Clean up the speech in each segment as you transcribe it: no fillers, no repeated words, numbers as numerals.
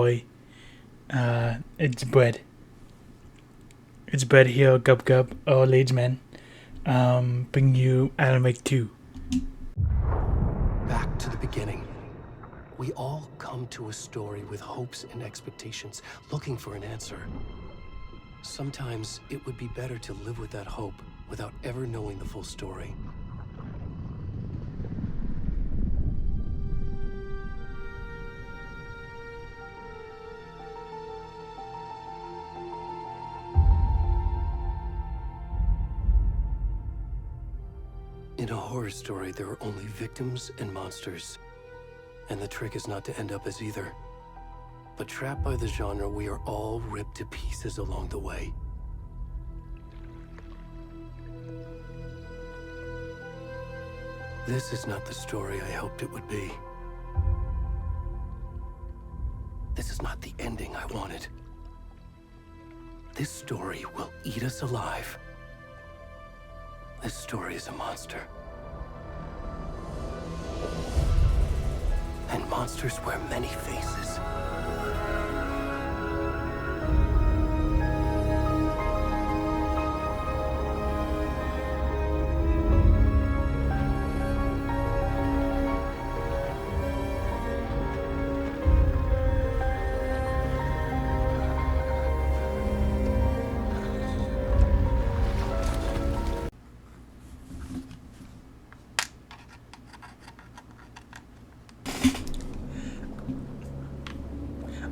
boy. It's bread. It's bread here, Gub Gub, or Laidesman. Bring you Alan Wake 2. Back to the beginning. We all come to a story with hopes and expectations, looking for an answer. Sometimes it would be better to live with that hope without ever knowing the full story. In a horror story, there are only victims and monsters. And the trick is not to end up as either. But trapped by the genre, we are all ripped to pieces along the way. This is not the story I hoped it would be. This is not the ending I wanted. This story will eat us alive. This story is a monster. And monsters wear many faces.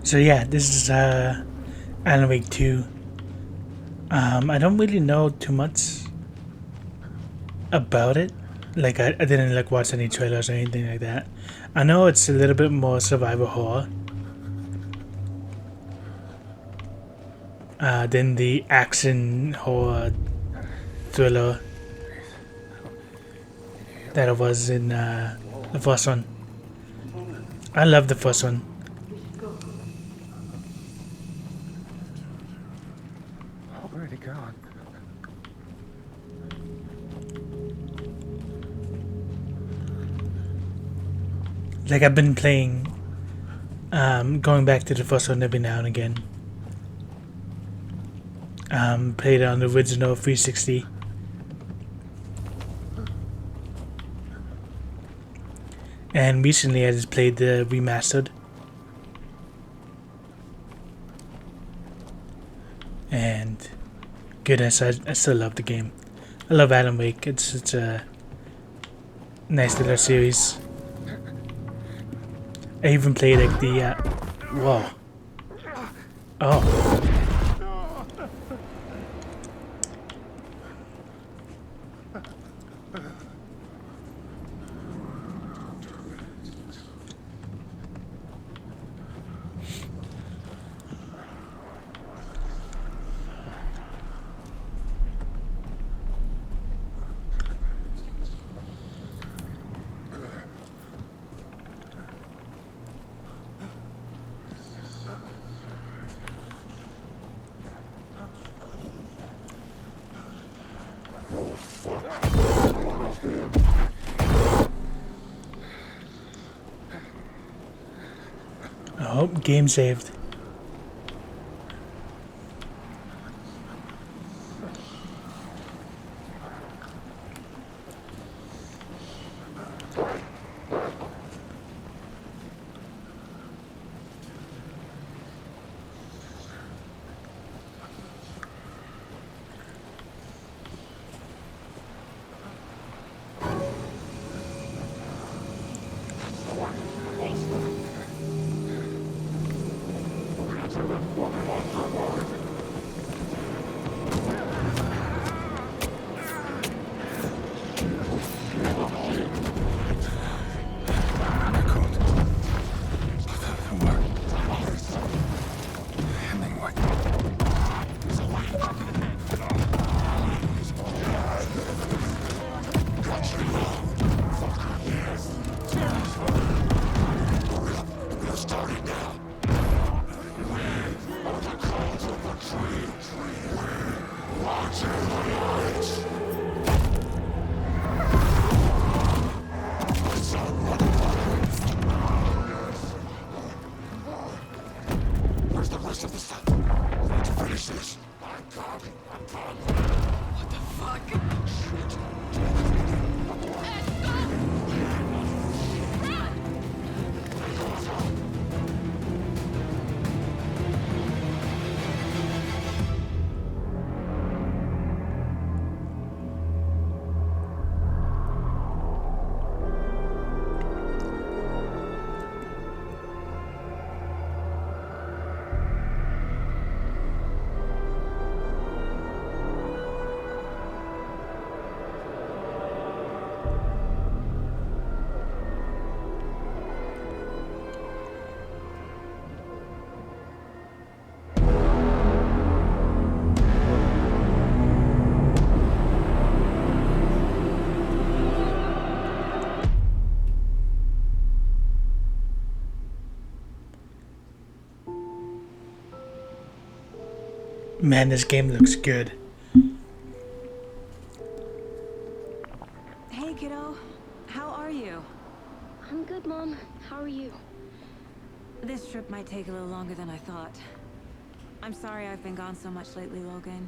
So yeah, this is Alan Wake 2. I don't really know too much about it. Like I didn't like watch any trailers or anything like that. I know it's a little bit more survival horror than the action horror thriller that it was in the first one. I love the first one. Where'd it go? Like I've been playing, going back to the first one every now and again. Played it on the original 360. And recently I just played the remastered. And goodness, I still love the game. I love Alan Wake. It's a nice little series. I even played like the whoa. Oh. Oh, game saved. Where's the rest of the stuff? I need to finish this. I'm done. I'm done. What the fuck? Shit. Man, this game looks good. Hey, kiddo. How are you? I'm good, Mom. How are you? This trip might take a little longer than I thought. I'm sorry I've been gone so much lately, Logan.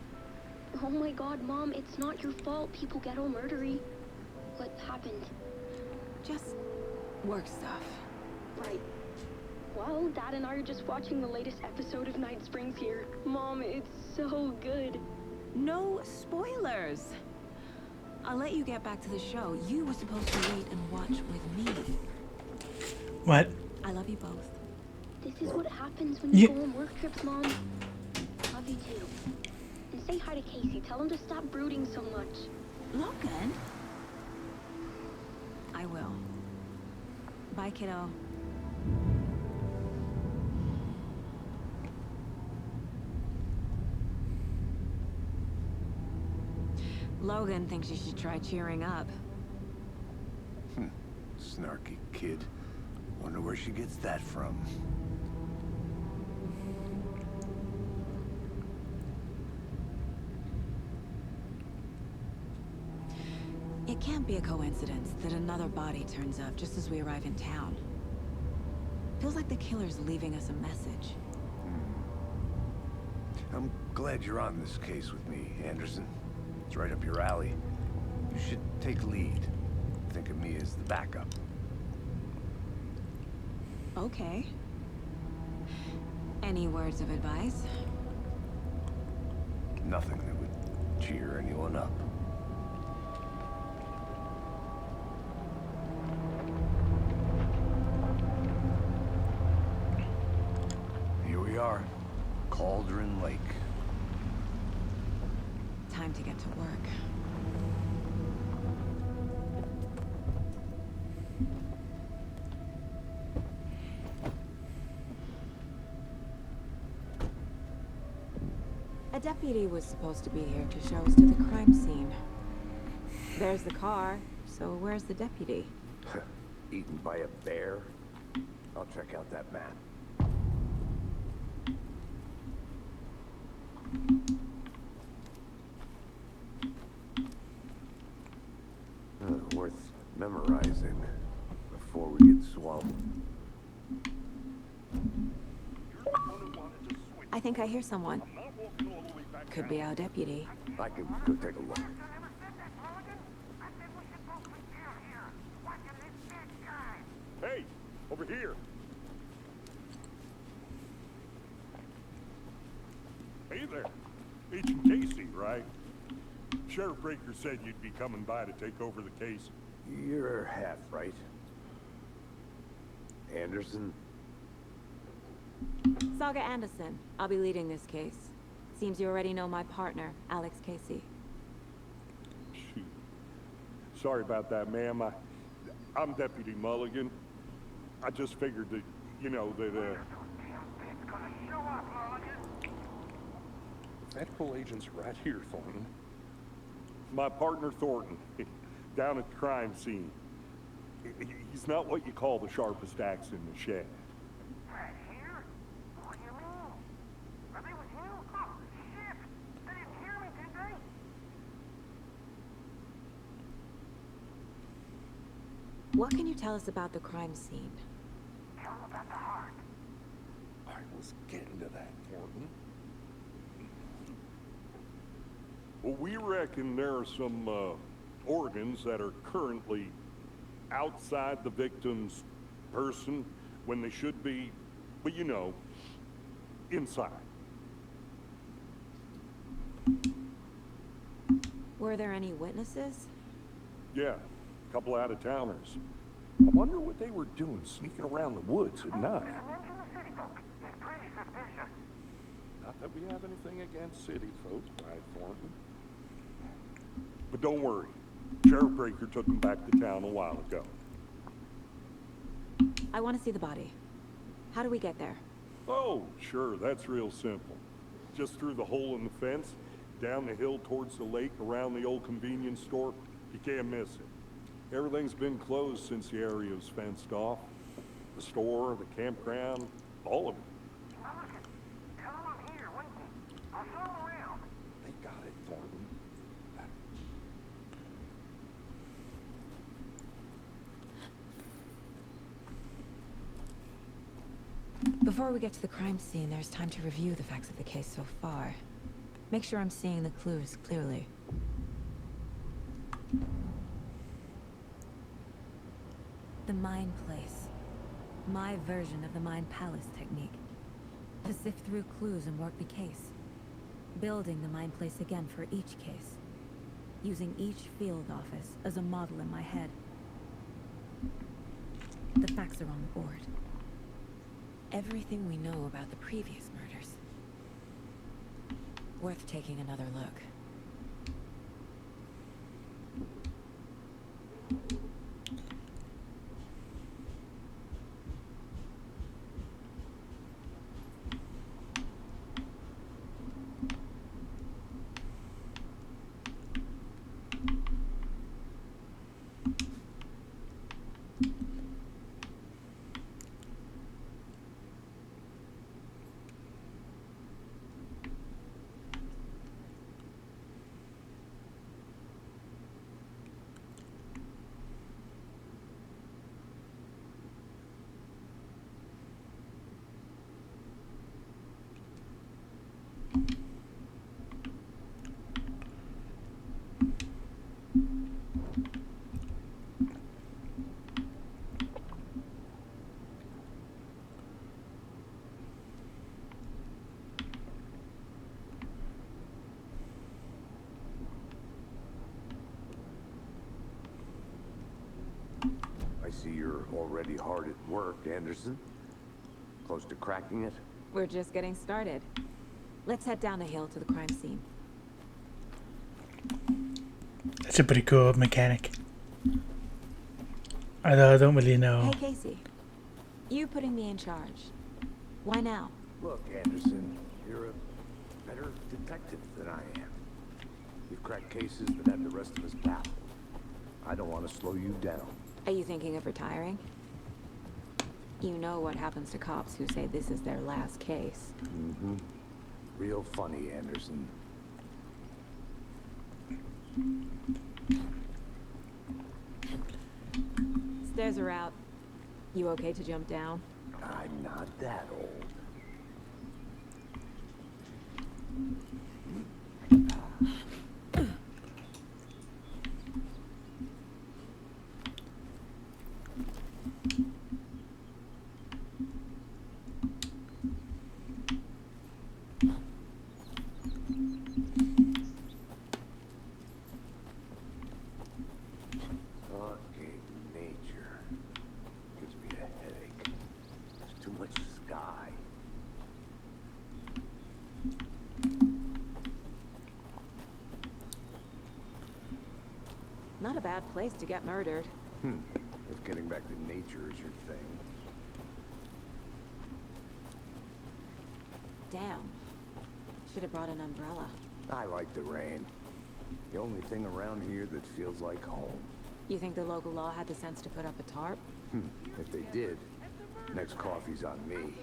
Oh my god, Mom, it's not your fault people get all murdery. What happened? Just work stuff. Right. Well, Dad and I are just watching the latest episode of Night Springs here. Mom, it's so good. No spoilers. I'll let you get back to the show. You were supposed to wait and watch with me. What? I love you both. This is what happens when you go on work trips, Mom. Love you too. And say hi to Casey. Tell him to stop brooding so much. Logan? I will. Bye, kiddo. Logan thinks you should try cheering up. Snarky kid. Wonder where she gets that from. It can't be a coincidence that another body turns up just as we arrive in town. Feels like the killer's leaving us a message. I'm glad you're on this case with me, Anderson. It's right up your alley. You should take lead. Think of me as the backup. Okay. Any words of advice? Nothing that would cheer anyone up. Here we are. Cauldron Lake. Time to get to work. A deputy was supposed to be here to show us to the crime scene. There's the car, so where's the deputy? Eaten by a bear? I'll check out that map. Worth memorizing before we get swamped. I think I hear someone. Could be our deputy. I can go take a look. Hey, over here. Hey there. Agent Casey, right? Sheriff Breaker said you'd be coming by to take over the case. You're half right. Anderson? Saga Anderson. I'll be leading this case. Seems you already know my partner, Alex Casey. Shoot. Sorry about that, ma'am. I'm Deputy Mulligan. I just figured that, you know, that, Federal agents right here, Thornton. my partner Thornton, down at the crime scene. He's not what you call the sharpest axe in the shed. Right here? What do you mean? Are they with you? Oh, shit! They didn't hear me, did they? What can you tell us about the crime scene? Tell them about the heart. All right, let's get into that. Well, we reckon there are some organs that are currently outside the victim's person when they should be, but you know, inside. Were there any witnesses? Yeah, a couple out-of-towners. I wonder what they were doing sneaking around the woods at night. Mention the city folk. It's pretty suspicious. Not that we have anything against city folks, right, Thornton? But don't worry. Sheriff Breaker took them back to town a while ago. I want to see the body. How do we get there? Oh, sure, that's real simple. Just through the hole in the fence, down the hill towards the lake, around the old convenience store. You can't miss it. Everything's been closed since the area was fenced off. The store, the campground, all of it. Mulligan, tell them I'm here, waiting. I'll show them around. They got it, Thornton. Before we get to the crime scene, there's time to review the facts of the case so far. Make sure I'm seeing the clues clearly. The Mind Place. My version of the Mind Palace technique. To sift through clues and work the case. Building the Mind Place again for each case. Using each field office as a model in my head. The facts are on the board. Everything we know about the previous murders. Worth taking another look. I see you're already hard at work, Anderson. Close to cracking it? We're just getting started. Let's head down the hill to the crime scene. That's a pretty cool mechanic. Although I don't really know. Hey, Casey. You putting me in charge. Why now? Look, Anderson, you're a better detective than I am. You've cracked cases that have the rest of us baffled. I don't want to slow you down. Are you thinking of retiring? You know what happens to cops who say this is their last case. Mm-hmm. Real funny, Anderson. Stairs are out. You okay to jump down? I'm not that old. Fucking nature. Gives me a headache. There's too much sky. Not a bad place to get murdered. If getting back to nature is your thing. Damn. Should have brought an umbrella. I like the rain. The only thing around here that feels like home. You think the local law had the sense to put up a tarp? If they did, next coffee's on me.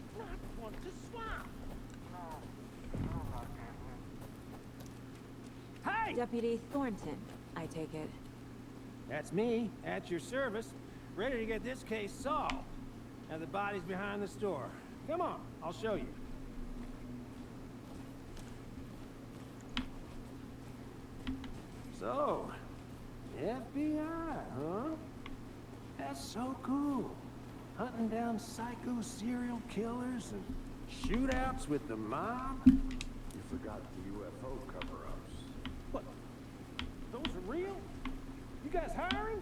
Hey! Deputy Thornton, I take it. That's me, at your service, ready to get this case solved. Now the body's behind the store. Come on, I'll show you. So, FBI, huh? That's so cool. Hunting down psycho serial killers and shootouts with the mob. You forgot the UFO cover-ups. What? Those are real? You guys hiring?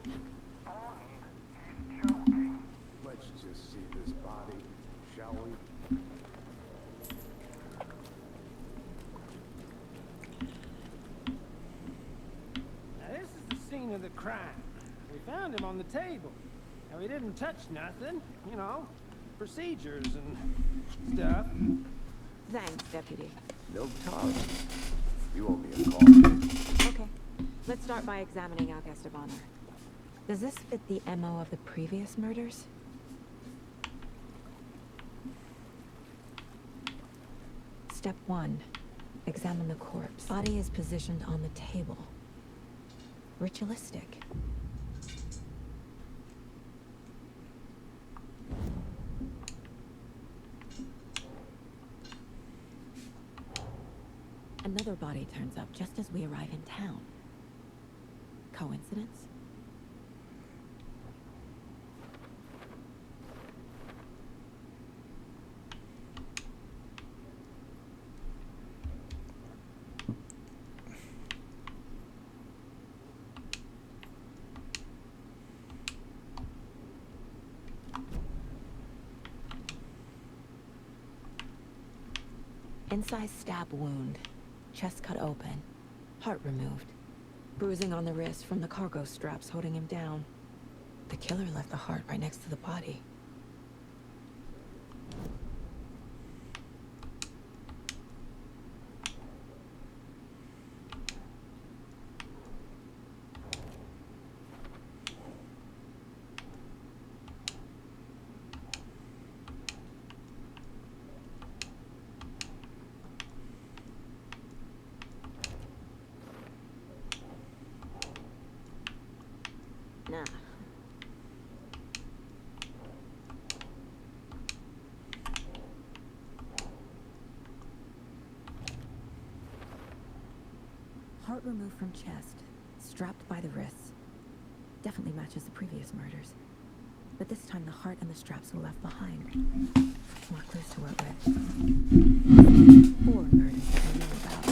Let's just see this body, shall we? Now this is the scene of the crime. We found him on the table. Now he didn't touch nothing, you know, procedures and stuff. Thanks, Deputy. No tolerance. You owe me a call. Okay. Let's start by examining our guest of honor. Does this fit the MO of the previous murders? Step 1. Examine the corpse. Body is positioned on the table. Ritualistic. Another body turns up just as we arrive in town. Coincidence? Incised stab wound. Chest cut open. Heart removed. Bruising on the wrist from the cargo straps holding him down. The killer left the heart right next to the body. Nah. Heart removed from chest, strapped by the wrists. Definitely matches the previous murders. But this time the heart and the straps were left behind. More clues to work with. 4 murders that we know about.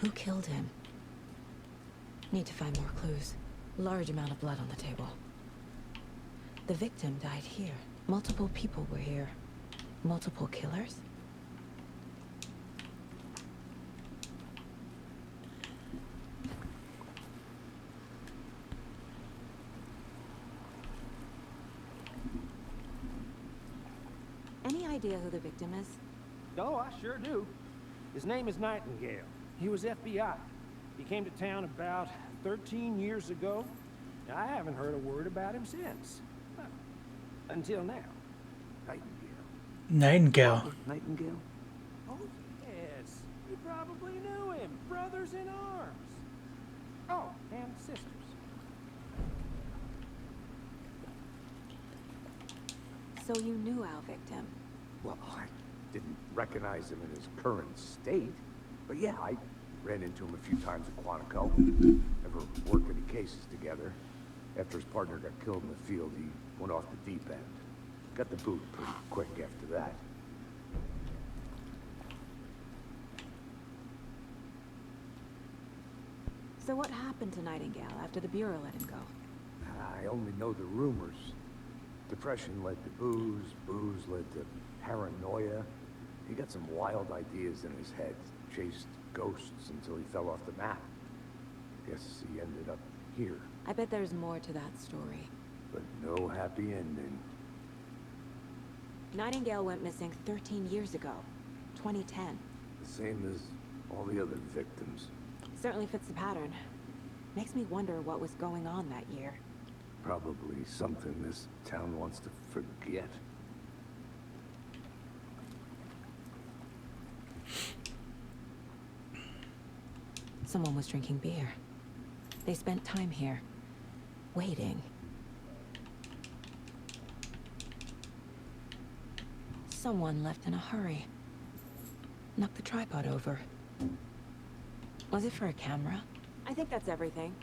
Who killed him? Need to find more clues. Large amount of blood on the table. The victim died here. Multiple people were here. Multiple killers? Any idea who the victim is? Oh, I sure do. His name is Nightingale. He was FBI. He came to town about 13 years ago. I haven't heard a word about him since. Well, until now. Nightingale. Nightingale. Robert Nightingale? Oh, yes. You probably knew him. Brothers in arms. Oh, and sisters. So you knew our victim? Well, I didn't recognize him in his current state. But yeah, I ran into him a few times at Quantico. Never worked any cases together. After his partner got killed in the field, he went off the deep end. Got the boot pretty quick after that. So what happened to Nightingale after the Bureau let him go? I only know the rumors. Depression led to booze, booze led to paranoia. He got some wild ideas in his head. Chased ghosts until he fell off the map. Guess he ended up here. I bet there's more to that story. But no happy ending. Nightingale went missing 13 years ago. 2010. The same as all the other victims. Certainly fits the pattern. Makes me wonder what was going on that year. Probably something this town wants to forget. Someone was drinking beer. They spent time here, waiting. Someone left in a hurry. Knocked the tripod over. Was it for a camera? I think that's everything.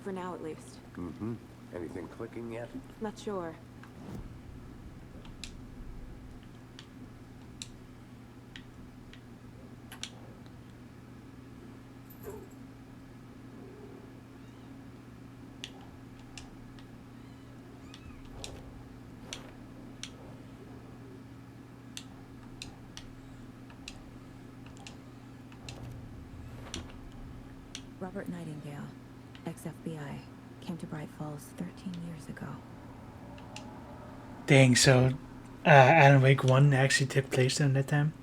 For now, at least. Mm-hmm. Anything clicking yet? Not sure. Robert Nightingale, ex-FBI, came to Bright Falls 13 years ago. Dang, so Alan Wake 1 actually took place during that time?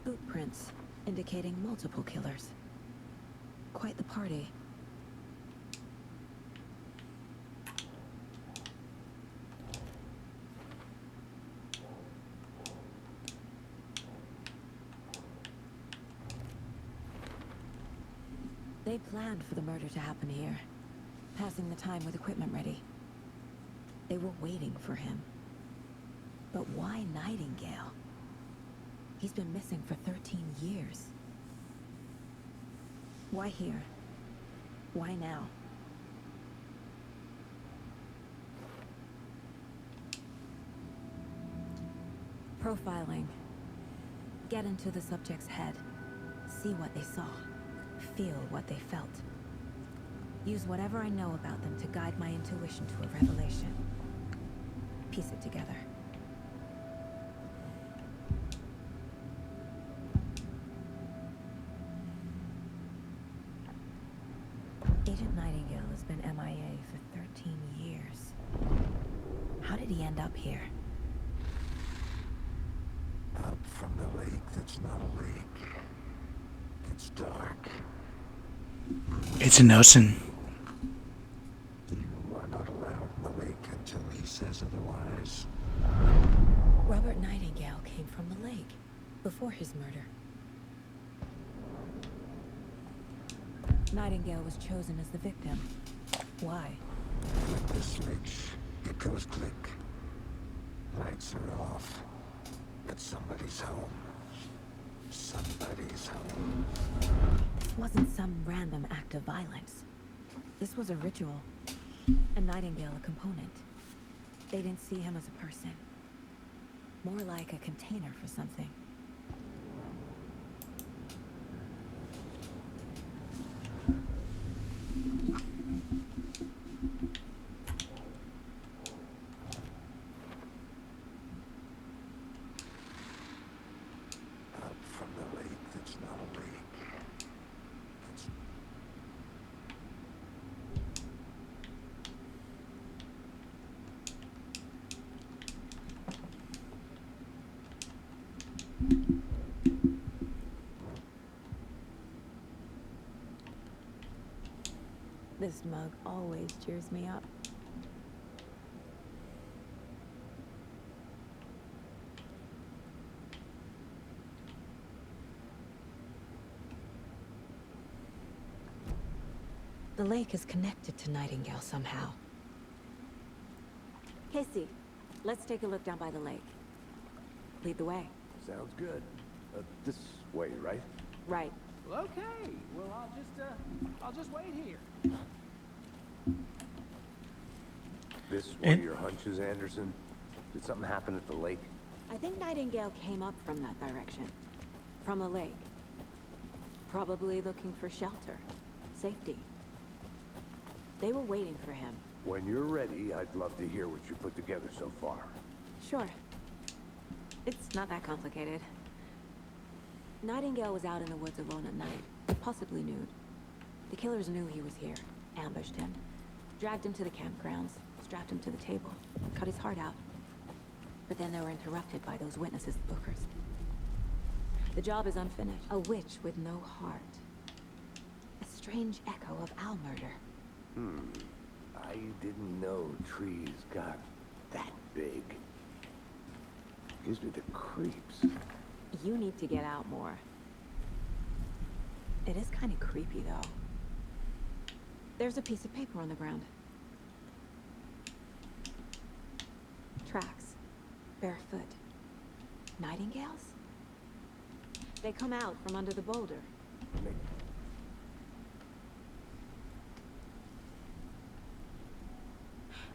Boot prints indicating multiple killers. Quite the party. They planned for the murder to happen here, passing the time with equipment ready. They were waiting for him. But why Nightingale? He's been missing for 13 years. Why here? Why now? Profiling. Get into the subject's head. See what they saw. Feel what they felt. Use whatever I know about them to guide my intuition to a revelation. Piece it together. Agent Nightingale has been MIA for 13 years. How did he end up here? Up from the lake that's not a lake. It's dark. It's an ocean. You are not allowed in the lake until he says otherwise. Robert Nightingale came from the lake before his murder. Nightingale was chosen as the victim. Why? The switch. It goes click. Lights are off. But somebody's home. Somebody's home. This wasn't some random act of violence. This was a ritual. And Nightingale a component. They didn't see him as a person. More like a container for something. Up from the lake that's not a lake. It's This mug always cheers me up. The lake is connected to Nightingale somehow. Casey, let's take a look down by the lake. Lead the way. Sounds good. This way, right? Right. Well, okay. Well, I'll just wait here. This one of your hunches, Anderson? Did something happen at the lake? I think Nightingale came up from that direction. From the lake. Probably looking for shelter. Safety. They were waiting for him. When you're ready, I'd love to hear what you put together so far. Sure. It's not that complicated. Nightingale was out in the woods alone at night, possibly nude. The killers knew he was here, ambushed him, dragged him to the campgrounds, strapped him to the table, cut his heart out. But then they were interrupted by those witnesses, the Bookers. The job is unfinished. A witch with no heart. A strange echo of Al murder. I didn't know trees got that big. Gives me the creeps. You need to get out more. It is kind of creepy, though. There's a piece of paper on the ground. Tracks. Barefoot. Nightingales? They come out from under the boulder.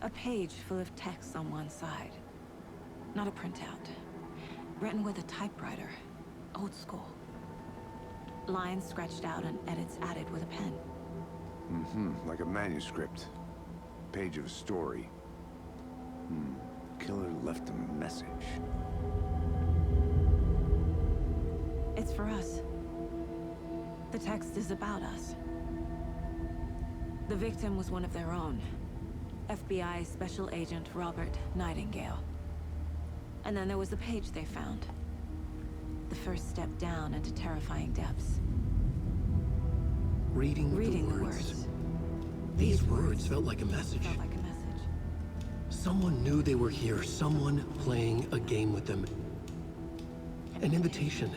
A page full of text on one side. Not a printout. Written with a typewriter. Old school. Lines scratched out and edits added with a pen. Like a manuscript. Page of a story. Killer left a message. It's for us. The text is about us. The victim was one of their own. FBI Special Agent Robert Nightingale. And then there was the page they found. The first step down into terrifying depths. Reading the words. These words felt like a message. Felt like a message. Someone knew they were here, someone playing a game with them. An invitation.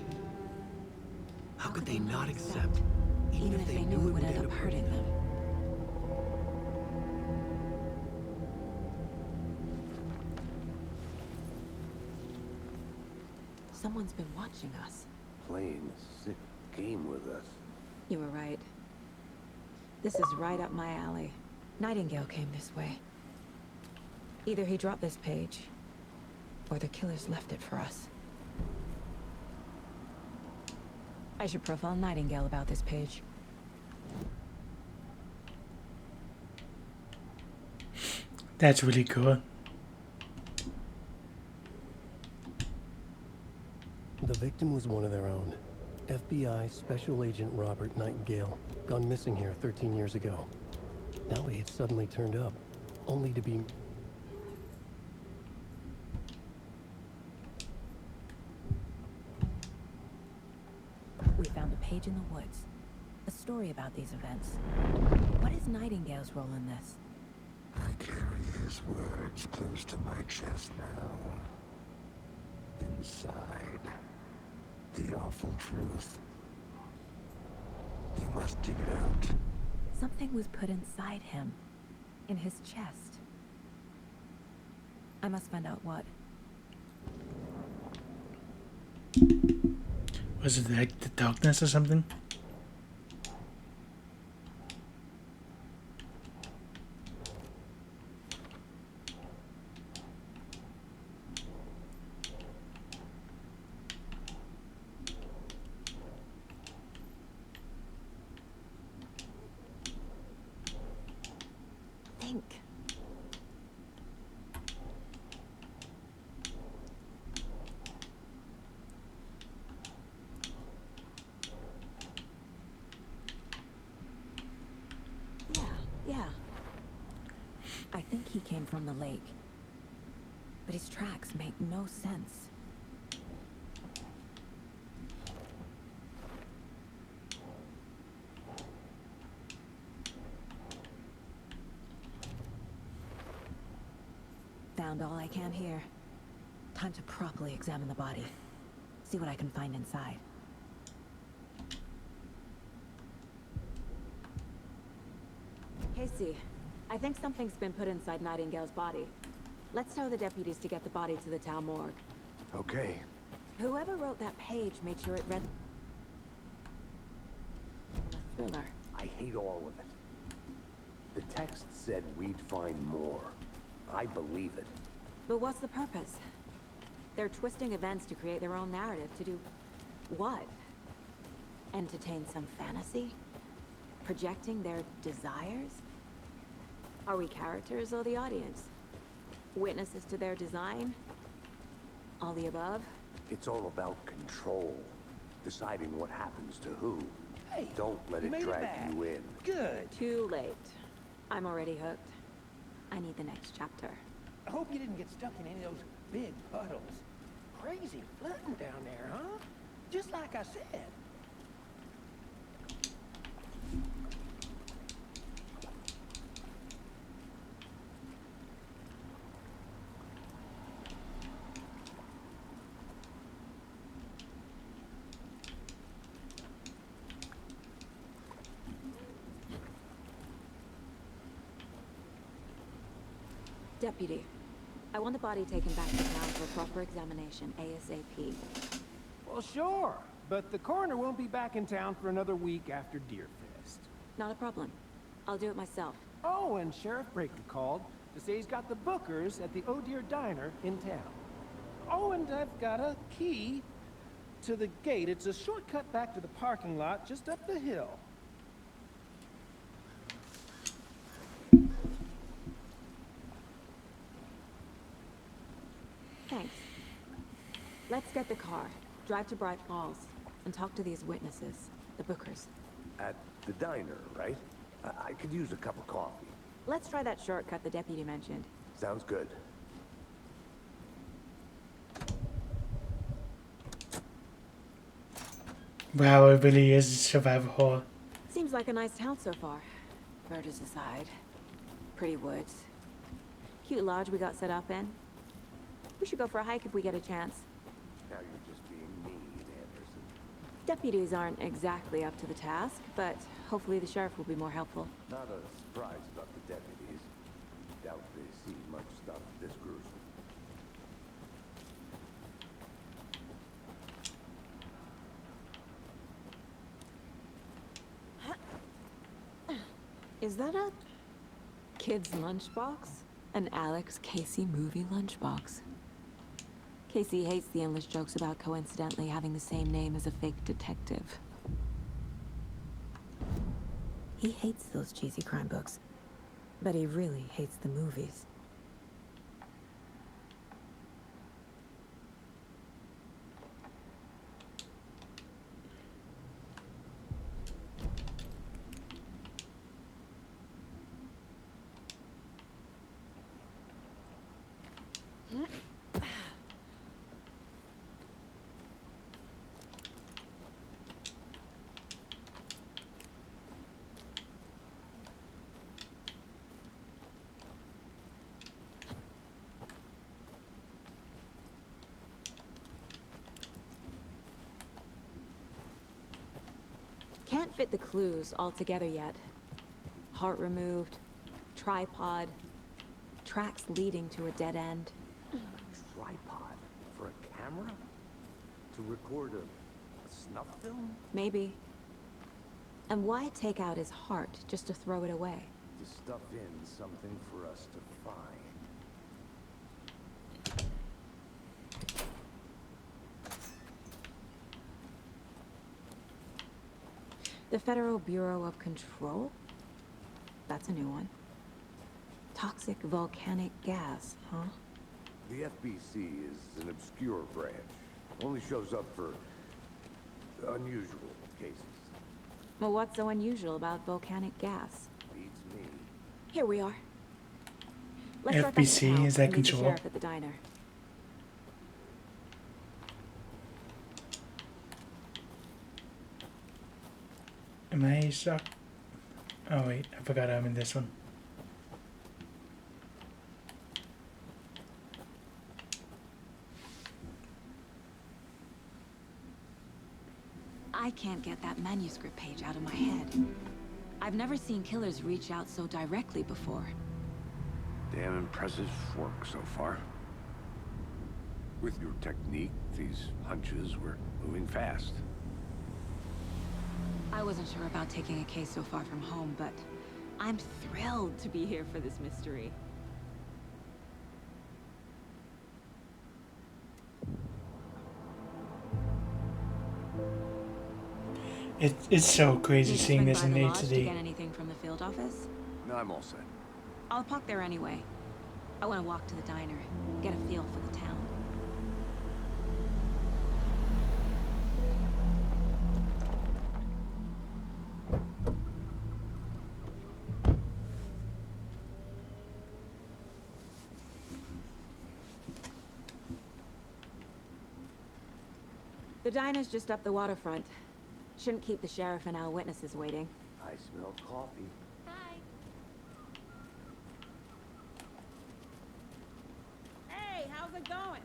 How could they not accept, even if they knew it would end up hurting them? Someone's been watching us. Playing a sick game with us. You were right. This is right up my alley. Nightingale came this way. Either he dropped this page, or the killers left it for us. I should profile Nightingale about this page. That's really cool. The victim was one of their own. FBI Special Agent Robert Nightingale, gone missing here 13 years ago. Now he had suddenly turned up, only to be... We found a page in the woods. A story about these events. What is Nightingale's role in this? I carry his words close to my chest now. Inside, the awful truth. You must dig it out. Something was put inside him. In his chest. I must find out what. Was it like the darkness or something? Think. Yeah. I think he came from the lake. But his tracks make no sense. Found all I can here. Time to properly examine the body. See what I can find inside. Casey, I think something's been put inside Nightingale's body. Let's tell the deputies to get the body to the town morgue. Okay. Whoever wrote that page made sure it read... a thriller. I hate all of it. The text said we'd find more. I believe it. But what's the purpose? They're twisting events to create their own narrative to do... what? Entertain some fantasy? Projecting their desires? Are we characters or the audience? Witnesses to their design? All the above? It's all about control. Deciding what happens to who. Hey, Don't let it made drag back. you in. Good. Too late. I'm already hooked. I need the next chapter. I hope you didn't get stuck in any of those big puddles. Crazy flooding down there, huh? Just like I said. Deputy, I want the body taken back to town for a proper examination ASAP. Well, sure, but the coroner won't be back in town for another week after Deerfest. Not a problem. I'll do it myself. Oh, and Sheriff Braker called to say he's got the Bookers at the Oh Dear Diner in town. Oh, and I've got a key to the gate. It's a shortcut back to the parking lot just up the hill. Thanks. Let's get the car, drive to Bright Falls, and talk to these witnesses, the Bookers. At the diner, right? I could use a cup of coffee. Let's try that shortcut the deputy mentioned. Sounds good. Wow, it really is a survival horror. Seems like a nice town so far. Murders aside. Pretty woods. Cute lodge we got set up in. We should go for a hike if we get a chance. Now you're just being mean, Anderson. Deputies aren't exactly up to the task, but hopefully the sheriff will be more helpful. Not a surprise about the deputies. Doubt they see much stuff this gruesome. Is that a kid's lunchbox? An Alex Casey movie lunchbox. Casey hates the English jokes about coincidentally having the same name as a fake detective. He hates those cheesy crime books, but he really hates the movies. Can't fit the clues all together yet. Heart removed, tripod, tracks leading to a dead end. Tripod? For a camera? To record a snuff film? Maybe. And why take out his heart just to throw it away? To stuff in something for us to find. The Federal Bureau of Control? That's a new one. Toxic volcanic gas, huh? The FBC is an obscure branch. Only shows up for unusual cases. Well, what's so unusual about volcanic gas? Beats me. Here we are. Let's start back to FBC town is that and meet the control? sheriff at the diner. Am I stuck? Oh wait, I forgot I'm in this one. I can't get that manuscript page out of my head. I've never seen killers reach out so directly before. Damn impressive work so far. With your technique, these hunches were moving fast. I wasn't sure about taking a case so far from home, but I'm thrilled to be here for this mystery. It's so crazy Need to seeing swing this by in the lodge to HD. get anything from the field office? No, I'm all set. I'll park there anyway. I want to walk to the diner, get a feel for the town. The diner's just up the waterfront. Shouldn't keep the sheriff and our witnesses waiting. I smell coffee. Hi. Hey, how's it going?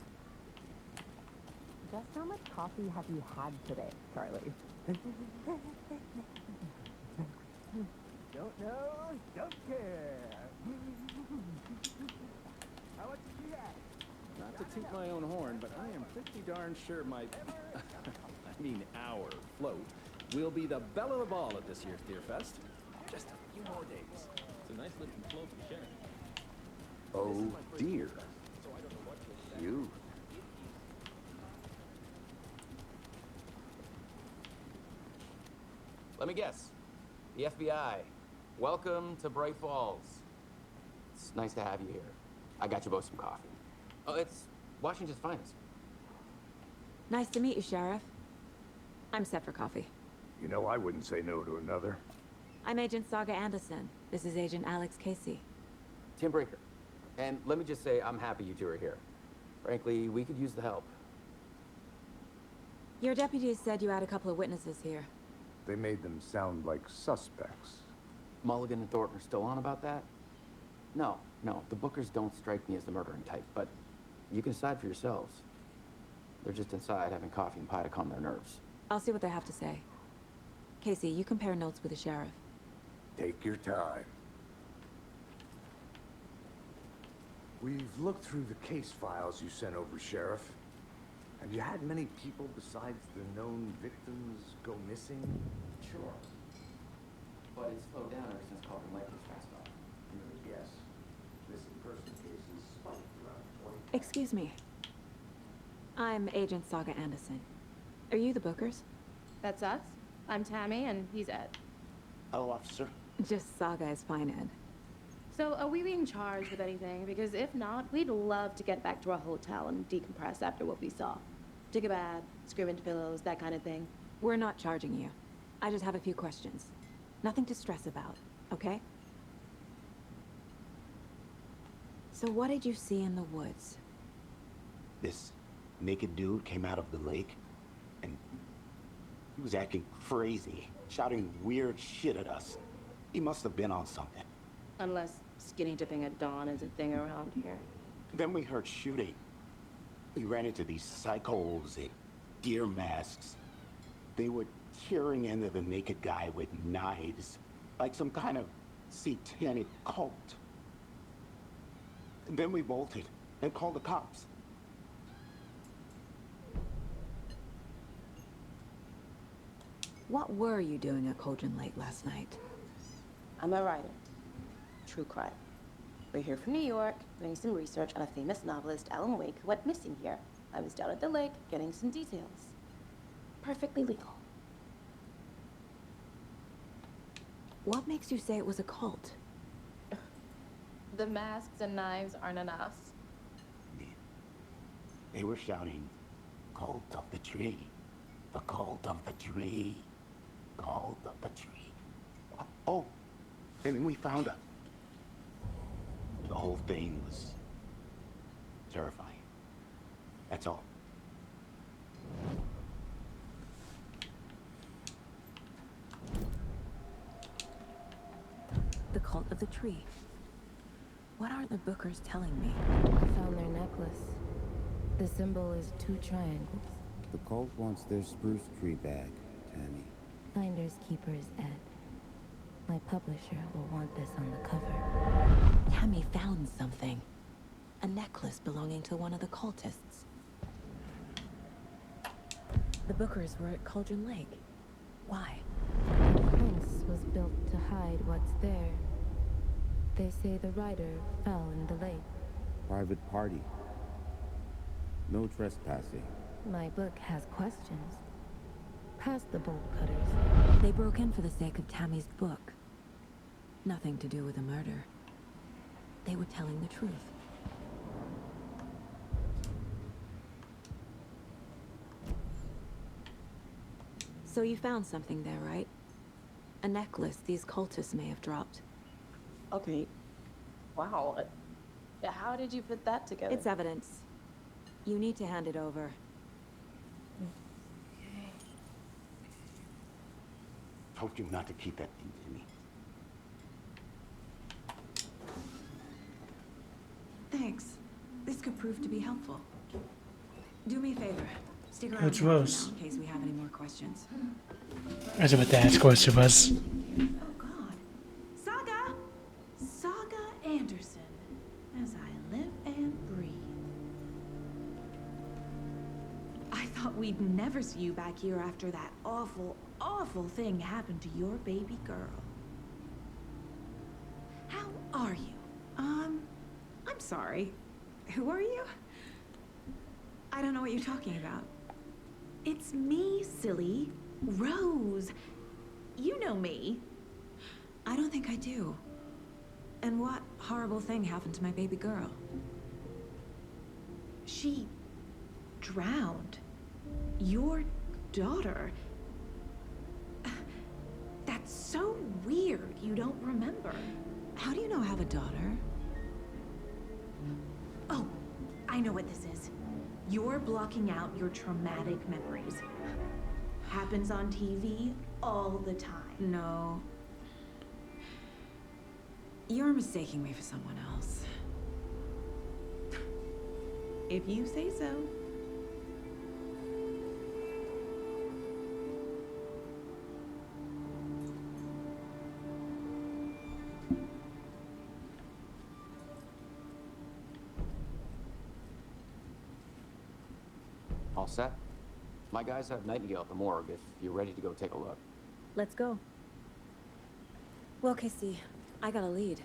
Just how much coffee have you had today, Charlie? Don't know, don't care. Not to toot my own horn, but I am pretty darn sure my, I mean our float will be the belle of the ball at this year's Deer Fest. Just a few more days. It's a nice looking float to share. Oh dear. You. Let me guess. The FBI. Welcome to Bright Falls. It's nice to have you here. I got you both some coffee. Oh, it's Washington's finest. Nice to meet you, Sheriff. I'm set for coffee. You know, I wouldn't say no to another. I'm Agent Saga Anderson. This is Agent Alex Casey. Tim Breaker. And let me just say, I'm happy you two are here. Frankly, we could use the help. Your deputies said you had a couple of witnesses here. They made them sound like suspects. Mulligan and Thornton are still on about that? No, the Bookers don't strike me as the murdering type, but you can decide for yourselves. They're just inside having coffee and pie to calm their nerves. I'll see what they have to say. Casey, you compare notes with the sheriff. Take your time. We've looked through the case files you sent over, Sheriff. Have you had many people besides the known victims go missing? Sure. But it's slowed down ever since Cauldron Lake was passed off. Yes. Missing person cases spiked around 20. Excuse me. I'm Agent Saga Anderson. Are you the Bookers? That's us. I'm Tammy, and he's Ed. Hello, officer. Just Saga is fine, Ed. So, are we being charged with anything? Because if not, we'd love to get back to our hotel and decompress after what we saw. Take a bath, scream into pillows, that kind of thing. We're not charging you. I just have a few questions. Nothing to stress about, okay? So what did you see in the woods? This naked dude came out of the lake, and he was acting crazy, shouting weird shit at us. He must have been on something. Unless skinny dipping at dawn is a thing around here. Then we heard shooting. We ran into these psychos in deer masks. They were tearing into the naked guy with knives, like some kind of satanic cult. And then we bolted and called the cops. What were you doing at Cauldron Lake last night? I'm a writer. True crime. We're here from New York, doing some research on a famous novelist, Alan Wake, who went missing here. I was down at the lake, getting some details. Perfectly legal. What makes you say it was a cult? The masks and knives aren't enough. They were shouting, "Cult of the tree, the cult of the tree, cult of the tree." Oh, and then we found her. The whole thing was terrifying. That's all. The cult of the tree. What are the Bookers telling me? I found their necklace. The symbol is 2 triangles. The cult wants their spruce tree back, Tammy. Finders keepers, Ed. My publisher will want this on the cover. Tammy found something. A necklace belonging to one of the cultists. The Bookers were at Cauldron Lake. Why? The fence was built to hide what's there. They say the writer fell in the lake. Private party. No trespassing. My book has questions. Past the bolt cutters. They broke in for the sake of Tammy's book. Nothing to do with the murder. They were telling the truth. So you found something there, right? A necklace these cultists may have dropped. Okay. Wow. How did you put that together? It's evidence. You need to hand it over. Told you not to keep that thing to me. Thanks. This could prove to be helpful. Do me a favor. Stick around It's for now Rose. in case we have any more questions. I was about to ask what it was. Oh God. Saga! Saga Anderson. As I live and thought we'd never see you back here after that awful, awful thing happened to your baby girl. How are you? I'm sorry. Who are you? I don't know what you're talking about. It's me, silly. Rose. You know me. I don't think I do. And what horrible thing happened to my baby girl? She drowned. Your daughter. That's so weird you don't remember. How do you know I have a daughter? Oh, I know what this is. You're blocking out your traumatic memories. Happens on TV all the time. No. You're mistaking me for someone else. If you say so. All set? My guys have Nightingale at the morgue if you're ready to go take a look. Let's go. Well, Casey, I got a lead.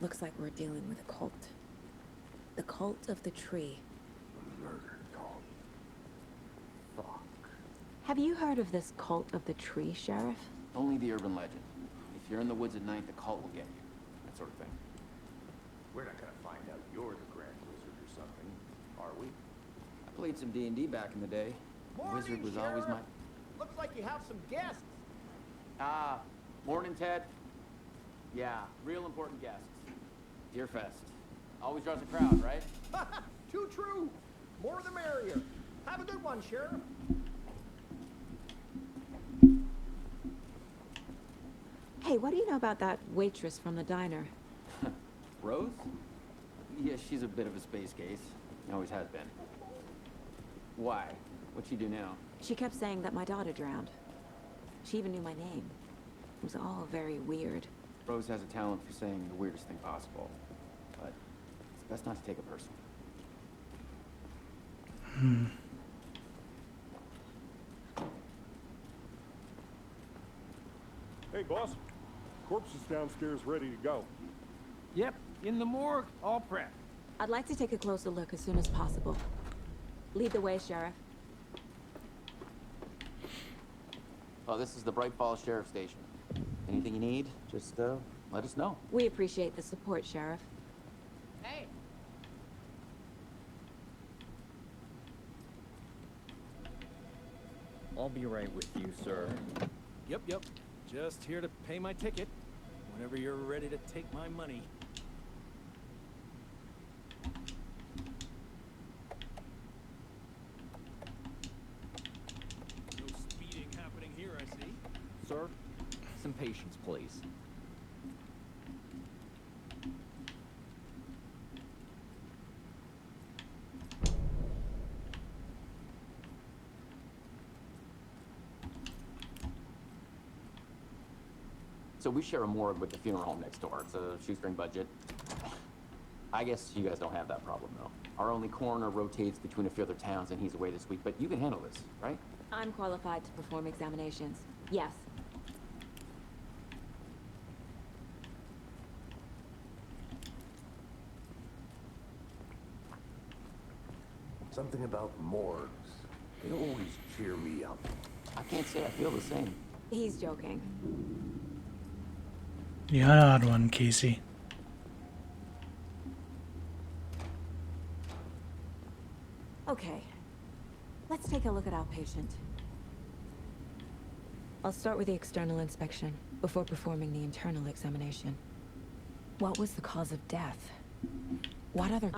Looks like we're dealing with a cult. The cult of the tree. Murder cult. Fuck. Have you heard of this cult of the tree, Sheriff? Only the urban legend. If you're in the woods at night, the cult will get you. That sort of thing. We're not gonna find out you're the Grand Wizard or something, are we? I played some D&D back in the day. The wizard was always my... Looks like you have some guests. Ah, morning, Ted. Yeah, real important guests. Deerfest. Always draws a crowd, right? Too true. More the merrier. Have a good one, Sheriff. Hey, what do you know about that waitress from the diner? Rose? Yeah, she's a bit of a space case. Always has been. Why? What'd she do now? She kept saying that my daughter drowned. She even knew my name. It was all very weird. Rose has a talent for saying the weirdest thing possible. But it's best not to take it personally. Hey, boss. Corpse is downstairs ready to go. Yep, in the morgue, all prepped. I'd like to take a closer look as soon as possible. Lead the way, Sheriff. Oh, this is the Bright Falls Sheriff Station. Anything you need, just let us know. We appreciate the support, Sheriff. Hey. I'll be right with you, sir. Yep. Just here to pay my ticket. Whenever you're ready to take my money. No speeding happening here, I see. Sir, some patience, please. So we share a morgue with the funeral home next door. It's a shoestring budget. I guess you guys don't have that problem, though. Our only coroner rotates between a few other towns, and he's away this week. But you can handle this, right? I'm qualified to perform examinations. Yes. Something about morgues. They always cheer me up. I can't say I feel the same. He's joking. You're an odd one, Casey. Okay. Let's take a look at our patient. I'll start with the external inspection before performing the internal examination. What was the cause of death? What other...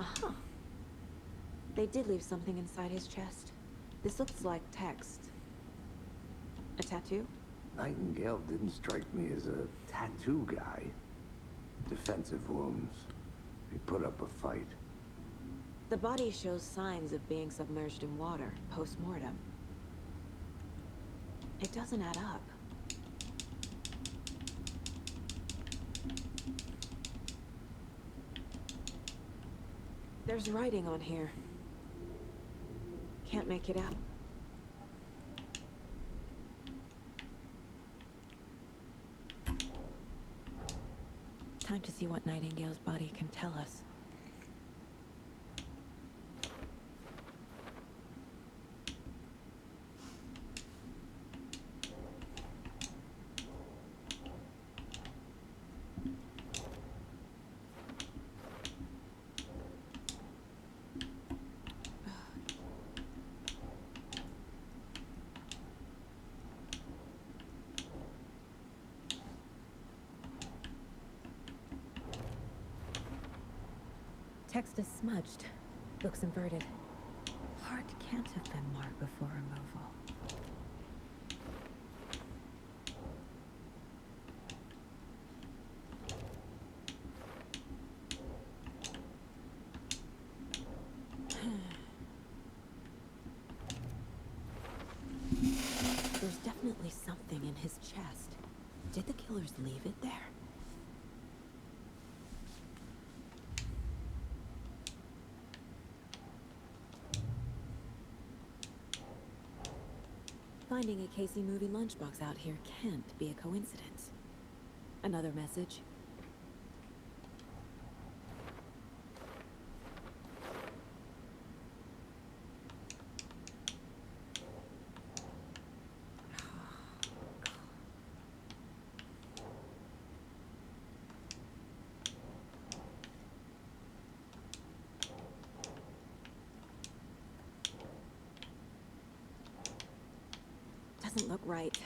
They did leave something inside his chest. This looks like text. A tattoo? Nightingale didn't strike me as a tattoo guy. Defensive wounds. He put up a fight. The body shows signs of being submerged in water post-mortem. It doesn't add up. There's writing on here. Can't make it out. Time to see what Nightingale's body can tell us. Text is smudged. Looks inverted. Heart can't have been marked before removal. There's definitely something in his chest. Did the killers leave it there? Finding a Casey movie lunchbox out here can't be a coincidence. Another message. Doesn't look right.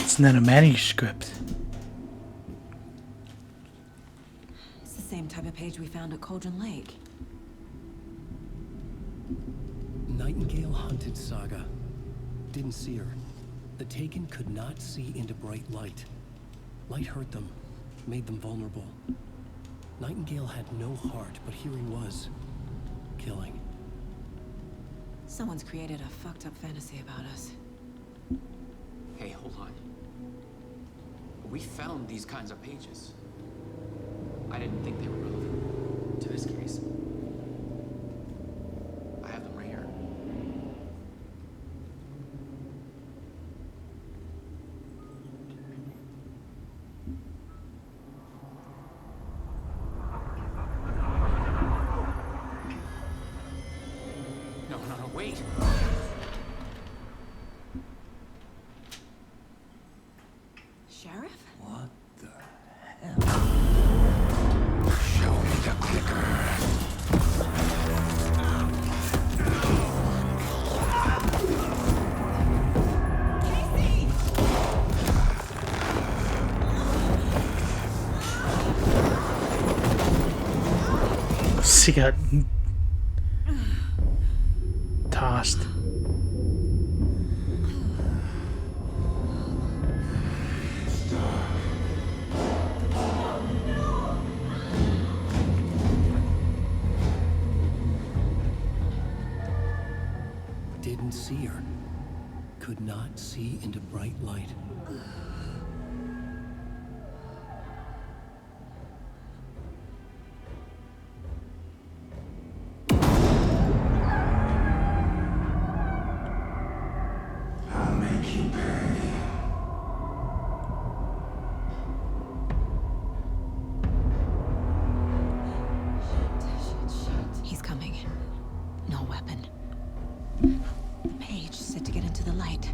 It's not a manuscript. It's the same type of page we found at Cauldron Lake. Nightingale hunted Saga. Didn't see her. The Taken could not see into bright light. Light hurt them, made them vulnerable. Nightingale had no heart, but here he was, killing. Someone's created a fucked up fantasy about us. Hey, hold on. We found these kinds of pages. I didn't think they were relevant to this case. I have them right here. No, wait. Sheriff? What the hell? Show me the clicker. She got tossed. Didn't see her. Could not see into bright light. I'll make you pay. He's coming. No weapon. Page said to get into the light.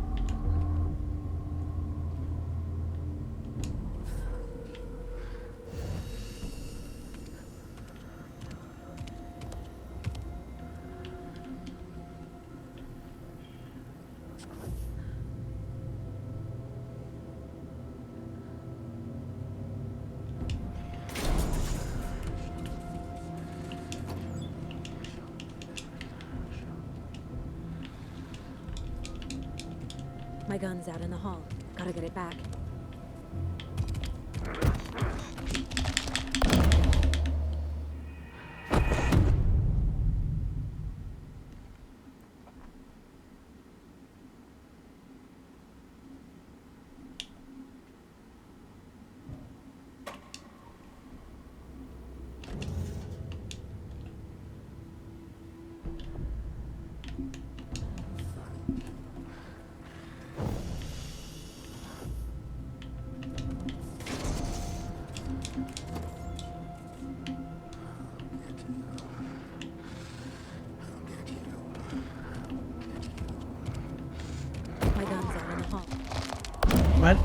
My gun's out in the hall. Gotta get it back. My gun's out in the hall. What?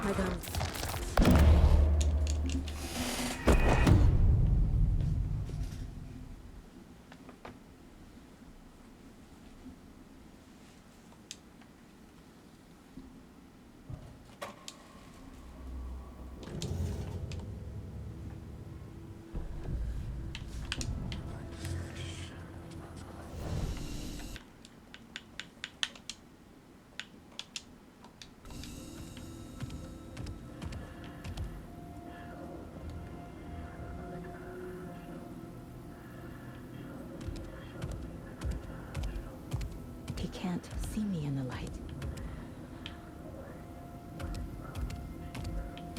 My gun's... He can't see me in the light.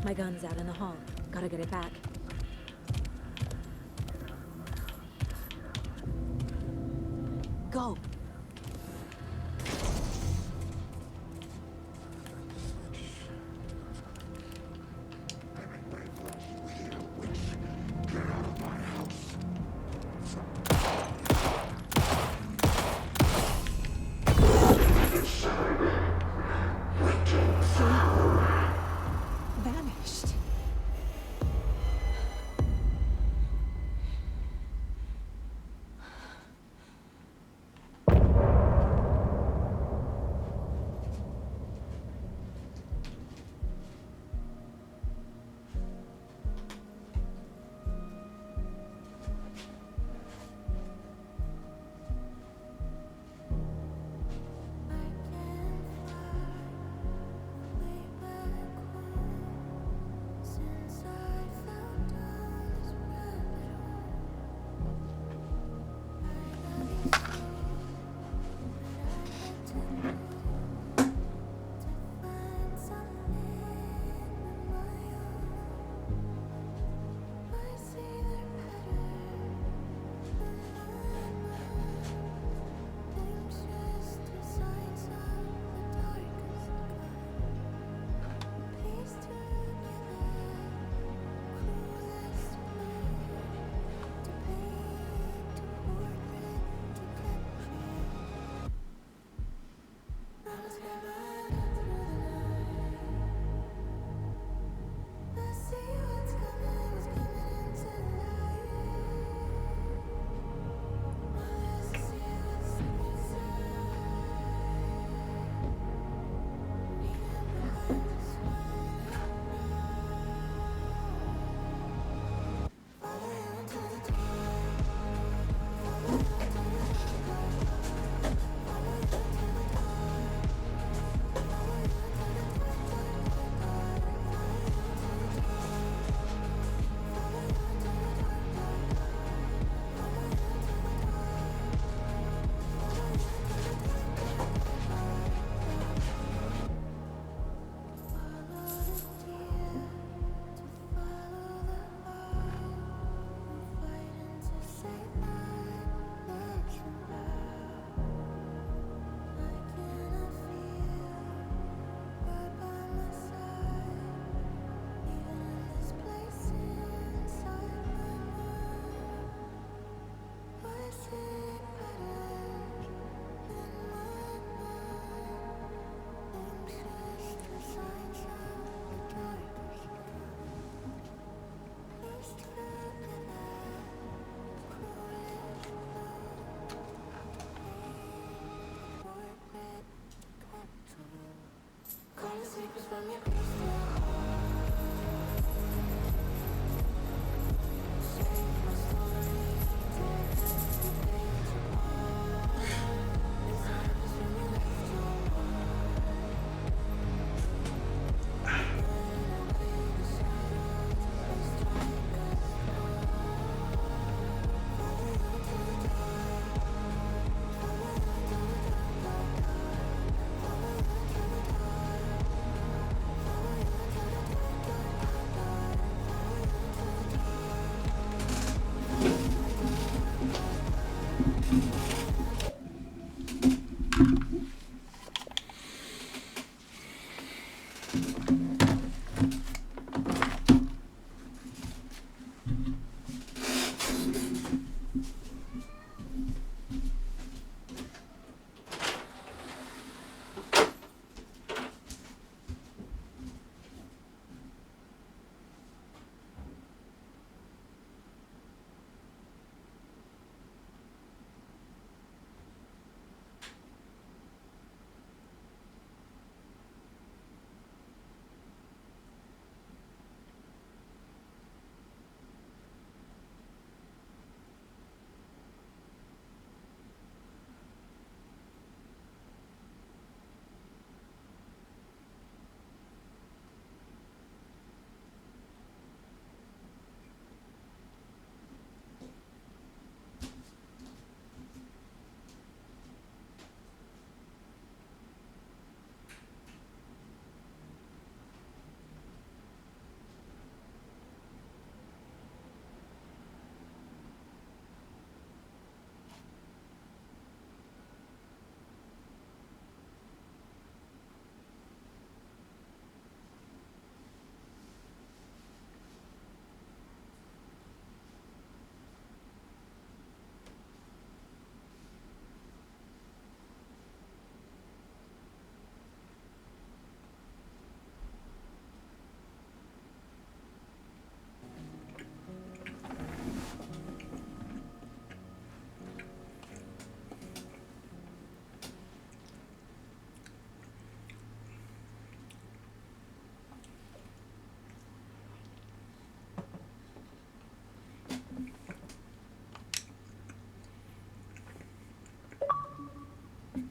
My gun's out in the hall. Gotta get it back. Go! Vanished.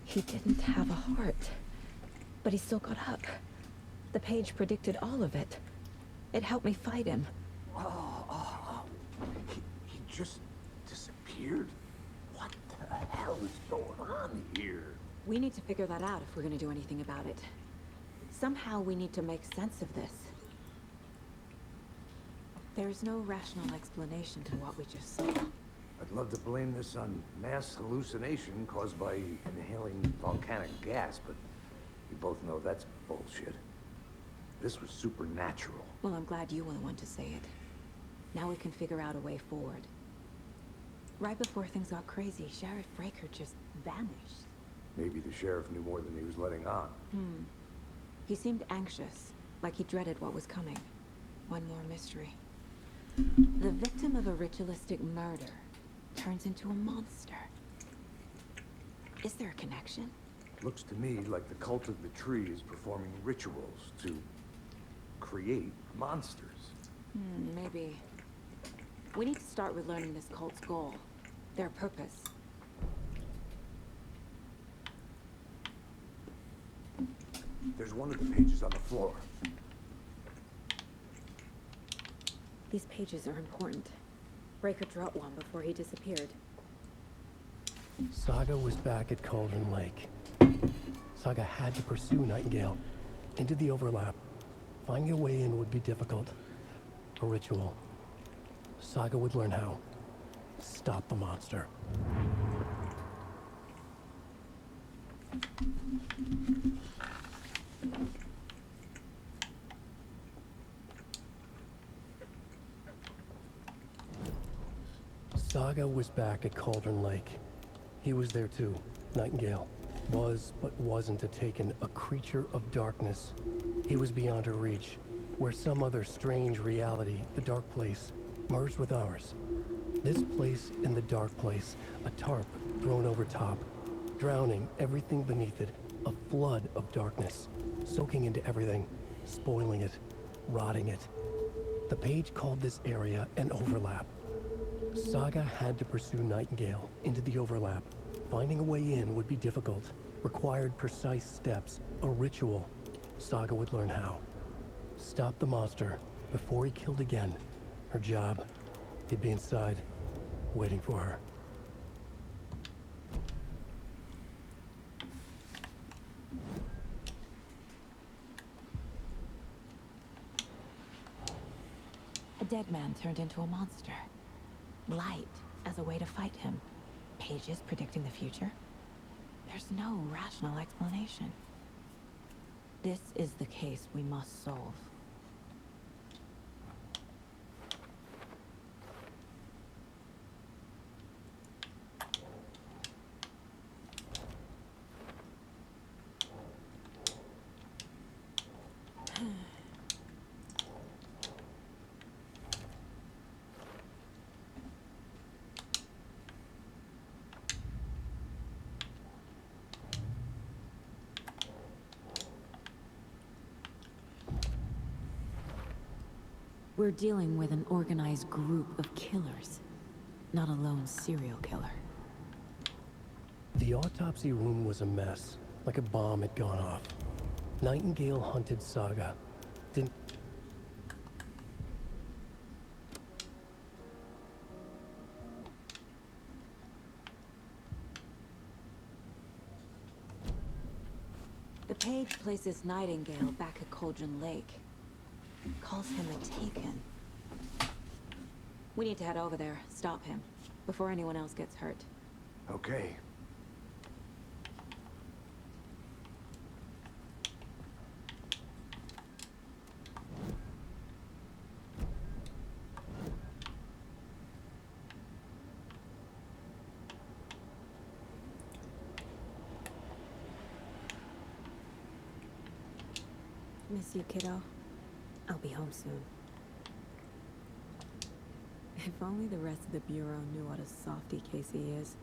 He didn't have a heart, but he still got up. The page predicted all of it. It helped me fight him. He just disappeared? What the hell is going on here? We need to figure that out if we're gonna do anything about it. Somehow we need to make sense of this. There's no rational explanation to what we just saw. I'd love to blame this on mass hallucination caused by inhaling volcanic gas, but we both know that's bullshit. This was supernatural. Well, I'm glad you were the one to say it. Now we can figure out a way forward. Right before things got crazy, Sheriff Breaker just vanished. Maybe the sheriff knew more than he was letting on. He seemed anxious, like he dreaded what was coming. One more mystery. The victim of a ritualistic murder turns into a monster. Is there a connection? Looks to me like the cult of the tree is performing rituals to create monsters. Maybe. We need to start with learning this cult's goal, their purpose. There's one of the pages on the floor. These pages are important. Breaker dropped one before he disappeared. Saga was back at Cauldron Lake. Saga had to pursue Nightingale into the overlap. Finding a way in would be difficult. A ritual. Saga would learn how. Stop the monster. Saga was back at Cauldron Lake. He was there too. Nightingale was, but wasn't a Taken, a creature of darkness. He was beyond her reach, where some other strange reality, the dark place, merged with ours. This place and the dark place, a tarp thrown over top, drowning everything beneath it, a flood of darkness, soaking into everything, spoiling it, rotting it. The page called this area an overlap. Saga had to pursue Nightingale into the overlap. Finding a way in would be difficult, required precise steps, a ritual. Saga would learn how. Stop the monster before he killed again. Her job, he'd be inside, waiting for her. A dead man turned into a monster. Light as a way to fight him. Pages predicting the future? There's no rational explanation. This is the case we must solve. We're dealing with an organized group of killers, not a lone serial killer. The autopsy room was a mess, like a bomb had gone off. Nightingale hunted Saga. Didn't... The page places Nightingale back at Cauldron Lake. Calls him a Taken. We need to head over there, stop him, before anyone else gets hurt. Okay. Miss you, kiddo. I'll be home soon. If only the rest of the Bureau knew what a softy Casey is.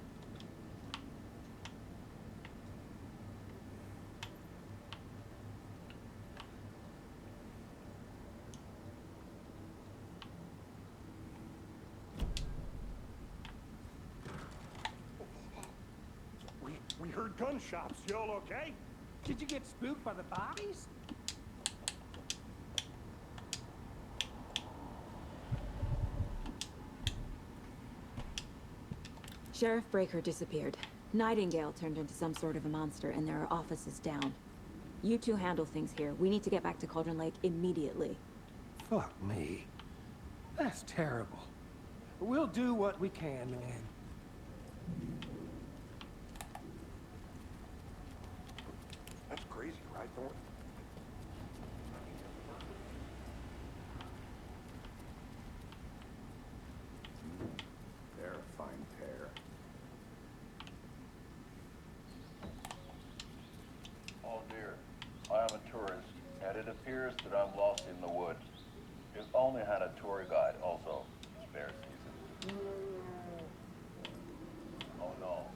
We heard heard gunshots. Y'all okay? Did you get spooked by the bodies? Sheriff Breaker disappeared. Nightingale turned into some sort of a monster, and there are offices down. You two handle things here. We need to get back to Cauldron Lake immediately. Fuck me. That's terrible. We'll do what we can, man. That's crazy, right, Thornton? They're a fine pair. Oh dear, I am a tourist, and it appears that I'm lost in the woods. If only had a tour guide also. Spare season. Oh no,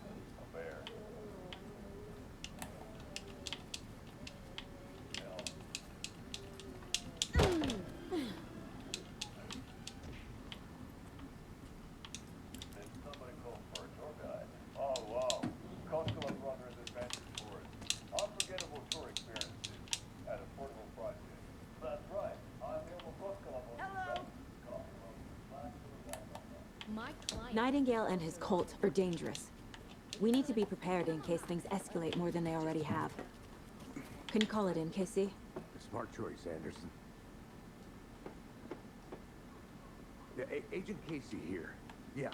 a bear. Did somebody call for a tour guide? Oh wow, Coast Club Brothers Adventure Tours. Unforgettable tour experiences at affordable prices. That's right. I'm the Coast Club. Hello. My client. Nightingale and his cult are dangerous. We need to be prepared in case things escalate more than they already have. Can you call it in, Casey? Smart choice, Anderson. Yeah, Agent Casey here. Yeah.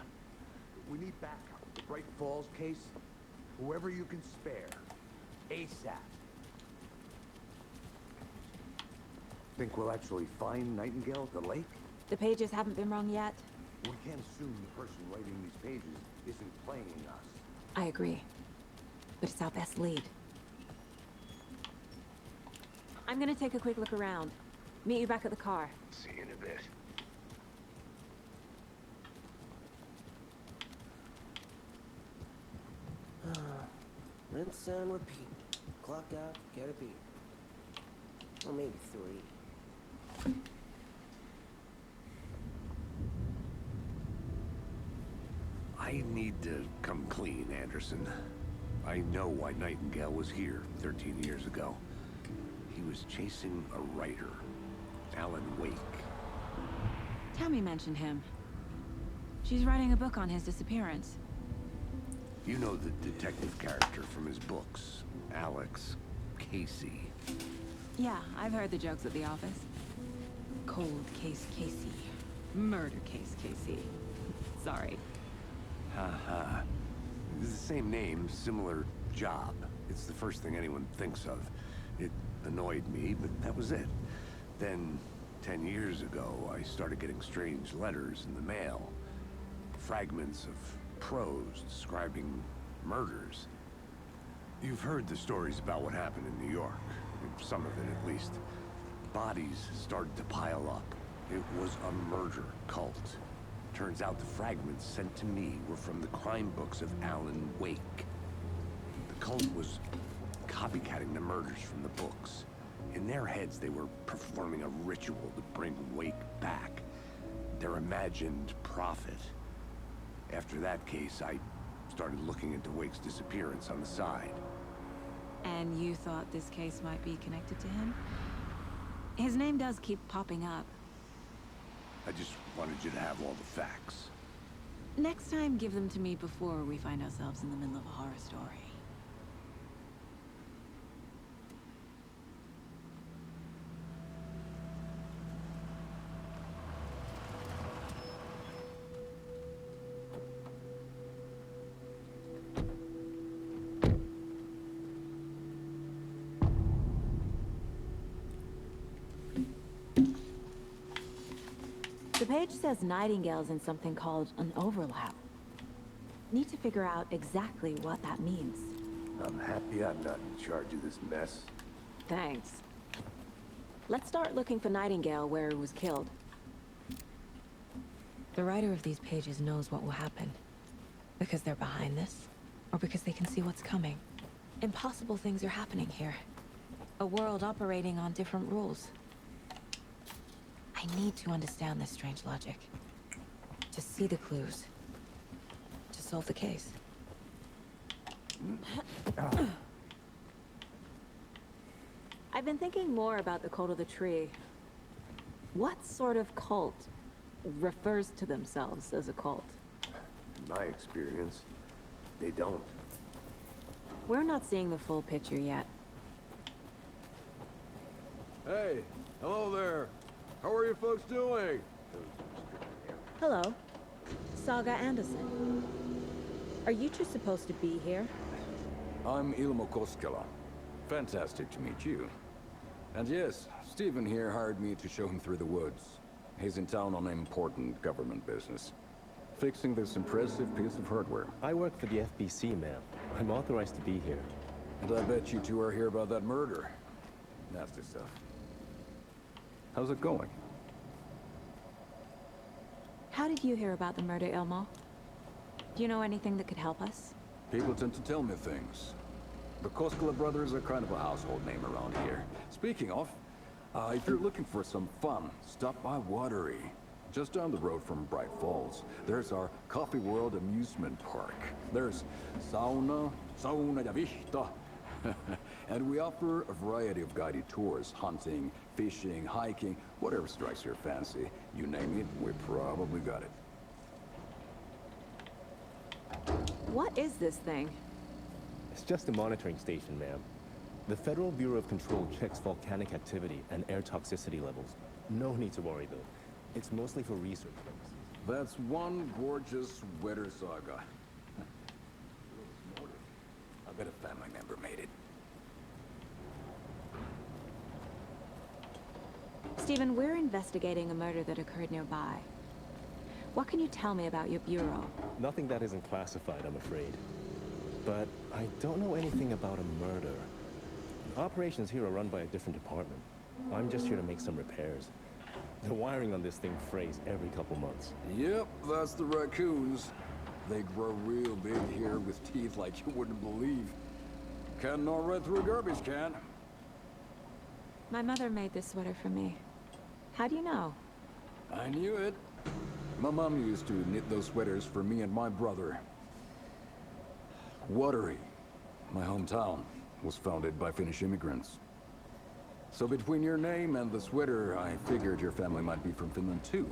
We need backup. The Bright Falls case. Whoever you can spare. ASAP. Think we'll actually find Nightingale at the lake? The pages haven't been rung yet. We can't assume the person writing these pages isn't playing us. I agree. But it's our best lead. I'm gonna take a quick look around. Meet you back at the car. See you in a bit. Rinse and repeat. Clock out, get a beer. Or maybe 3. I need to come clean, Anderson. I know why Nightingale was here 13 years ago. He was chasing a writer, Alan Wake. Tammy mentioned him. She's writing a book on his disappearance. You know the detective character from his books, Alex Casey. Yeah, I've heard the jokes at the office. Cold case Casey. Murder case Casey. Sorry. Haha. It's the same name, similar job. It's the first thing anyone thinks of. It annoyed me, but that was it. Then, 10 years ago, I started getting strange letters in the mail. Fragments of prose describing murders. You've heard the stories about what happened in New York. Some of it, at least. Bodies started to pile up. It was a murder cult. Turns out the fragments sent to me were from the crime books of Alan Wake. The cult was copycatting the murders from the books. In their heads, they were performing a ritual to bring Wake back. Their imagined prophet. After that case, I started looking into Wake's disappearance on the side. And you thought this case might be connected to him? His name does keep popping up. I just wanted you to have all the facts. Next time, give them to me before we find ourselves in the middle of a horror story. The page says Nightingale's in something called an overlap. Need to figure out exactly what that means. I'm happy I'm not in charge of this mess. Thanks. Let's start looking for Nightingale where he was killed. The writer of these pages knows what will happen. Because they're behind this, or because they can see what's coming. Impossible things are happening here. A world operating on different rules. I need to understand this strange logic. To see the clues. To solve the case. I've been thinking more about the cult of the tree. What sort of cult refers to themselves as a cult? In my experience, they don't. We're not seeing the full picture yet. Hey, hello there. How are you folks doing? Hello. Saga Anderson. Are you two supposed to be here? I'm Ilmo Koskela. Fantastic to meet you. And yes, Stephen here hired me to show him through the woods. He's in town on important government business. Fixing this impressive piece of hardware. I work for the FBC, ma'am. I'm authorized to be here. And I bet you two are here about that murder. Nasty stuff. How's it going? How did you hear about the murder, Ilmo? Do you know anything that could help us? People tend to tell me things. The Koskela brothers are kind of a household name around here. Speaking of, if you're looking for some fun, stop by Watery. Just down the road from Bright Falls, there's our Coffee World amusement park. There's sauna ja vihta. And we offer a variety of guided tours, hunting, fishing, hiking, whatever strikes your fancy. You name it, we probably got it. What is this thing? It's just a monitoring station, ma'am. The Federal Bureau of Control checks volcanic activity and air toxicity levels. No need to worry, though. It's mostly for research purposes. That's one gorgeous weather saga. I bet a family member made it. Stephen, we're investigating a murder that occurred nearby. What can you tell me about your bureau? Nothing that isn't classified, I'm afraid. But I don't know anything about a murder. Operations here are run by a different department. I'm just here to make some repairs. The wiring on this thing frays every couple months. Yep, that's the raccoons. They grow real big here with teeth like you wouldn't believe. Can't gnaw right through a garbage can. My mother made this sweater for me. How do you know? I knew it. My mom used to knit those sweaters for me and my brother. Watery, my hometown, was founded by Finnish immigrants. So between your name and the sweater, I figured your family might be from Finland too.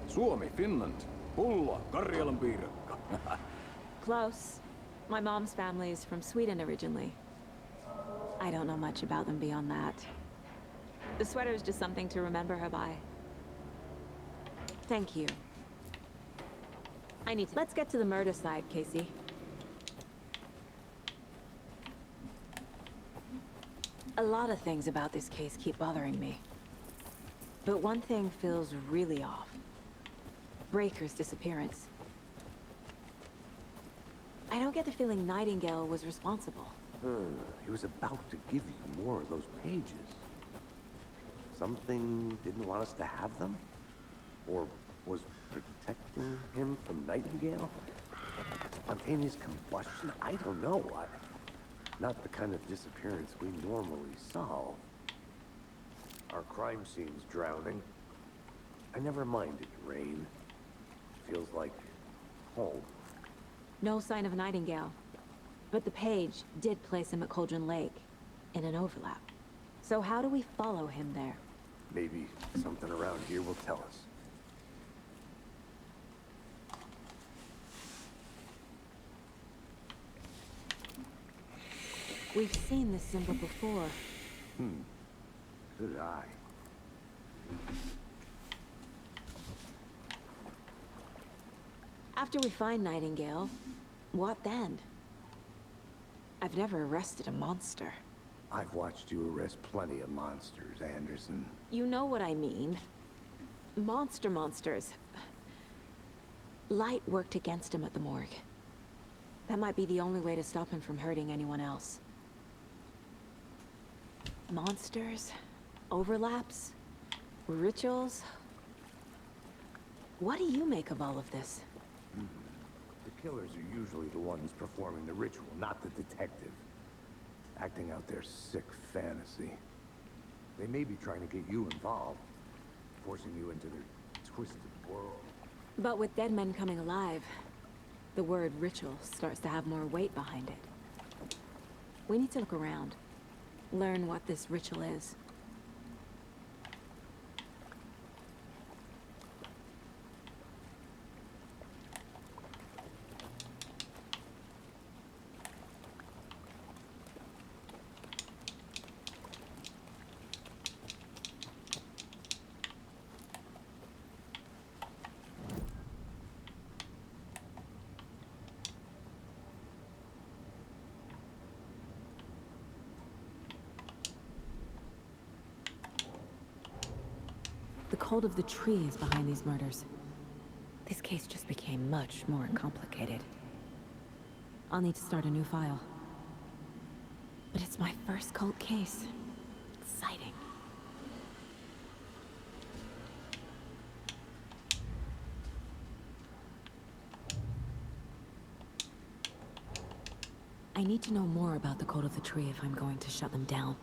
Suomi, Finland, Pulla, Karjalanpiirakka. Close. My mom's family is from Sweden originally. I don't know much about them beyond that. The sweater is just something to remember her by. Thank you. Let's get to the murder side, Casey. A lot of things about this case keep bothering me. But one thing feels really off. Breaker's disappearance. I don't get the feeling Nightingale was responsible. He was about to give you more of those pages. Something didn't want us to have them? Or was protecting him from Nightingale? Spontaneous combustion? I don't know. Not the kind of disappearance we normally solve. Our crime scene's drowning. I never minded rain. Feels like home. No sign of Nightingale. But the page did place him at Cauldron Lake, in an overlap. So how do we follow him there? Maybe something around here will tell us. We've seen this symbol before. Good eye. After we find Nightingale, what then? I've never arrested a monster. I've watched you arrest plenty of monsters, Anderson. You know what I mean. Monsters. Light worked against him at the morgue. That might be the only way to stop him from hurting anyone else. Monsters, overlaps, rituals. What do you make of all of this? The killers are usually the ones performing the ritual, not the detective. Acting out their sick fantasy. They may be trying to get you involved, forcing you into their twisted world. But with dead men coming alive, the word ritual starts to have more weight behind it. We need to look around. Learn what this ritual is. The cult of the tree is behind these murders. This case just became much more complicated. I'll need to start a new file. But it's my first cult case. Exciting. I need to know more about the cult of the tree if I'm going to shut them down.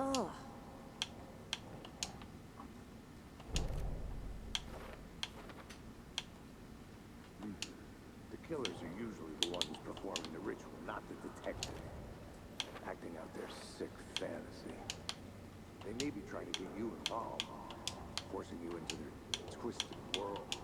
Oh. The killers are usually the ones performing the ritual, not the detective. Acting out their sick fantasy. They may be trying to get you involved, forcing you into their twisted world.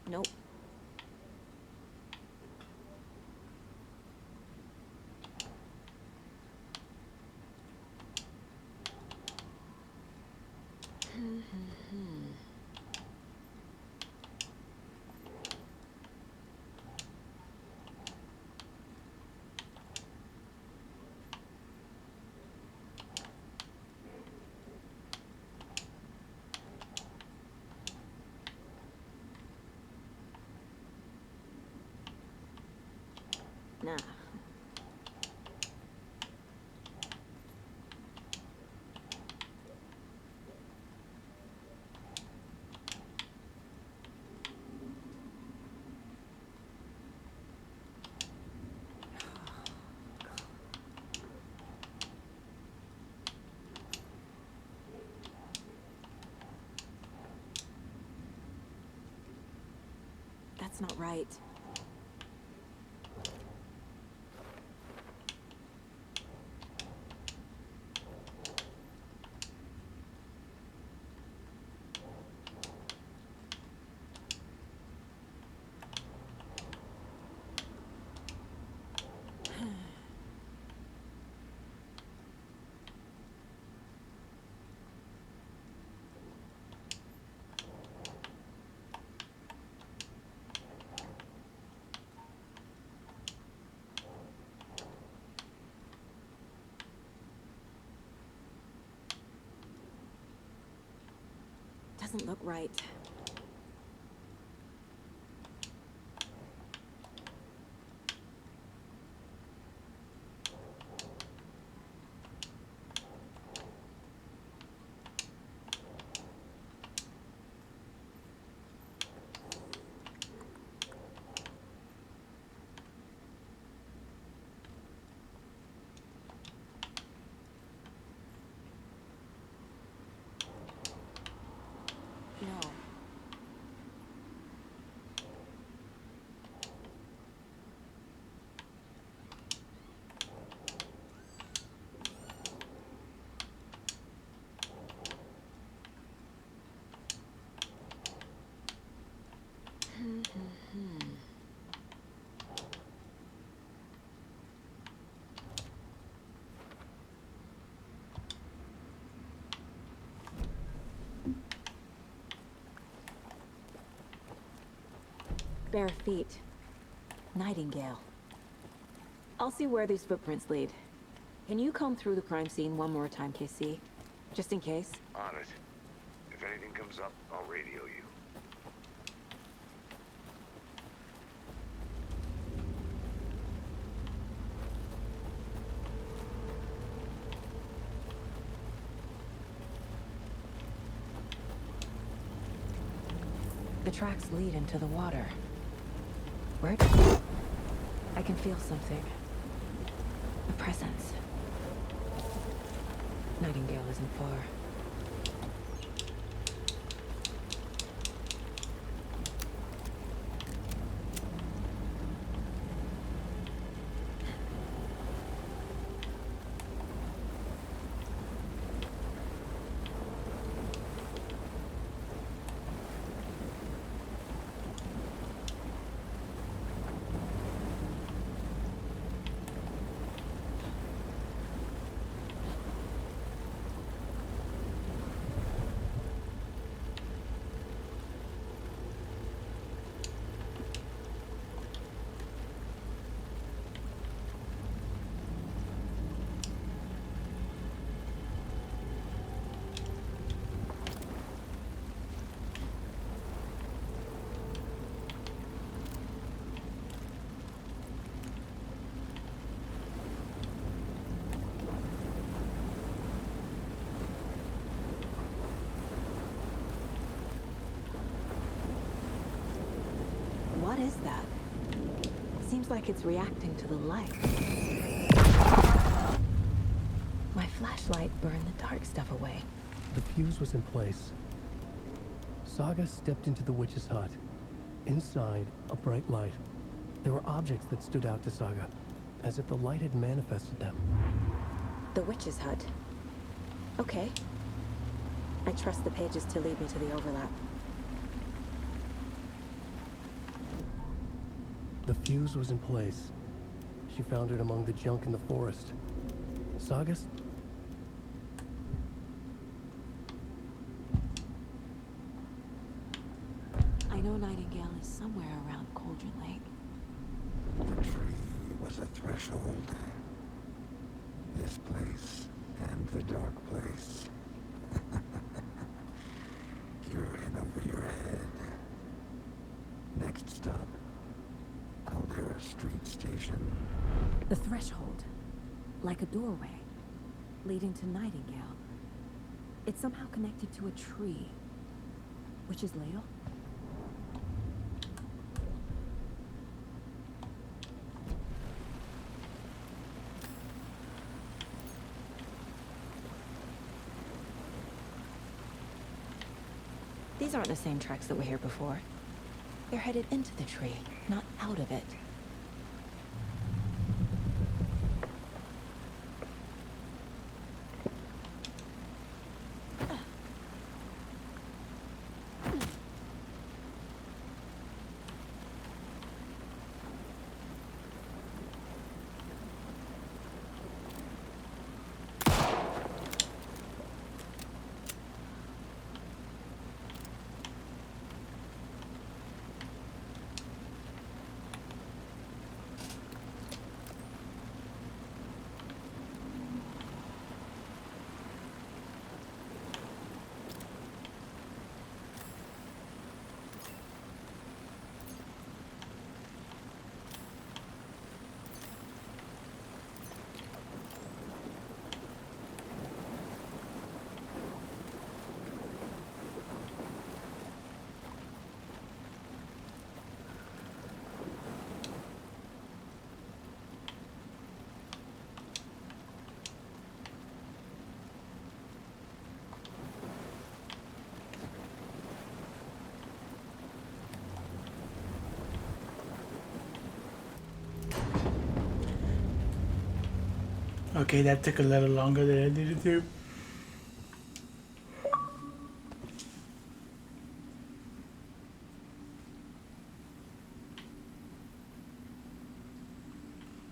Nope. Nah. That's not right. doesn't look right. No. Bare feet. Nightingale. I'll see where these footprints lead. Can you comb through the crime scene one more time, KC? Just in case? On it. If anything comes up, I'll radio you. The tracks lead into the water. Where? I can feel something. A presence. Nightingale isn't far. What is that? Seems like it's reacting to the light. My flashlight burned the dark stuff away. The fuse was in place. Saga stepped into the witch's hut. Inside, a bright light. There were objects that stood out to Saga, as if the light had manifested them. The witch's hut. Okay. I trust the pages to lead me to the overlap. The fuse was in place. She found it among the junk in the forest. Sagas? I know Nightingale is somewhere around Cauldron Lake. The tree was a threshold. This place and the dark place. You're in over your head. Next stop, Caldera Street Station. The threshold. Like a doorway. Leading to Nightingale. It's somehow connected to a tree. Witch's ladle? These aren't the same tracks that were here before. They're headed into the tree, not out of it. Okay, that took a little longer than I needed to.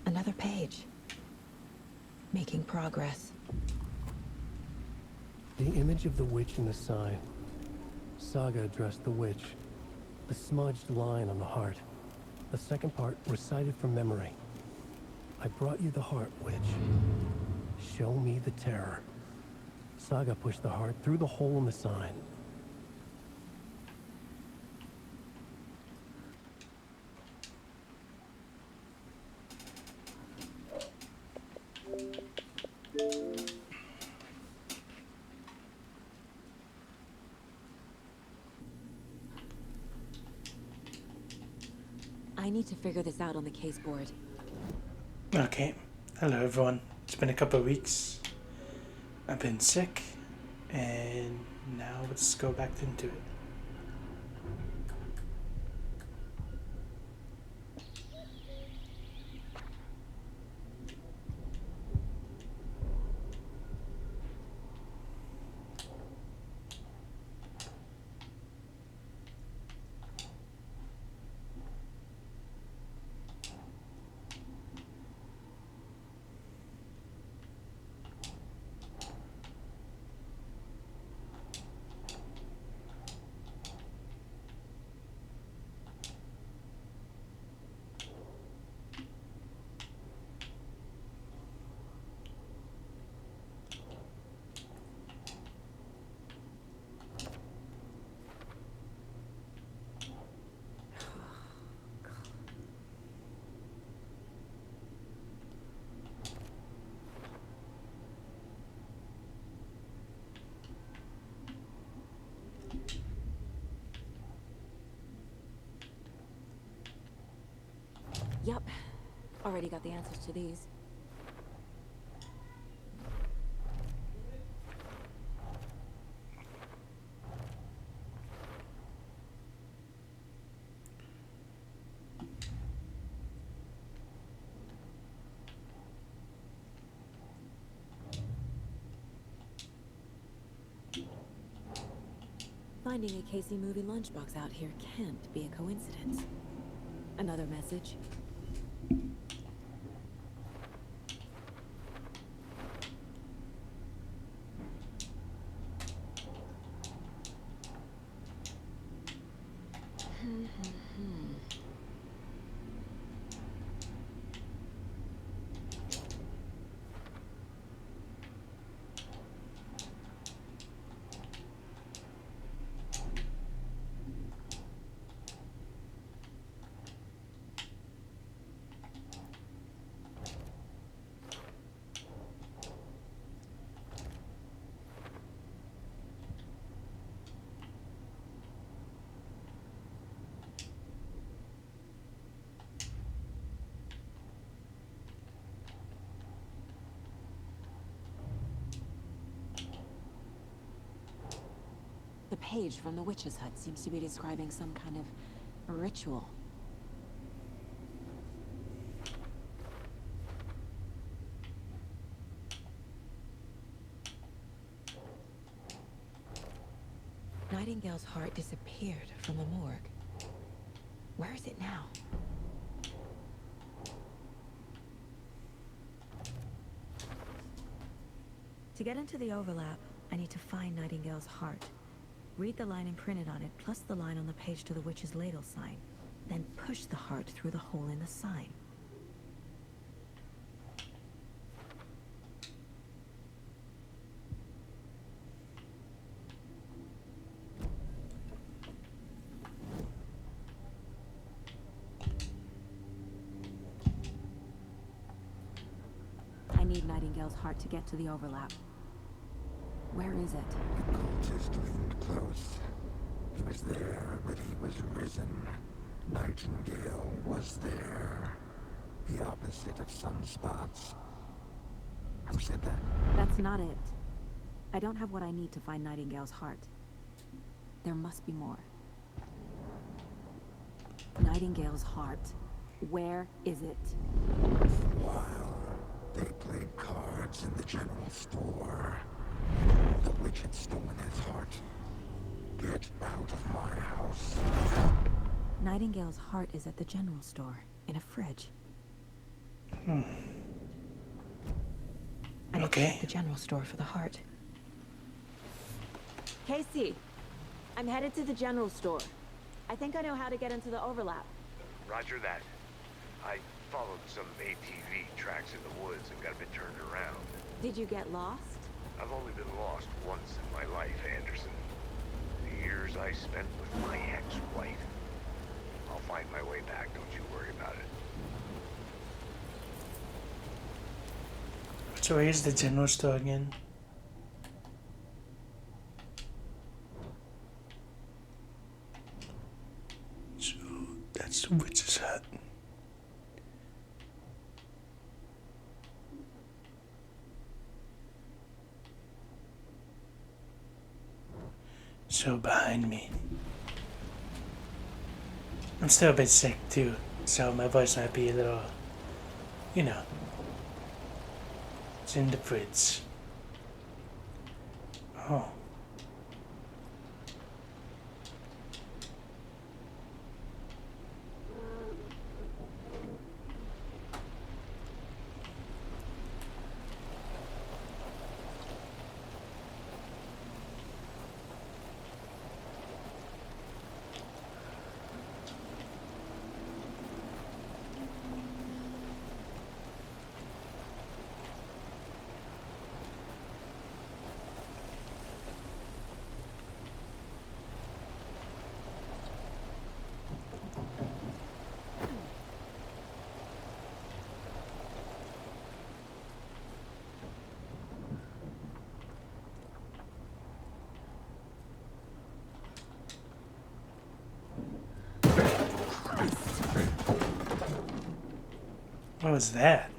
Another page. Making progress. The image of the witch in the sign. Saga addressed the witch. The smudged line on the heart. The second part recited from memory. I brought you the heart, witch. Show me the terror. Saga pushed the heart through the hole in the sign. I need to figure this out on the case board. Okay. Hello, everyone. It's been a couple of weeks. I've been sick, and now let's go back into it. Yep. Already got the answers to these. Finding a Casey movie lunchbox out here can't be a coincidence. Another message. The page from the witch's hut seems to be describing some kind of ritual. Nightingale's heart disappeared from the morgue. Where is it now? To get into the overlap, I need to find Nightingale's heart. Read the line imprinted on it, plus the line on the page to the witch's ladle sign. Then push the heart through the hole in the sign. I need Nightingale's heart to get to the overlap. Where is it? The cultist wasn't close. He was there, but he was risen. Nightingale was there. The opposite of sunspots. Who said that? That's not it. I don't have what I need to find Nightingale's heart. There must be more. Nightingale's heart. Where is it? While they played cards. store. The witch had stolen his heart. Get out of my house. Nightingale's heart is at the general store, in a fridge. I Okay. the general store for the heart. Casey, I'm headed to the general store. I think I know how to get into the overlap. Roger that. I followed some ATV tracks in the woods and got a bit turned around. Did you get lost? I've only been lost once in my life, Anderson. The years I spent with my ex-wife. I'll find my way back, don't you worry about it. So where's the general store again? So that's the witch's hut. So behind me. I'm still a bit sick too, so my voice might be a little, you know, it's in the fridge. Oh. What was that?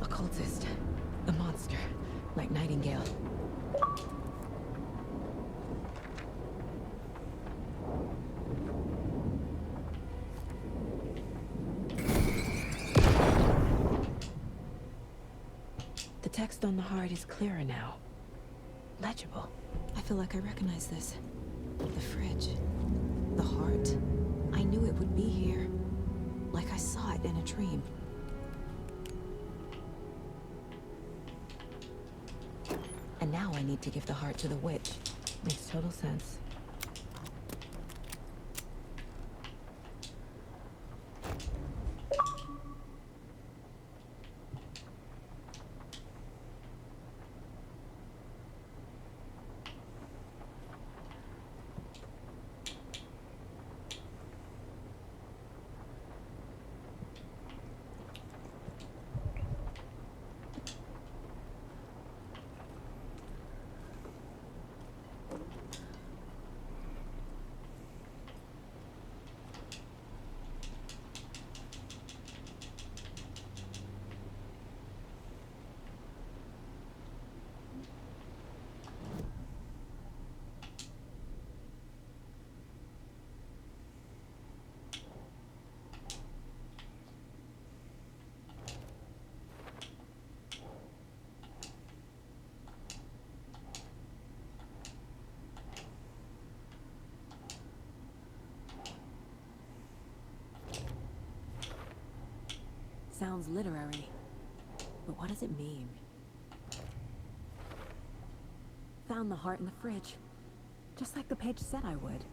Occultist. A monster. Like Nightingale. The text on the heart is clearer now. Legible. I feel like I recognize this. The fridge. The heart. I knew it would be here. Like I saw it in a dream. And now I need to give the heart to the witch. Makes total sense. Sounds literary, but what does it mean? Found the heart in the fridge, just like the page said I would.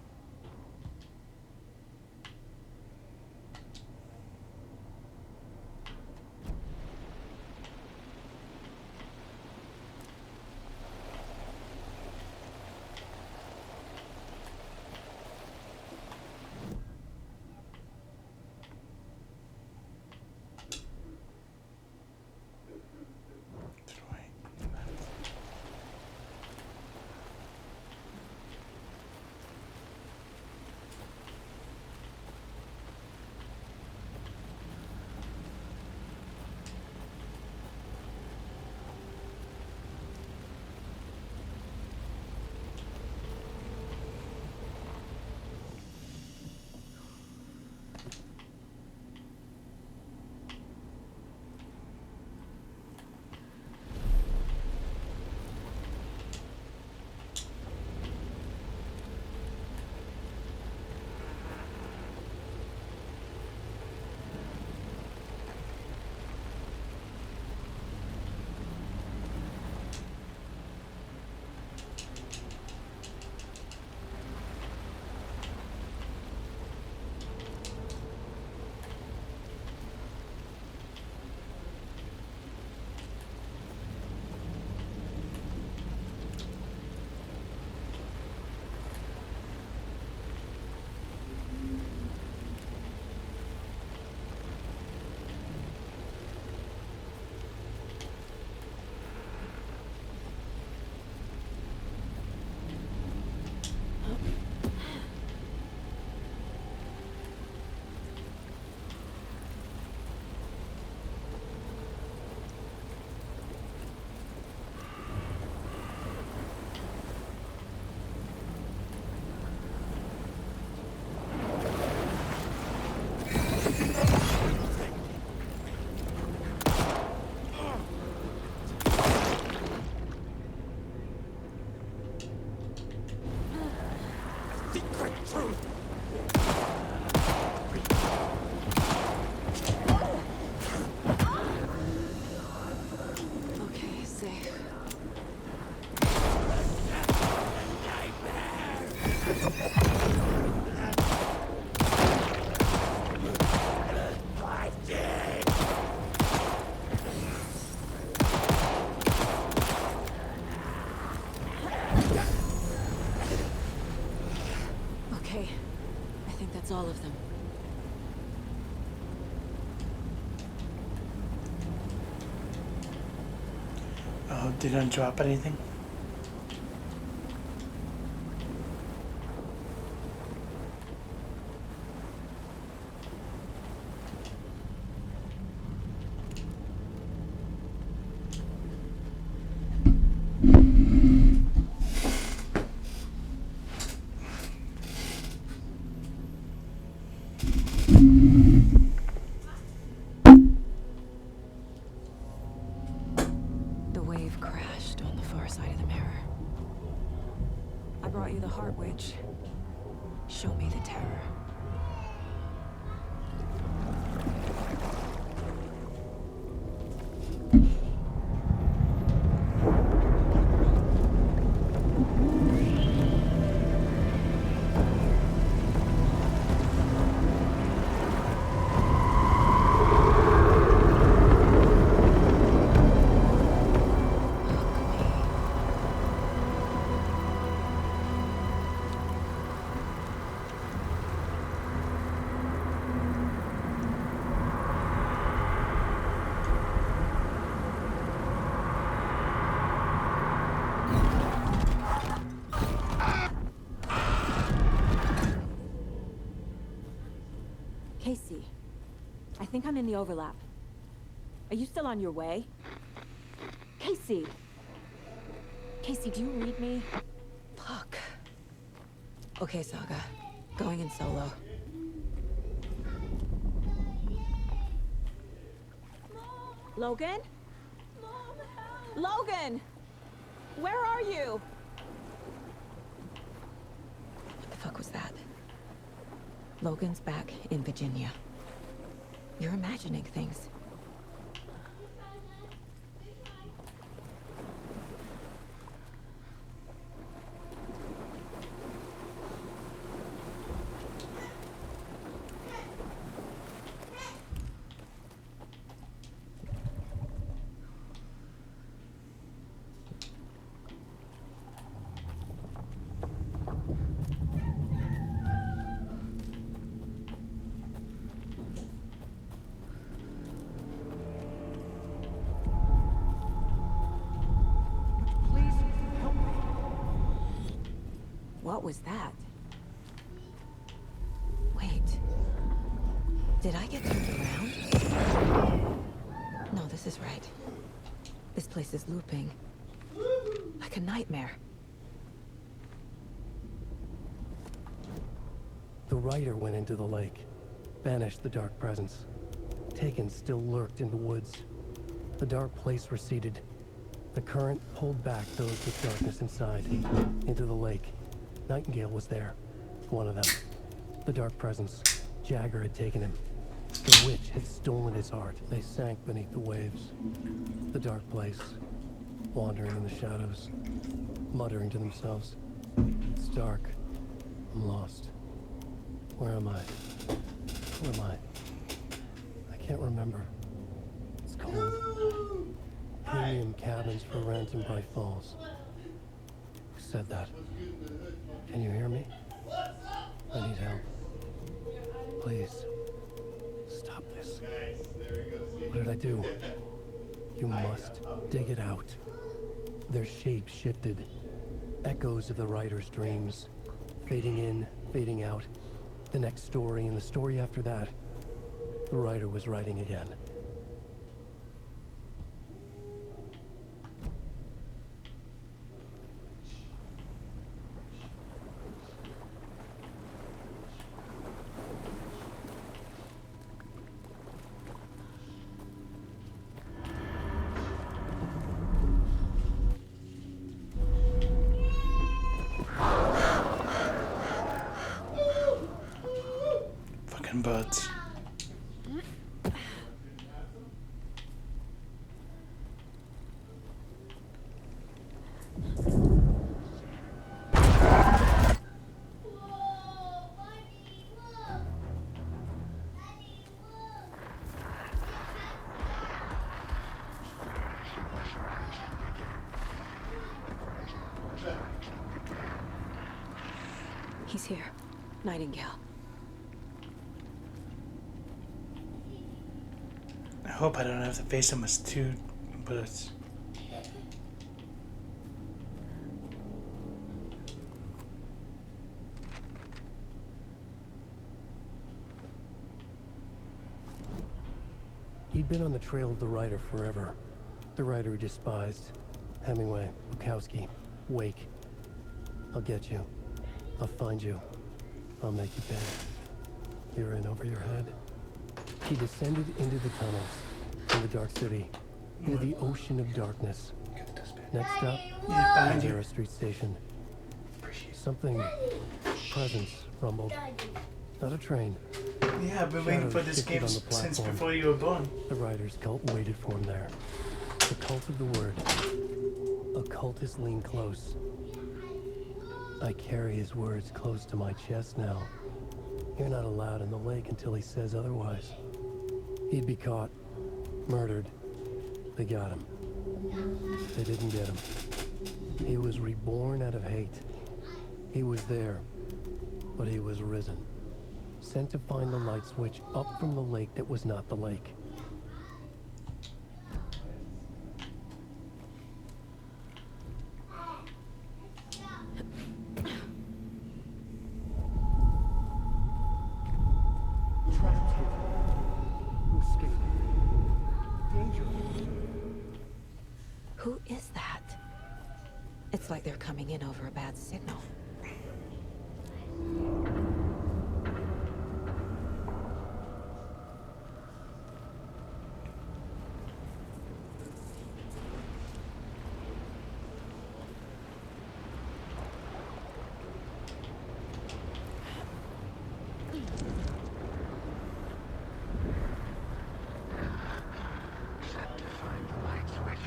all of them. Oh, didn't drop anything? The wave crashed on the far side of the mirror. I brought you the Heart Witch. Show me the terror. Casey, I think I'm in the overlap. Are you still on your way? Casey! Casey, do you read me? Fuck. Okay, Saga. Going in solo. Logan? Logan! Where are you? What the fuck was that? Logan's back in Virginia. You're imagining things. What was that? Wait. Did I get turned around? No, this is right. This place is looping. Like a nightmare. The rider went into the lake, banished the dark presence. Taken still lurked in the woods. The dark place receded. The current pulled back those with darkness inside, into the lake. Nightingale was there, one of them. The dark presence. Jagger had taken him. The witch had stolen his heart. They sank beneath the waves. The dark place, wandering in the shadows, muttering to themselves. It's dark. I'm lost. Where am I? Who am I? I can't remember. It's cold. Premium cabins for rent in Bright Falls. Who said that? Can you hear me? I need help. Please. Stop this. What did I do? You must dig it out. Their shapes shifted. Echoes of the writer's dreams. Fading in, fading out. The next story and the story after that. The writer was writing again. Fucking birds. He's here. Nightingale. hope I don't have to face him with 2 bullets. He'd been on the trail of the writer forever. The writer he despised. Hemingway, Bukowski, Wake. I'll get you. I'll find you. I'll make you pay. You're in over your head. He descended into the tunnels, in the dark city, into the ocean of darkness. Next stop, Ventura Street Station. Something, presence, rumbled. Not a train. Yeah, I've been waiting for this game since before you were born. The writer's cult waited for him there. The cult of the word. Occultists lean close. I carry his words close to my chest now. You're not allowed in the lake until he says otherwise. He'd be caught, murdered. They got him. They didn't get him. He was reborn out of hate. He was there, but he was risen. Sent to find the light switch up from the lake that was not the lake. Who is that? It's like they're coming in over a bad signal. Set to find the light switch.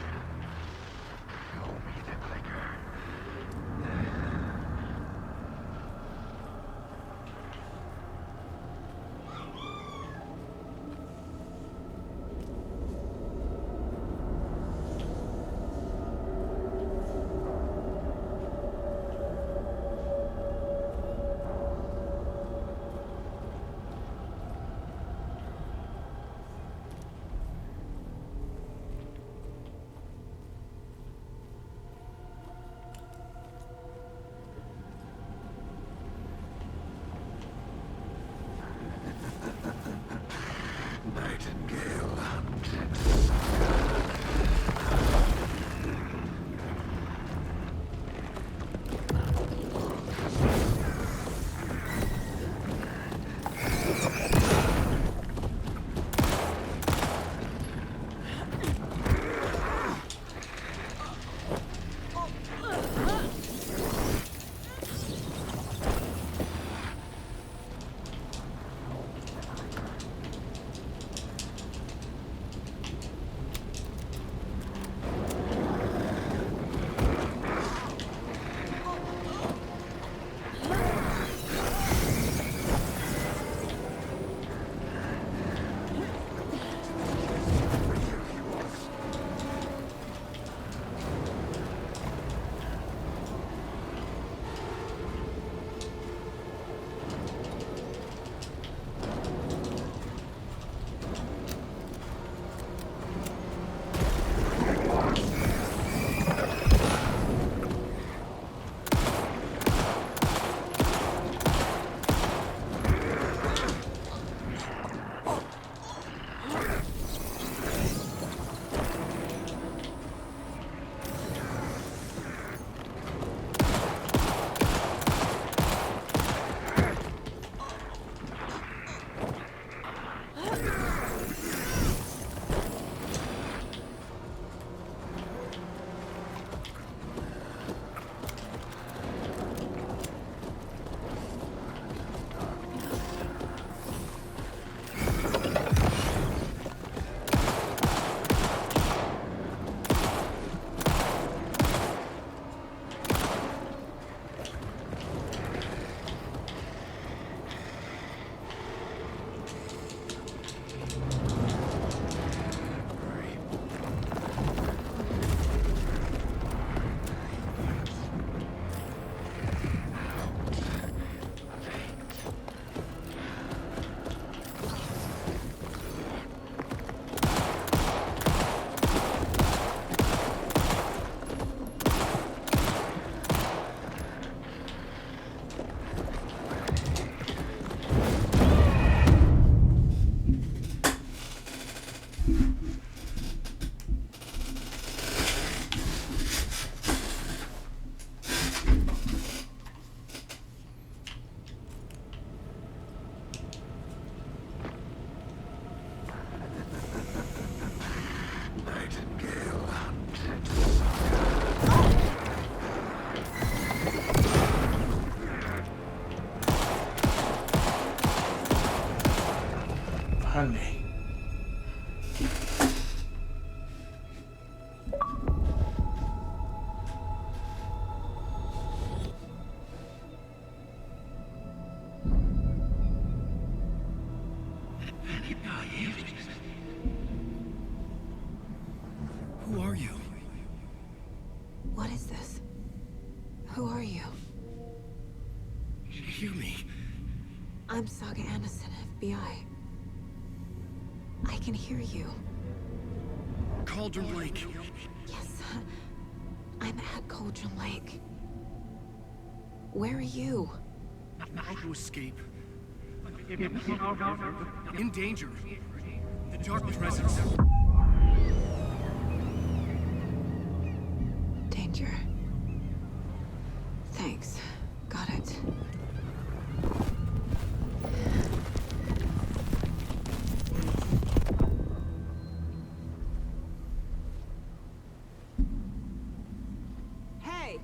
Show me the clicker. behind me. Who are you? What is this? Who are you? Hear me. I'm Saga Anderson, FBI. I can hear you. Cauldron Lake. Yes, I'm at Cauldron Lake. Where are you? How to escape. In danger. The dark presence. Danger. Thanks. Got it. Hey!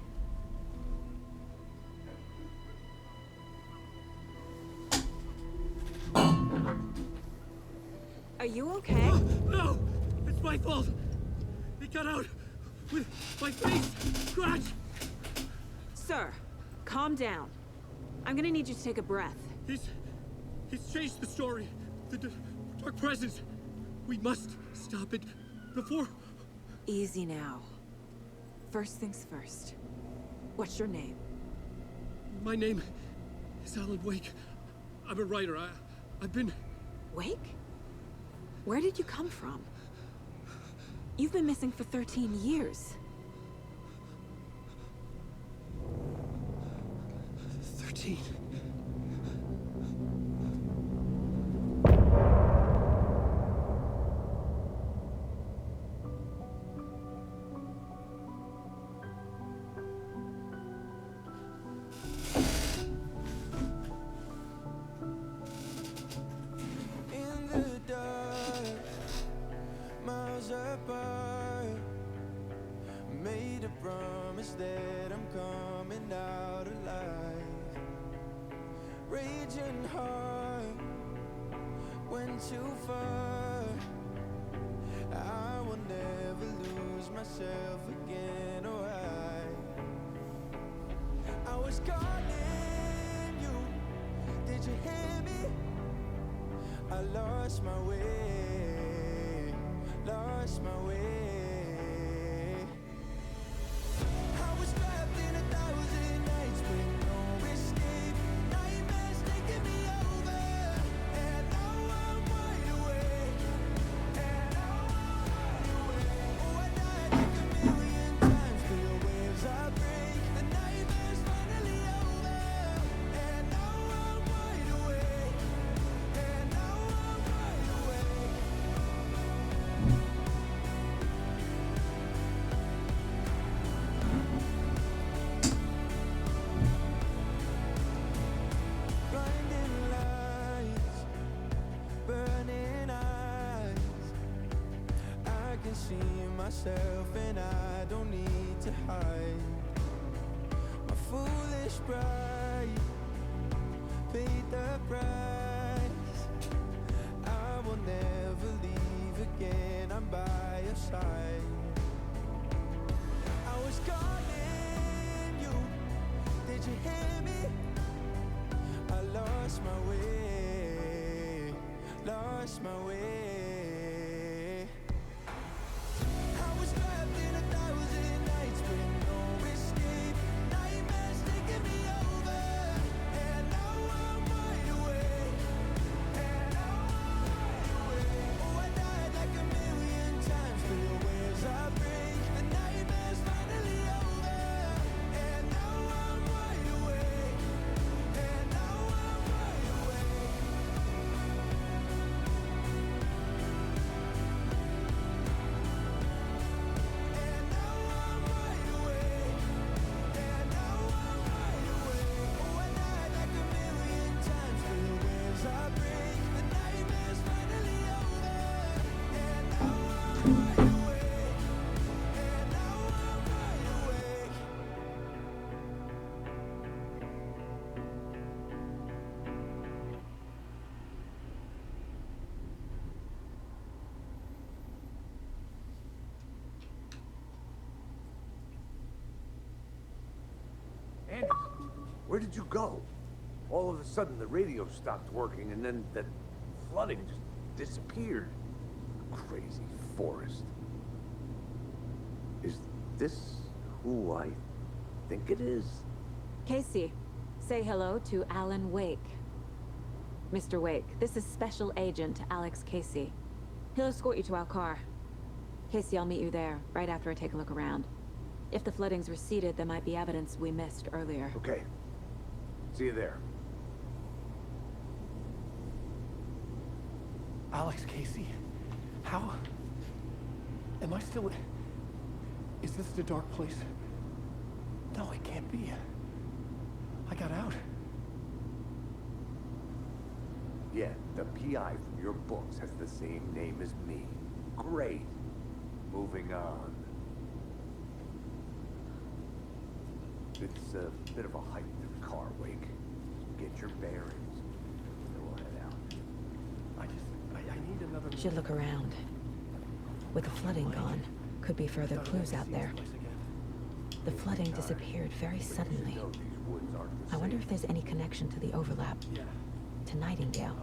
Are you okay? No! It's my fault! He got out with my face scratched! Sir, calm down. I'm gonna need you to take a breath. He's changed the story. The dark presence. We must stop it before... Easy now. First things first. What's your name? My name is Alan Wake. I'm a writer. I've been... Wake? Where did you come from? You've been missing for 13 years. 13. In the dark, miles apart, made a promise that I'm coming out alive. Raging heart went too far. I will never lose myself again. Oh, I was calling you. Did you hear me? I lost my way, lost my way. I was trapped in 1,000 nights with no escape. Nightmares taking me over, and now I'm wide awake. And now I'm wide awake. Oh, I died like 1,000,000 times through the waves I break. The nightmare's finally over, and now I'm wide awake. And now I'm wide awake. Blinding lights, burning eyes. I can see myself and I don't need to hide. My foolish pride paid the price. I will never leave again, I'm by your side. I was calling you, did you hear me? I lost my way, lost my way. I was trapped in 1,000 nights with no escape. Nightmares taking me over, and now I'm wide awake. And now I'm wide awake. Oh, I died like 1,000,000 times through the waves I break. The nightmare's finally over, and now I'm wide awake. And now I'm wide awake. Where did you go? All of a sudden, the radio stopped working, and then that flooding just disappeared. Crazy forest. Is this who I think it is? Casey, say hello to Alan Wake. Mr. Wake, this is Special Agent Alex Casey. He'll escort you to our car. Casey, I'll meet you there, right after I take a look around. If the flooding's receded, there might be evidence we missed earlier. Okay. See you there. Alex Casey? How? Am I still... Is this the dark place? No, it can't be. I got out. Yeah, the PI from your books has the same name as me. Great. Moving on. It's a bit of a hike to the car, Wake. Get your bearings, then we'll head out. I need another... Should look around. With the flooding gone, could be further clues out there. The flooding disappeared very suddenly. I wonder if there's any connection to the overlap. To Nightingale.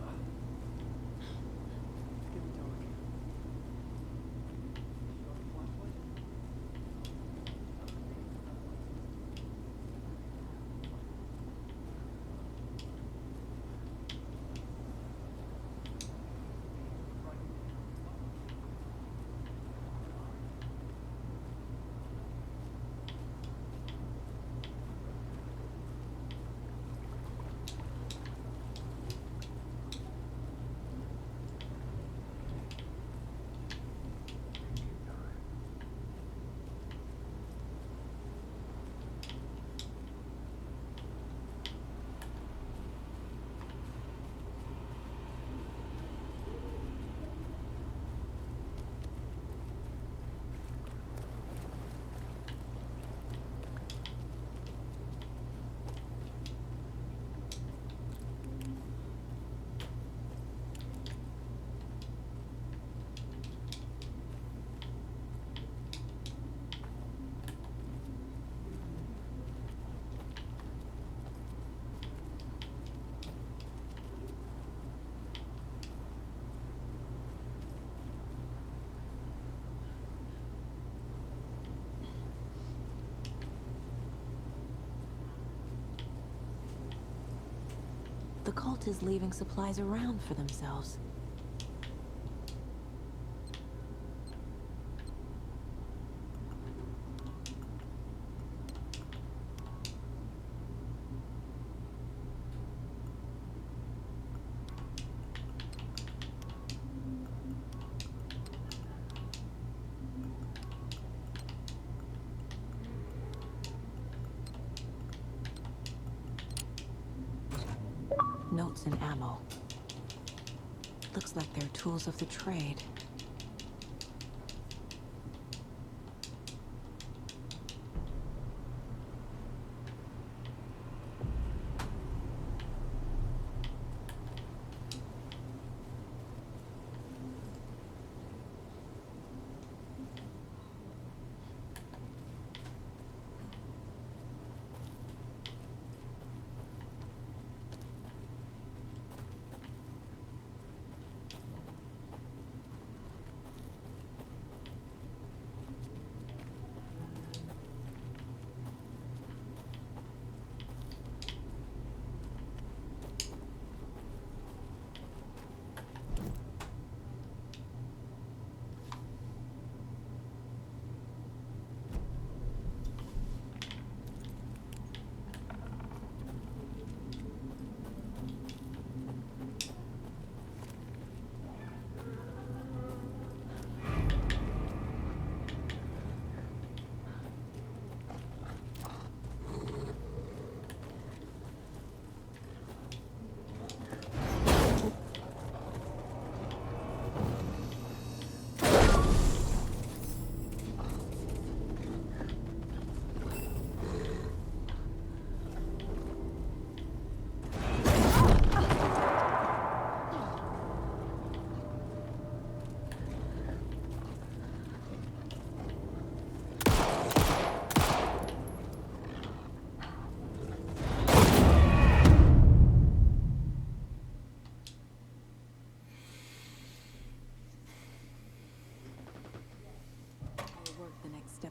The cult is leaving supplies around for themselves. Notes and ammo. Looks like they're tools of the trade.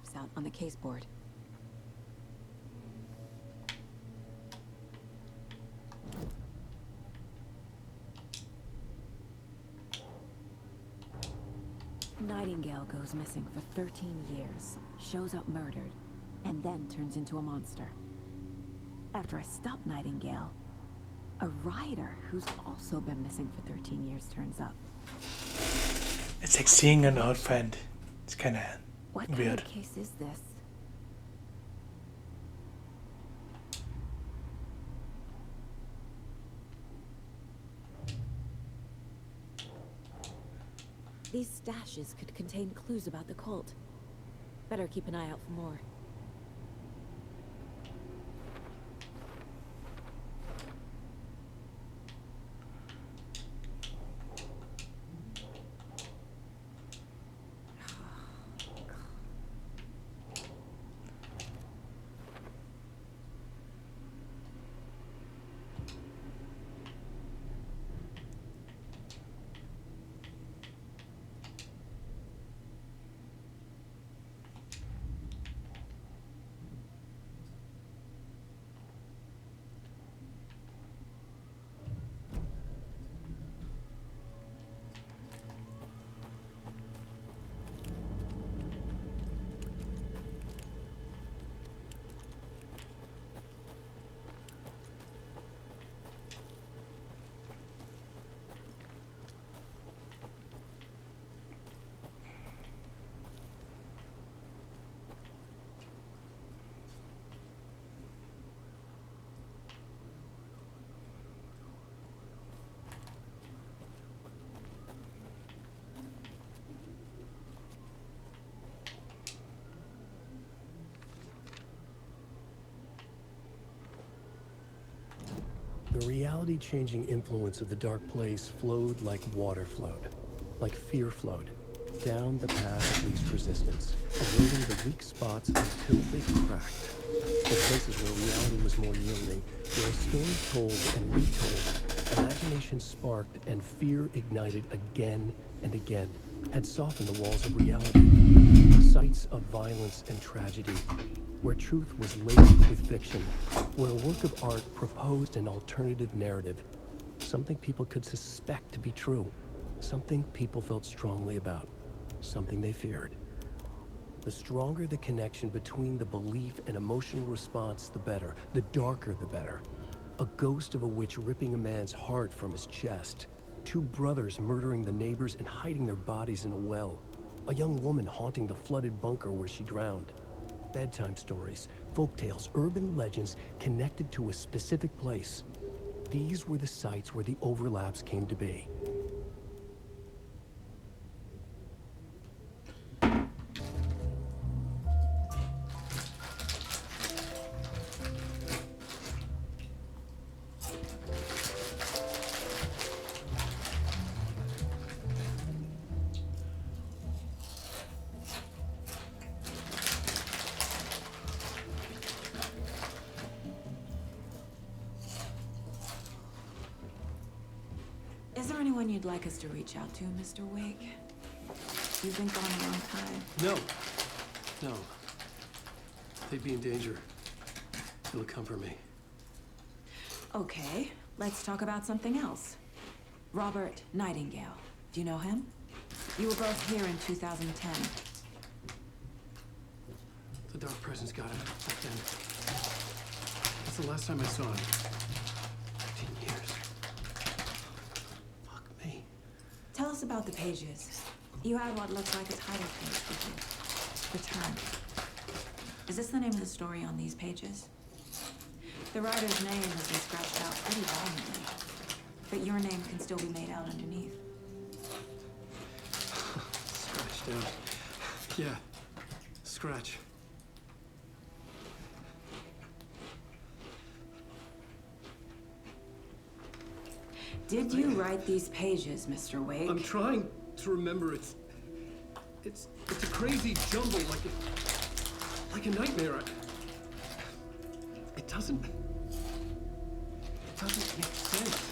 photographs out on the caseboard. Nightingale goes missing for 13 years, shows up murdered, and then turns into a monster. After I stop Nightingale, a rider who's also been missing for 13 years turns up. It's like seeing an old friend. It's kind of What weird. kind of case is this? These stashes could contain clues about the cult. Better keep an eye out for more. The reality-changing influence of the dark place flowed like water flowed, like fear flowed, down the path of least resistance, eroding the weak spots until they cracked. The places where reality was more yielding, where a story told and retold, imagination sparked, and fear ignited again and again, had softened the walls of reality. Sites of violence and tragedy, where truth was laced with fiction, where a work of art proposed an alternative narrative, something people could suspect to be true, something people felt strongly about, something they feared. The stronger the connection between the belief and emotional response, the better. The darker, the better. A ghost of a witch ripping a man's heart from his chest. Two brothers murdering the neighbors and hiding their bodies in a well. A young woman haunting the flooded bunker where she drowned. Bedtime stories, folktales, urban legends connected to a specific place. These were the sites where the overlaps came to be. Is there anyone you'd like us to reach out to, Mr. Wake? You've been gone a long time. No. They'd be in danger. It'll come for me. Okay, let's talk about something else. Robert Nightingale. Do you know him? You were both here in 2010. The dark presence got him back then. That's the last time I saw him. 13 years. Fuck me. Tell us about the pages. You had what looks like a title page with you. Return. Is this the name of the story on these pages? The writer's name has been scratched out pretty violently, but your name can still be made out underneath. Scratched out. Yeah. Scratch. Did you write these pages, Mr. Wake? I'm trying to remember it. It's a crazy jumble, like a nightmare. It doesn't make sense.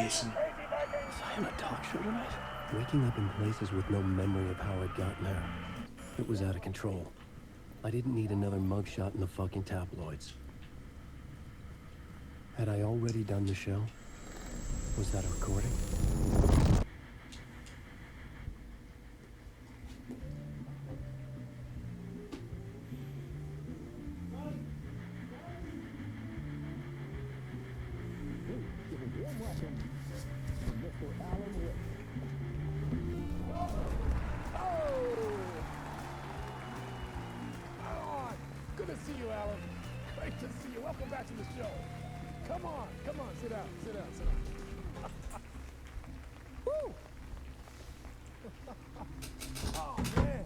Mason. Was I in a talk show tonight? Waking up in places with no memory of how I'd gotten there. It was out of control. I didn't need another mugshot in the fucking tabloids. Had I already done the show? Was that a recording? Good to see you, Alan. Great to see you. Welcome back to the show. Come on, sit down, sit down. Woo! Oh, man.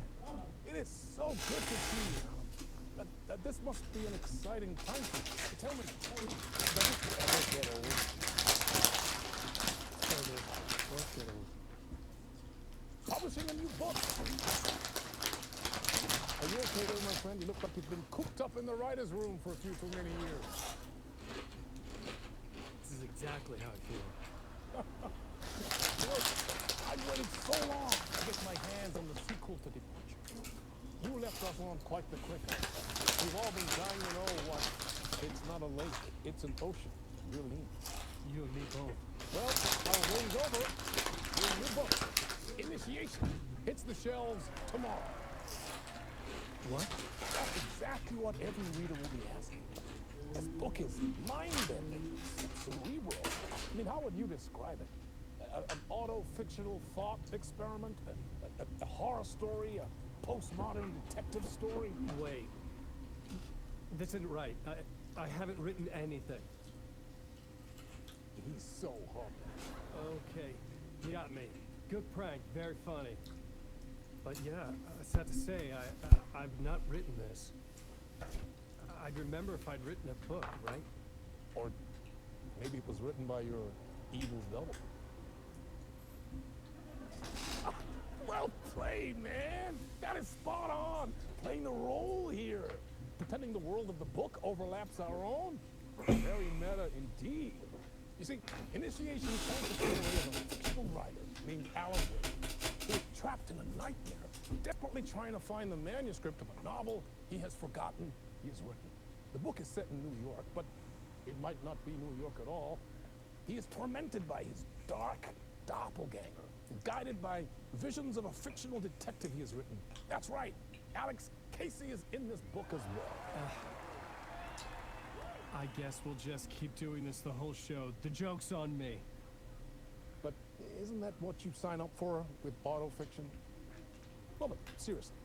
It is so good to see you. This must be an exciting time for you. Tell me, does it ever get old? Publishing a new book. Are you okay there, my friend? You look like you've been cooped up in the writer's room for a few too many years. This is exactly how I feel. Look, I've waited so long to get my hands on the sequel to Departure. You left us on quite the cliffhanger. We've all been dying to know what. It's not a lake, it's an ocean. You and me. You and me both. Well, our way's over. Your new book, Initiation, hits the shelves tomorrow. What? That's exactly what every reader will be asking. This book is mind-bending, cerebral. I mean, how would you describe it? An auto-fictional thought experiment? A horror story? A postmodern detective story? Wait. This isn't right. I haven't written anything. He's so humble. Okay, you got me. Good prank, very funny. But yeah, sad to say, I've not written this. I'd remember if I'd written a book, right? Or maybe it was written by your evil double. Well played, man! That is spot on! Playing the role here. Pretending the world of the book overlaps our own. Very meta indeed. You see, Initiation tells the story of a fictional writer named Alan Wake, who is trapped in a nightmare, desperately trying to find the manuscript of a novel he has forgotten he has written. The book is set in New York, but it might not be New York at all. He is tormented by his dark doppelganger, guided by visions of a fictional detective he has written. That's right, Alex Casey is in this book as well. I guess we'll just keep doing this the whole show. The joke's on me. But isn't that what you sign up for with autofiction? Well, but seriously,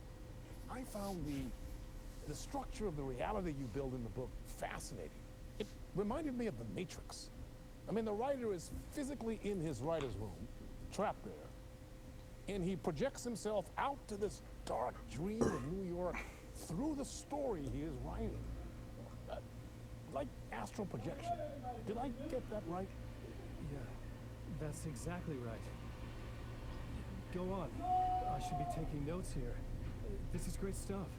I found the structure of the reality you build in the book fascinating. It reminded me of The Matrix. I mean, the writer is physically in his writer's room, trapped there, and he projects himself out to this dark dream of New York through the story he is writing. Like astral projection. Did I get that right? Yeah, that's exactly right. Go on. I should be taking notes here. This is great stuff.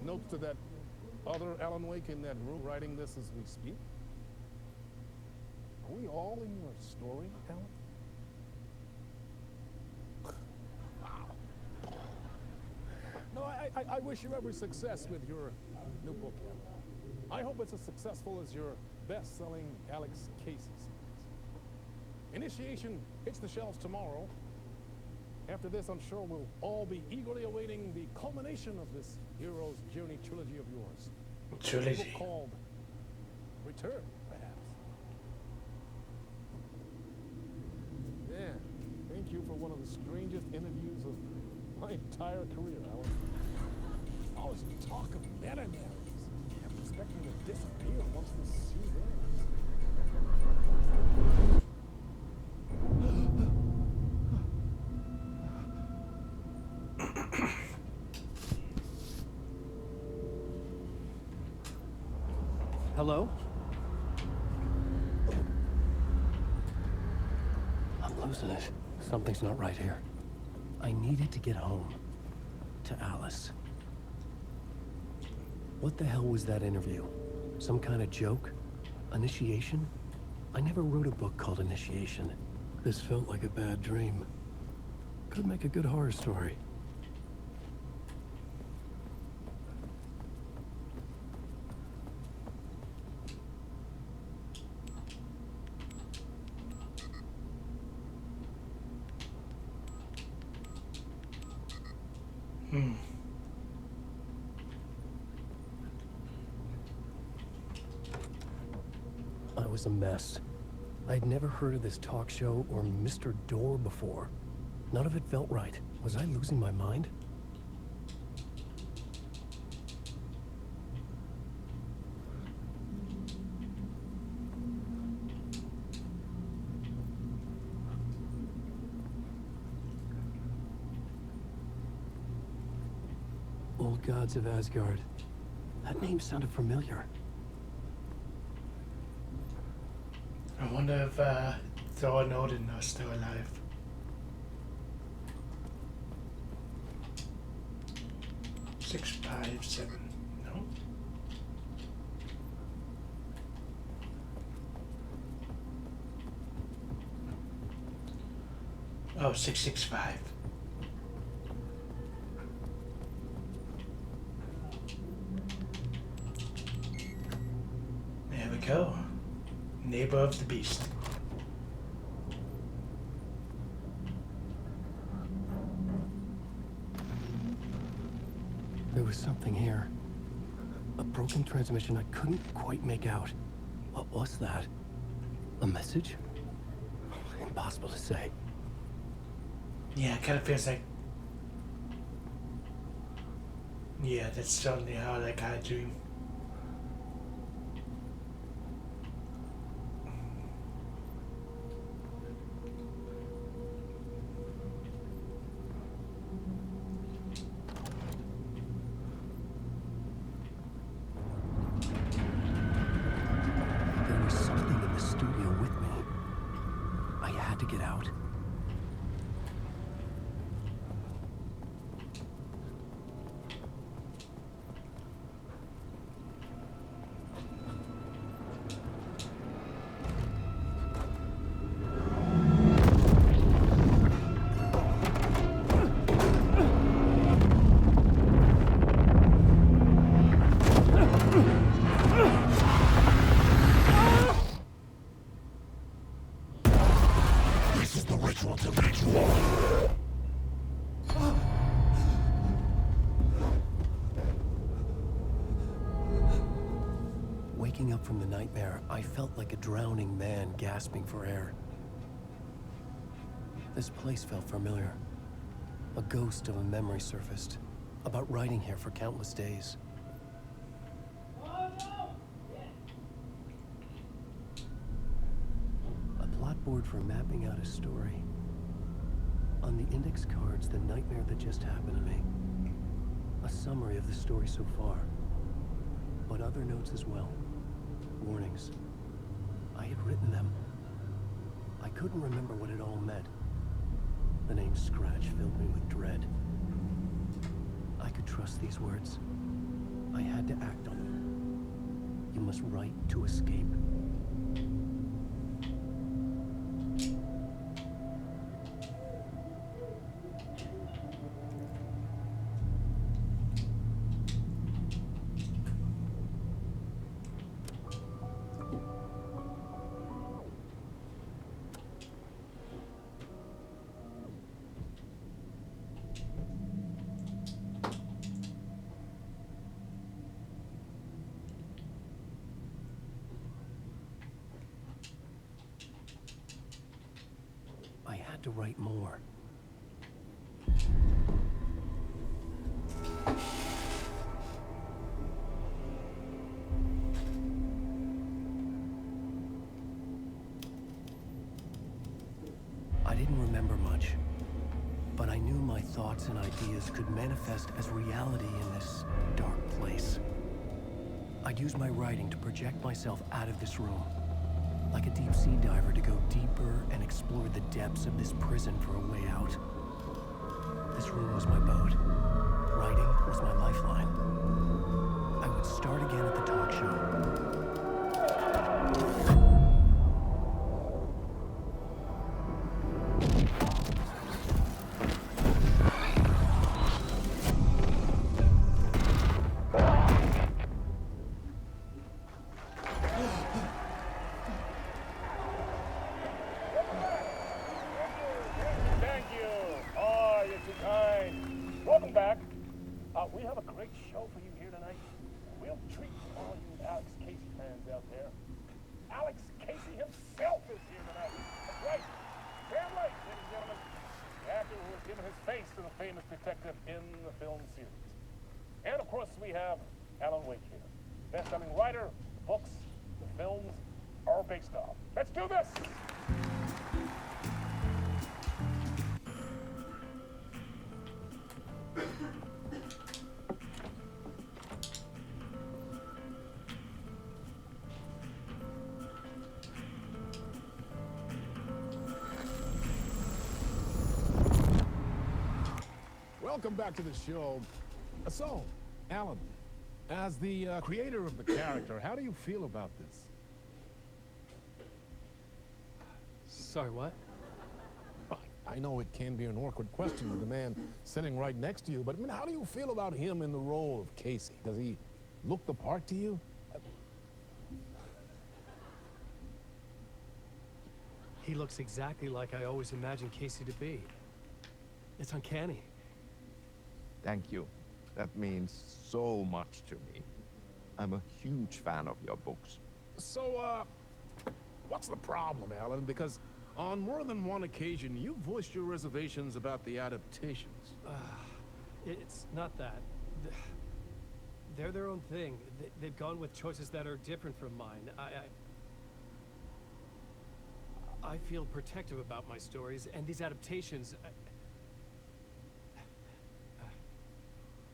Notes to that other Alan Wake in that room writing this as we speak? Are we all in your story, Alan? Wow. No, I wish you every success with your new book, Alan. I hope it's as successful as your best-selling Alex Casey series. Initiation hits the shelves tomorrow. After this, I'm sure we'll all be eagerly awaiting the culmination of this hero's journey trilogy of yours. Trilogy. A book called Return, perhaps. Man, thank you for one of the strangest interviews of my entire career, Alan. All this talk of meta-narratives. I'm expecting to disappear once this scene ends. Hello? I'm losing it. Something's not right here. I needed to get home. To Alice. What the hell was that interview? Some kind of joke? Initiation? I never wrote a book called Initiation. This felt like a bad dream. Could make a good horror story. I was a mess. I'd never heard of this talk show or Mr. Door before. None of it felt right. Was I losing my mind? Old Gods of Asgard. That name sounded familiar. I wonder if Thor and Odin are still alive. Six, 5, 7. No. Oh, 665. There we go. Neighbor of the Beast. There was something here. A broken transmission I couldn't quite make out. What was that? A message? Impossible to say. Yeah, it kind of feels like... Yeah, that's certainly how like I dream. There was something in the studio with me. I had to get out. This is the ritual to make you all. Waking up from the nightmare, I felt like a drowning man gasping for air. This place felt familiar. A ghost of a memory surfaced, about riding here for countless days. A plot board for mapping out a story. On the index cards, the nightmare that just happened to me. A summary of the story so far, but other notes as well. Warnings. I had written them. I couldn't remember what it all meant. The name Scratch filled me with dread. I could trust these words. I had to act on them. You must write to escape. I had to write more. I didn't remember much, but I knew my thoughts and ideas could manifest as reality in this dark place. I'd use my writing to project myself out of this room, like a deep sea diver to go deeper and explore the depths of this prison for a way out. This room was my boat. Writing was my lifeline. I would start again at the talk show. given his face to the famous detective in the film series. And of course, we have Alan Wake here. Best-selling writer, the books, the films are based on. Let's do this! Welcome back to the show. So, Alan, as the creator of the character, how do you feel about this? Sorry, what? I know it can be an awkward question with the man sitting right next to you, but I mean, how do you feel about him in the role of Casey? Does he look the part to you? He looks exactly like I always imagined Casey to be. It's uncanny. Thank you. That means so much to me. I'm a huge fan of your books. So, what's the problem, Alan? Because on more than one occasion, you've voiced your reservations about the adaptations. It's not that. They're their own thing. They've gone with choices that are different from mine. I feel protective about my stories, and these adaptations...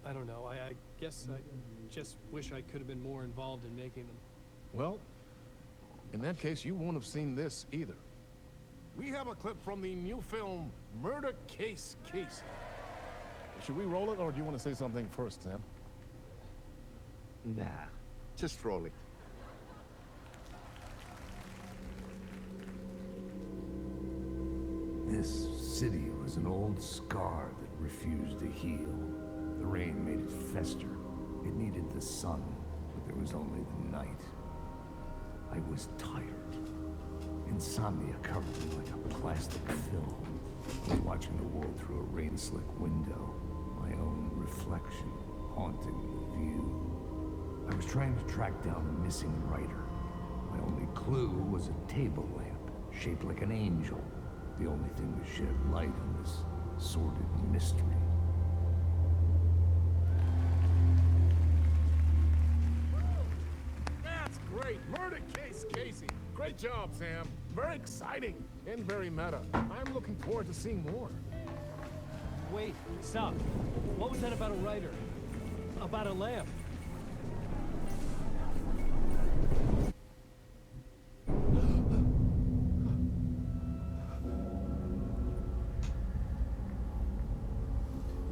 I don't know. I guess I just wish I could have been more involved in making them. Well, in that case, you won't have seen this either. We have a clip from the new film, Murder Case Casey. Should we roll it, or do you want to say something first, Sam? Nah, just roll it. This city was an old scar that refused to heal. The rain made it fester. It needed the sun, but there was only the night. I was tired. Insomnia covered me like a plastic film. I was watching the world through a rain-slick window, my own reflection haunting the view. I was trying to track down a missing writer. My only clue was a table lamp, shaped like an angel, the only thing to shed light on this sordid mystery. That's great! Murder Case Casey! Great job, Sam. Very exciting and very meta. I'm looking forward to seeing more. Wait, stop. What was that about a writer? About a lamp?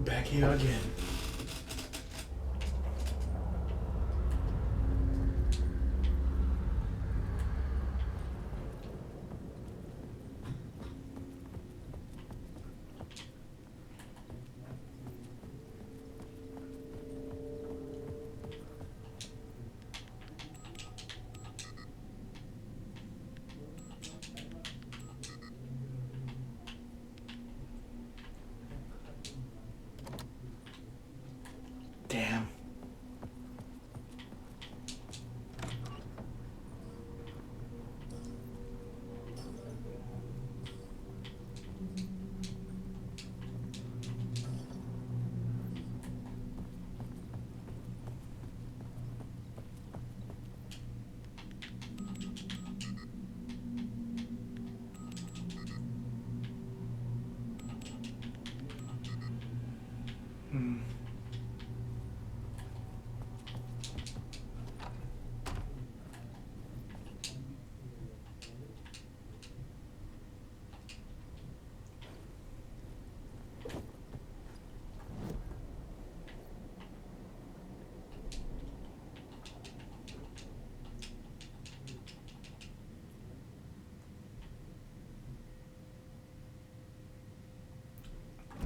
Back here again. Damn.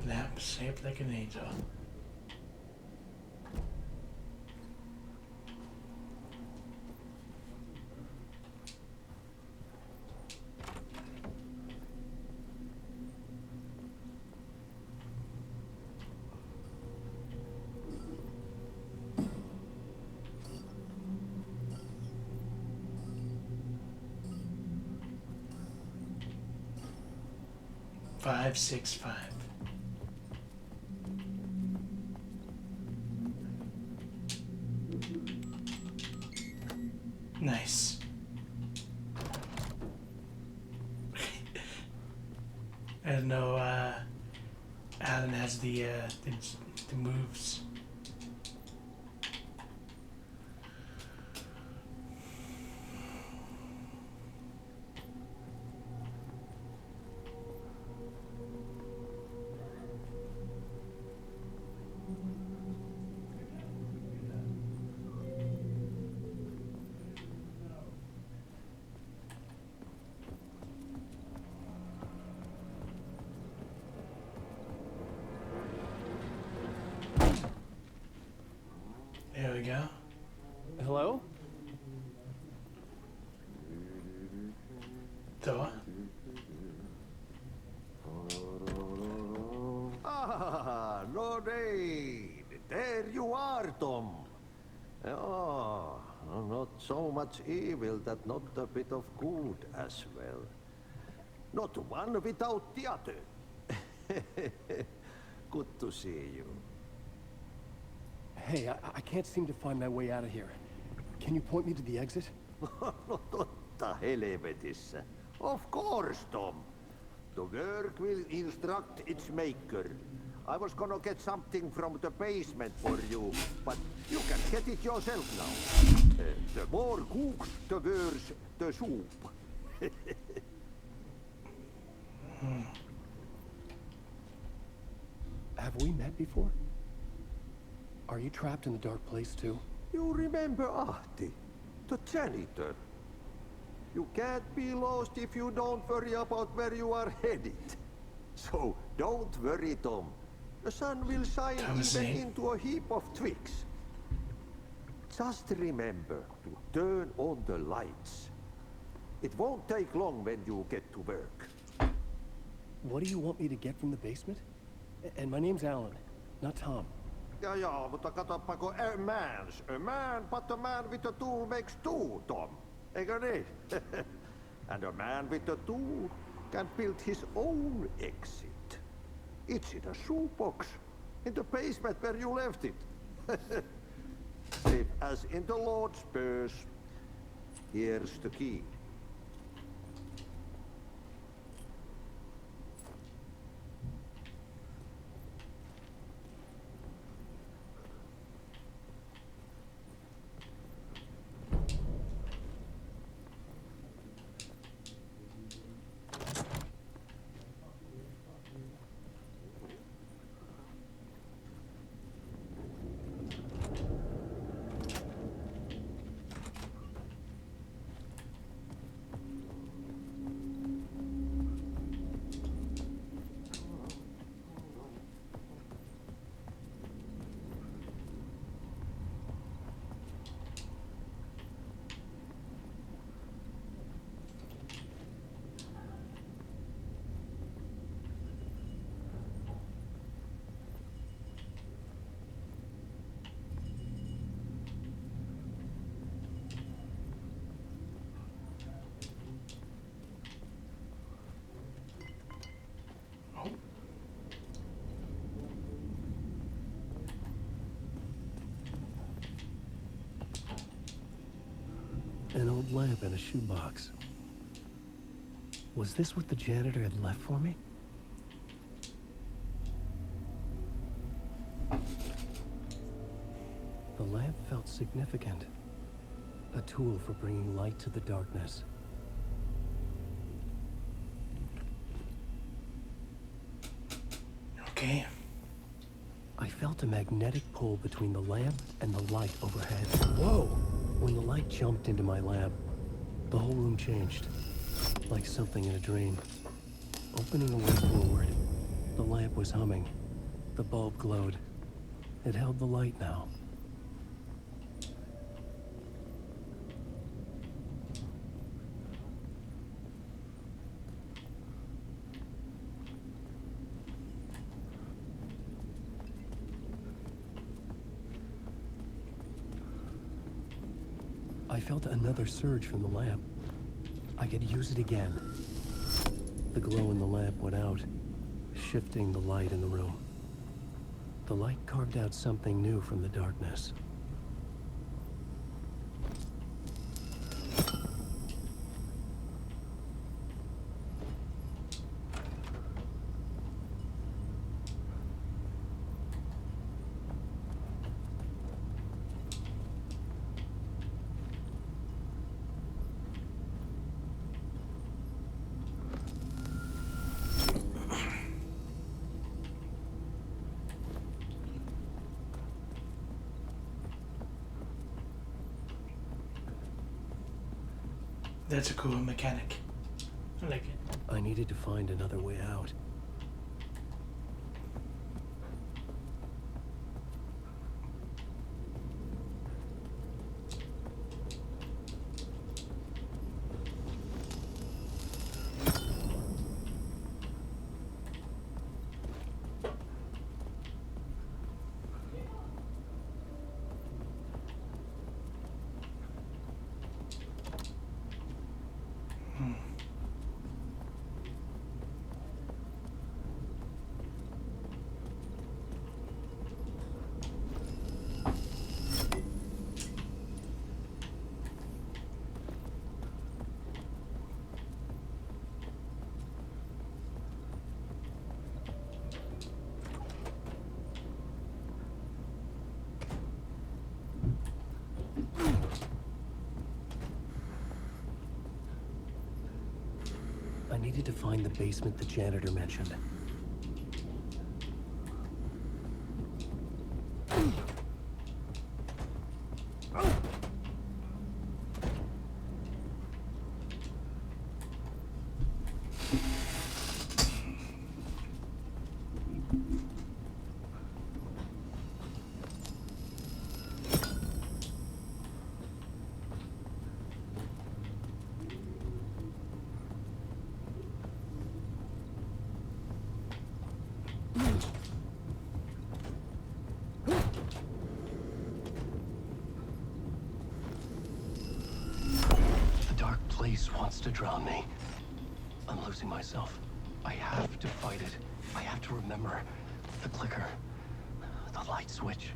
Lamp shaped like an angel. Five, 6, 5. Nice. I don't know, Alan has the moves. There we go. Hello? Door. Ah, Lorraine! There you are, Tom. Oh, not so much evil that not a bit of good as well. Not one without the other. Good to see you. Hey, I can't seem to find my way out of here. Can you point me to the exit? Totta helvetissä. Of course, Tom. The work will instruct its maker. I was gonna get something from the basement for you, but you can get it yourself now. The more cooks, the worse the soup. Have we met before? Are you trapped in the dark place too? You remember Ahti, the janitor? You can't be lost if you don't worry about where you are headed. So don't worry, Tom. The sun will shine even into a heap of twigs. Just remember to turn on the lights. It won't take long when you get to work. What do you want me to get from the basement? And my name's Alan, not Tom. Ja, mutta katsoppa, a man, but a man with a tool makes two, Tom. Eikö niin? And a man with a tool can build his own exit. It's in a shoebox, in the basement where you left it. Safe as in the Lord's purse. Here's the key. An old lamp in a shoebox. Was this what the janitor had left for me? The lamp felt significant. A tool for bringing light to the darkness. Okay. I felt a magnetic pull between the lamp and the light overhead. Whoa! When the light jumped into my lab, the whole room changed. Like something in a dream. Opening a way forward, the lamp was humming. The bulb glowed. It held the light now. I felt another surge from the lamp. I could use it again. The glow in the lamp went out, shifting the light in the room. The light carved out something new from the darkness. That's a cool mechanic. I like it. I needed to find another way out. I needed to find the basement the janitor mentioned. Wants to drown me. I'm losing myself. I have to fight it. I have to remember the clicker, the light switch.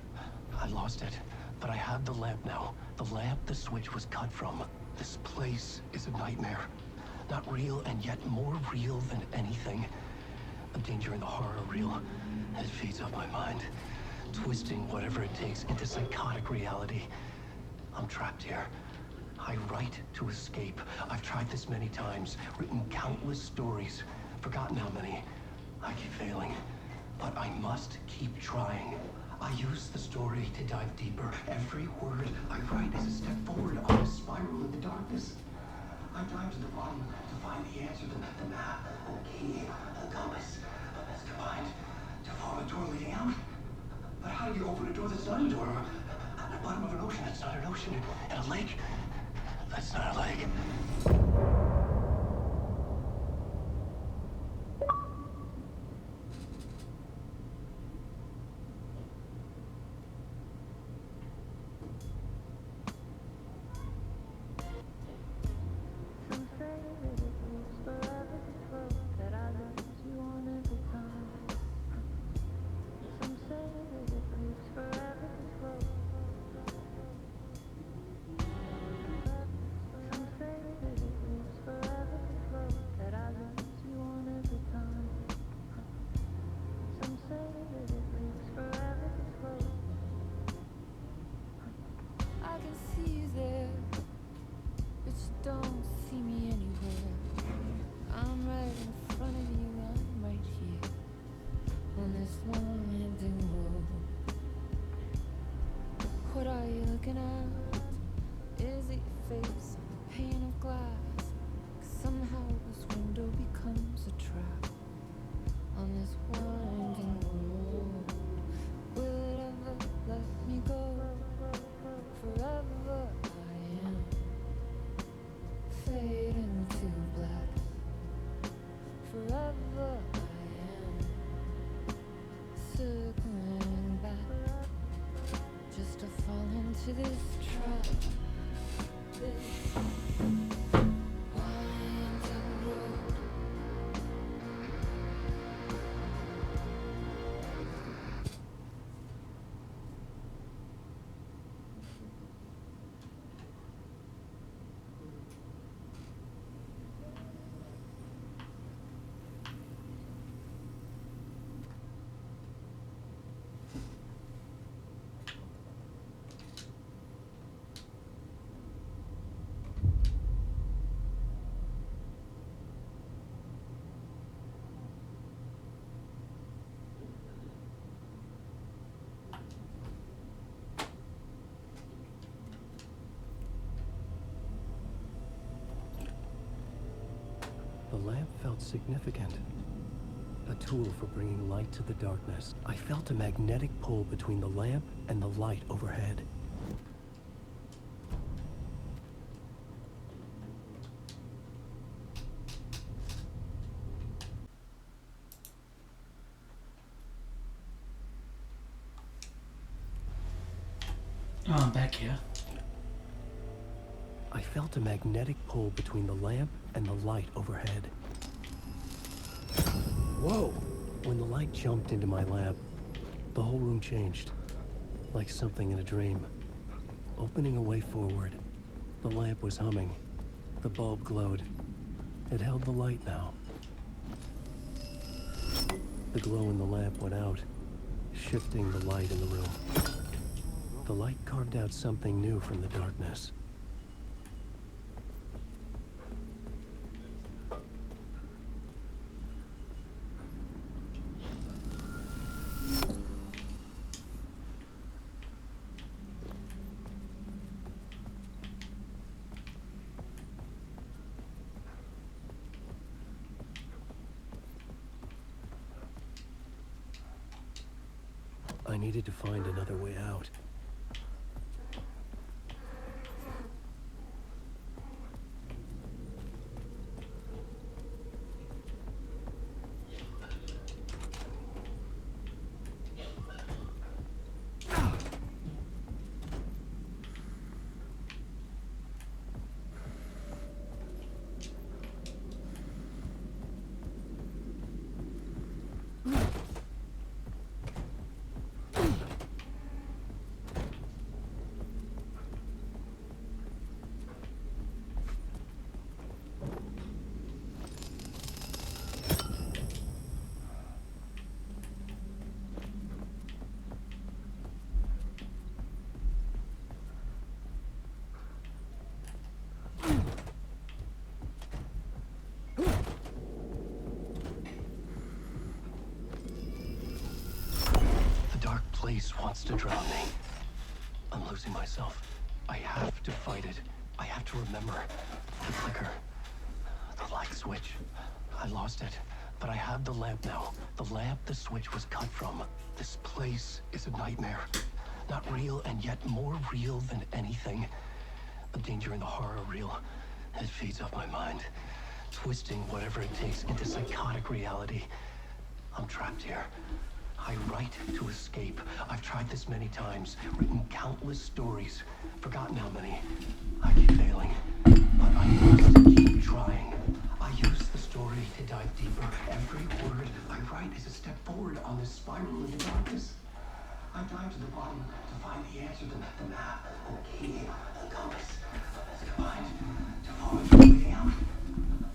I lost it, but I have the lamp now. The lamp the switch was cut from. This place is a nightmare. Not real, and yet more real than anything. A danger in the horror reel. It feeds off my mind, twisting whatever it takes into psychotic reality. I'm trapped here. I write to escape. I've tried this many times, written countless stories, forgotten how many. I keep failing, but I must keep trying. I use the story to dive deeper. Every word I write is a step forward on a spiral in the darkness. I dive to the bottom to find the answer, the map, and the key, and the compass. It's combined to form a door leading out. But how do you open a door that's not a door? At the bottom of an ocean that's not an ocean, and a lake that's not a lake. felt significant. A tool for bringing light to the darkness. I felt a magnetic pull between the lamp and the light overhead. Oh, I'm back here. I felt a magnetic pull between the lamp and the light overhead. Whoa! When the light jumped into my lamp, the whole room changed, like something in a dream. Opening a way forward, the lamp was humming. The bulb glowed. It held the light now. The glow in the lamp went out, shifting the light in the room. The light carved out something new from the darkness. I needed to find another way out. Place wants to drown me. I'm losing myself. I have to fight it. I have to remember. The flicker. The light switch. I lost it. But I have the lamp now. The lamp the switch was cut from. This place is a nightmare. Not real, and yet more real than anything. The danger and the horror real. It feeds off my mind. Twisting whatever it takes into psychotic reality. I'm trapped here. I write to escape. I've tried this many times, written countless stories, forgotten how many. I keep failing, but I must keep trying. I use the story to dive deeper. Every word I write is a step forward on this spiral into darkness. I dive to the bottom to find the answer, the map, and the key, the compass. It's combined to form everything out.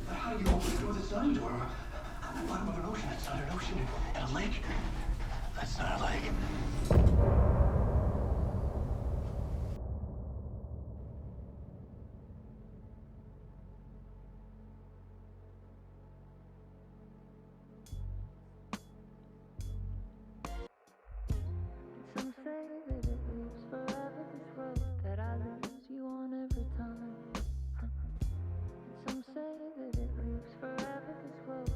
But how do you open the door that's not a door? At the bottom of an ocean, it's not an ocean, and a lake. That's not a lake. Some say that it lives forever, this road that I lose you on every time. Some say that it lives forever, this road.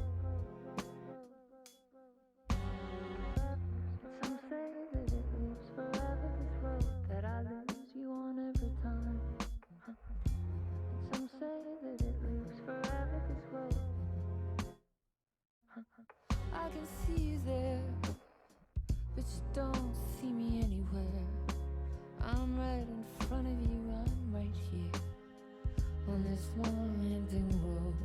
Some say that it lives forever, this road that I lose you on every time. Some say that it lives forever, this road. I can see you there, but you don't see me anywhere. I'm right in front of you, I'm right here on this winding road.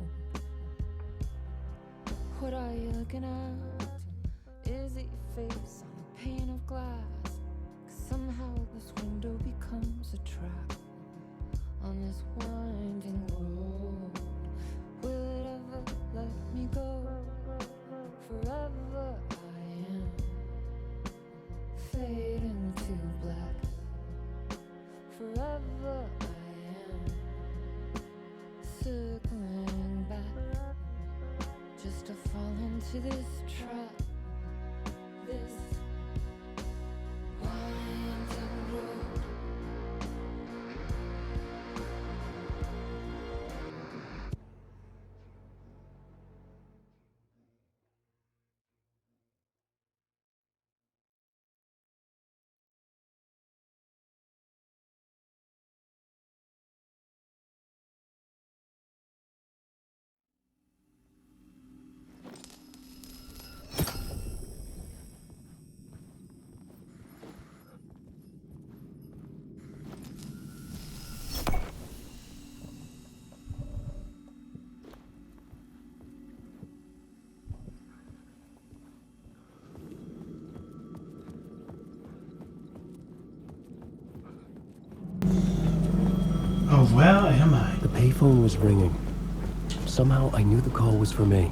What are you looking at? Is it your face on a pane of glass? 'Cause somehow this window becomes a trap on this winding road. Will it ever let me go? Forever I am fading to black. Forever I am circling back, just to fall into this trap. This winding road. payphone was ringing. Somehow I knew the call was for me.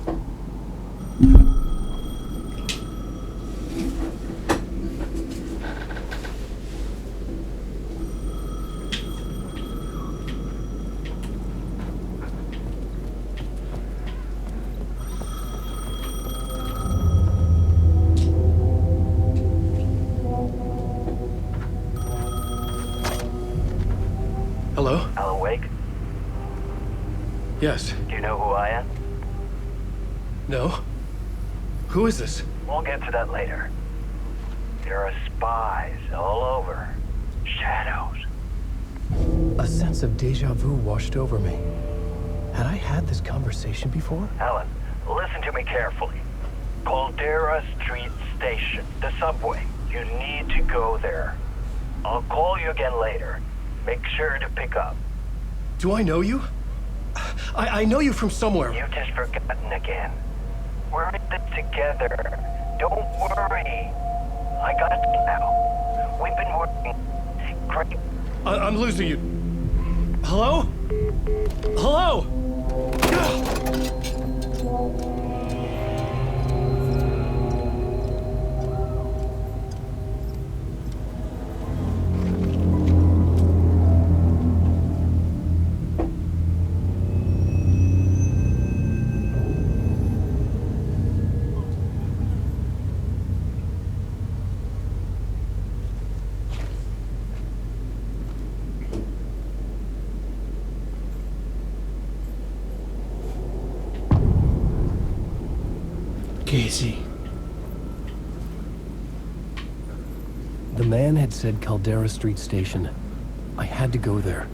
Hello? Alan Wake? Yes. Do you know who I am? No? Who is this? We'll get to that later. There are spies all over. Shadows. A sense of deja vu washed over me. Had I had this conversation before? Alan, listen to me carefully. Caldera Street Station, the subway. You need to go there. I'll call you again later. Make sure to pick up. Do I know you? I know you from somewhere. You've just forgotten again. We're in this together. Don't worry. I got it now. We've been working great. I'm losing you. Hello? Hello? Casey. The man had said Caldera Street Station. I had to go there.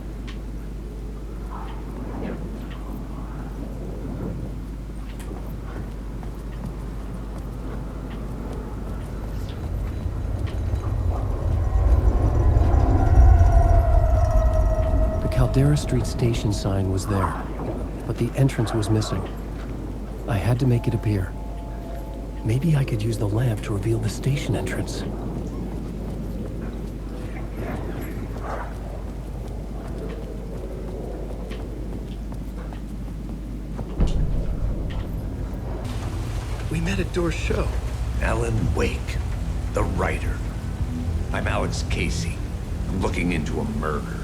The Caldera Street Station sign was there, but the entrance was missing. I had to make it appear. Maybe I could use the lamp to reveal the station entrance. We met at Door's show. Alan Wake, the writer. I'm Alex Casey. I'm looking into a murder.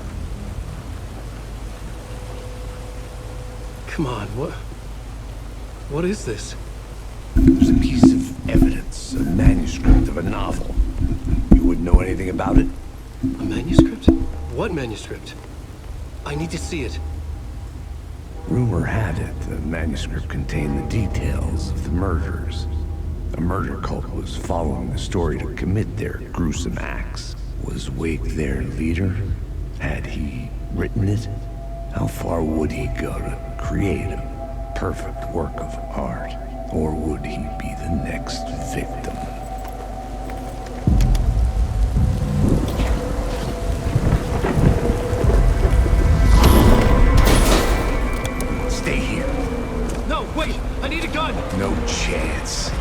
Come on, what is this? There's a piece of evidence, a manuscript of a novel. You wouldn't know anything about it? A manuscript? What manuscript? I need to see it. Rumor had it the manuscript contained the details of the murders. A murder cult was following the story to commit their gruesome acts. Was Wake their leader? Had he written it? How far would he go to create a perfect work of art? Or would he be the next victim? Stay here. No, wait! I need a gun! No chance.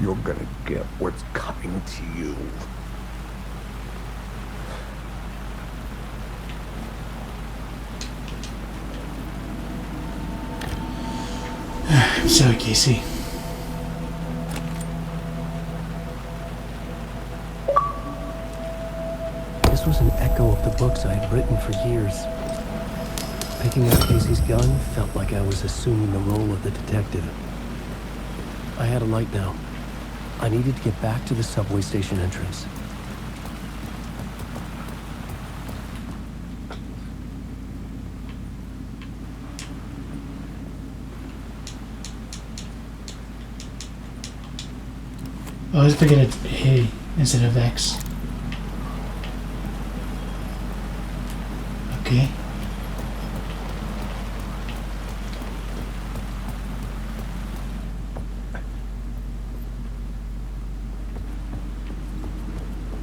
You're gonna get what's coming to you. I'm sorry, Casey. This was an echo of the books I had written for years. Picking up Casey's gun felt like I was assuming the role of the detective. I had a light now. I needed to get back to the subway station entrance. Oh, let's pick it at A instead of X. Okay.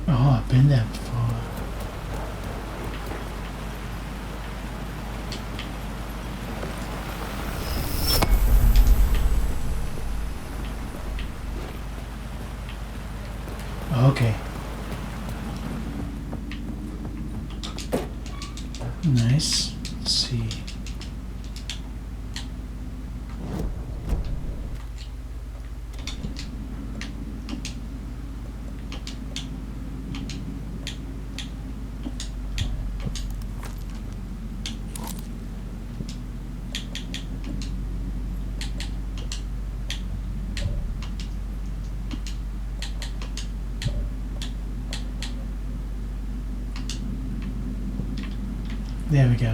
Oh, I've been there before. Okay. Nice. Let's see. There we go.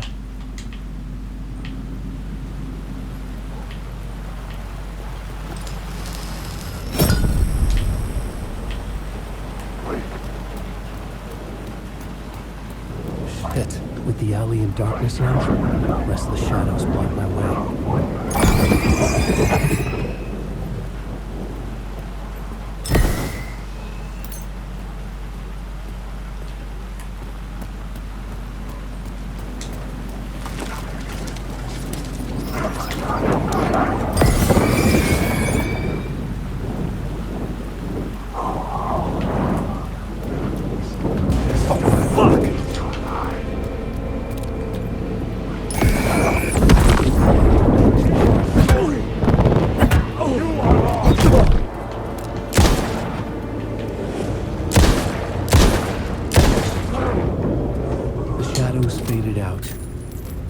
Shit. With the alley in darkness now, the rest of the shadows block my way.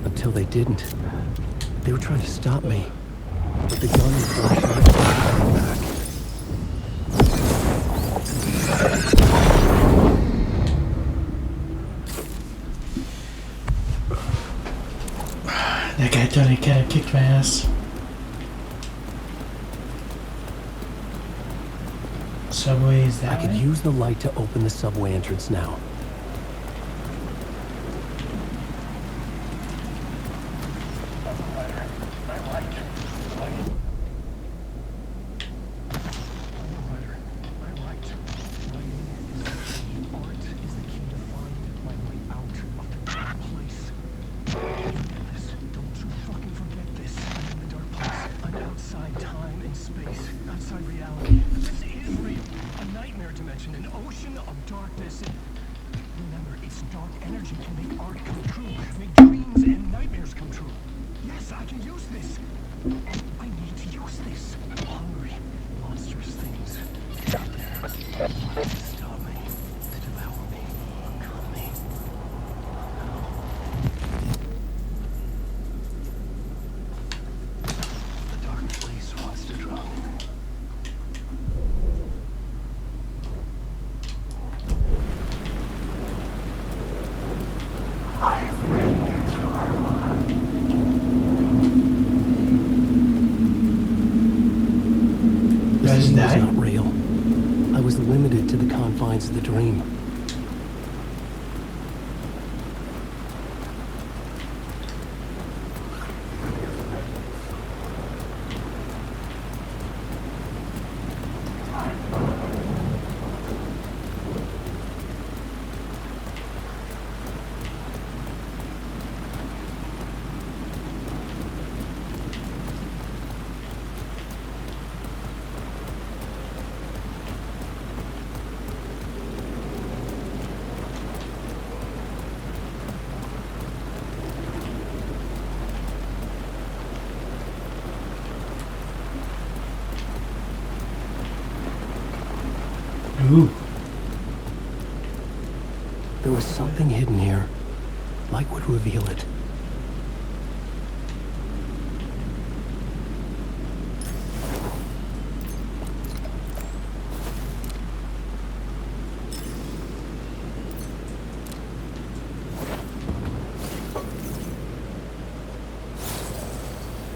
Until they didn't. They were trying to stop me, but the gun and flashlight came back. That guy totally kind of kicked my ass. Subway is that I could way? use the light to open the subway entrance now. This was not real. I was limited to the confines of the dream. Ooh. There was something hidden here. Light would reveal it.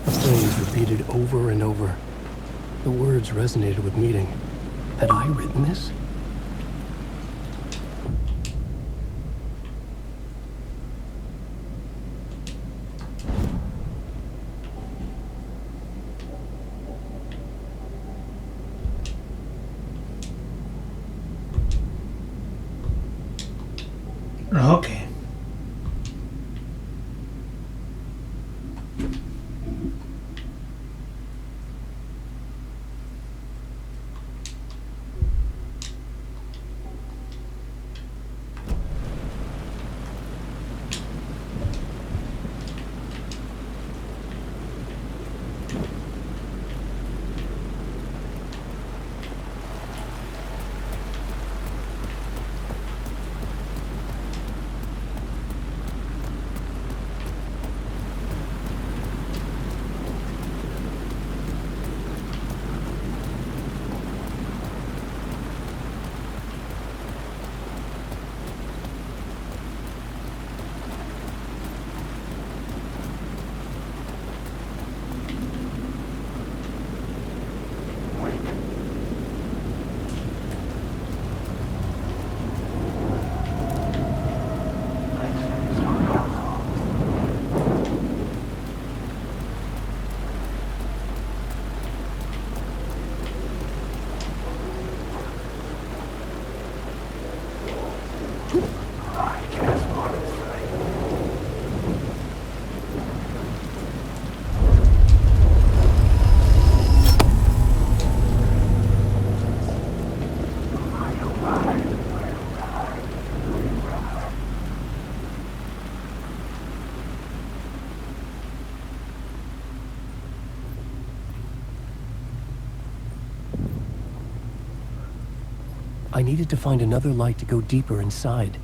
The phrase repeated over and over. The words resonated with meaning. Had I written this? Okay. I needed to find another light to go deeper inside.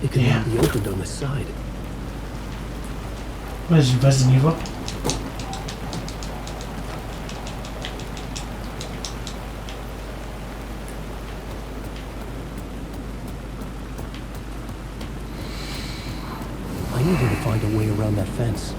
It could not be opened on the side. What is it, Resident Evil? I needed to find a way around that fence.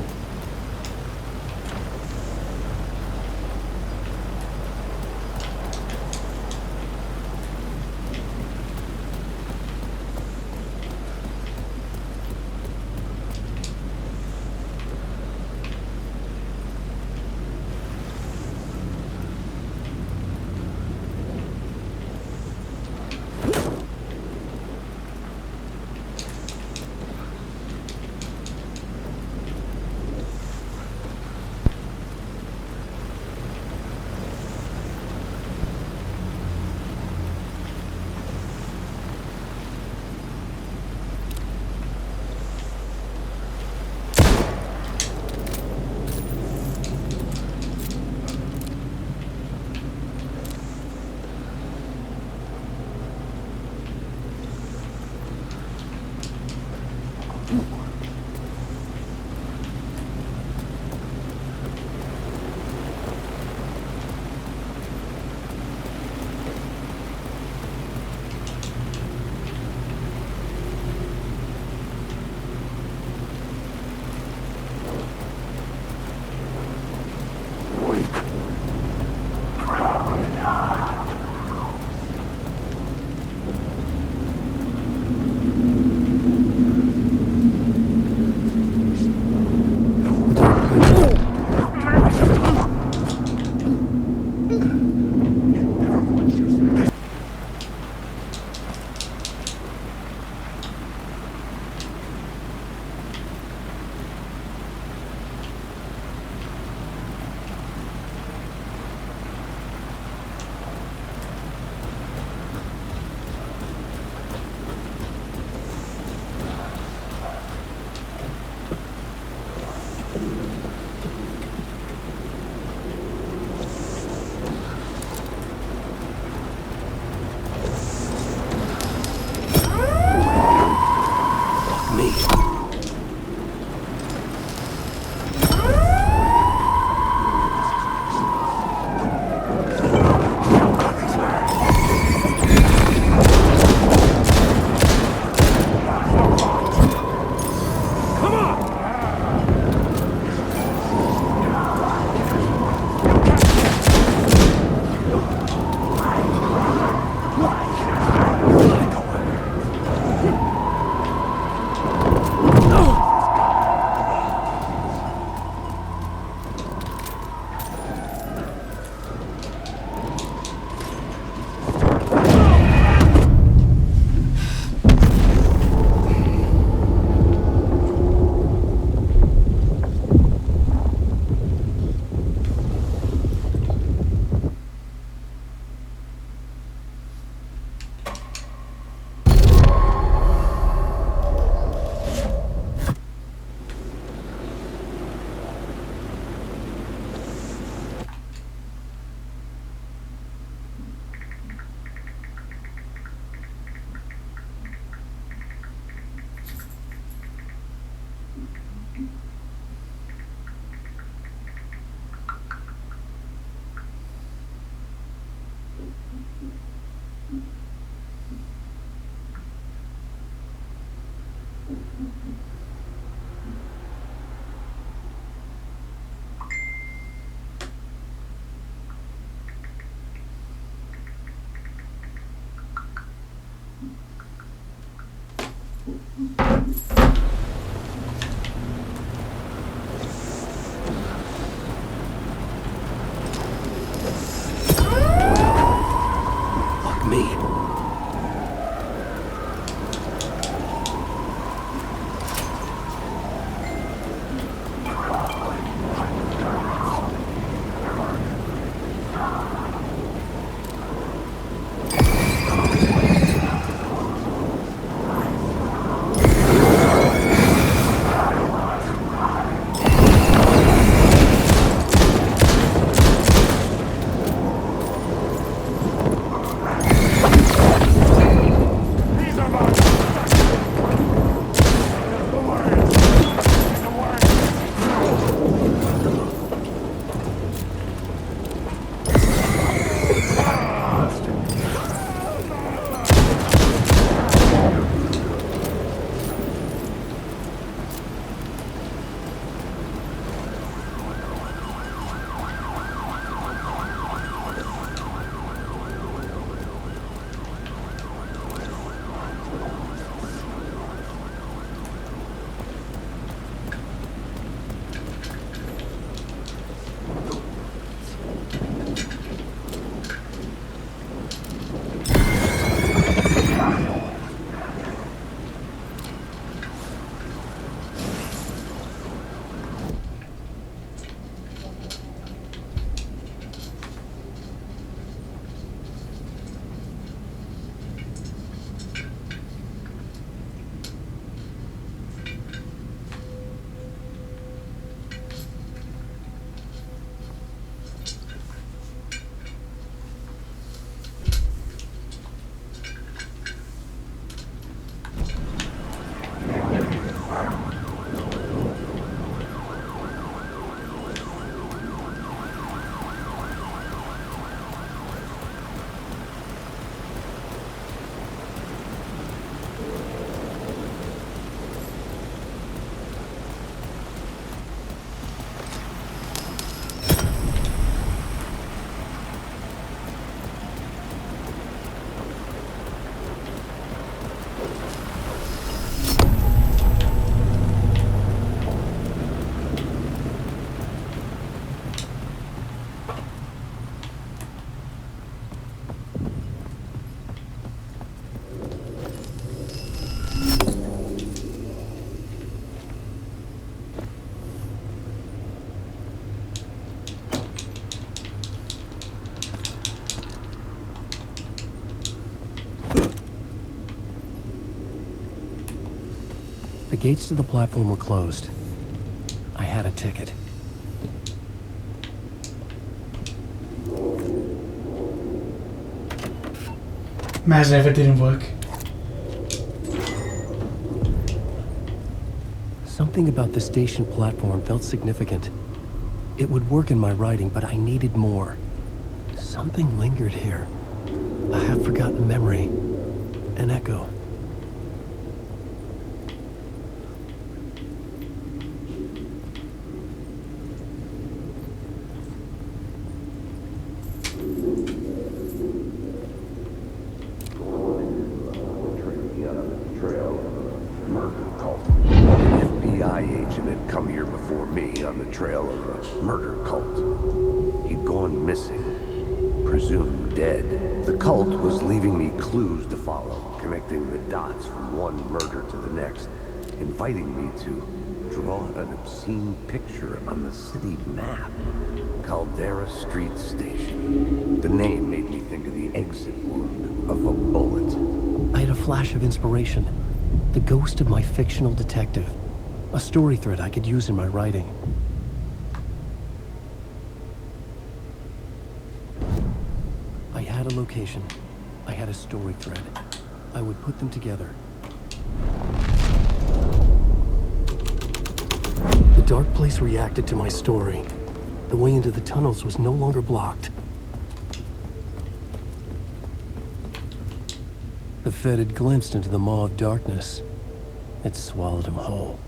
me. The gates to the platform were closed. I had a ticket. Imagine if it didn't work. Something about the station platform felt significant. It would work in my writing, but I needed more. Something lingered here. A half-forgotten memory. An echo. Trail of a murder cult. He'd gone missing, presumed dead. The cult was leaving me clues to follow, connecting the dots from one murder to the next, inviting me to draw an obscene picture on the city map. Caldera Street Station. The name made me think of the exit wound of a bullet. I had a flash of inspiration. The ghost of my fictional detective. A story thread I could use in my writing. I had a location. I had a story thread. I would put them together. The dark place reacted to my story. The way into the tunnels was no longer blocked. The Fed had glimpsed into the maw of darkness. It swallowed him whole.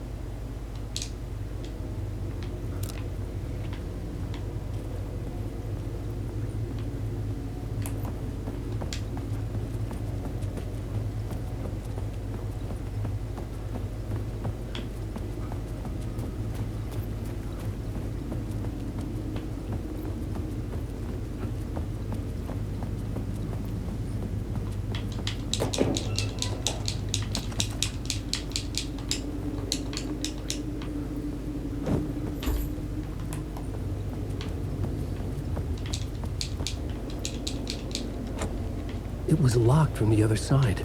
it was locked from the other side.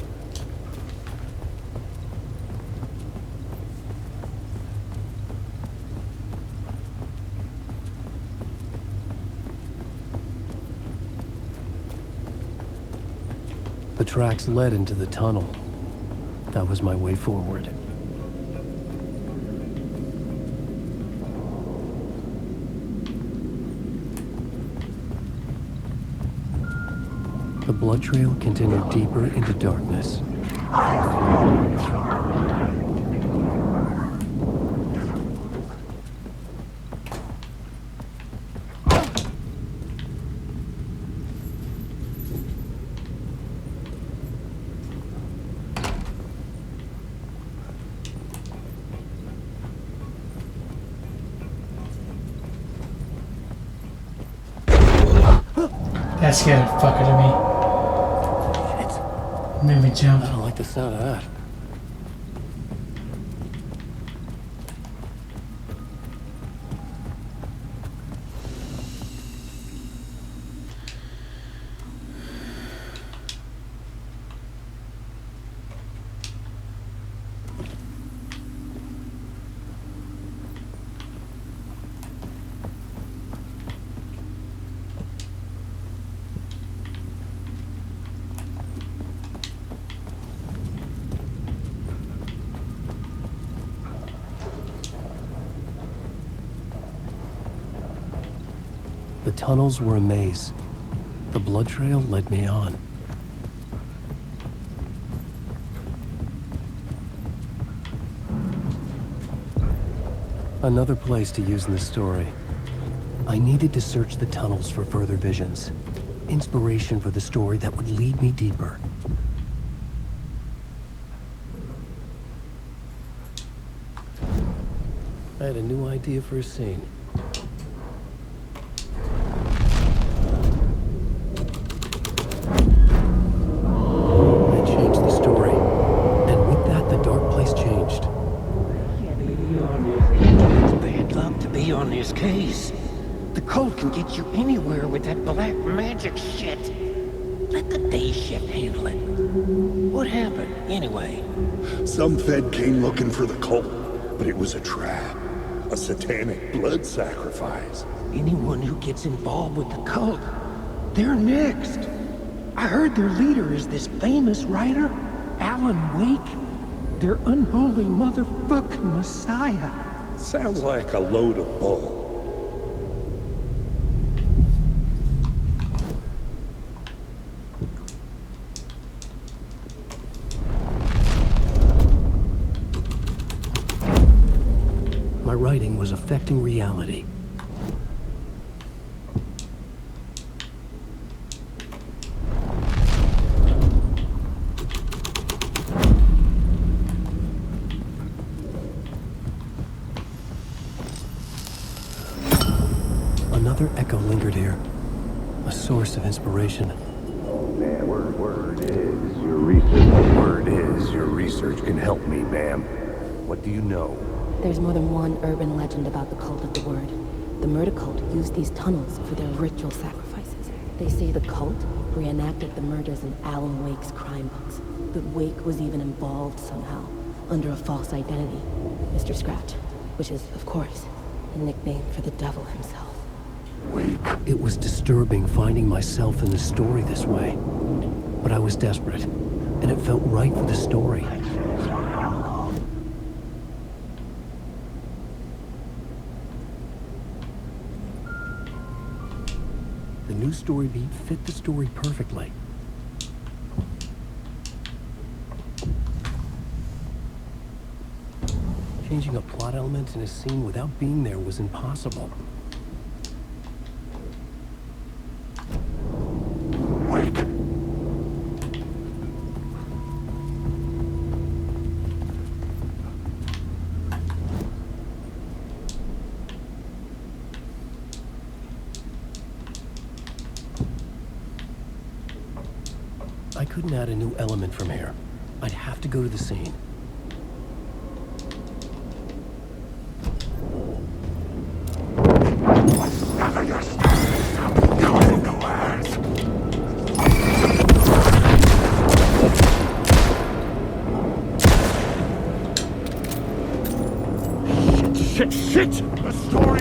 The tracks led into the tunnel. That was my way forward. The blood trail continued deeper into darkness. That scared the fuck out of me. Made me jump. I don't like the sound of that. The tunnels were a maze. The blood trail led me on. Another place to use in the story. I needed to search the tunnels for further visions. Inspiration for the story that would lead me deeper. I had a new idea for a scene. Case. The cult can get you anywhere with that black magic shit. Let the day shift handle it. What happened, anyway? Some Fed came looking for the cult, but it was a trap. A satanic blood sacrifice. Anyone who gets involved with the cult, they're next. I heard their leader is this famous writer, Alan Wake. Their unholy motherfucking messiah. Sounds like a load of bull. My writing was affecting reality. Another echo lingered here, a source of inspiration. Man, word is your research can help me, ma'am. What do you know? There's more than one urban legend about the cult of the word. The murder cult used these tunnels for their ritual sacrifices. They say the cult reenacted the murders in Alan Wake's crime books. That Wake was even involved somehow, under a false identity. Mr. Scratch, which is, of course, a nickname for the devil himself. It was disturbing finding myself in the story this way. But I was desperate, and it felt right for the story. The new story beat fit the story perfectly. Changing a plot element in a scene without being there was impossible. I couldn't add a new element from here. I'd have to go to the scene. Shit! The story!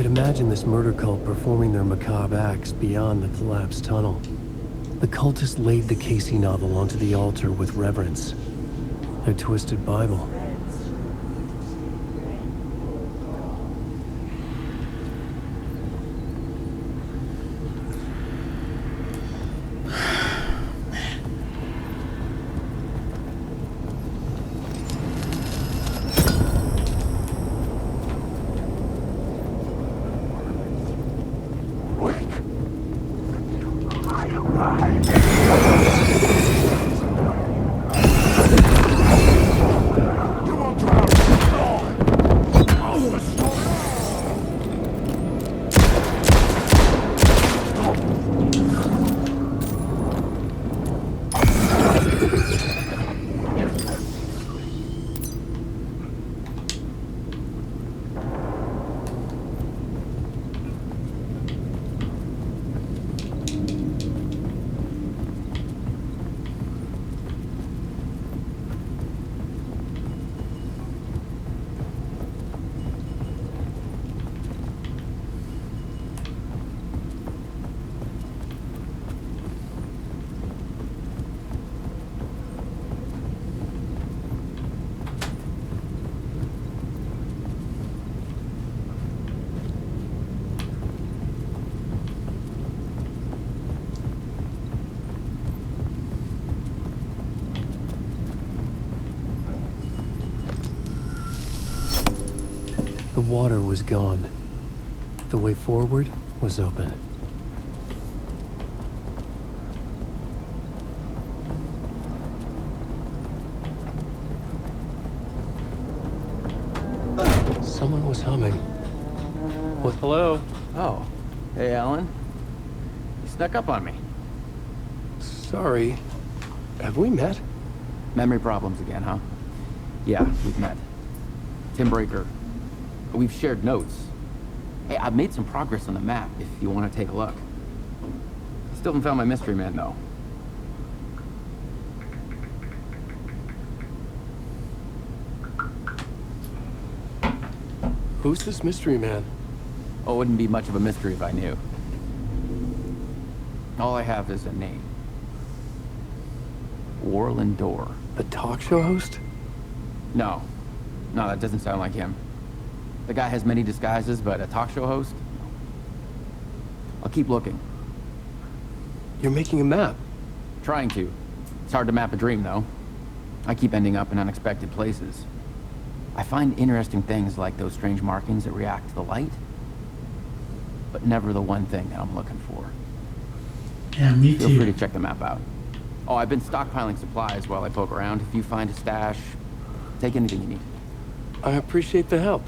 Imagine this murder cult performing their macabre acts beyond the collapsed tunnel. The cultists laid the Casey novel onto the altar with reverence. Their twisted Bible. The water was gone. The way forward was open. Someone was humming. What? Hello? Oh. Hey, Alan. You snuck up on me. Sorry. Have we met? Memory problems again, huh? Yeah, we've met. Tim Breaker. We've shared notes. Hey, I've made some progress on the map if you want to take a look. Still haven't found my mystery man, though. Who's this mystery man? Oh, it wouldn't be much of a mystery if I knew. All I have is a name. Warland Dorr. The talk show host? No. No, that doesn't sound like him. The guy has many disguises, but a talk show host? I'll keep looking. You're making a map? Trying to. It's hard to map a dream, though. I keep ending up in unexpected places. I find interesting things like those strange markings that react to the light, but never the one thing that I'm looking for. Yeah, me too. Feel free to check the map out. Oh, I've been stockpiling supplies while I poke around. If you find a stash, take anything you need. I appreciate the help.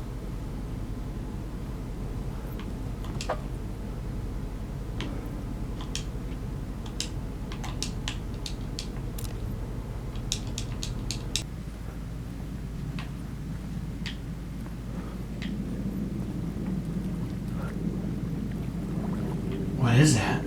What is that?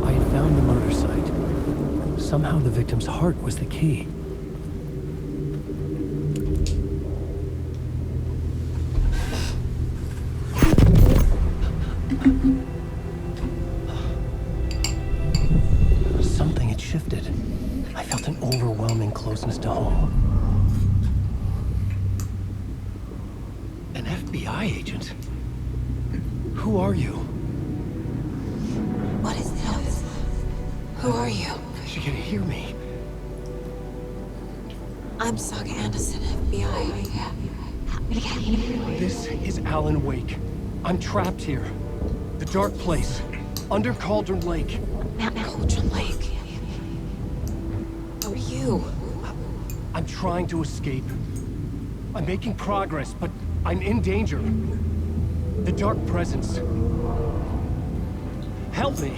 I had found the murder site. Somehow the victim's heart was the key. Something had shifted. I felt an overwhelming closeness to home. An FBI agent? Who are you? What is this? Who are you? She can hear me. I'm Saga Anderson, FBI. This is Alan Wake. I'm trapped here. The dark place. Under Cauldron Lake. At Cauldron Lake. Who are you? I'm trying to escape. I'm making progress, but I'm in danger. The dark presence. Help me.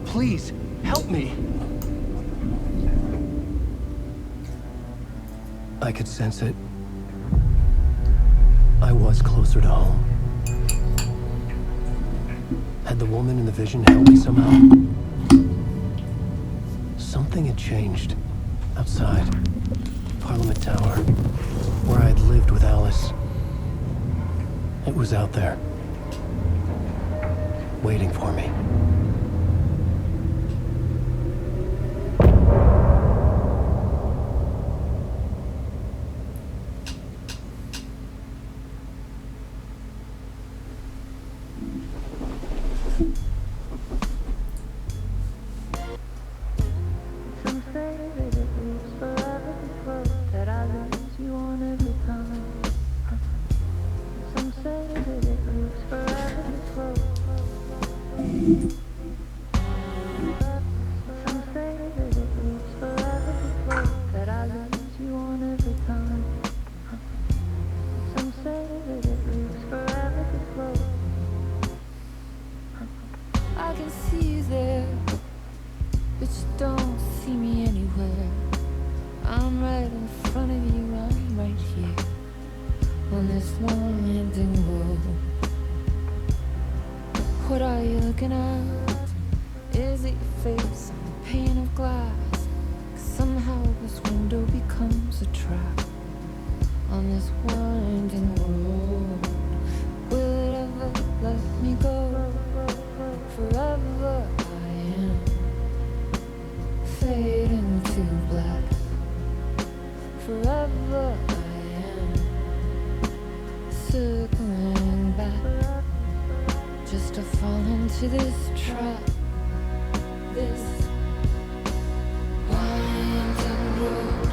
Please, help me. I could sense it. I was closer to home. Had the woman in the vision helped me somehow? Something had changed. Outside. Parliament Tower. Where I had lived with Alice. It was out there. Waiting for me. I can see you there, but you don't see me anywhere. I'm right in front of you, I'm right here, on this winding road. What are you looking at? Is it your face on a pane of glass? 'Cause somehow this window becomes a trap on this winding road. Will it ever let me go? Forever I am fading to black. Forever I am circling back, just to fall into this trap, this winding road.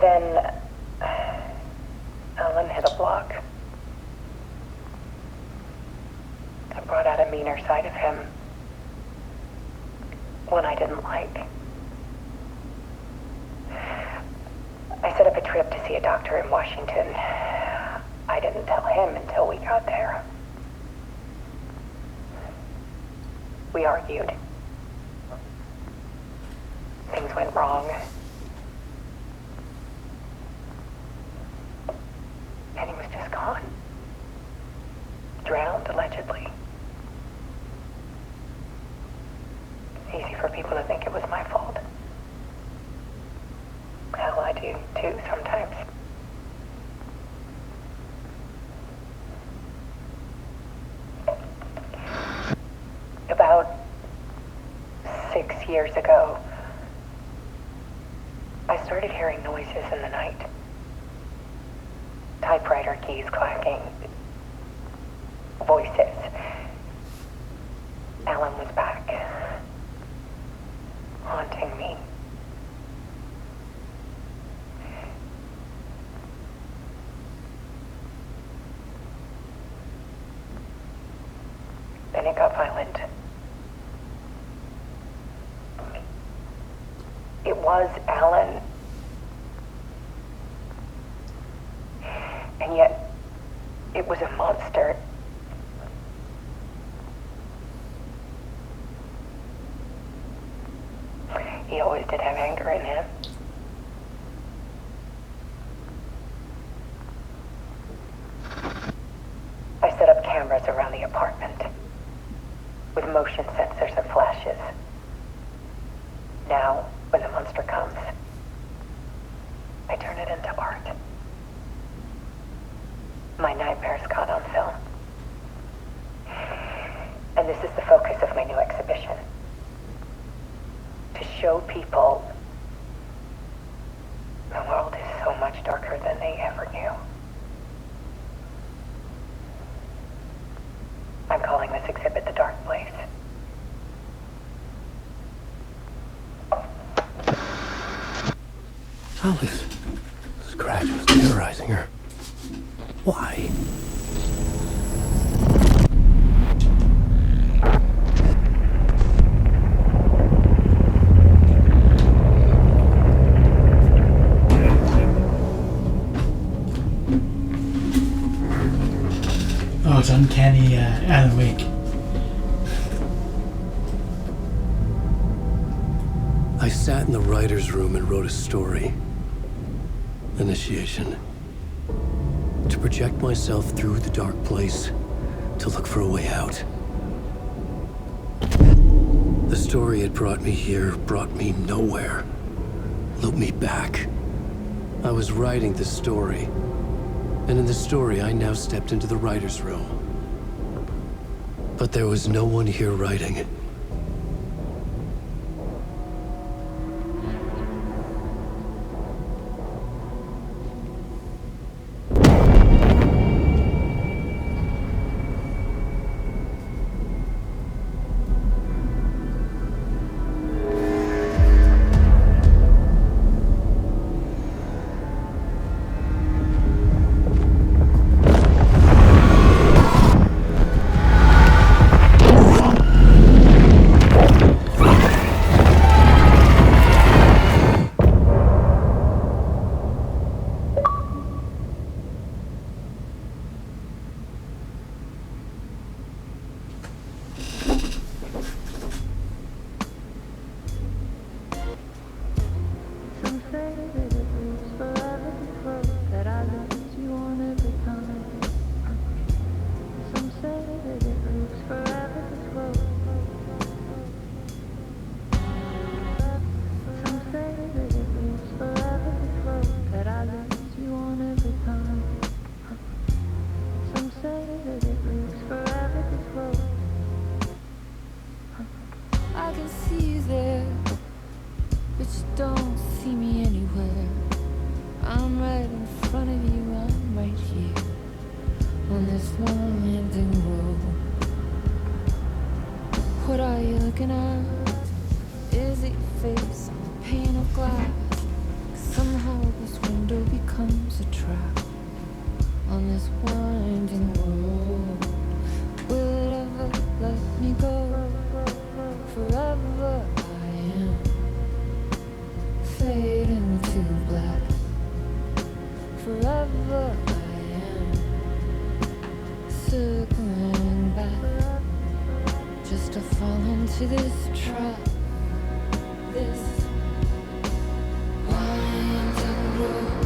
Then Alan hit a block. I brought out a meaner side of him. One I didn't like. I set up a trip to see a doctor in Washington. I didn't tell him until we got there. We argued. Things went wrong. And he was just gone. Drowned, allegedly. Easy for people to think it was my fault. Hell, I do too sometimes. About 6 years ago, I started hearing noises in the night. Typewriter keys clacking. Voices. Alan was back. Haunting me. Then it got violent. It was Alan. And yet, it was a monster. He always did have anger in him. I set up cameras around the apartment with motion sensors and flashes. Now, when the monster comes, I turn it into art. My nightmares caught on film. And this is the focus of my new exhibition. To show people the world is Alice. Scratch was terrorizing her. Why? Oh, it's uncanny Alan Wake. I sat in the writer's room and wrote a story. Initiation. To project myself through the dark place, to look for a way out. The story had brought me here, brought me nowhere. Looped me back. I was writing the story. And in the story, I now stepped into the writer's room. But there was no one here writing. I can see you there, but you don't see me anywhere. I'm right in front of you, I'm right here, on this long ending road. What are you looking at? Is it your face on a pane of glass? 'Cause somehow this window becomes a trap on this winding road. Will it ever let me go? Forever I am fading to black. Forever I am circling back, just to fall into this trap. This winding road.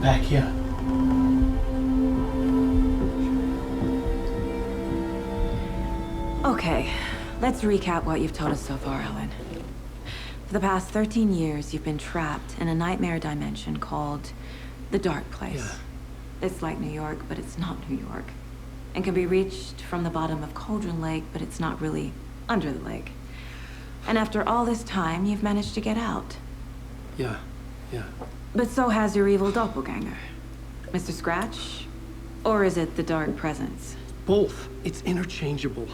Back here. Okay, let's recap what you've told us so far, Ellen. For the past 13 years, you've been trapped in a nightmare dimension called the Dark Place. Yeah. It's like New York, but it's not New York. And can be reached from the bottom of Cauldron Lake, but it's not really under the lake. And after all this time, you've managed to get out. Yeah. But so has your evil doppelganger. Mr. Scratch? Or is it the Dark Presence? Both. It's interchangeable.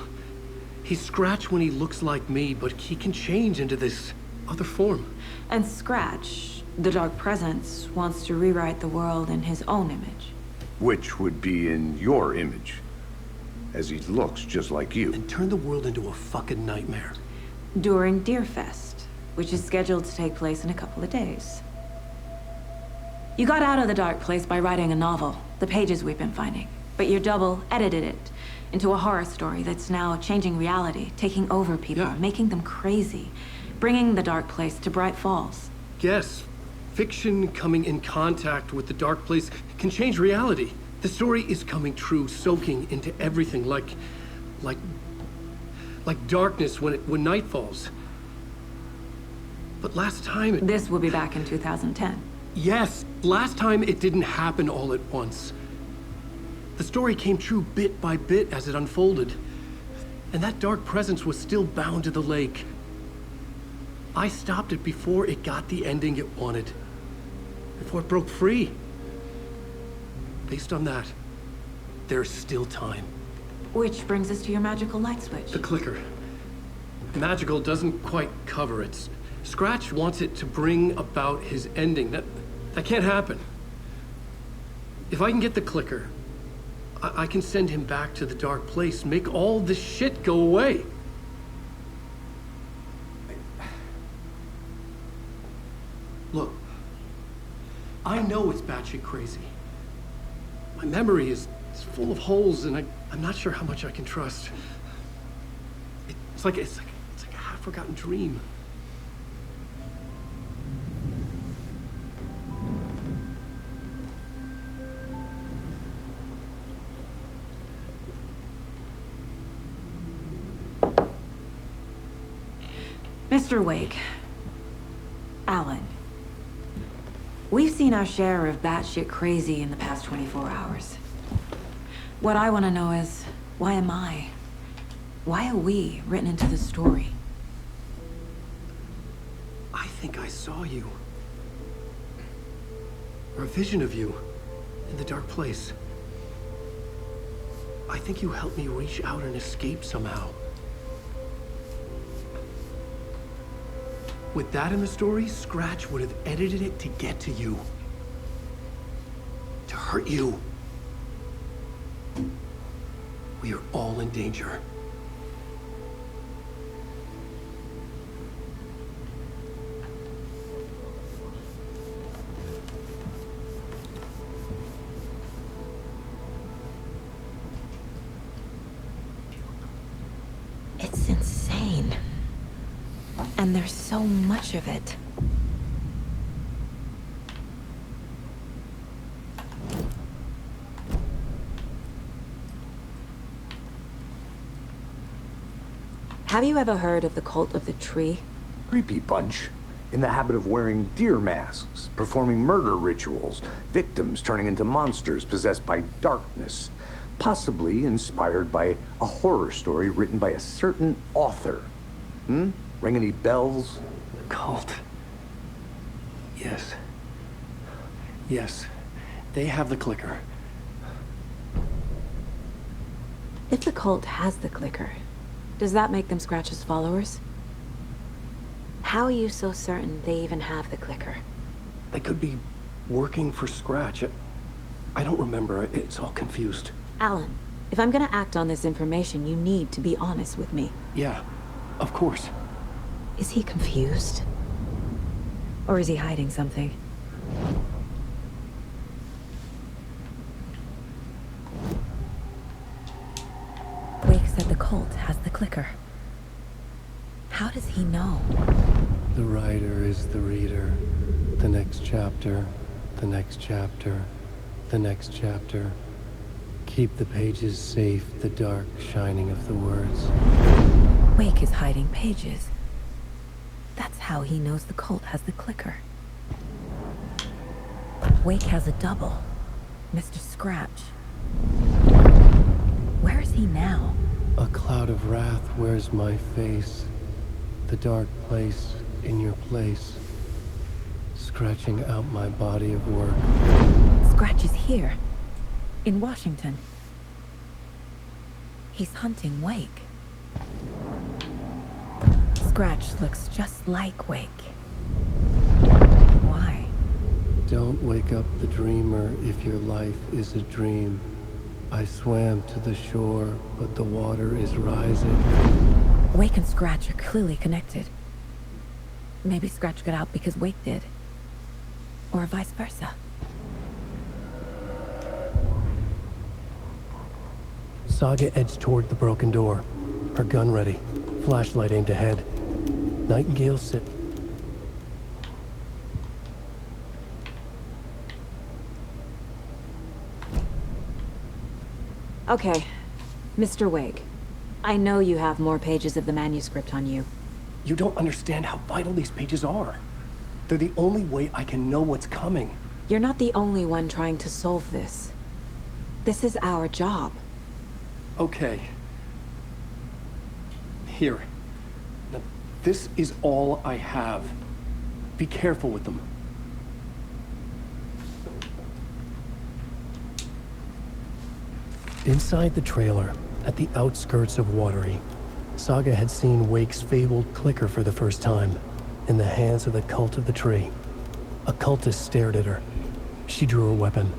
He's Scratch when he looks like me, but he can change into this other form. And Scratch, the Dark Presence, wants to rewrite the world in his own image. Which would be in your image, as he looks just like you. And turn the world into a fucking nightmare. During Deerfest, which is scheduled to take place in a couple of days. You got out of the Dark Place by writing a novel, the pages we've been finding. But your double edited it into a horror story that's now changing reality, taking over people, making them crazy, bringing the Dark Place to Bright Falls. Yes, fiction coming in contact with the Dark Place can change reality. The story is coming true, soaking into everything like Like darkness when night falls. But last time it... This will be back in 2010. Yes, last time it didn't happen all at once. The story came true bit by bit as it unfolded. And that dark presence was still bound to the lake. I stopped it before it got the ending it wanted. Before it broke free. Based on that, there's still time. Which brings us to your magical light switch. The clicker. Magical doesn't quite cover it. Scratch wants it to bring about his ending. That can't happen. If I can get the clicker, I can send him back to the dark place, make all this shit go away. Look, I know it's batshit crazy. My memory is full of holes, and I'm not sure how much I can trust. It's like a half-forgotten dream. Mr. Wake. Alan. We've seen our share of batshit crazy in the past 24 hours. What I want to know is, why am I? Why are we written into the story? I think I saw you. Or a vision of you in the dark place. I think you helped me reach out and escape somehow. With that in the story, Scratch would have edited it to get to you. To hurt you. We are all in danger. It's insane. And there's so much of it. Have you ever heard of the Cult of the Tree? Creepy bunch. In the habit of wearing deer masks, performing murder rituals, victims turning into monsters possessed by darkness, possibly inspired by a horror story written by a certain author. Ring any bells? Cult. Yes. Yes. They have the clicker. If the cult has the clicker, does that make them Scratch's followers? How are you so certain they even have the clicker? They could be working for Scratch. I don't remember. It's all confused. Alan, if I'm gonna act on this information, you need to be honest with me. Yeah, of course. Is he confused? Or is he hiding something? Wake said the cult has the clicker. How does he know? The writer is the reader. The next chapter, the next chapter, the next chapter. Keep the pages safe, the dark shining of the words. Wake is hiding pages. That's how he knows the cult has the clicker. Wake has a double. Mr. Scratch. Where is he now? A cloud of wrath wears my face. The dark place in your place. Scratching out my body of work. Scratch is here. In Washington. He's hunting Wake. Scratch looks just like Wake. Why? Don't wake up the dreamer if your life is a dream. I swam to the shore, but the water is rising. Wake and Scratch are clearly connected. Maybe Scratch got out because Wake did. Or vice versa. Saga edged toward the broken door. Her gun ready. Flashlight aimed ahead. Nightingale sit. Okay. Mr. Wake. I know you have more pages of the manuscript on you. You don't understand how vital these pages are. They're the only way I can know what's coming. You're not the only one trying to solve this. This is our job. Okay. Here. Now, this is all I have. Be careful with them. Inside the trailer, at the outskirts of Watery, Saga had seen Wake's fabled clicker for the first time, in the hands of the Cult of the Tree. A cultist stared at her. She drew her weapon.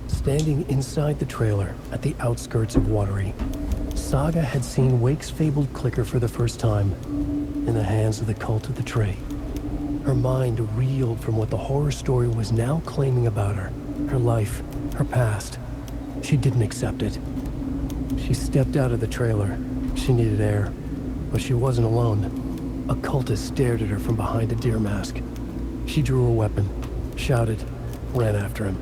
Standing inside the trailer at the outskirts of Watery, Saga had seen Wake's fabled clicker for the first time, in the hands of the Cult of the Tree. Her mind reeled from what the horror story was now claiming about her, her life, her past. She didn't accept it. She stepped out of the trailer. She needed air, but she wasn't alone. A cultist stared at her from behind a deer mask. She drew her weapon, shouted, ran after him.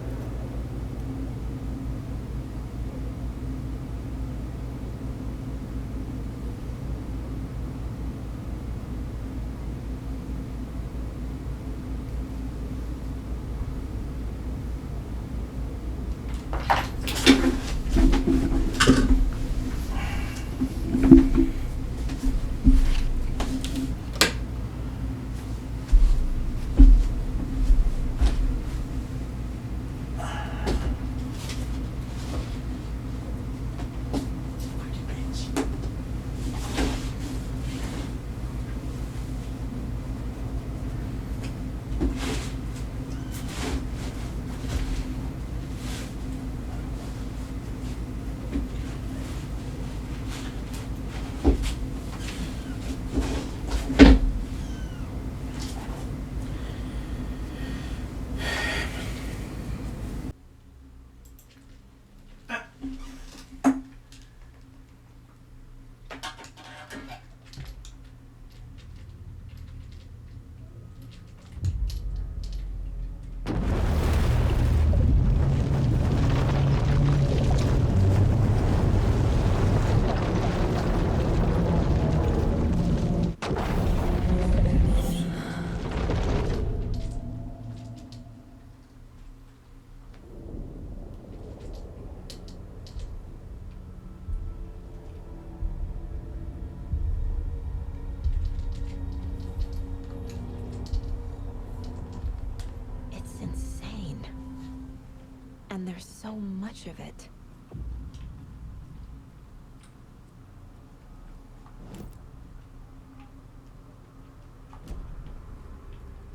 And there's so much of it.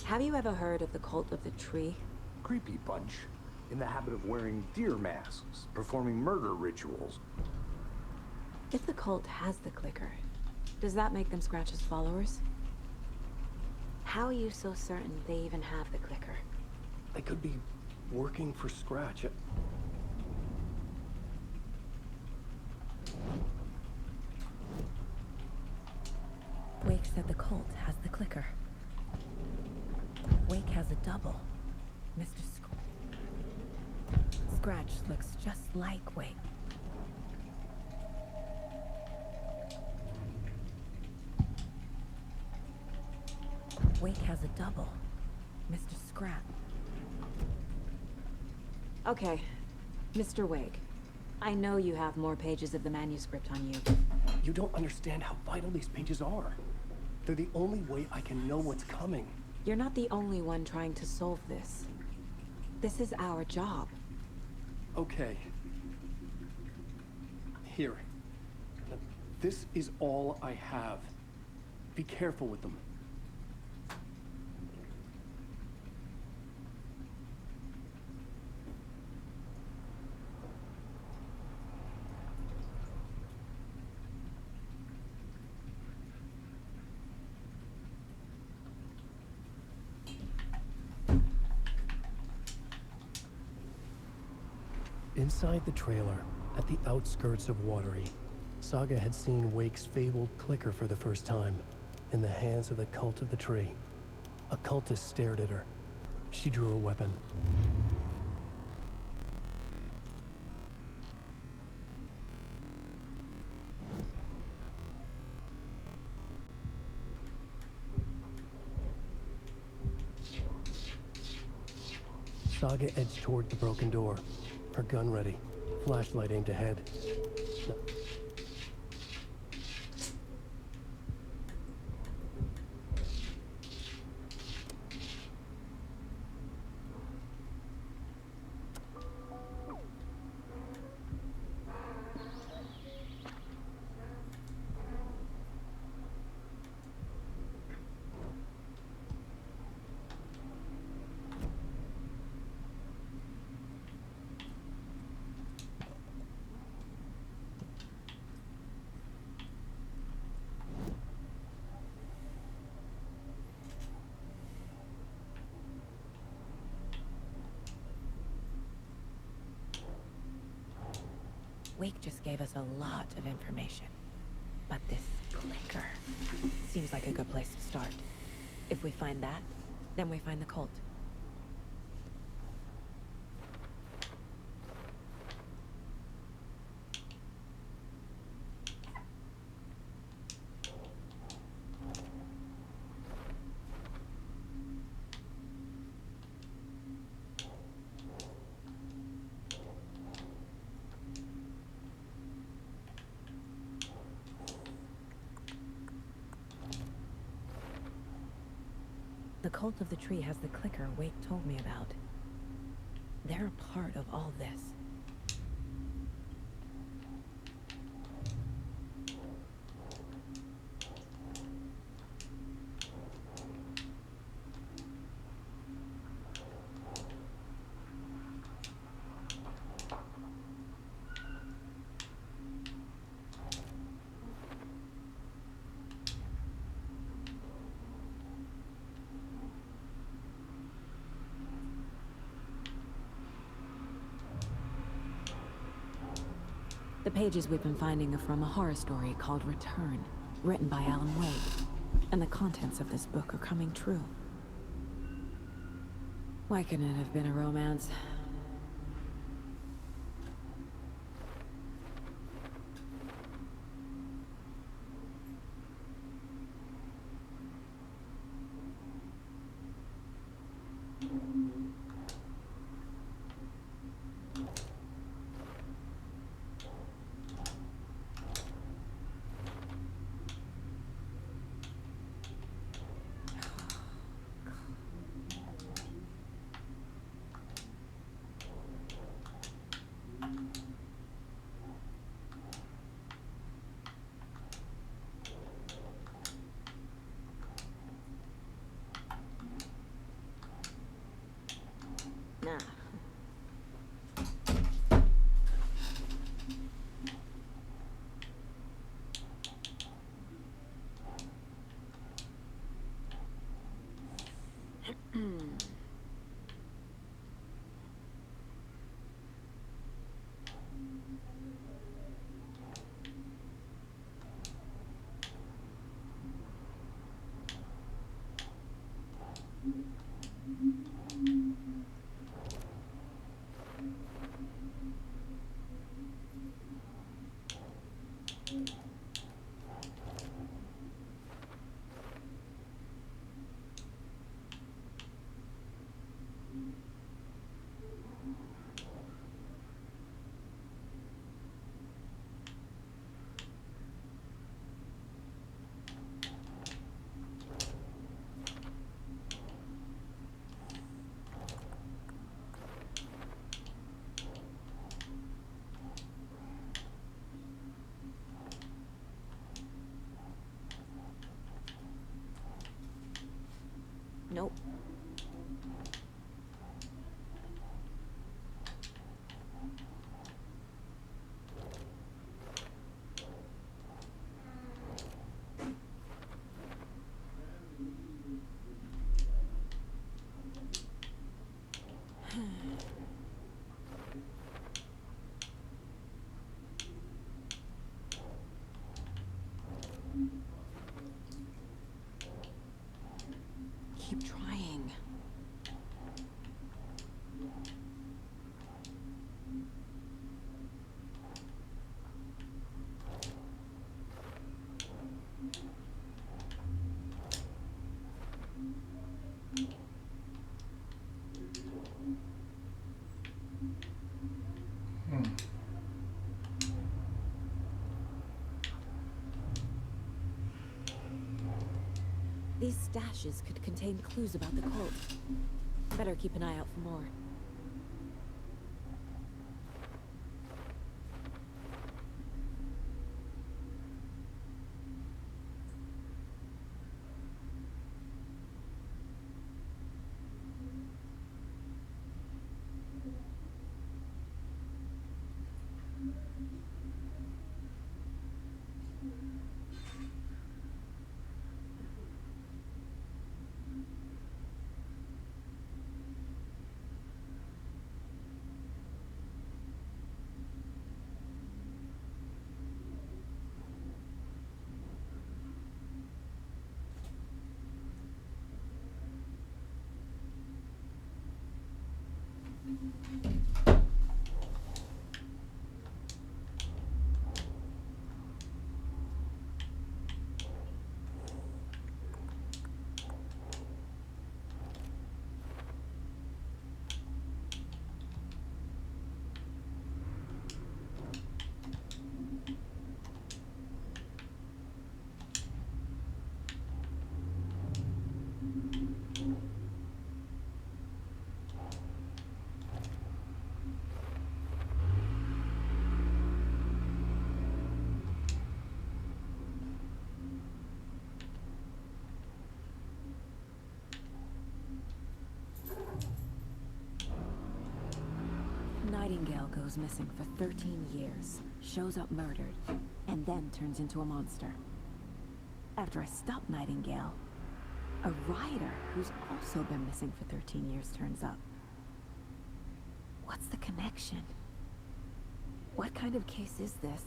Have you ever heard of the Cult of the Tree? Creepy bunch. In the habit of wearing deer masks, performing murder rituals. If the cult has the clicker, does that make them Scratch's followers? How are you so certain they even have the clicker? They could be working for Scratch. Wake said the cult has the clicker. Wake has a double. Mr. Scratch looks just like Wake. Wake has a double. Mr. Scrap. Okay, Mr. Wake. I know you have more pages of the manuscript on you. You don't understand how vital these pages are. They're the only way I can know what's coming. You're not the only one trying to solve this. This is our job. Okay. Here. Now, this is all I have. Be careful with them. Inside the trailer, at the outskirts of Watery, Saga had seen Wake's fabled clicker for the first time, in the hands of the Cult of the Tree. A cultist stared at her. She drew a weapon. Saga edged toward the broken door, her gun ready, flashlight aimed ahead. Wake just gave us a lot of information. But this clicker seems like a good place to start. If we find that, then we find the cult. The cult of the tree has the clicker Wake told me about. They're a part of all this. The pages we've been finding are from a horror story called Return, written by Alan Wake. And the contents of this book are coming true. Why couldn't it have been a romance? These stashes could contain clues about the cult. Better keep an eye out for more. Nightingale goes missing for 13 years, shows up murdered, and then turns into a monster. After I stop Nightingale, a rider who's also been missing for 13 years turns up. What's the connection? What kind of case is this?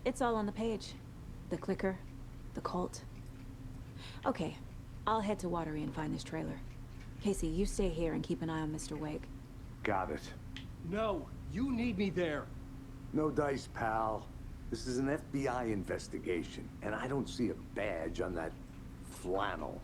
It's all on the page. The clicker, the cult. Okay, I'll head to Watery and find this trailer. Casey, you stay here and keep an eye on Mr. Wake. Got it. No, you need me there. No dice, pal. This is an FBI investigation, and I don't see a badge on that flannel.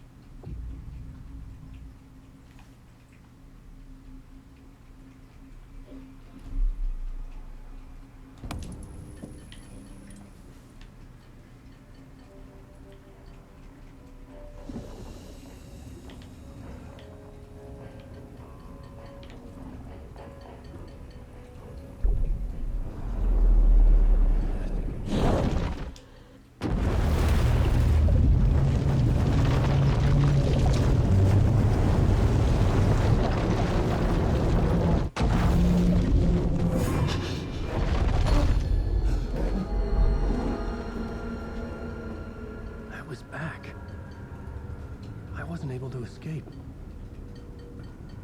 Escape.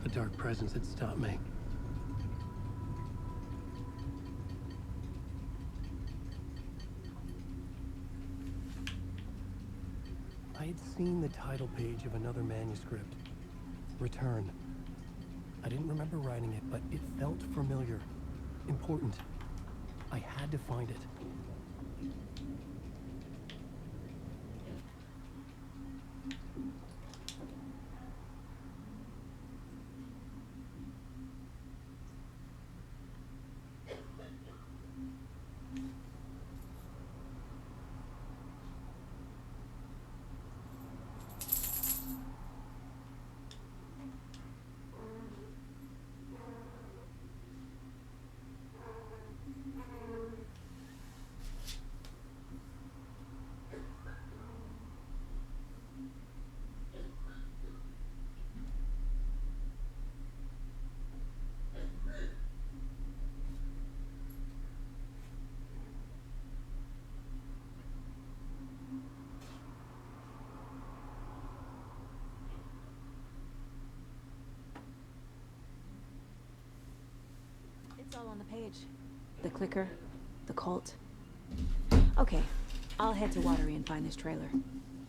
A dark presence had stopped me. I had seen the title page of another manuscript. Return. I didn't remember writing it, but it felt familiar. Important. I had to find it. It's all on the page. The clicker, the cult. Okay, I'll head to Watery and find this trailer.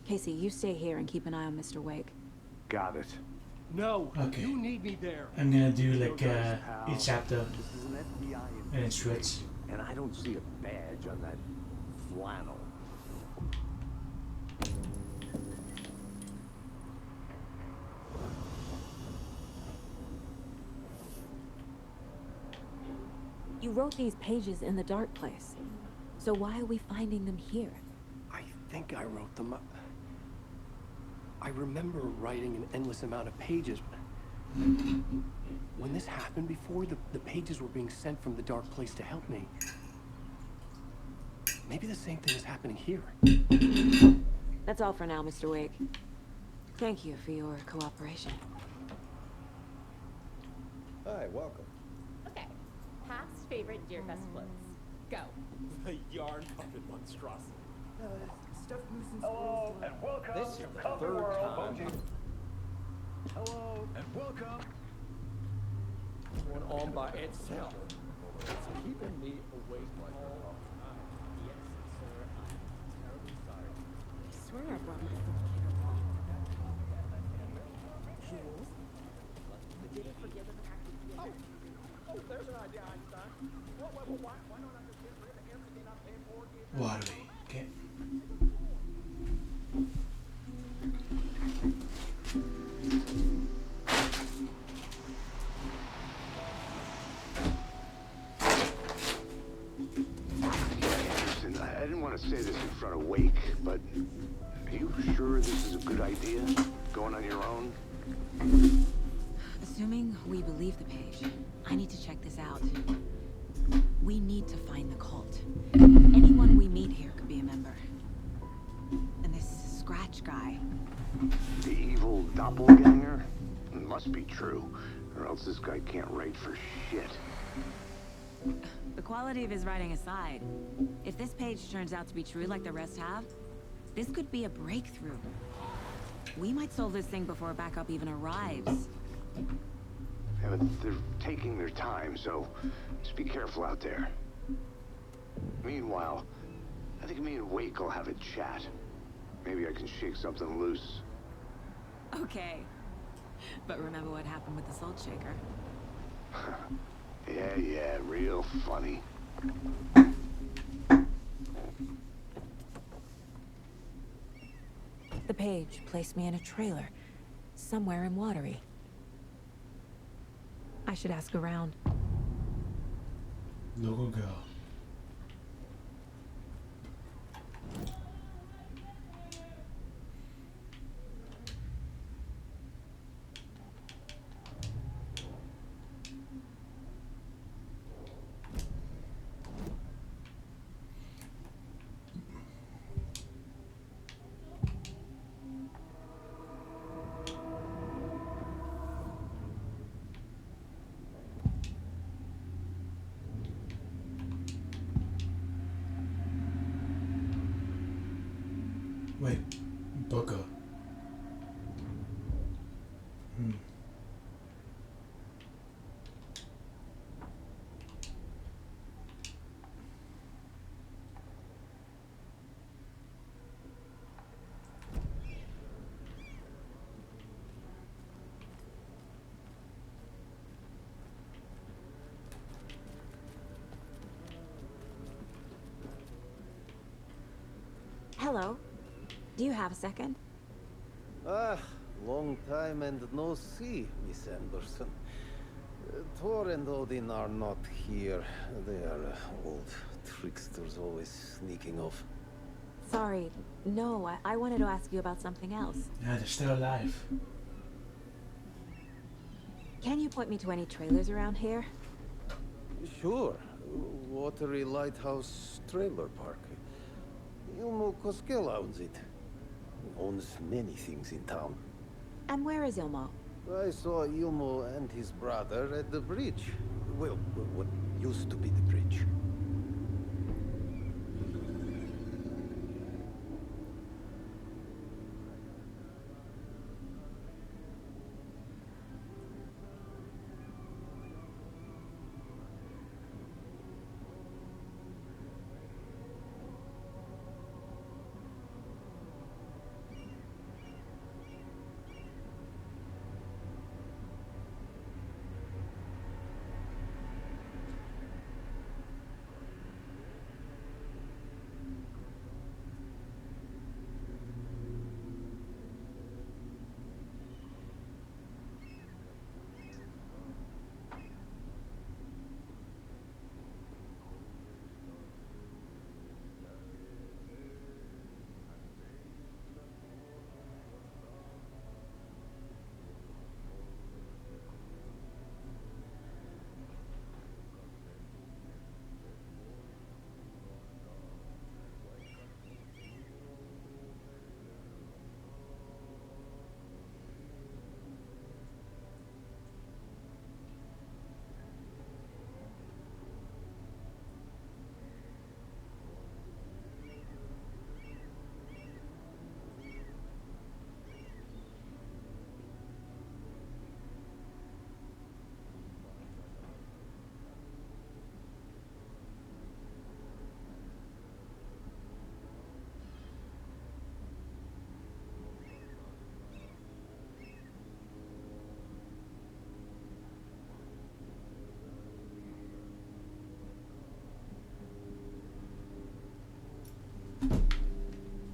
Casey, you stay here and keep an eye on Mr. Wake. Got it. No, okay. You need me there. I'm gonna do like each chapter This is an FBI and it's switch. and I don't see a badge on that flannel. You wrote these pages in the dark place. So why are we finding them here? I think I wrote them up. I remember writing an endless amount of pages. When this happened before, the pages were being sent from the dark place to help me. Maybe the same thing is happening here. That's all for now, Mr. Wake. Thank you for your cooperation. Hi, welcome. Okay, past favorite Deerfest floats. Go. The yarn puppet monstrosity. Stuff loosens. Hello, and welcome This is to the Coffee third World, time. Bungie. Hello, and welcome. Went on by itself. It's keeping me awake all the time. Yes, sir. I'm terribly sorry. I swear I brought my little kid along. Jules? Did you forget the fact that Oh, there's an idea, Einstein. Why don't I just get rid of everything I paid for? What do we get? Listen, I didn't want to say this in front of Wake, but are you sure this is a good idea? Going on your own? Assuming we believe the page, I need to check this out. We need to find the cult. Anyone we meet here could be a member. And this Scratch guy. The evil doppelganger? It must be true, or else this guy can't write for shit. The quality of his writing aside, if this page turns out to be true like the rest have, this could be a breakthrough. We might solve this thing before backup even arrives. Yeah, but they're taking their time, so just be careful out there. Meanwhile, I think me and Wake will have a chat. Maybe I can shake something loose. Okay. But remember what happened with the salt shaker? Yeah, real funny. The page placed me in a trailer, somewhere in Watery. I should ask around. Local girl. Wait, Booker. Hello. Do you have a second? Ah, long time and no see, Miss Anderson. Thor and Odin are not here. They are old tricksters always sneaking off. Sorry. No, I wanted to ask you about something else. Yeah, they're still alive. Can you point me to any trailers around here? Sure. Watery Lighthouse Trailer Park. Ilmo Koskela owns it. Owns many things in town. And where is Ilmo? I saw Ilmo and his brother at the bridge. Well, what used to be the bridge.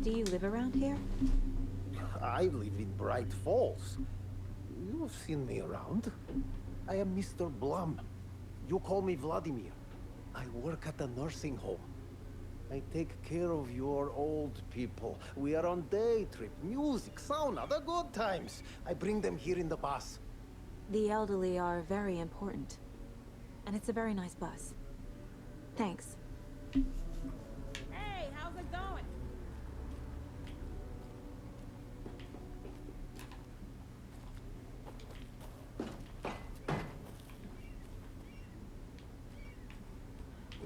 Do you live around here? I live in Bright Falls. You've seen me around. I am Mr. Blum. You call me Vladimir. I work at a nursing home. I take care of your old people. We are on day trip, music, sauna, the good times. I bring them here in the bus. The elderly are very important. And it's a very nice bus. Thanks. Hey, how's it going?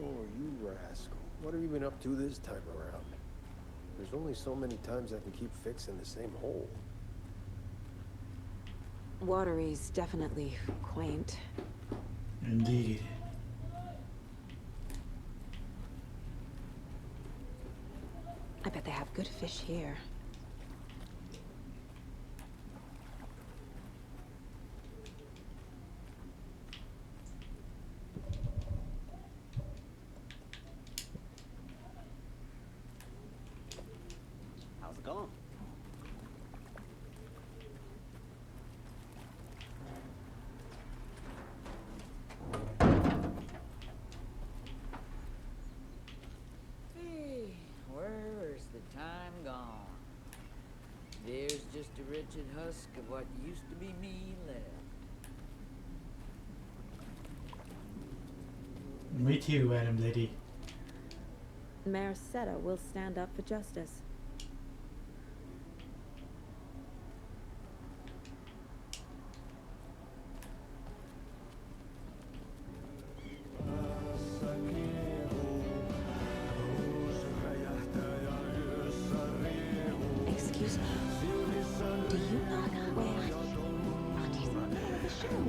Oh, you rascal. What have you been up to this time around? There's only so many times I can keep fixing the same hole. Watery's definitely quaint. Indeed. I bet they have good fish here. How's it going? Hey, where's the time gone? There's just a wretched husk of what used to be me left. Me too, Adam Lady. Mayor Seta will stand up for justice. Excuse me. Do you not where Auntie's in the middle of the show?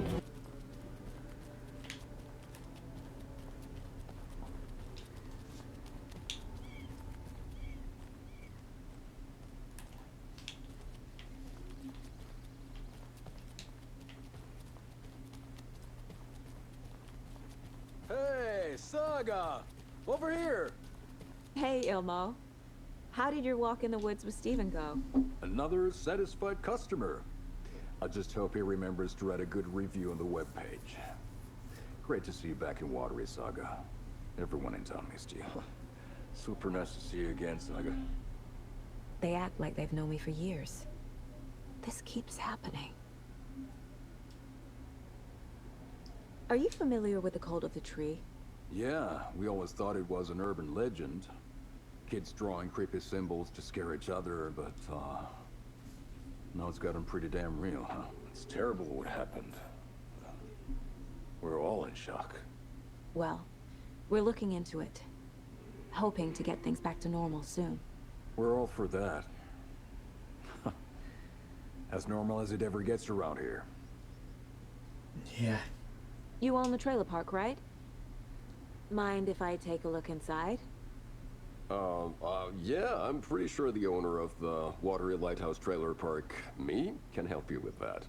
Hey, Saga! Over here! Hey, Ilmo. How did your walk in the woods with Steven go? Another satisfied customer. I just hope he remembers to write a good review on the webpage. Great to see you back in Watery, Saga. Everyone in town missed you. Super nice to see you again, Saga. They act like they've known me for years. This keeps happening. Are you familiar with the cult of the tree? Yeah, we always thought it was an urban legend. Kids drawing creepy symbols to scare each other, but, now it's gotten pretty damn real, huh? It's terrible what happened. We're all in shock. Well, we're looking into it. Hoping to get things back to normal soon. We're all for that. As normal as it ever gets around here. Yeah. You own the trailer park, right? Mind if I take a look inside? Yeah, I'm pretty sure the owner of the Watery Lighthouse Trailer Park, me, can help you with that.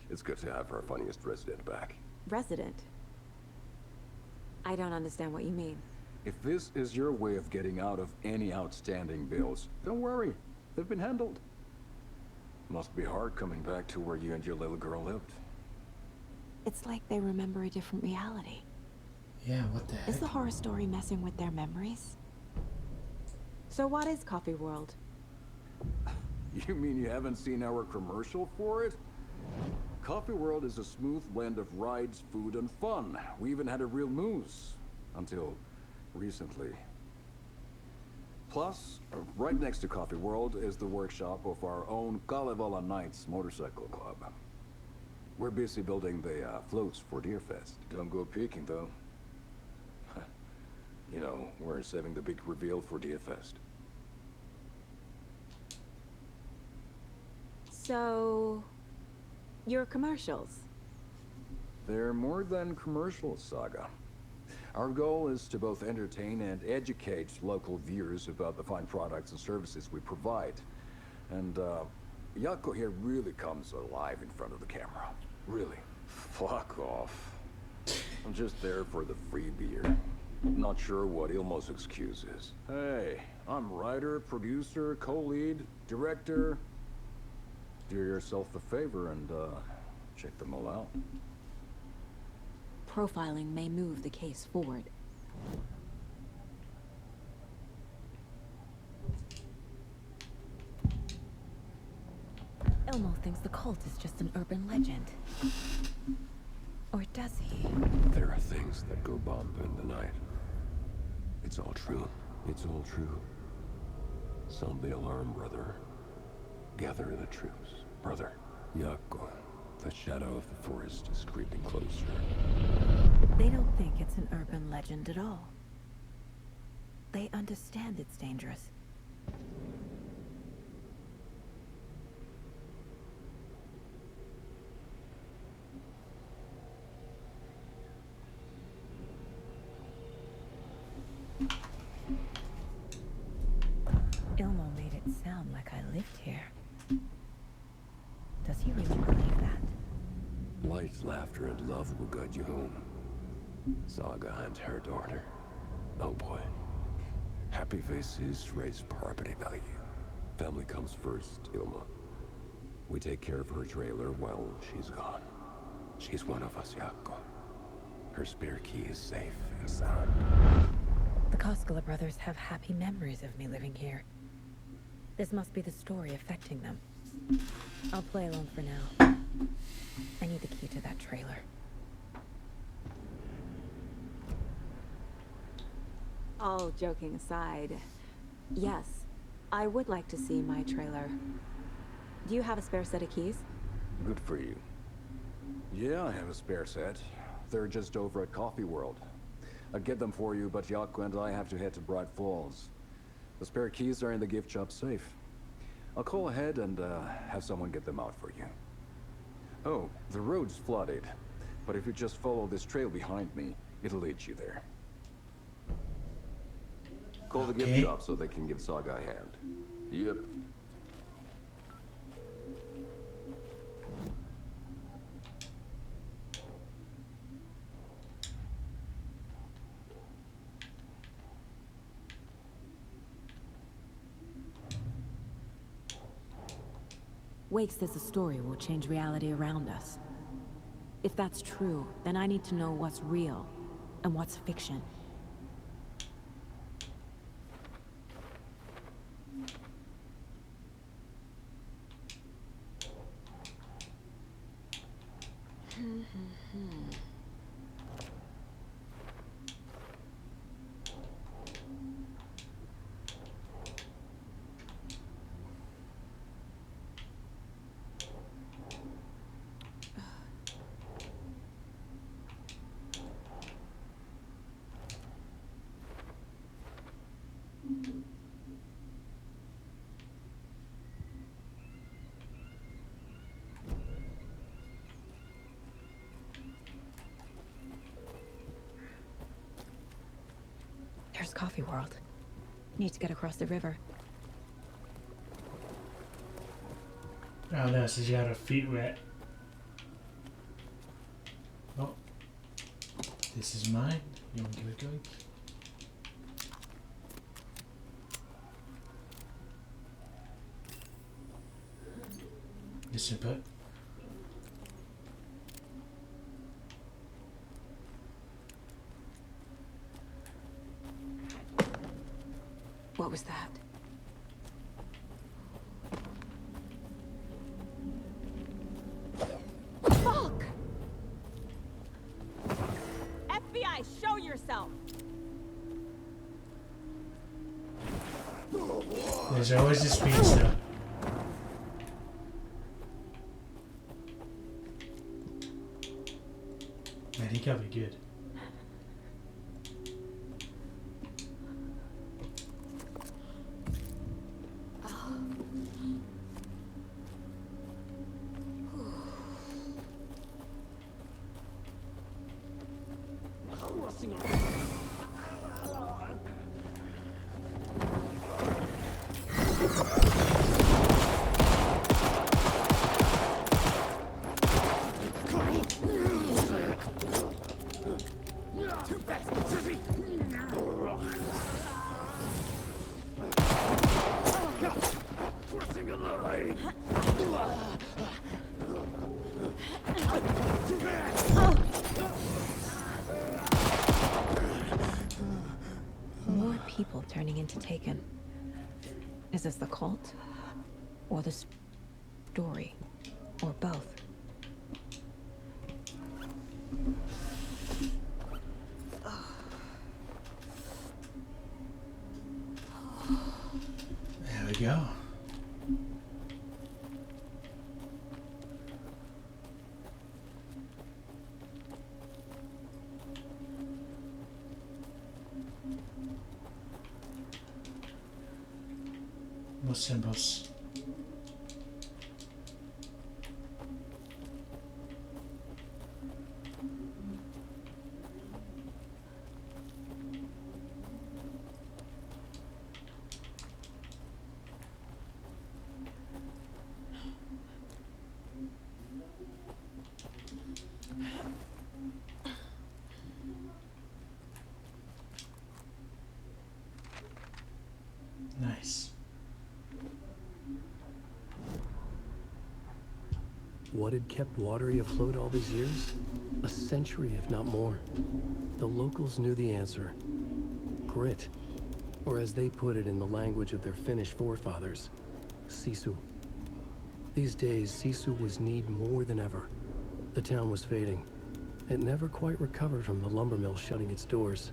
It's good to have our funniest resident back. Resident? I don't understand what you mean. If this is your way of getting out of any outstanding bills, don't worry. They've been handled. Must be hard coming back to where you and your little girl lived. It's like they remember a different reality. Yeah, what the heck? Is the horror story messing with their memories? So what is Coffee World? You mean you haven't seen our commercial for it? Coffee World is a smooth blend of rides, food, and fun. We even had a real moose. Until recently. Plus, right next to Coffee World is the workshop of our own Kalevala Knights Motorcycle Club. We're busy building the floats for Deerfest. Don't go peeking, though. You know, we're saving the big reveal for Deerfest. So... your commercials? They're more than commercials, Saga. Our goal is to both entertain and educate local viewers about the fine products and services we provide. And, Yako here really comes alive in front of the camera. Really. Fuck off. I'm just there for the free beer. Not sure what Ilmo's excuse is. Hey, I'm writer, producer, co-lead, director. Do yourself a favor and check them all out. Profiling may move the case forward. Elmo thinks the cult is just an urban legend. Or does he? There are things that go bump in the night. It's all true. It's all true. Sound the alarm, brother. Gather the troops, brother. Yako, the shadow of the forest is creeping closer. They don't think it's an urban legend at all. They understand it's dangerous. Ilmo made it sound like I lived here. Does he really believe that? Light, laughter, and love will guide you home. Saga and her daughter. Oh boy. Happy faces raise property value. Family comes first, Ilma. We take care of her trailer while she's gone. She's one of us, Yako. Her spare key is safe and sound. The Koskela brothers have happy memories of me living here. This must be the story affecting them. I'll play alone for now. I need the key to that trailer. All joking aside, yes, I would like to see my trailer. Do you have a spare set of keys? Good for you. Yeah, I have a spare set. They're just over at Coffee World. I'd get them for you, but Yako and I have to head to Bright Falls. The spare keys are in the gift shop safe. I'll call ahead and have someone get them out for you. Oh, the road's flooded, but if you just follow this trail behind me, it'll lead you there. Call the gift shop so they can give Saga a hand. Yep. Wake says the story will change reality around us. If that's true, then I need to know what's real and what's fiction. There's Coffee World. Need to get across the river. Oh no, so you got her feet wet. Oh. This is mine. You want to give it a drink? Listen, but what was that? Fuck! FBI, show yourself! There's always a speed stuff. Man, he got me good. taken? Is this the cult? Or the story? Or both? There we go. More symbols. Nice. What had kept Watery afloat all these years? A century, if not more. The locals knew the answer. Grit. Or as they put it in the language of their Finnish forefathers, sisu. These days, sisu was needed more than ever. The town was fading. It never quite recovered from the lumber mill shutting its doors.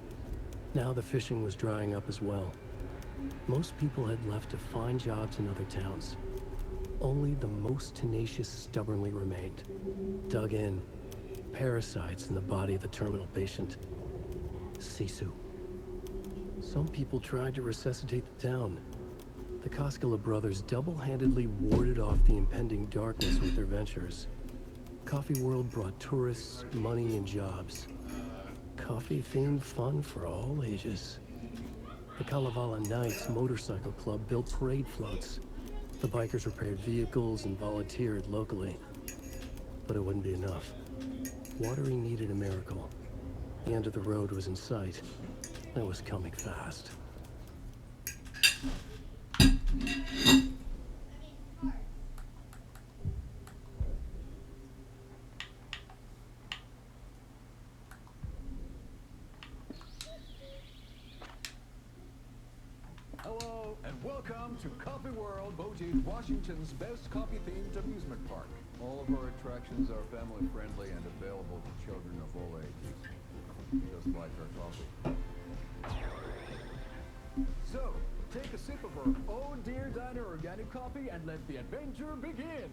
Now the fishing was drying up as well. Most people had left to find jobs in other towns. Only the most tenacious stubbornly remained. Dug in. Parasites in the body of the terminal patient. Sisu. Some people tried to resuscitate the town. The Koskela brothers double-handedly warded off the impending darkness with their ventures. Coffee World brought tourists, money, and jobs. Coffee-themed fun for all ages. The Kalevala Knights Motorcycle Club built parade floats. The bikers repaired vehicles and volunteered locally. But it wouldn't be enough. Watery needed a miracle. The end of the road was in sight. It was coming fast. Hello, and welcome to Coffee World, Boji's Washington's best coffee-themed amusement park. All of our attractions are family-friendly and available to children of all ages, just like our coffee. So, take a sip of our Oh Dear Diner organic coffee and let the adventure begin!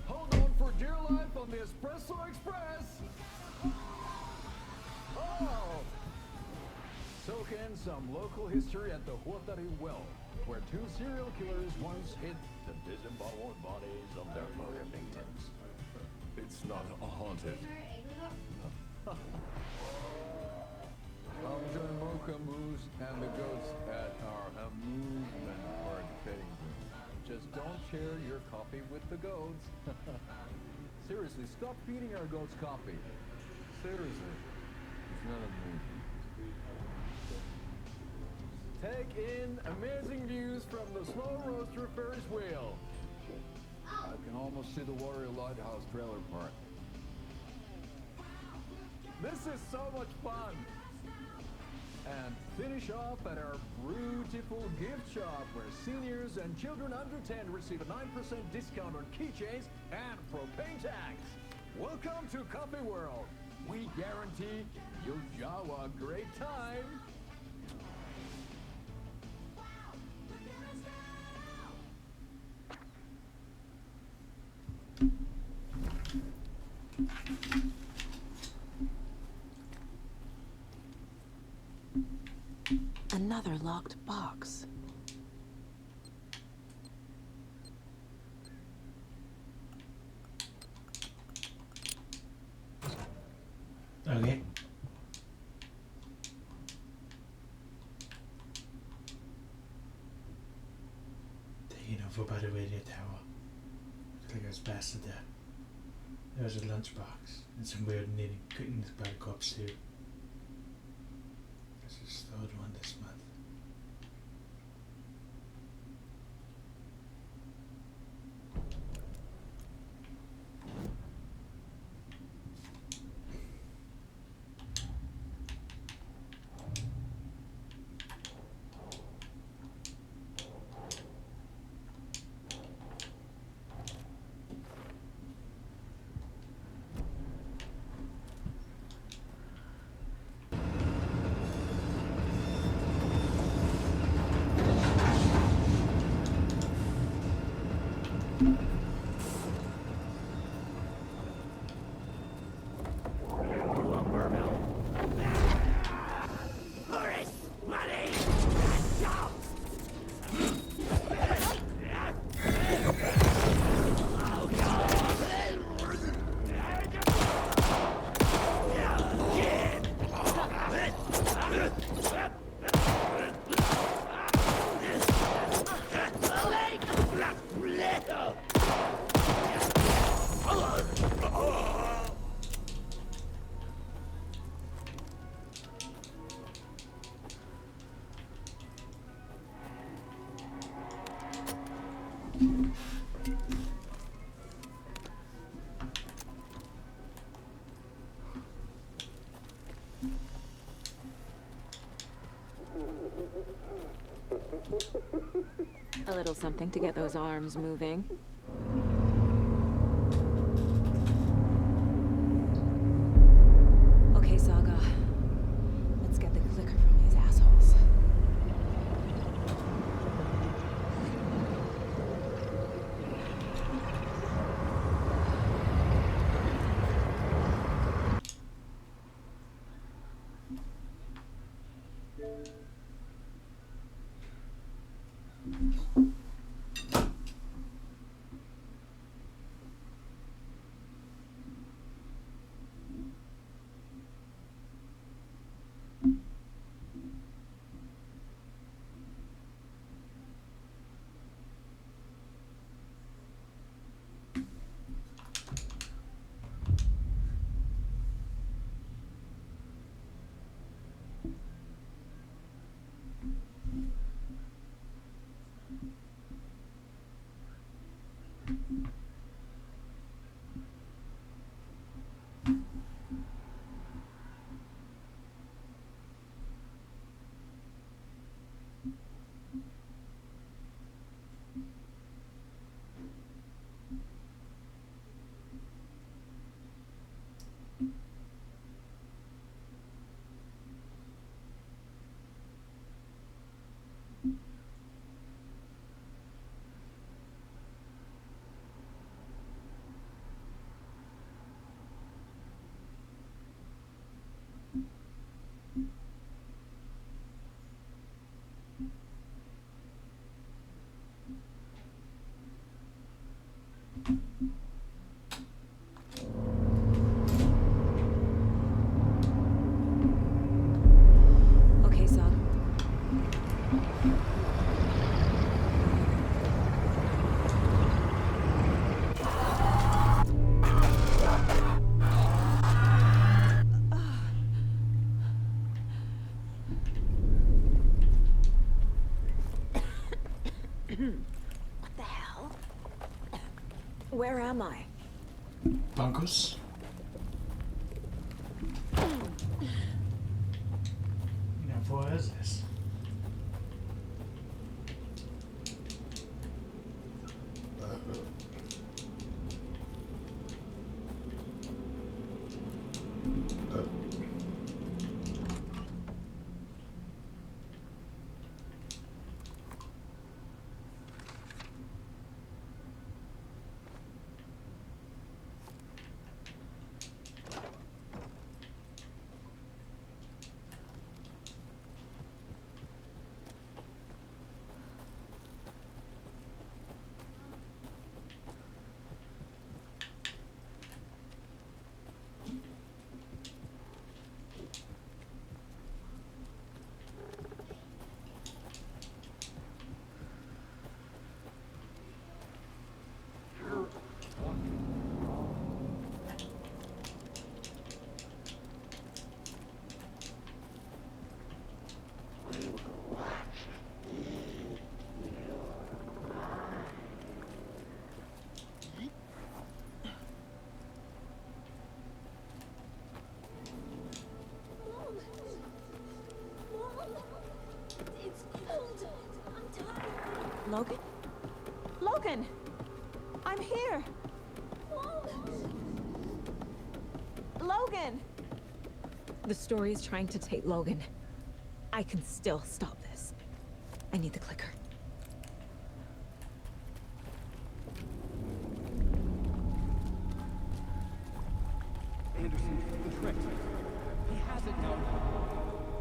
Hold on for dear life on the Espresso Express! Oh! Soak in some local history at the Huatari Well, where two serial killers once hid the disemboweled bodies of their murder victims. It's not a haunted. I'm doing Mocha Moose and the goats at our amusement park petting zoo. Just don't share your coffee with the goats. Seriously, stop feeding our goats coffee. Seriously. It's not a movie. Take in amazing views from the Slow Roaster Ferris wheel. I can almost see the Warrior Lighthouse trailer park. This is so much fun! And finish off at our beautiful gift shop where seniors and children under 10 receive a 9% discount on keychains and propane tanks. Welcome to Coffee World. We guarantee you'll have a great time. Another locked box. Okay. Taking over by the radio tower. Looks like I was blasted there. There's a lunchbox and some weird knitting cuttings by the cops too. This is the third one this month. A little something to get those arms moving. Okay, Saga. Let's get the clicker from these assholes. Okay, Saga. What the hell? Where am I? Bunkers? Now, what is this? Logan? Logan! I'm here! Logan! The story is trying to take Logan. I can still stop this. I need the clicker. Anderson, the trick. He has it now.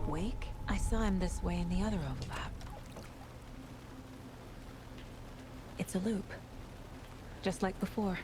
Wake? I saw him this way in the other overlap. It's a loop. Just like before.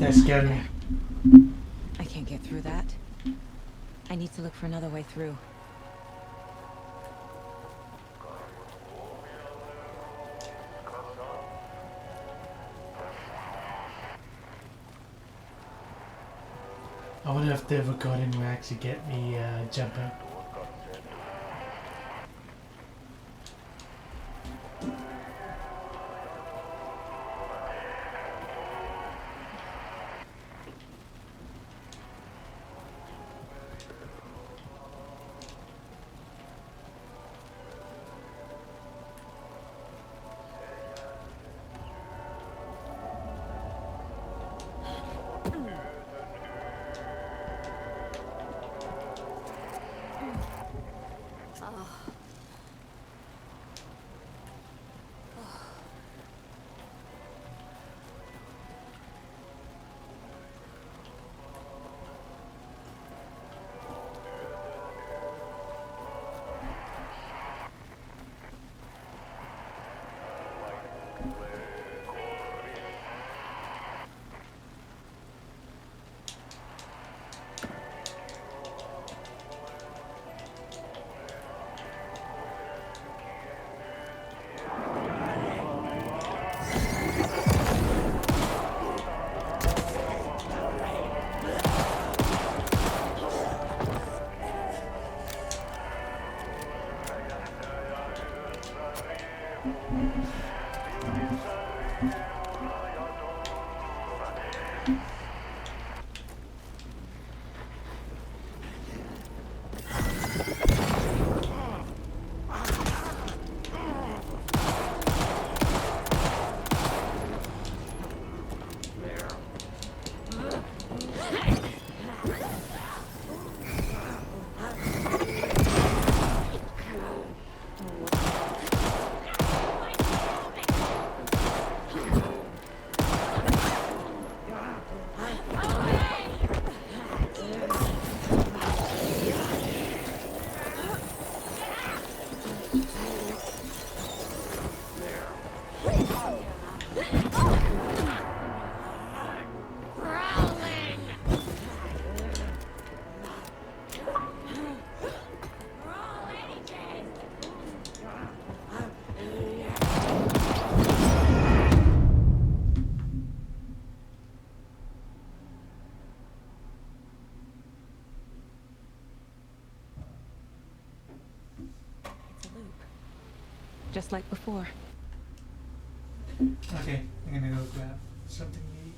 That scared me. I can't get through that. I need to look for another way through. I wonder if the recording will actually get me jumping. Just like before. Okay, I'm gonna go grab something to eat.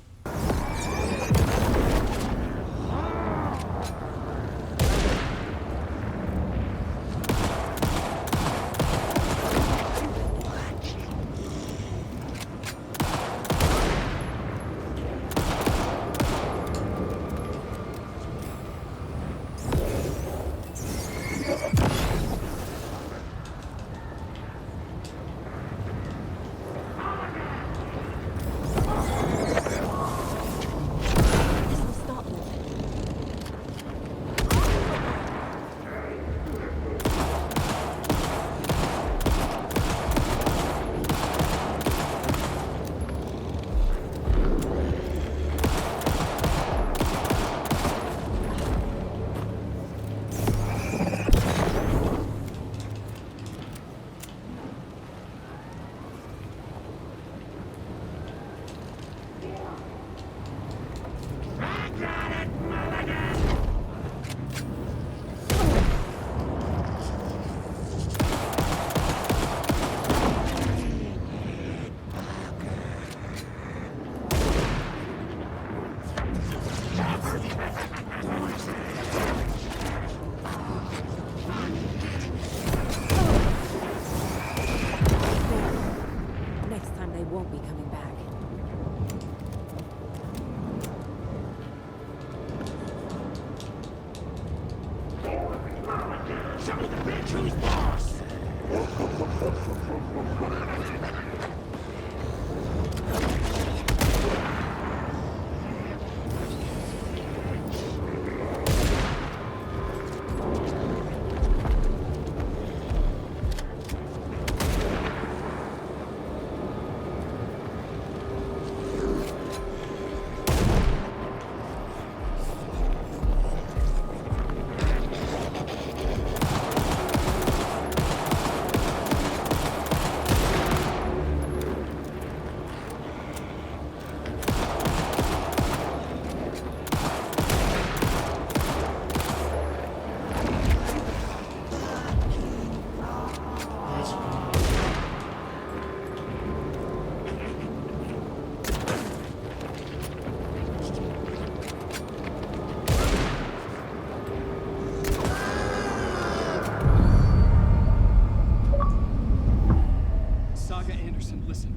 Listen.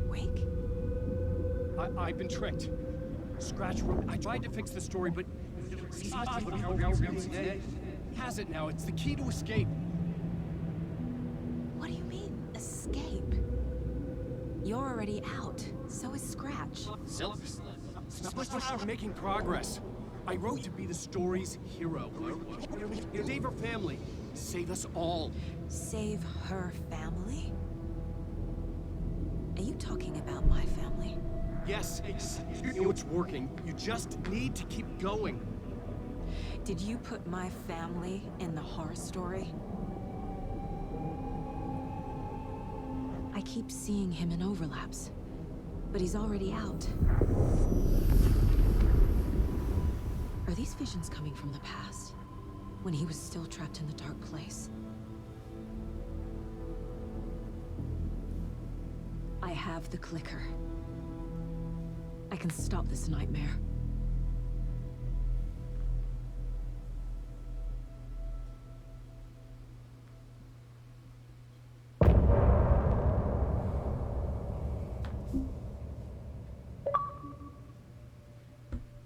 Wake? I've been tricked. Scratch wrote. I tried to fix the story, but he has it now. It's the key to escape. What do you mean, escape? You're already out. So is Scratch. We're making progress. I wrote to be the story's hero. Save her family. Save us all. Save her family? Are you talking about my family? Yes, you know it's working. You just need to keep going. Did you put my family in the horror story? I keep seeing him in overlaps, but he's already out. Are these visions coming from the past, when he was still trapped in the dark place? I have the clicker. I can stop this nightmare.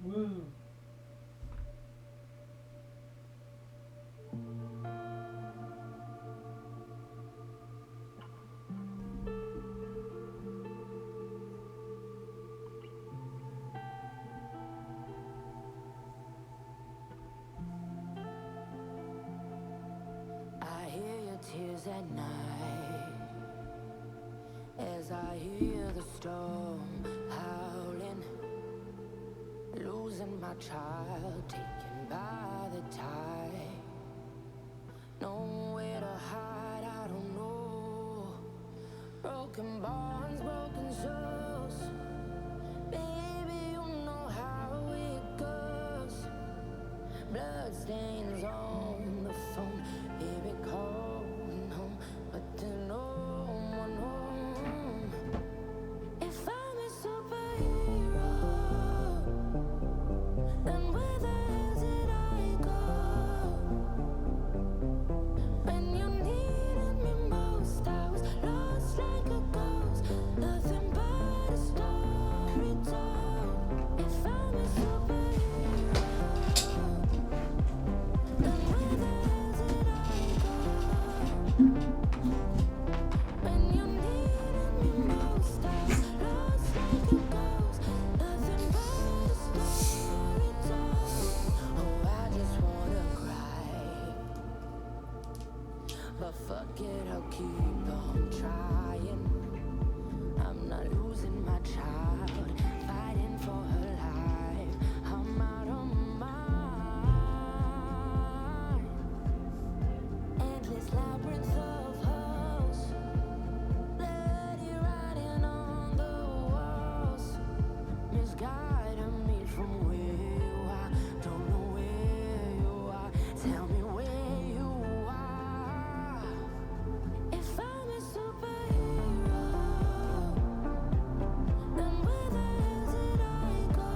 Woo. I hear your tears at night as I hear the storm howling, losing my child, taken by the tide. Nowhere to hide, I don't know. Broken bonds, broken souls. Baby, you know how it goes. Blood stains on the phone. Baby, calling home, but there's no one home. If I'm a superhero, then where the hell did I go? When you needed me most, I was lost like a ghost. Nothing but a story told. If I'm a superhero, then where the hell did I go? When you needed me most, I was lost like a ghost. Nothing but a story told. Oh, I just wanna cry, but fuck it, I'll keep on trying. I'm not losing my child, fighting for her life. I'm out of my mind. Endless labyrinth of holes, bloody writing on the walls, misguiding me from where you are. Don't know where you are. Tell me where you are. If I'm a superhero, then where the hell did I go?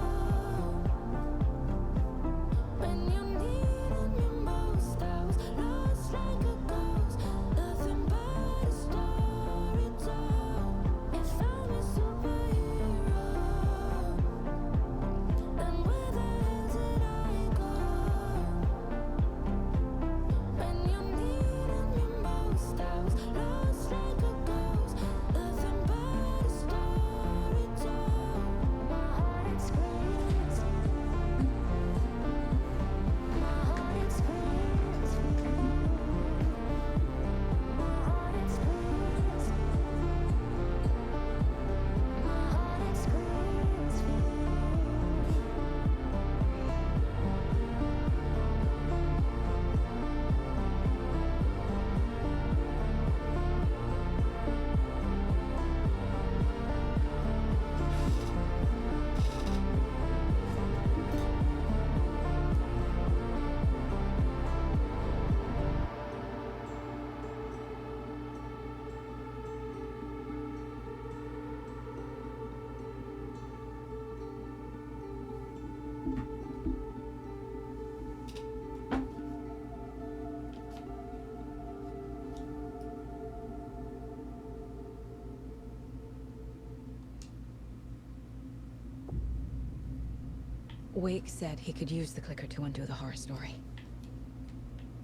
Wake said he could use the clicker to undo the horror story.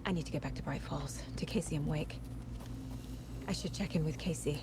I need to get back to Bright Falls, to Casey and Wake. I should check in with Casey.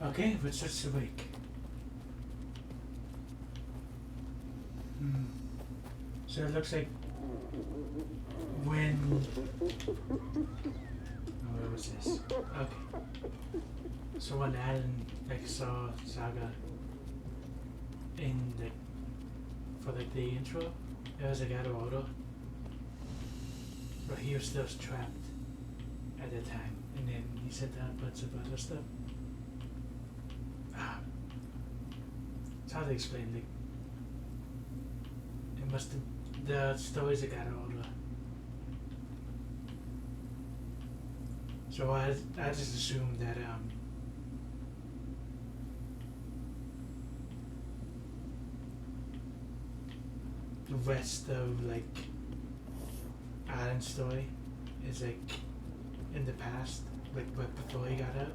Okay, what's this week? So it looks like when... Oh, where was this? Okay. So when Alan saw Saga in the... for the intro, it was out of order. But he was still trapped at the time. And then he said that a bunch of other stuff. It's hard to explain. Like, it must have, the stories that got older. So I just assumed that the rest of like Alan's story is like in the past, like before he got out.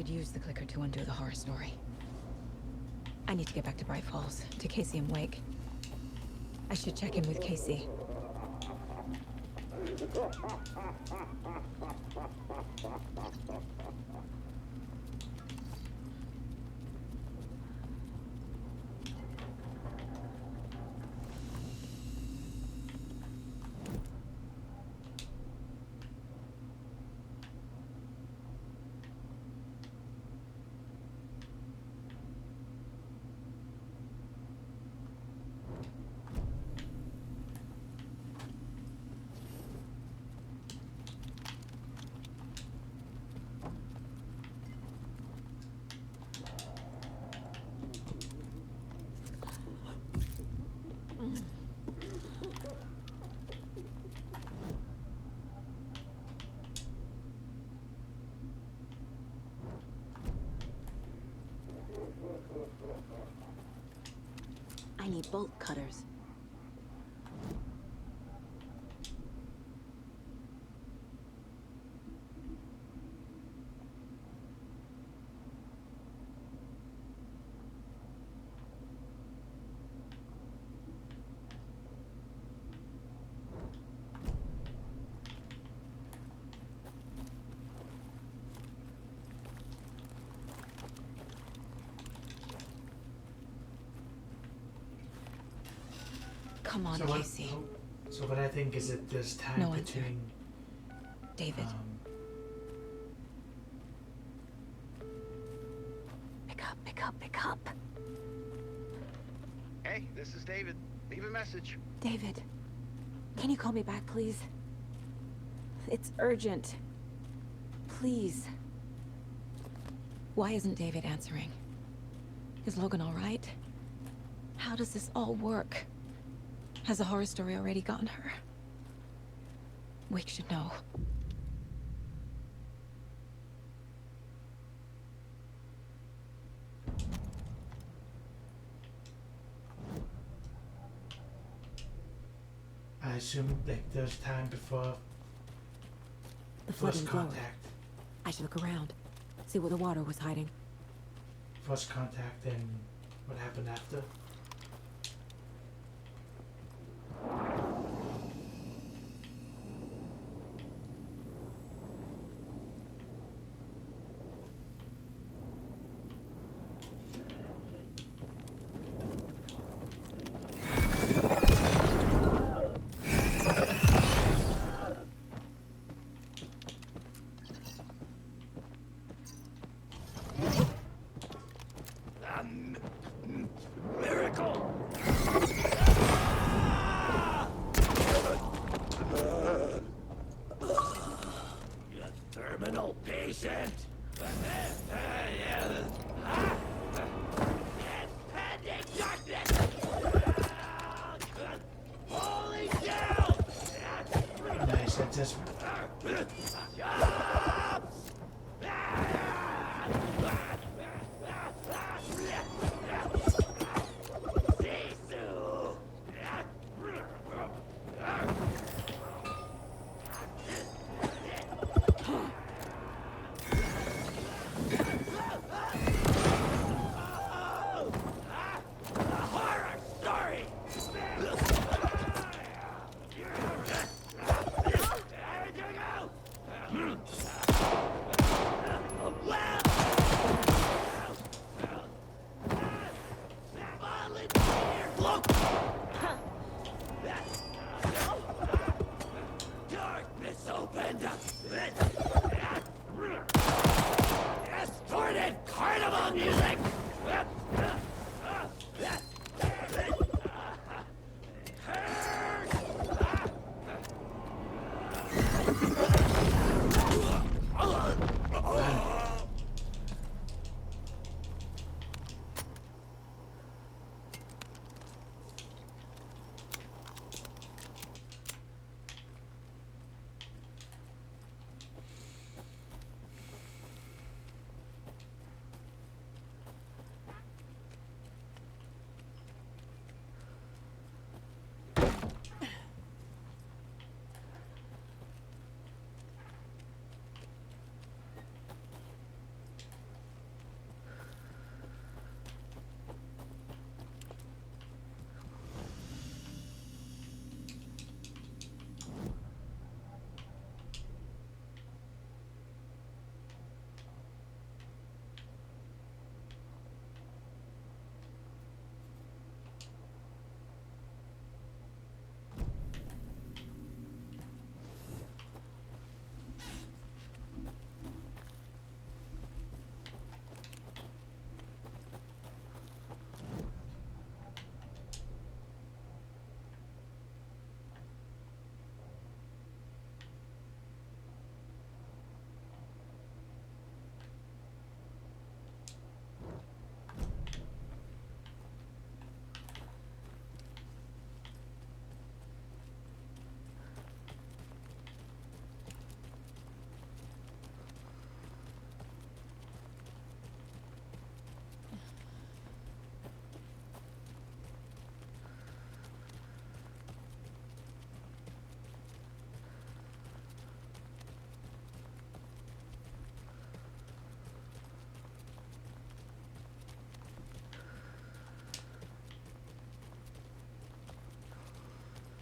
Use the clicker to undo the horror story. I need to get back to Bright Falls, to Casey and Wake. I should check in with Casey. I need bolt cutters. Come on, Casey. So what I think is that there's time No between... David. Pick up. Hey, this is David. Leave a message. David. Can you call me back, please? It's urgent. Please. Why isn't David answering? Is Logan all right? How does this all work? Has the horror story already gotten her? Wake should know. I assume like there's time before The first flooding lowered. contact. I should look around, see where the water was hiding. First contact and what happened after. Terminal patient. Impending darkness. Holy down. Nice, that just Horror story. Darkness opened up. Distorted carnival music.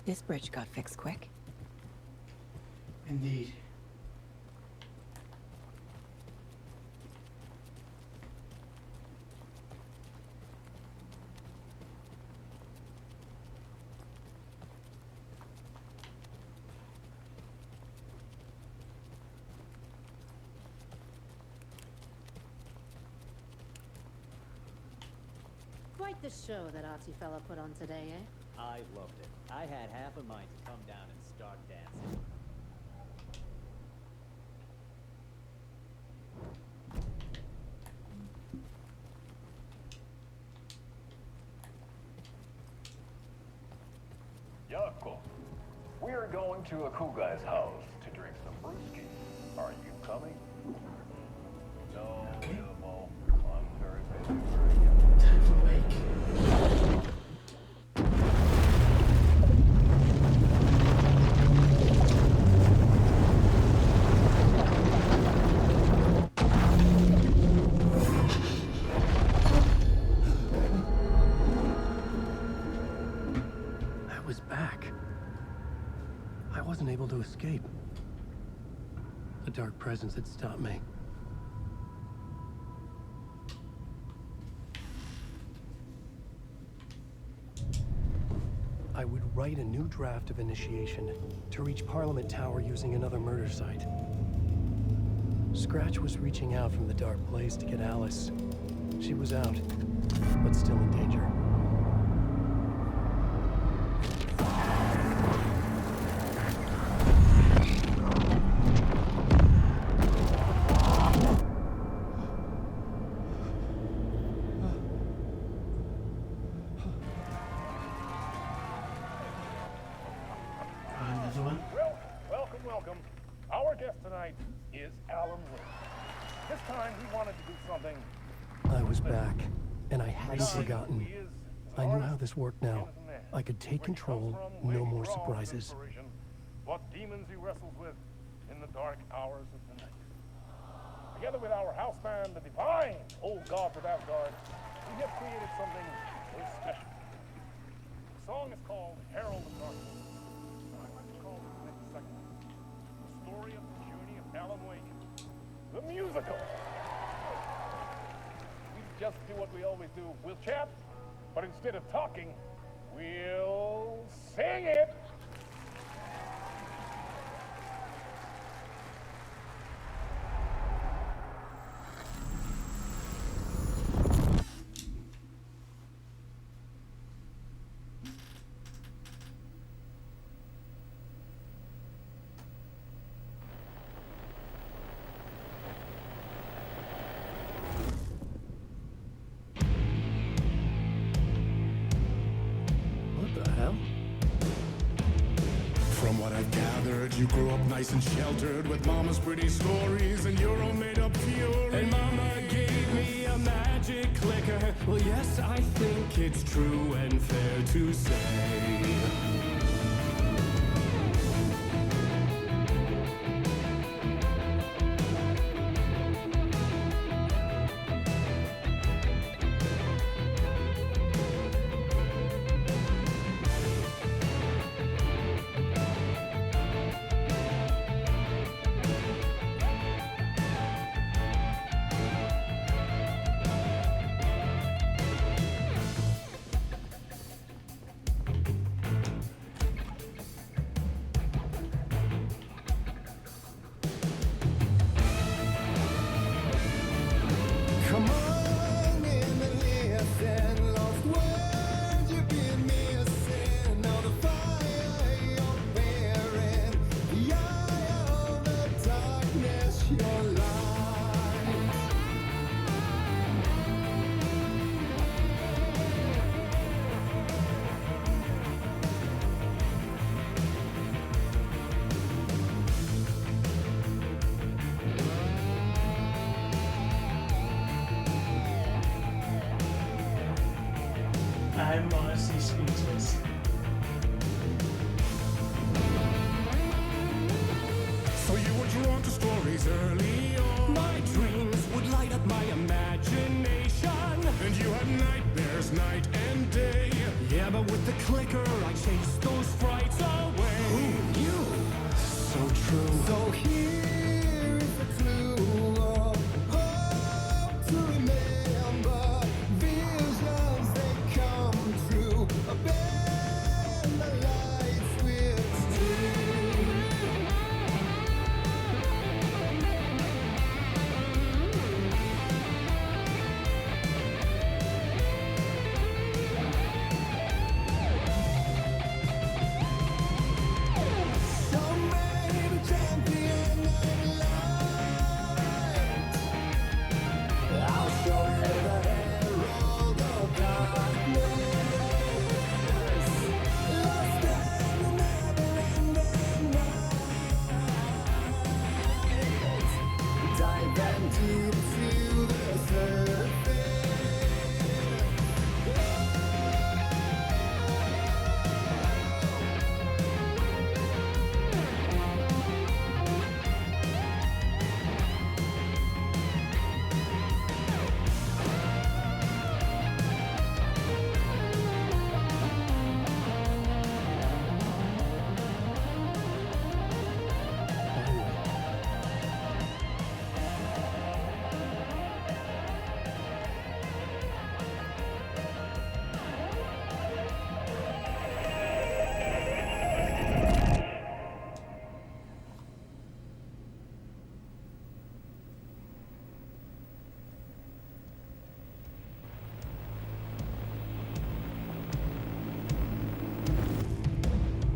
This bridge got fixed quick. indeed. Quite the show that artsy fella put on today, eh? I loved it. I had half a mind to come down and start dancing. Yako, we're going to a cool guy's house to drink some brewski. Are you coming? No, Mo. I'm very busy. Time for wake. I was back. I wasn't able to escape. A dark presence had stopped me. I would write a new draft of initiation to reach Parliament Tower using another murder site. Scratch was reaching out from the dark place to get Alice. She was out, but still in danger. Another one. Welcome. Our guest tonight is Alan Wake. This time he wanted to do something. I was back, and I hadn't forgotten. I knew how this worked now. I could take control, no more surprises. What demons he wrestles with in the dark hours of the night. Together with our house band, the divine old gods of Asgard, we have created something so special. The song is called Herald of Darkness. I'd like to call this next segment the story of the journey of Alan Wake, the musical. We just do what we always do. We'll chat, but instead of talking, we'll sing it. What the hell? From what I've gathered, you grew up nice and sheltered with mama's pretty stories and your own made-up fury. And mama gave me a magic clicker. Well, yes, I think it's true and fair to say. Come on in and listen, lost words you've been missing. Now the fire you're bearing, the eye of the darkness, your light. I'm honestly speechless. So you were drawn to stories early on. My dreams would light up my imagination. And you had nightmares night and day. Yeah, but with the clicker, I chased those frights away. Who knew? So true. So here is the clue of hope to remember. Visions, they come true. Bend the lights with steel.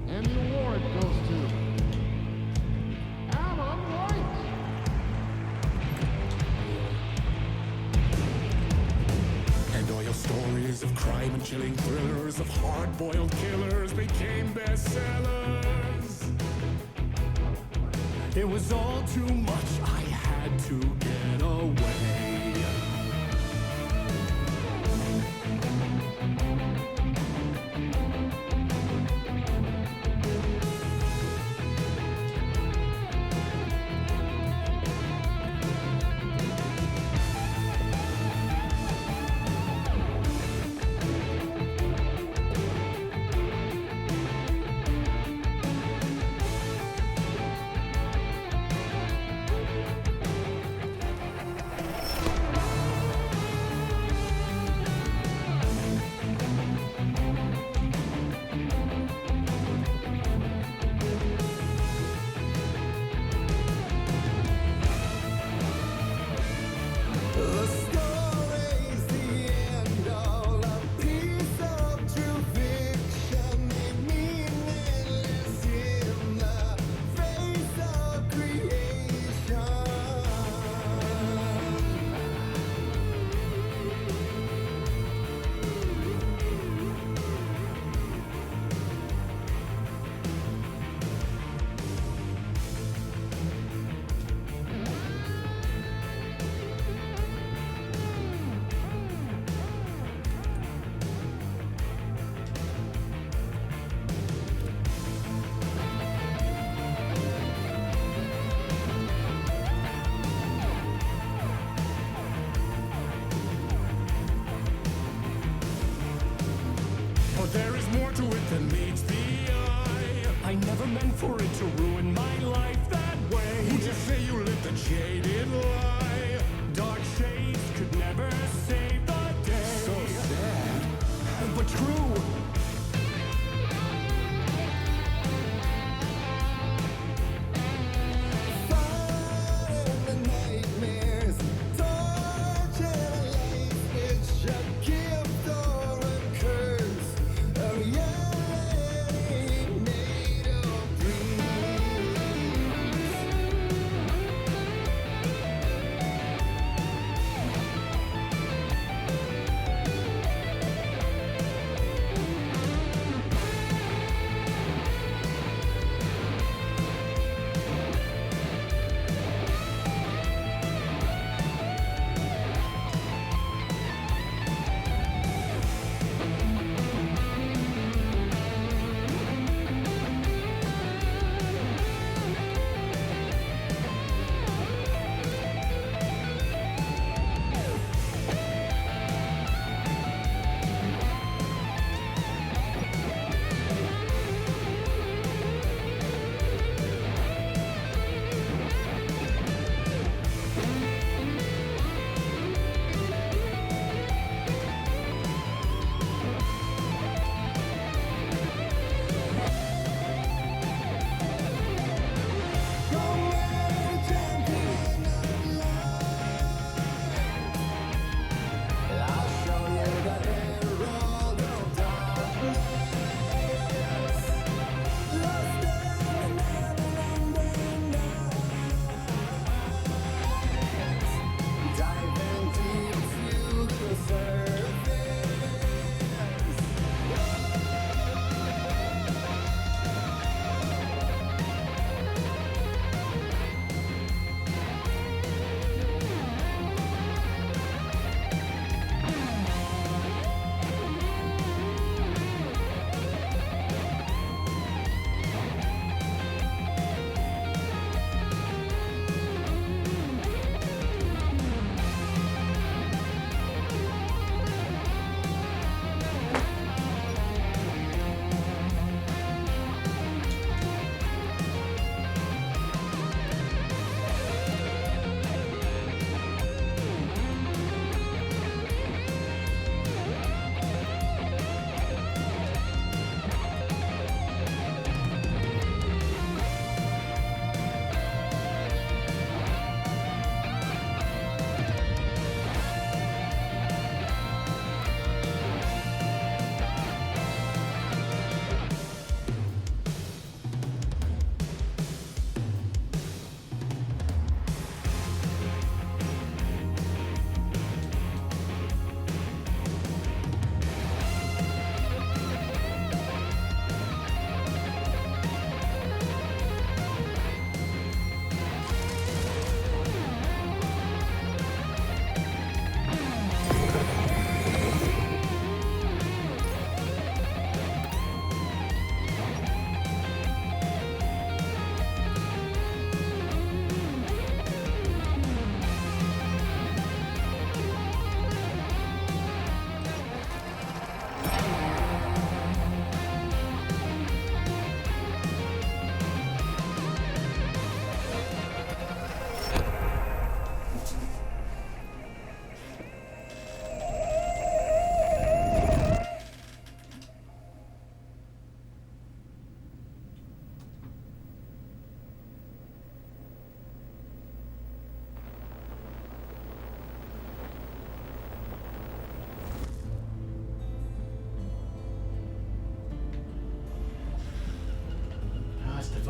And the award goes to Alan White. And all your stories of crime and chilling thrillers of hard-boiled killers became bestsellers. It was all too much, I had to get away. But there is more to it than meets the eye. I never meant for it to ruin my life that way. Would you say you lit the jaded lie? Dark shades could never save the day. So sad, but true.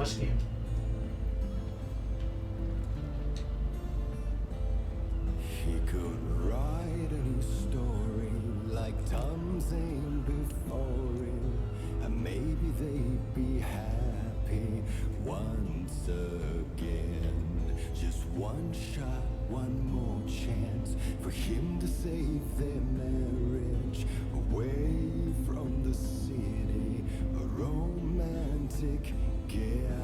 first game. He could write a new story like Tom Zane before him, and maybe they'd be happy once again. Just one shot, one more chance for him to save their marriage away from the city, a romantic getaway.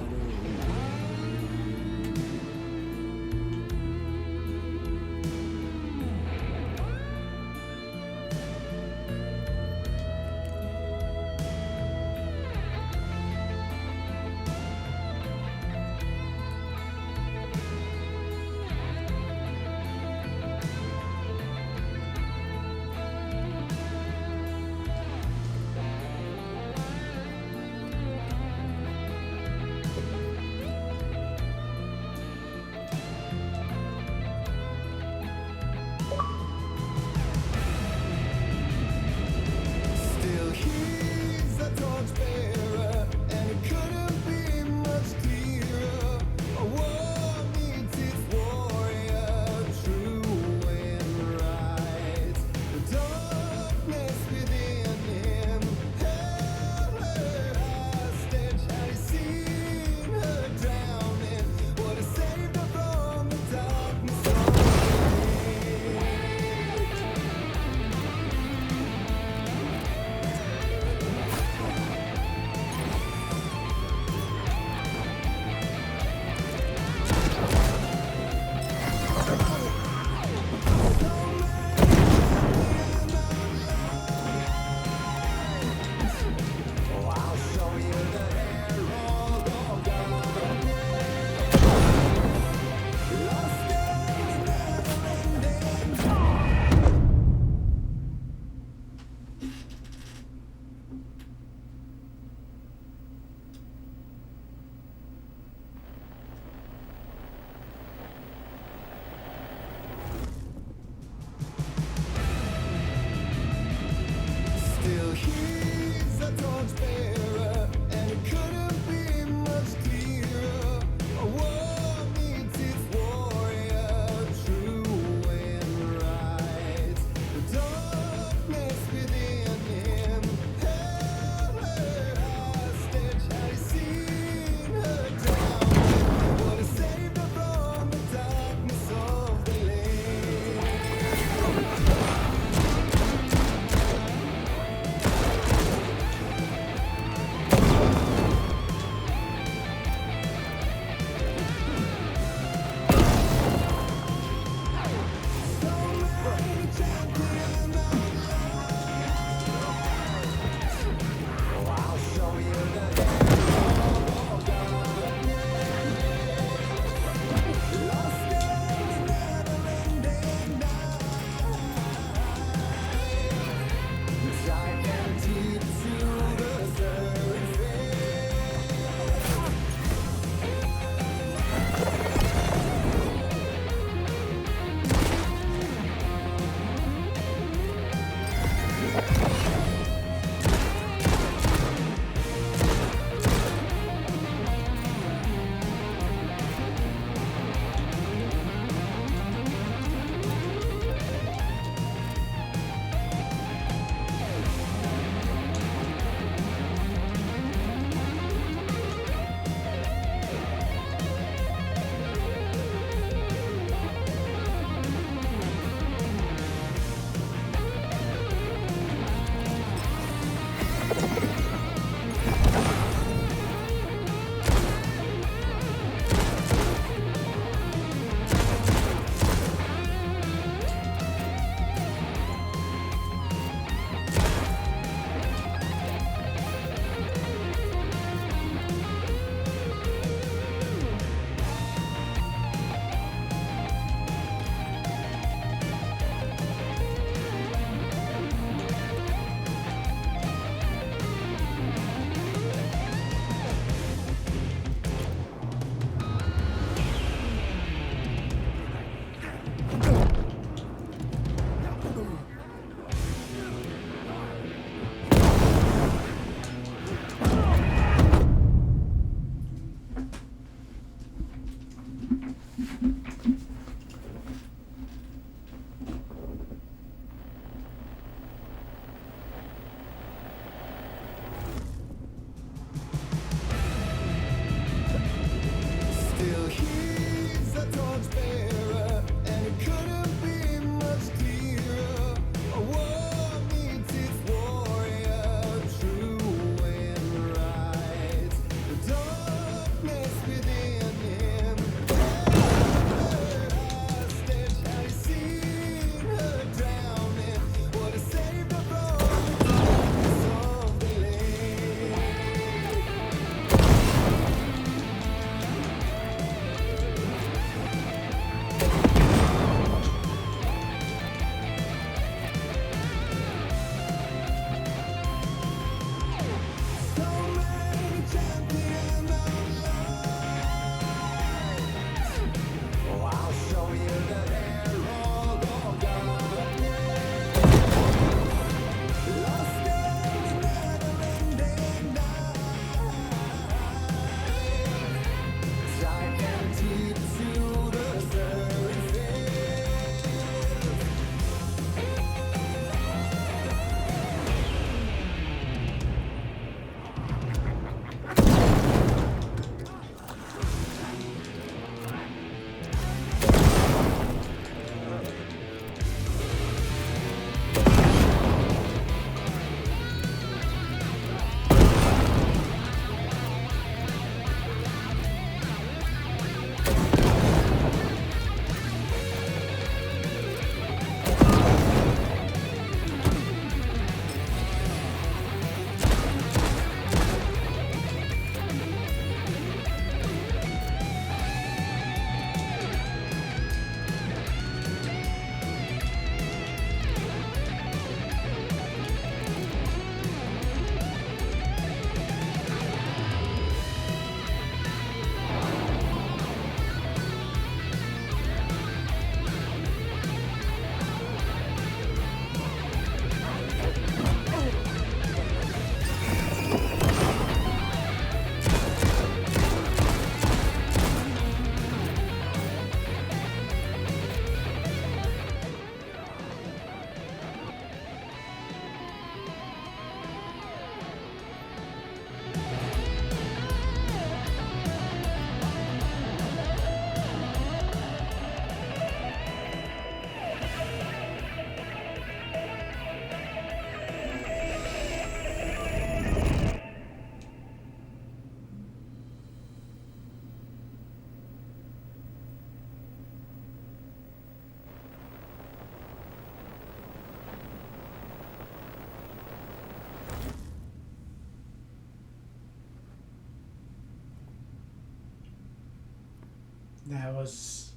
that was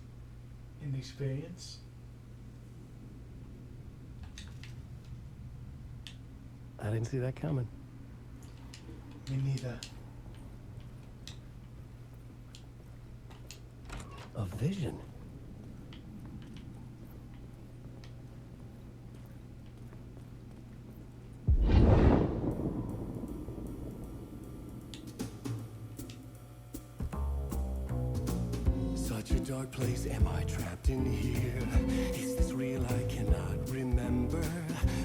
an experience. I didn't see that coming. Me neither. A vision. Such a dark place, am I trapped in here? Is this real? I cannot remember.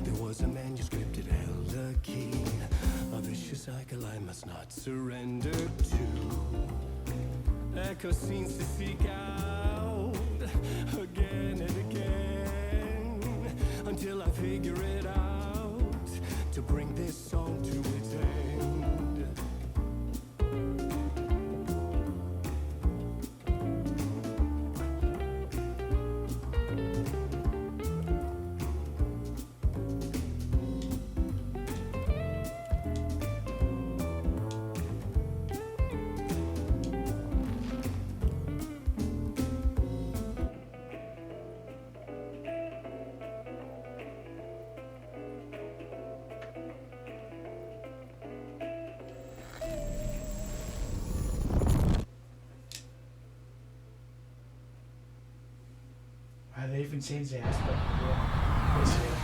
There was a manuscript, it held a key. A vicious cycle I must not surrender to. Echo scenes to seek out again and again until I figure it out to bring this song to its end. They even changed the aspect. Yeah. This year.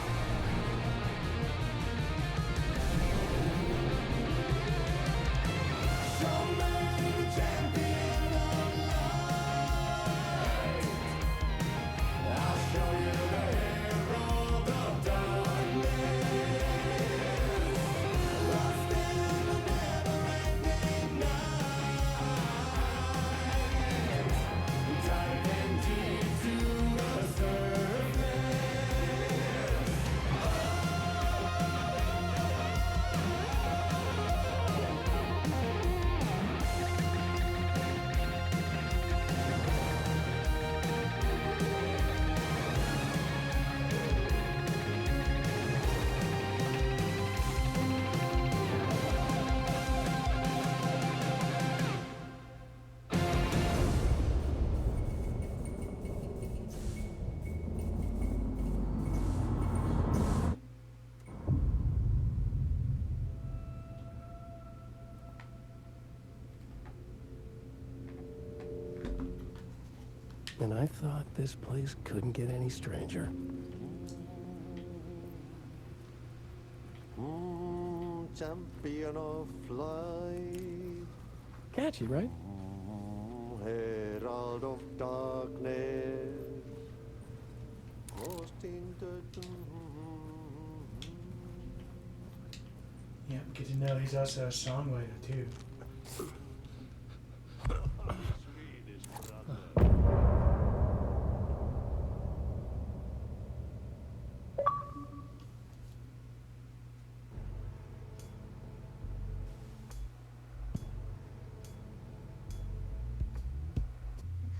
And I thought this place couldn't get any stranger. Champion of light. Catchy, right? Herald of darkness. Lost in the Yeah, good to know he's also a songwriter too.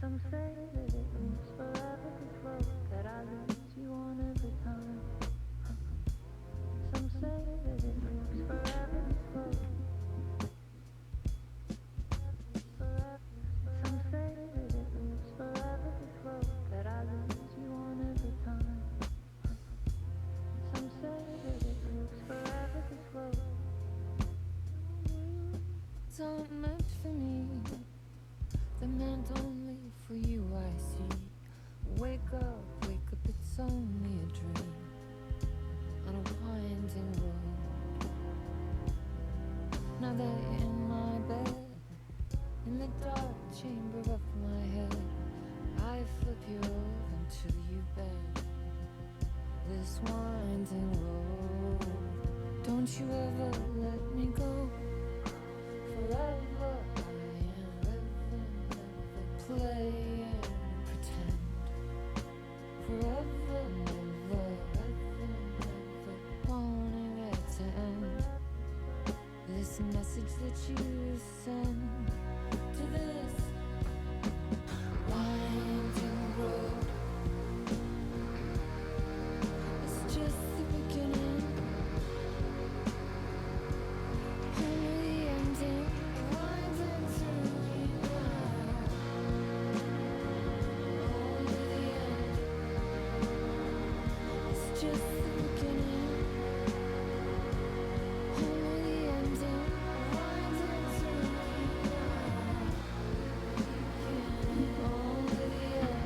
Some say that it moves forever this road that I lose you on every time. Some say that it moves forever this road. Some say that it moves forever this road that I lose you on every time. Some say that it moves forever this road. It's all meant for me. The meant only for you, I see. Wake up, it's only a dream on a winding road. Now that you're in my bed, in the dark chamber of my head, I flip you over until you bed. This winding road, don't you ever let me go. Forever play and pretend. Forever, never, wanting it to end. This message that you send to this winding road, it's just the beginning, only the ending. Winding through me now. just sinking in. Only the ending winds into only the end.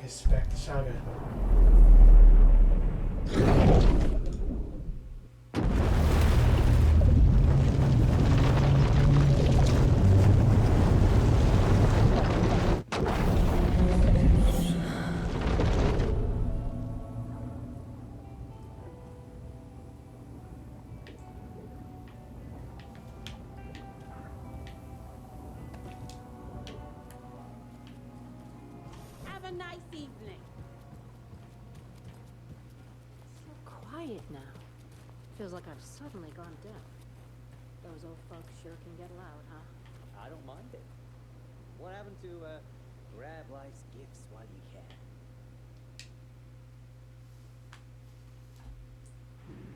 Gets back to Saga. Have a nice evening. So quiet now. Feels like I've suddenly gone deaf. Those old folks sure can get loud, huh? I don't mind it. What happened to, grab life's gifts while you can?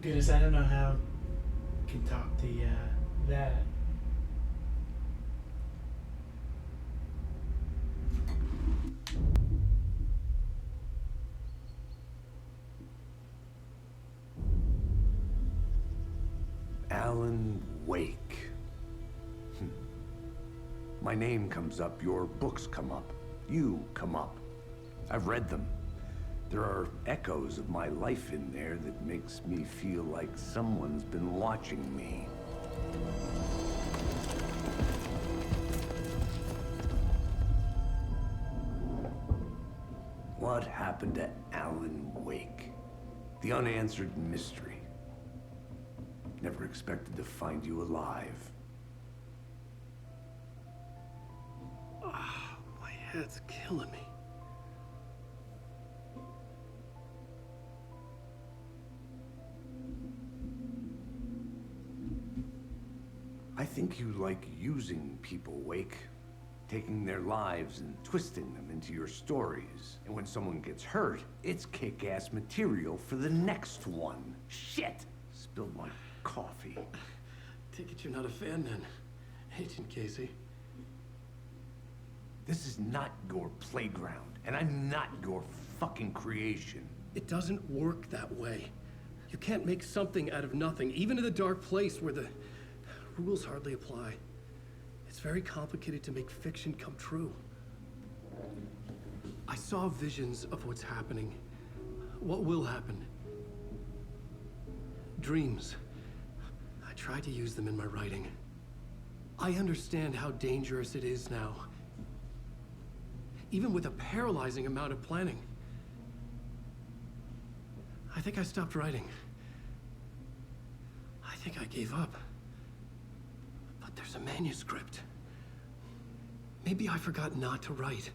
Goodness, I don't know how I can top the that. Alan Wake. My name comes up, your books come up, you come up. I've read them. There are echoes of my life in there that makes me feel like someone's been watching me. What happened to Alan Wake? The unanswered mystery. Never expected to find you alive. My head's killing me. I think you like using people, Wake. Taking their lives and twisting them into your stories. And when someone gets hurt, it's kick-ass material for the next one. Shit! Spilled my coffee. Take it you're not a fan then, Agent Casey. This is not your playground, and I'm not your fucking creation. It doesn't work that way. You can't make something out of nothing, even in a dark place where the rules hardly apply. It's very complicated to make fiction come true. I saw visions of what's happening, what will happen. Dreams. I tried to use them in my writing. I understand how dangerous it is now. Even with a paralyzing amount of planning. I think I stopped writing. I think I gave up. But there's a manuscript. Maybe I forgot not to write.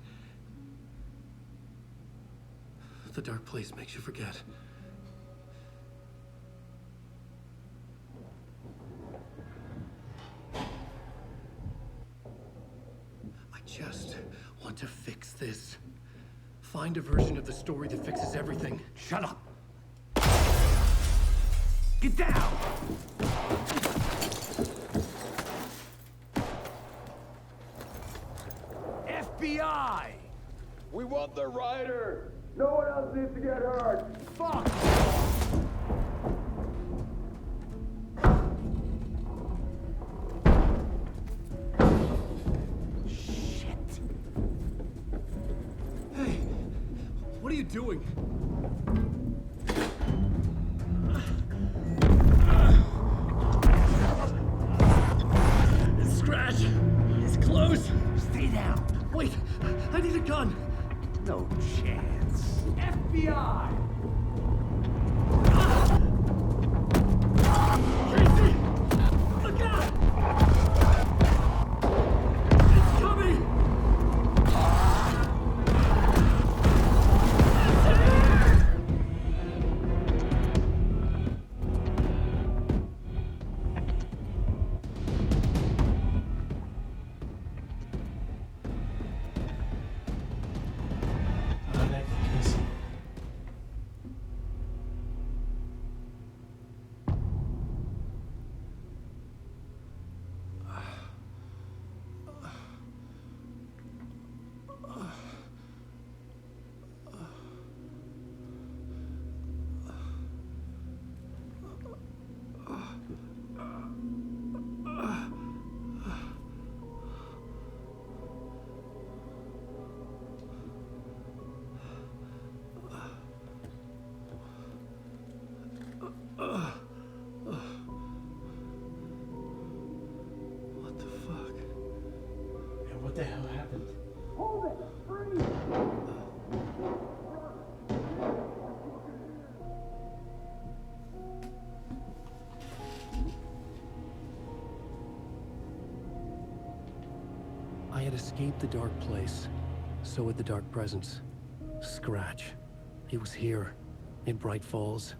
The dark place makes you forget. I just want to fix this. Find a version of the story that fixes everything. Shut up! Get down! FBI! We want the rider! No one else needs to get hurt! Fuck! Hey, what are you doing? Scratch! It's close! Stay down. Wait, I need a gun! No chance. FBI! Casey! Look out! It's coming! What the fuck? And what the hell happened? Hold it! Freeze! I had escaped the dark place. So had the dark presence. Scratch. He was here, in Bright Falls.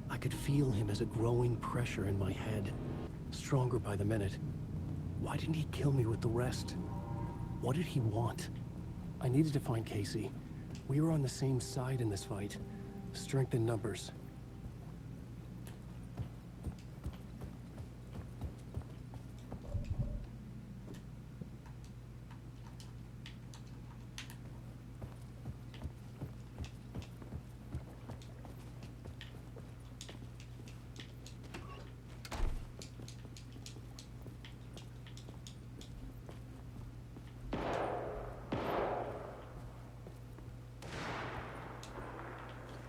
I could feel him as a growing pressure in my head. Stronger by the minute. Why didn't he kill me with the rest? What did he want? I needed to find Casey. We were on the same side in this fight. Strength in numbers.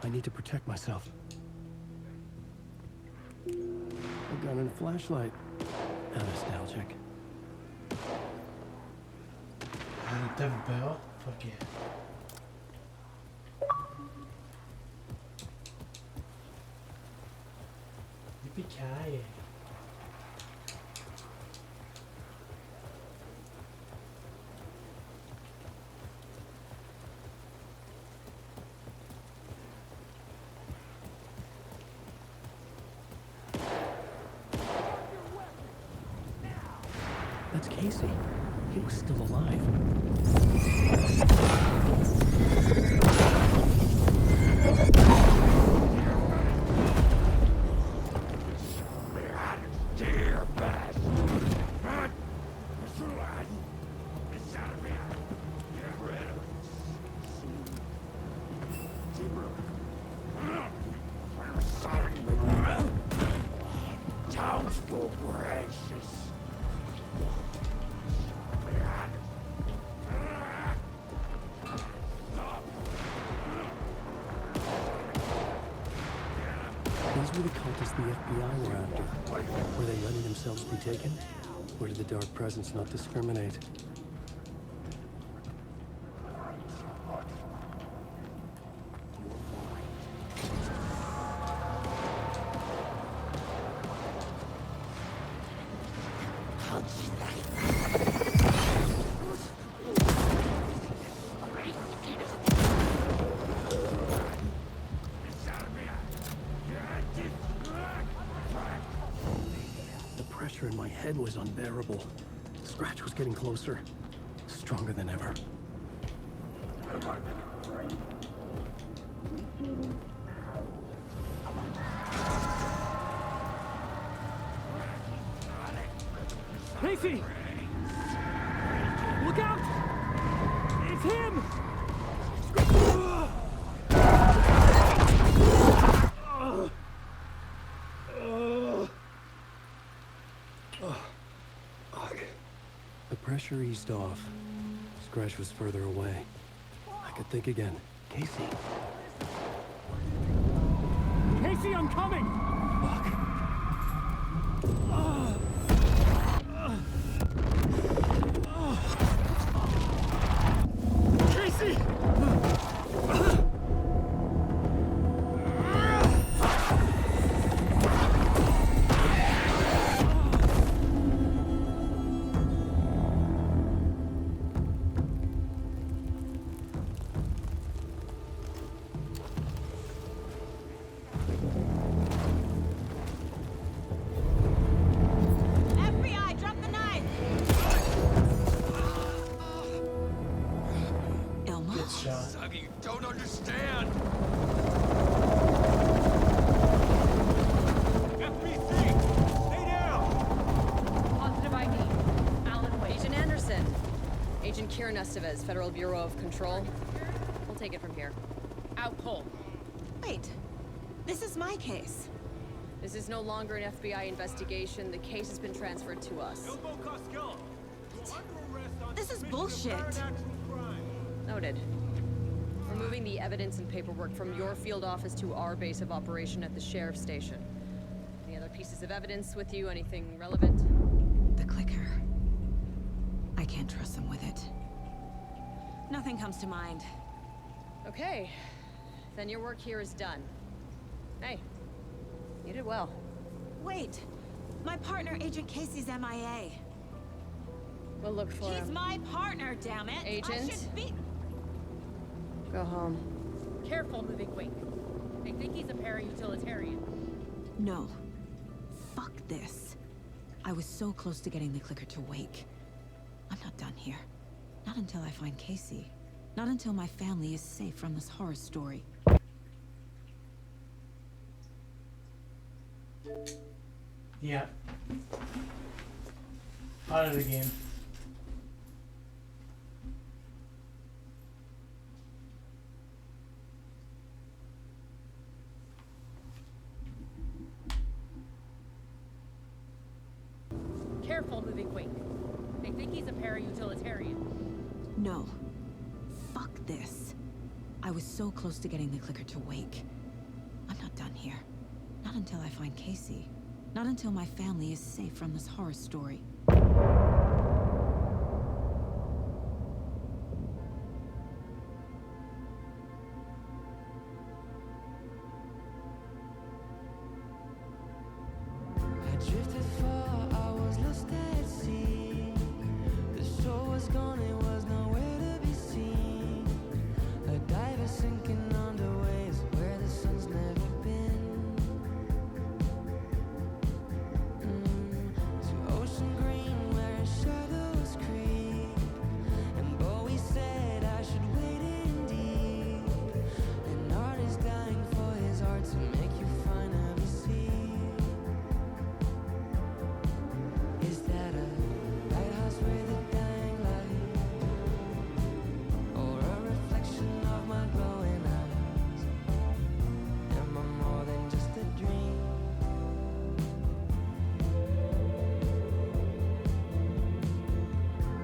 I need to protect myself. A gun and a flashlight. How nostalgic. And a devil bell? Fuck yeah. Yippee-ki-yay. That's Casey. He was still alive. Dear bastard! Townsfolk were anxious. These were the cultists the FBI were after. Were they letting themselves be taken? Or did the dark presence not discriminate? The pressure in my head was unbearable. Scratch was getting closer. Stronger than ever. Casey! Look out! It's him! pressure eased off. Scratch was further away. I could think again. Casey. Casey, I'm coming! Casey! FBI, drop the knife! Elma? Good shot. Saga, you don't understand! Positive ID. Alan Wade. Agent Anderson. Agent Kieran Estevez, Federal Bureau of Control. We'll take it from here. Out cold. Wait. This is my case. This is no longer an FBI investigation. The case has been transferred to us. This is bullshit. Noted. We're moving the evidence and paperwork from your field office to our base of operation at the sheriff's station. Any other pieces of evidence with you? Anything relevant? The clicker. I can't trust them with it. Nothing comes to mind. Okay. Then your work here is done. Hey. You did well. Wait. My partner, Agent Casey's MIA. We'll look for He's him. my partner, damn it! I Agent? should be... Go home. Careful moving wing. They think he's a para-utilitarian. No. Fuck this. I was so close to getting the clicker to wake. I'm not done here. Not until I find Casey. Not until my family is safe from this horror story. Yeah. Part of the game. Careful moving wing. They think he's a para-utilitarian. No. Fuck this. I was so close to getting the clicker to wake. I'm not done here. Not until I find Casey. Not until my family is safe from this horror story. I drifted far, I was lost at sea. The shore was gone, it was nowhere to be seen. A diver sinking under waves where the sun's never been. To ocean green where shadows creep. And Bowie said I should wait indeed. An artist dying for his art to make you finally see. Is that a lighthouse with a dying light? Or a reflection of my glowing eyes? Am I more than just a dream?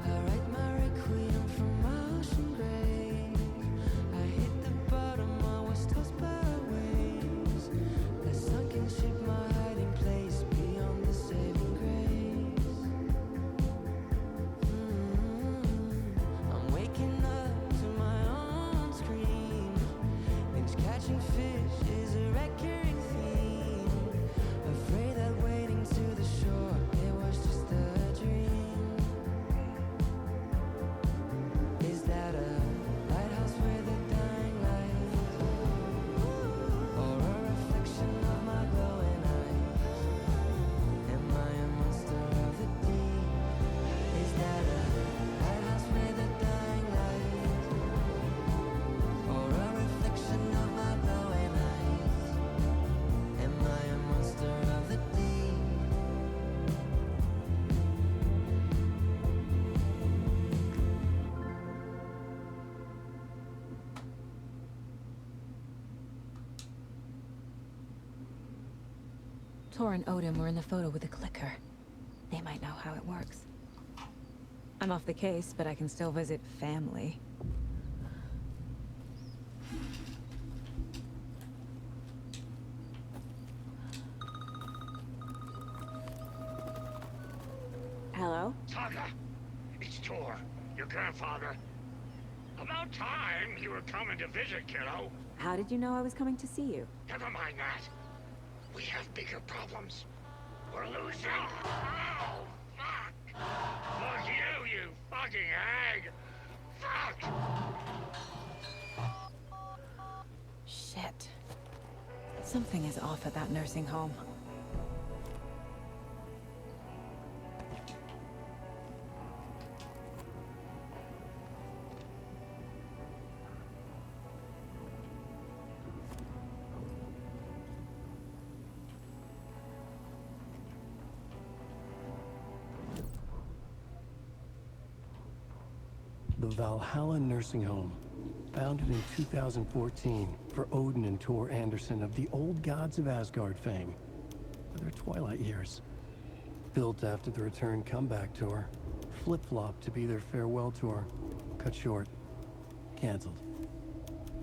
I write my requiem from my ocean grave. I hit the bottom, I was tossed by waves. A sunken ship, my hiding place beyond the saving grace. I'm waking up to my own scream. Binge catching fish is a recurring theme. Afraid that wading to the shore, it was just a dream. Is that a lighthouse with a dying light? Or a reflection of my glowing eyes? Am I a monster of the deep? Is that a lighthouse with a dying light? Or a reflection of my glowing eyes? Am I a monster of the deep? Tor and Odin were in the photo with the clicker. They might know how it works. I'm off the case, but I can still visit family. Hello? Saga, it's Tor, your grandfather. About time you were coming to visit, kiddo. How did you know I was coming to see you? Never mind that. We have bigger problems. We're losing. Oh, fuck. Fuck you, you fucking hag. Fuck. Shit. Something is off at that nursing home. The Valhalla Nursing Home, founded in 2014 for Odin and Tor Anderson of the Old Gods of Asgard fame, for their twilight years. Built after the return comeback tour, flip-flopped to be their farewell tour, cut short, canceled.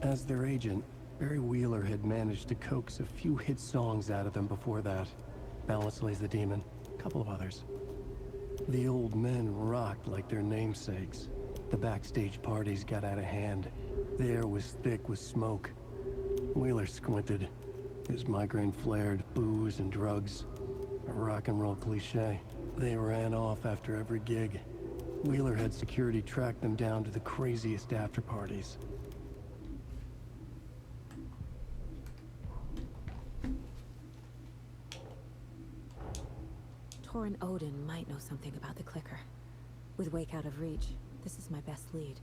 As their agent, Barry Wheeler had managed to coax a few hit songs out of them before that. Balance Lays the Demon, a couple of others. The old men rocked like their namesakes. The backstage parties got out of hand. The air was thick with smoke. Wheeler squinted. His migraine flared, booze and drugs. A rock and roll cliche. They ran off after every gig. Wheeler had security track them down to the craziest after parties. Tor and Odin might know something about the clicker. With Wake out of reach, this is my best lead.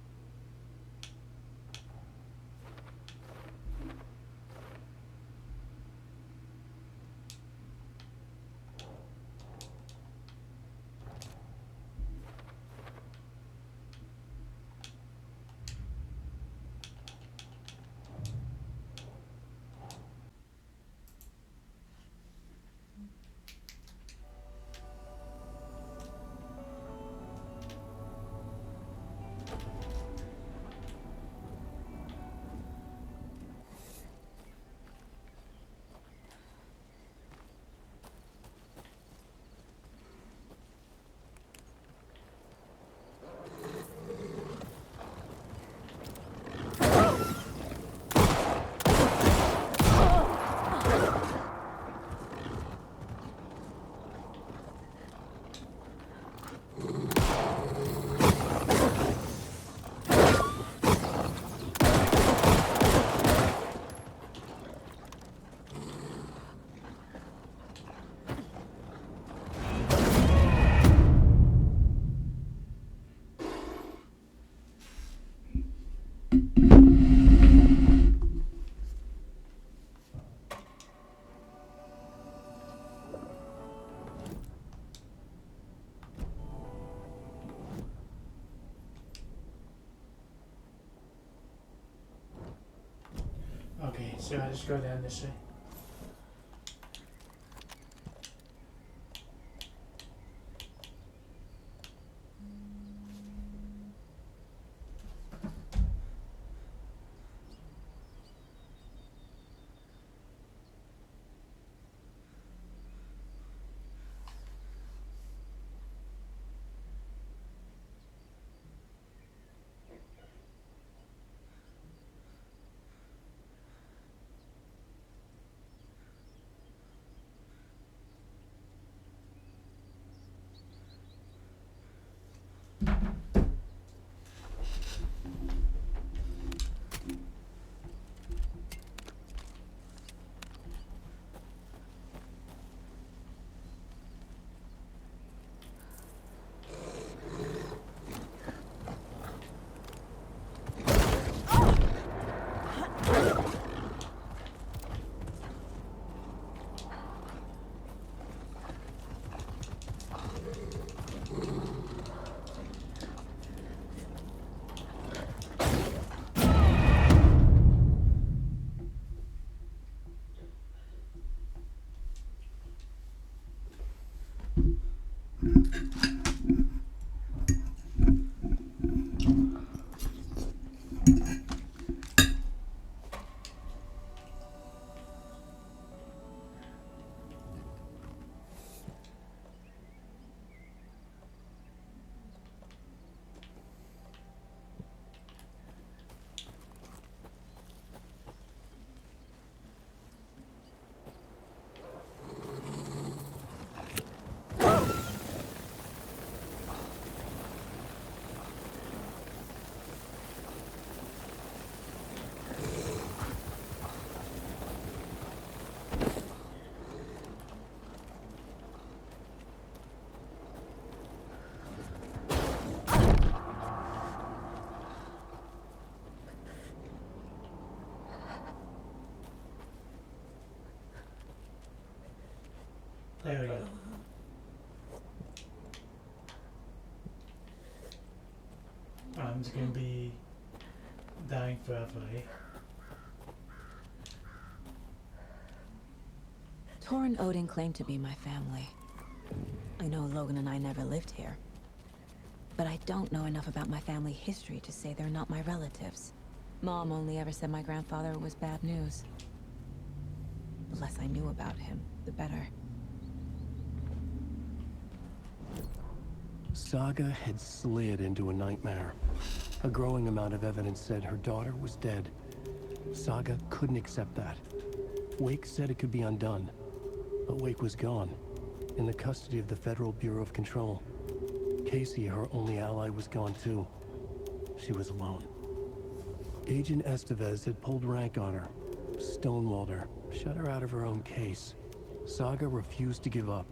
Okay, so I just go down this way. There we go. I'm just gonna be dying forever, eh? Tor and Odin claim to be my family. I know Logan and I never lived here. But I don't know enough about my family history to say they're not my relatives. Mom only ever said my grandfather was bad news. The less I knew about him, the better. Saga had slid into a nightmare. A growing amount of evidence said her daughter was dead. Saga couldn't accept that. Wake said it could be undone. But Wake was gone, in the custody of the Federal Bureau of Control. Casey, her only ally, was gone too. She was alone. Agent Estevez had pulled rank on her, stonewalled her, shut her out of her own case. Saga refused to give up.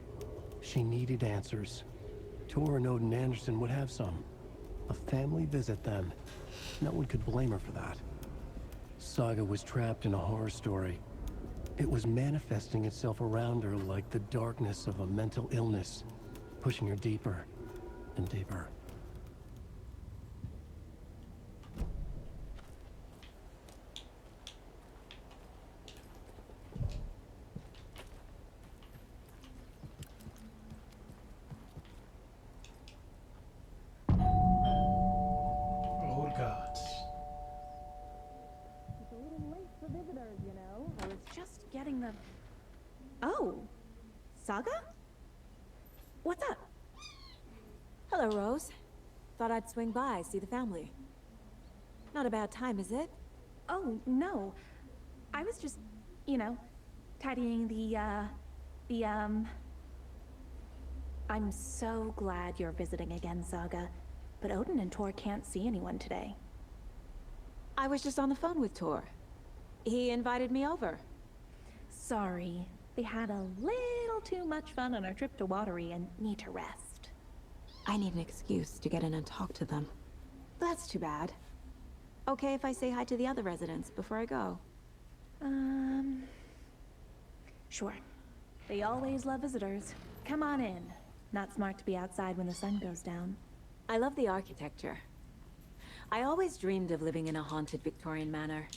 She needed answers. Tor and Odin Anderson would have some. A family visit then. No one could blame her for that. Saga was trapped in a horror story. It was manifesting itself around her like the darkness of a mental illness, pushing her deeper and deeper. Oh God. It's a little late for visitors, you know. I was just getting the... Oh, Saga? What's up? Hello, Rose. Thought I'd swing by, see the family. Not a bad time, is it? Oh, no. I was just, you know, tidying I'm so glad you're visiting again, Saga. But Odin and Tor can't see anyone today. I was just on the phone with Tor. He invited me over. Sorry. They had a little too much fun on our trip to Watery and need to rest. I need an excuse to get in and talk to them. That's too bad. Okay if I say hi to the other residents before I go? Sure. They always love visitors. Come on in. Not smart to be outside when the sun goes down. I love the architecture. I always dreamed of living in a haunted Victorian manor.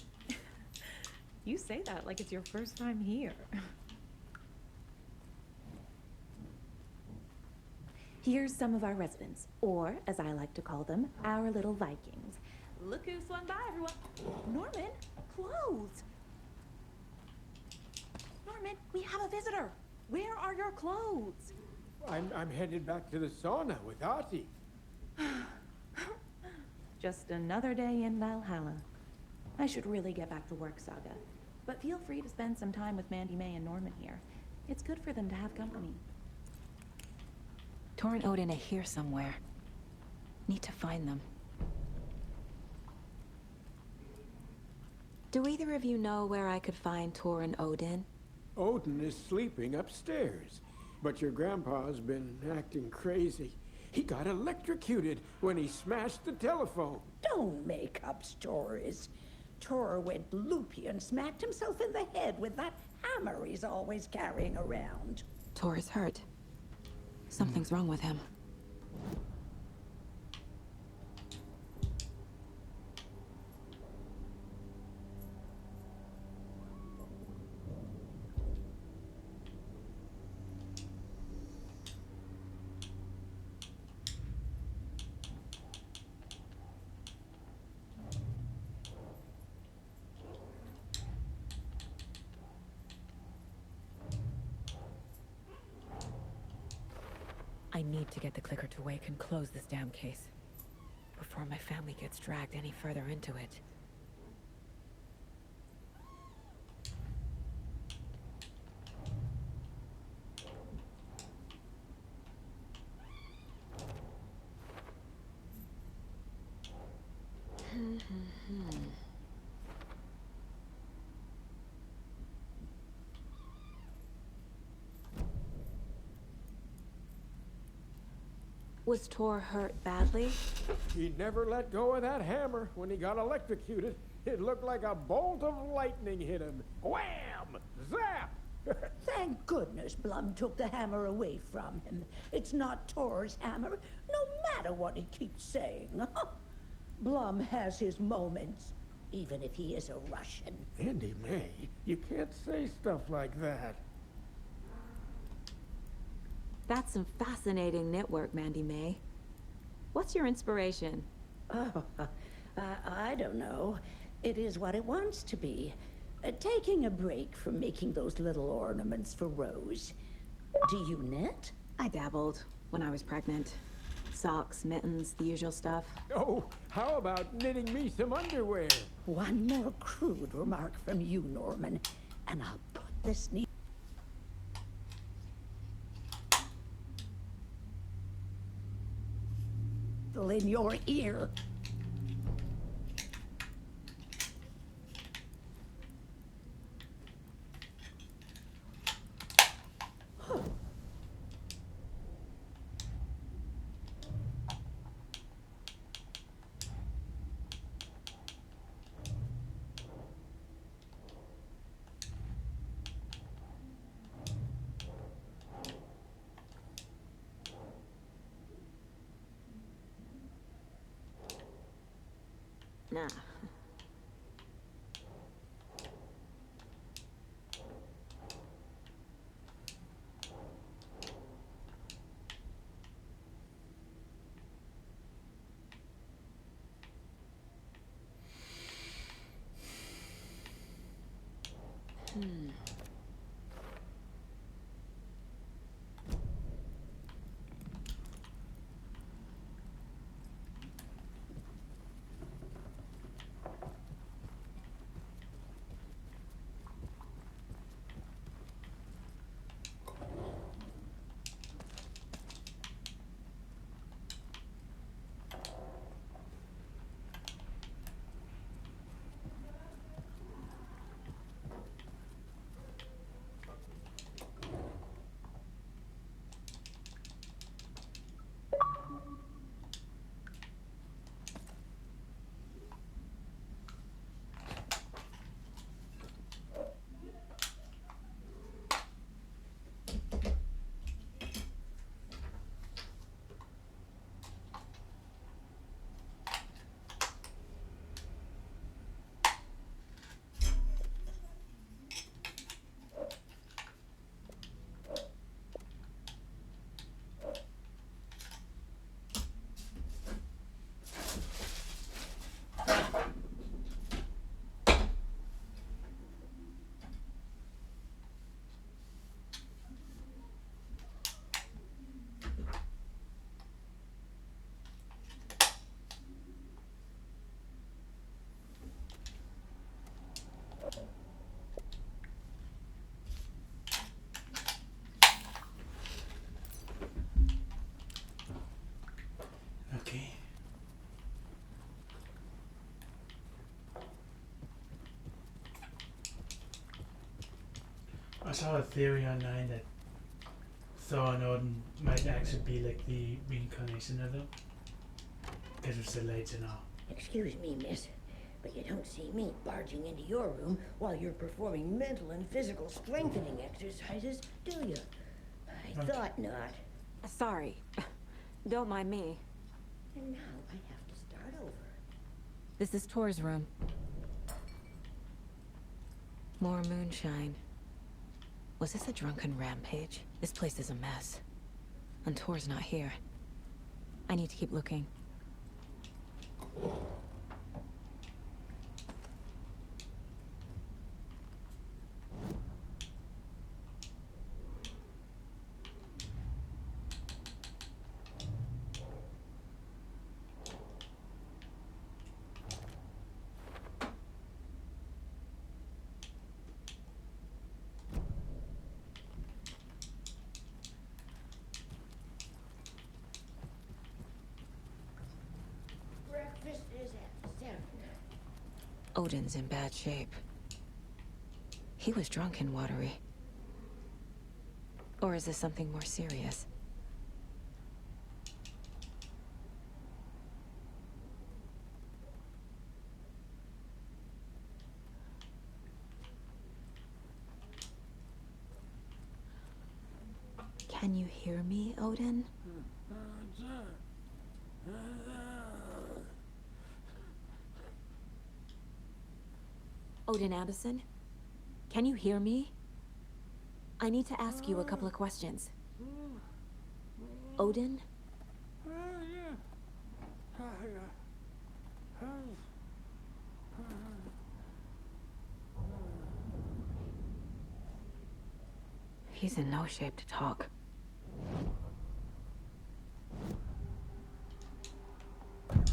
You say that like it's your first time here. Here's some of our residents, or as I like to call them, our little Vikings. Look who swung by, everyone. Norman, clothes. Norman, we have a visitor. Where are your clothes? I'm headed back to the sauna with Artie. Just another day in Valhalla. I should really get back to work, Saga. But feel free to spend some time with Mandy May and Norman here. It's good for them to have company. Tor and Odin are here somewhere. Need to find them. Do either of you know where I could find Tor and Odin? Odin is sleeping upstairs, but your grandpa's been acting crazy. He got electrocuted when he smashed the telephone. Don't make up stories. Tor went loopy and smacked himself in the head with that hammer he's always carrying around. Tor is hurt. Something's wrong with him. need to get the clicker to wake and close this damn case. Before my family gets dragged any further into it. Was Tor hurt badly? He never let go of that hammer when he got electrocuted. It looked like a bolt of lightning hit him. Wham! Zap! Thank goodness Blum took the hammer away from him. It's not Tor's hammer, no matter what he keeps saying. Blum has his moments, even if he is a Russian. Andy May, you can't say stuff like that. That's some fascinating knitwork, Mandy May. What's your inspiration? Oh, I don't know. It is what it wants to be. Taking a break from making those little ornaments for Rose. Do you knit? I dabbled when I was pregnant. Socks, mittens, the usual stuff. Oh, how about knitting me some underwear? One more crude remark from you, Norman, and I'll put this needle in your ear. Nah. Okay. I saw a theory online that Thor and Odin might actually be like the reincarnation of them. Because it's the lights and all. Excuse me, miss, but you don't see me barging into your room while you're performing mental and physical strengthening exercises, do you? I thought not. Sorry. Don't mind me. And now I have to start over. This is Tor's room. More moonshine. Was this a drunken rampage? This place is a mess. And Tor's not here. I need to keep looking. Odin's in bad shape. He was drunk and watery. Or is this something more serious? Can you hear me, Odin? Odin Addison? Can you hear me? I need to ask you a couple of questions. Odin? He's in no shape to talk.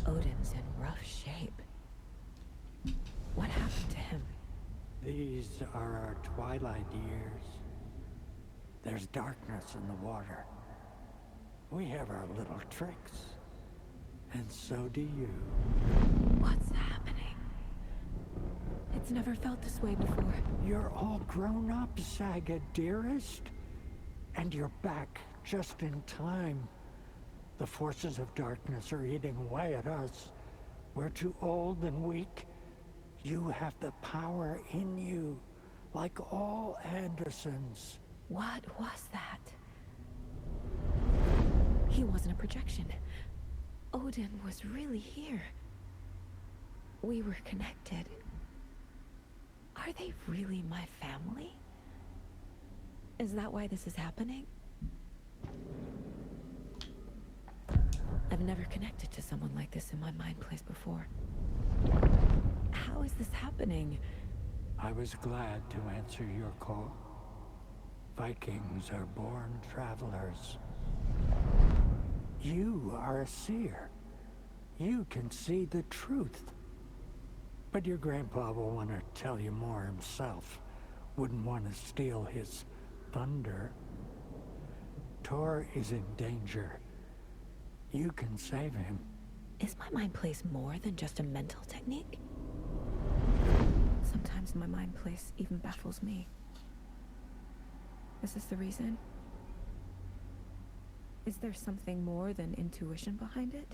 Odin's in rough shape. What happened to him? These are our twilight years. There's darkness in the water. We have our little tricks. And so do you. What's happening? It's never felt this way before. You're all grown up, Saga, dearest. And you're back just in time. The forces of darkness are eating away at us. We're too old and weak. You have the power in you, like all Andersons. What was that? He wasn't a projection. Odin was really here. We were connected. Are they really my family? Is that why this is happening? I've never connected to someone like this in my mind place before. How is this happening? I was glad to answer your call. Vikings are born travelers. You are a seer. You can see the truth. But your grandpa will want to tell you more himself. Wouldn't want to steal his thunder. Tor is in danger. You can save him. Is my mind place more than just a mental technique? Sometimes my mind place even baffles me. Is this the reason? Is there something more than intuition behind it?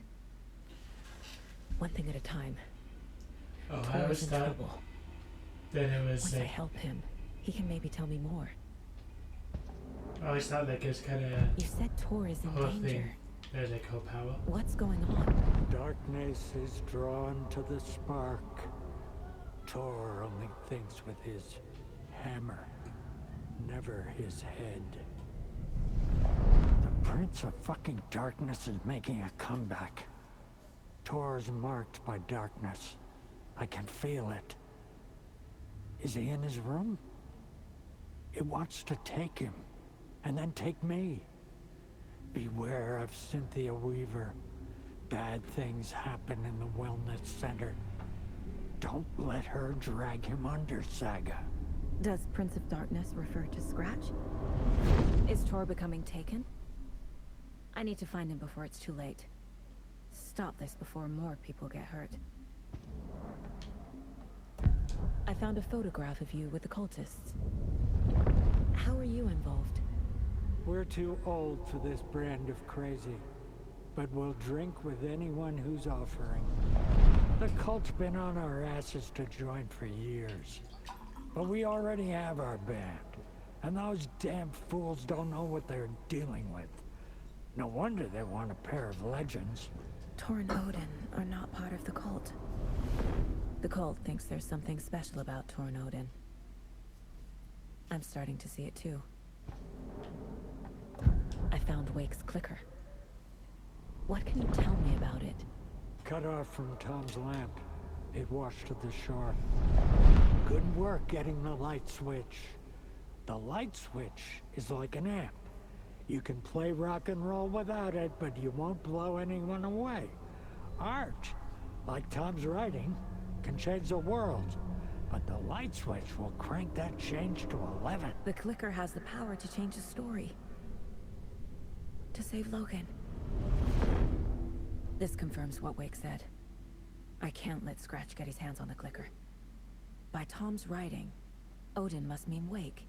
One thing at a time. Oh, I Tor always is in thought trouble. that it was Once I like, help him, he can maybe tell me more. I always thought like it was kind of You said Tor is in whole danger. thing. There's like whole power. What's going on? Darkness is drawn to the spark. Tor only thinks with his hammer, never his head. The Prince of fucking Darkness is making a comeback. Tor's marked by darkness. I can feel it. Is he in his room? It wants to take him, and then take me. Beware of Cynthia Weaver. Bad things happen in the wellness center. Don't let her drag him under, Saga. Does Prince of Darkness refer to Scratch? Is Tor becoming taken? I need to find him before it's too late. Stop this before more people get hurt. I found a photograph of you with the cultists. How are you involved? We're too old for this brand of crazy, but we'll drink with anyone who's offering. The cult's been on our asses to join for years, but we already have our band, and those damn fools don't know what they're dealing with. No wonder they want a pair of legends. Tor and Odin are not part of the cult. The cult thinks there's something special about Tor and Odin. I'm starting to see it too. I found Wake's clicker. What can you tell me about it? Cut off from Tom's lamp. It washed to the shore. Good work getting the light switch. The light switch is like an amp. You can play rock and roll without it, but you won't blow anyone away. Art, like Tom's writing, can change the world. But the light switch will crank that change to 11. The clicker has the power to change the story. To save Logan. This confirms what Wake said. I can't let Scratch get his hands on the clicker. By Tom's writing, Odin must mean wake.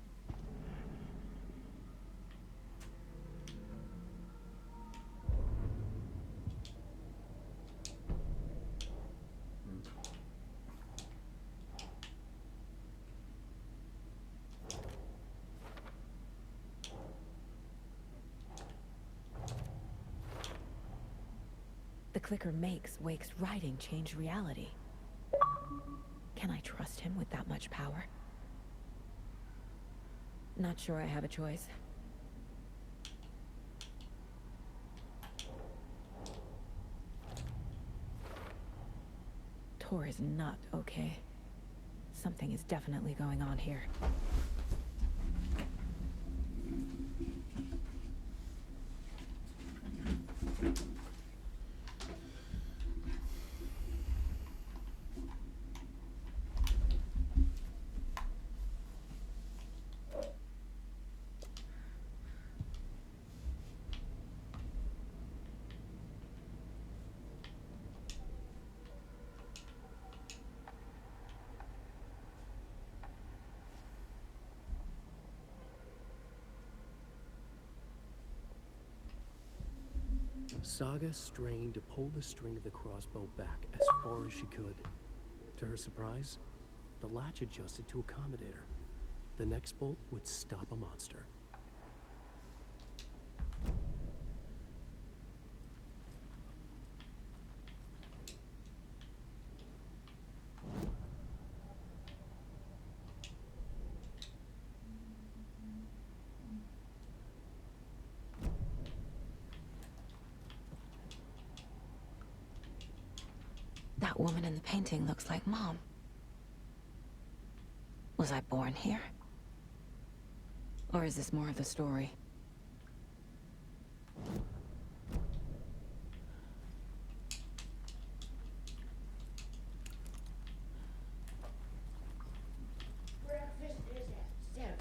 The clicker makes Wake's writing change reality. Can I trust him with that much power? Not sure I have a choice. Tor is not okay. Something is definitely going on here. Saga strained to pull the string of the crossbow back as far as she could. To her surprise, the latch adjusted to accommodate her. The next bolt would stop a monster. That woman in the painting looks like Mom. Was I born here? Or is this more of the story? Breakfast is at 7.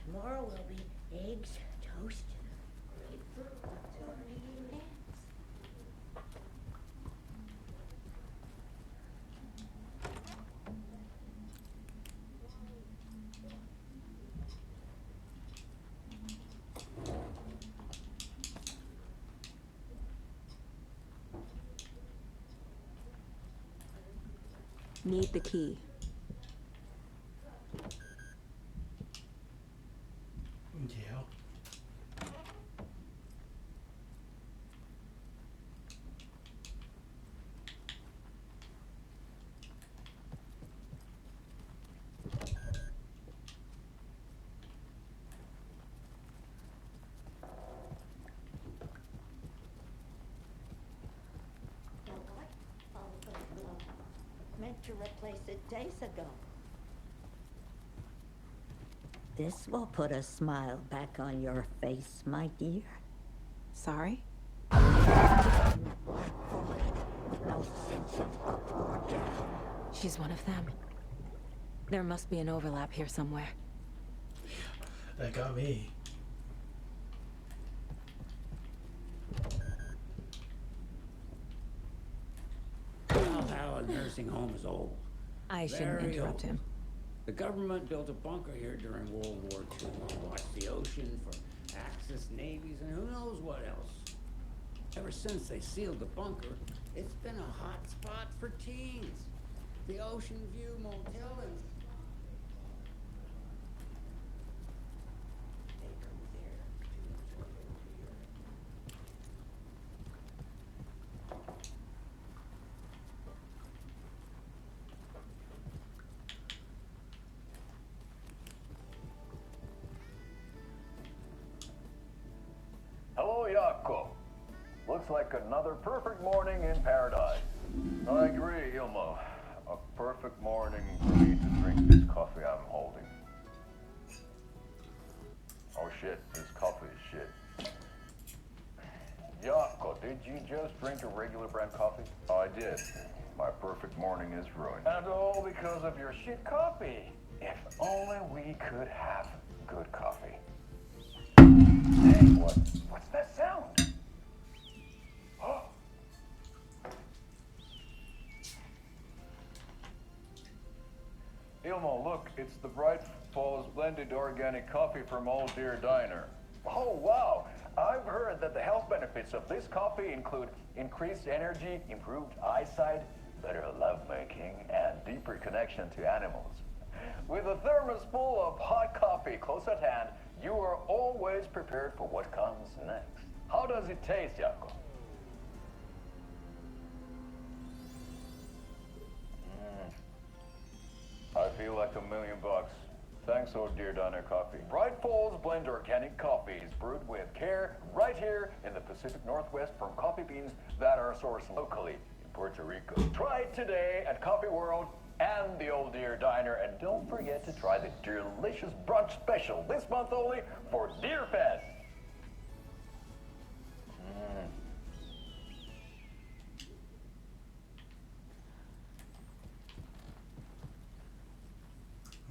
Tomorrow will be eggs, toast, grapefruit, tornado dance. Need the key. Yeah. Meant to replace it days ago. This will put a smile back on your face, my dear. Sorry? She's one of them. There must be an overlap here somewhere. That got me. Valhalla nursing home is old. I shouldn't Very interrupt old. him. The government built a bunker here during World War II to watch the ocean for Axis navies and who knows what else. Ever since they sealed the bunker, it's been a hot spot for teens. The Ocean View Motel and... Hello, Jaakko. Looks like another perfect morning in paradise. I agree, Ilmo. A perfect morning for me to drink this coffee I'm holding. Oh shit, this coffee is shit. Jaakko, did you just drink a regular brand coffee? I did. My perfect morning is ruined. And all because of your shit coffee. If only we could have good coffee. Hey, what's that sound? Ilmo, look, it's the Bright Falls blended organic coffee from Old Deer Diner. Oh, wow! I've heard that the health benefits of this coffee include increased energy, improved eyesight, better lovemaking, and deeper connection to animals. With a thermos full of hot coffee close at hand, you are always prepared for what comes next. How does it taste, Jaakko? I feel like $1 million. Thanks, Old Deer Diner Coffee. Bright Falls blend organic coffee is brewed with care right here in the Pacific Northwest from coffee beans that are sourced locally in Puerto Rico. Try it today at Coffee World and the Old Deer Diner, and don't forget to try the delicious brunch special this month only for Deer Fest.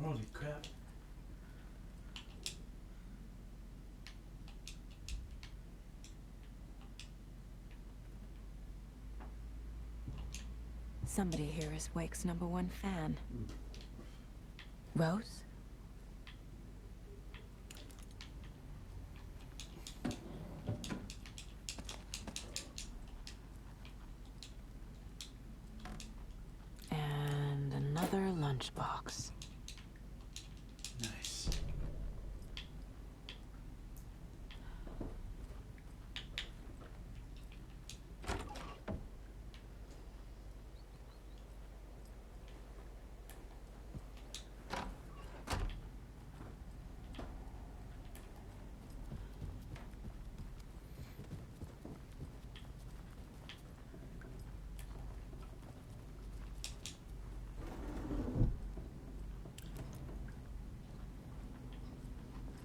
Holy crap. Somebody here is Wake's #1 fan. Rose? And another lunchbox. Nice.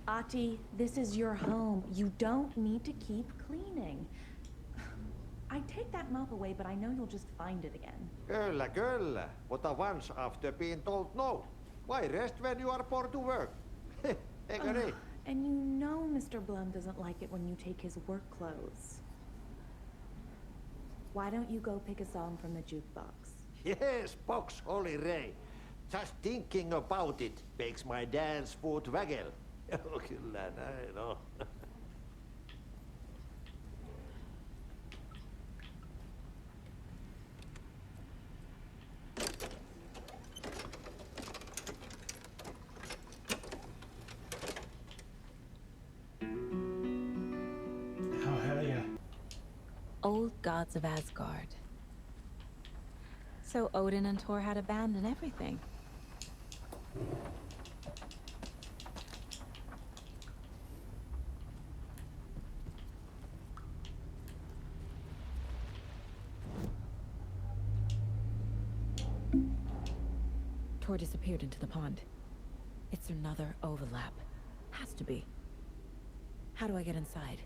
Ati, this is your home. You don't need to keep cleaning. I'd take that mop away, but I know you'll just find it again. Kyllä, kyllä. But once after being told no. Why rest when you are born to work? Eikö niin? And you know Mr. Blum doesn't like it when you take his work clothes. Why don't you go pick a song from the jukebox? Yes, box Holy Ray. Just thinking about it makes my dance foot waggle. Kyllä näin on. Oh, hell yeah. Old gods of Asgard. So Odin and Thor had a band and everything. Thor disappeared into the pond. It's another overlap. Has to be. How do I get inside?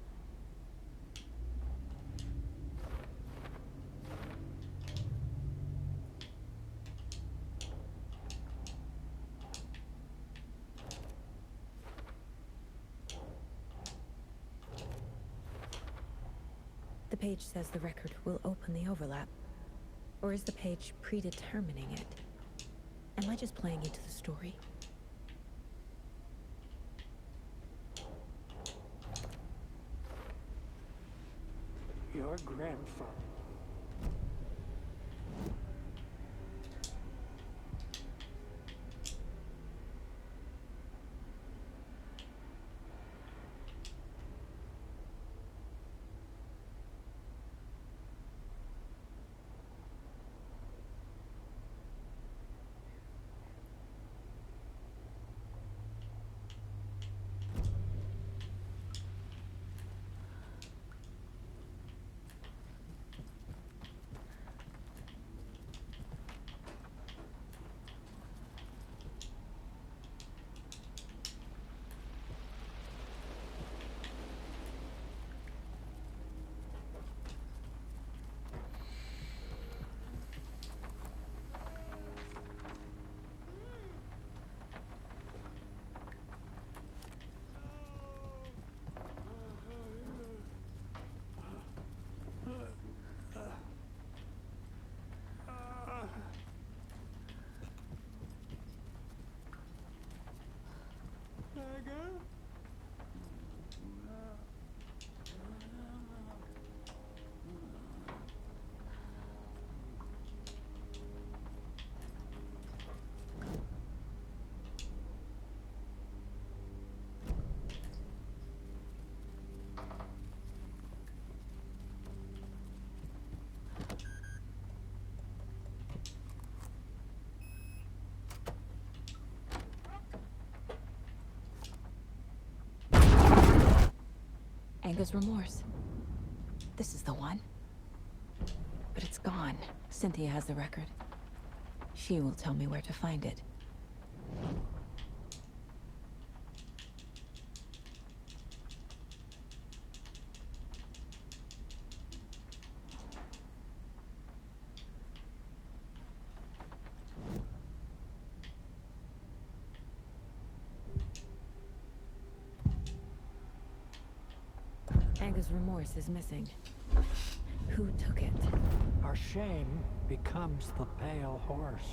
The page says the record will open the overlap. Or is the page predetermining it? Am I just playing into the story? Your grandfather. Anga's remorse. This is the one. But it's gone. Cynthia has the record. She will tell me where to find it. Anga's remorse is missing. Who took it? Our shame becomes the pale horse.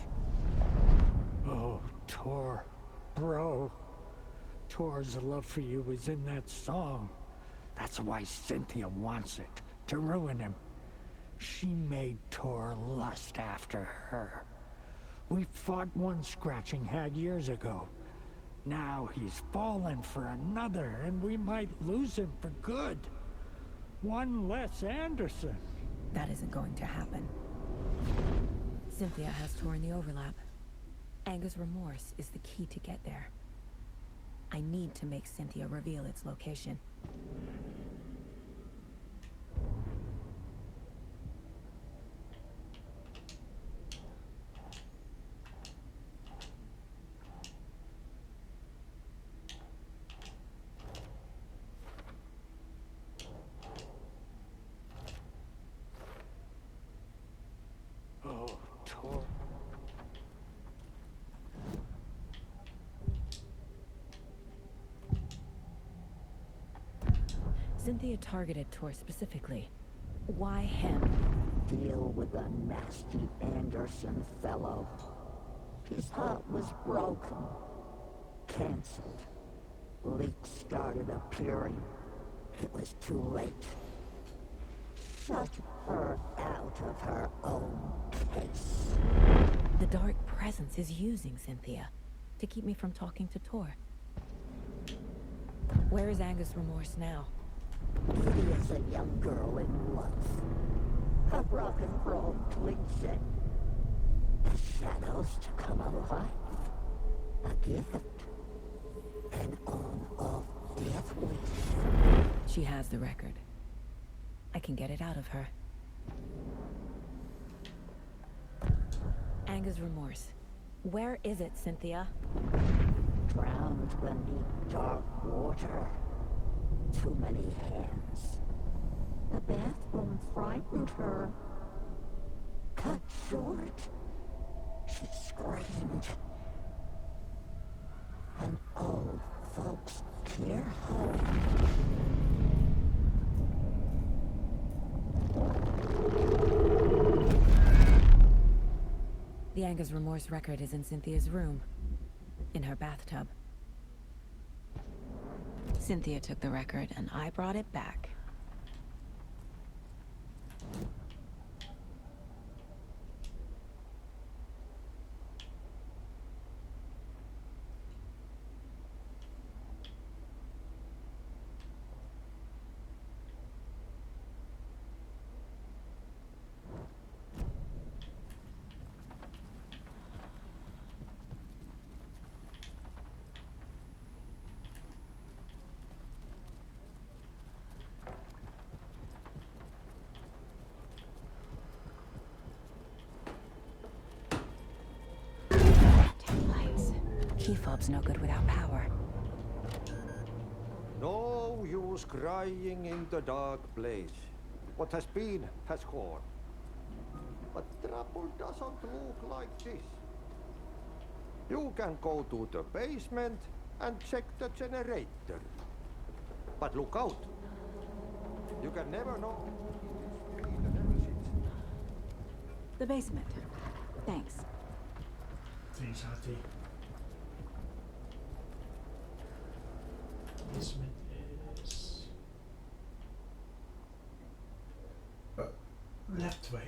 Oh, Tor. Bro. Tor's love for you is in that song. That's why Cynthia wants it, to ruin him. She made Tor lust after her. We fought one scratching hag years ago. Now he's fallen for another, and we might lose him for good. One less Anderson. That isn't going to happen. Cynthia has Tor in the overlap. Anga's remorse is the key to get there. I need to make Cynthia reveal its location. Oh, Tor. Cynthia targeted Tor specifically. Why him? Deal with the nasty Anderson fellow. His heart was broken. Cancelled. Leaks started appearing. It was too late. Shut her out of her own case. The dark presence is using Cynthia to keep me from talking to Tor. Where is Anga's remorse now? Kitty is a young girl in love. A rock and roll pleasing. The shadows to come alive. A gift. An on-off death wish. She has the record. I can get it out of her. Anga's remorse. Where is it, Cynthia? Drowned beneath dark water. Too many hands. The bathroom frightened her. Cut short. She screamed. An old folks care home. The Anga's remorse record is in Cynthia's room. In her bathtub. Cynthia took the record, and I brought it back. Key fob's no good without power. No use crying in the dark place. What has been has gone. But trouble doesn't look like this. You can go to the basement and check the generator. But look out. You can never know. The basement. Thanks. Thanks, Hati. Basement is left, right.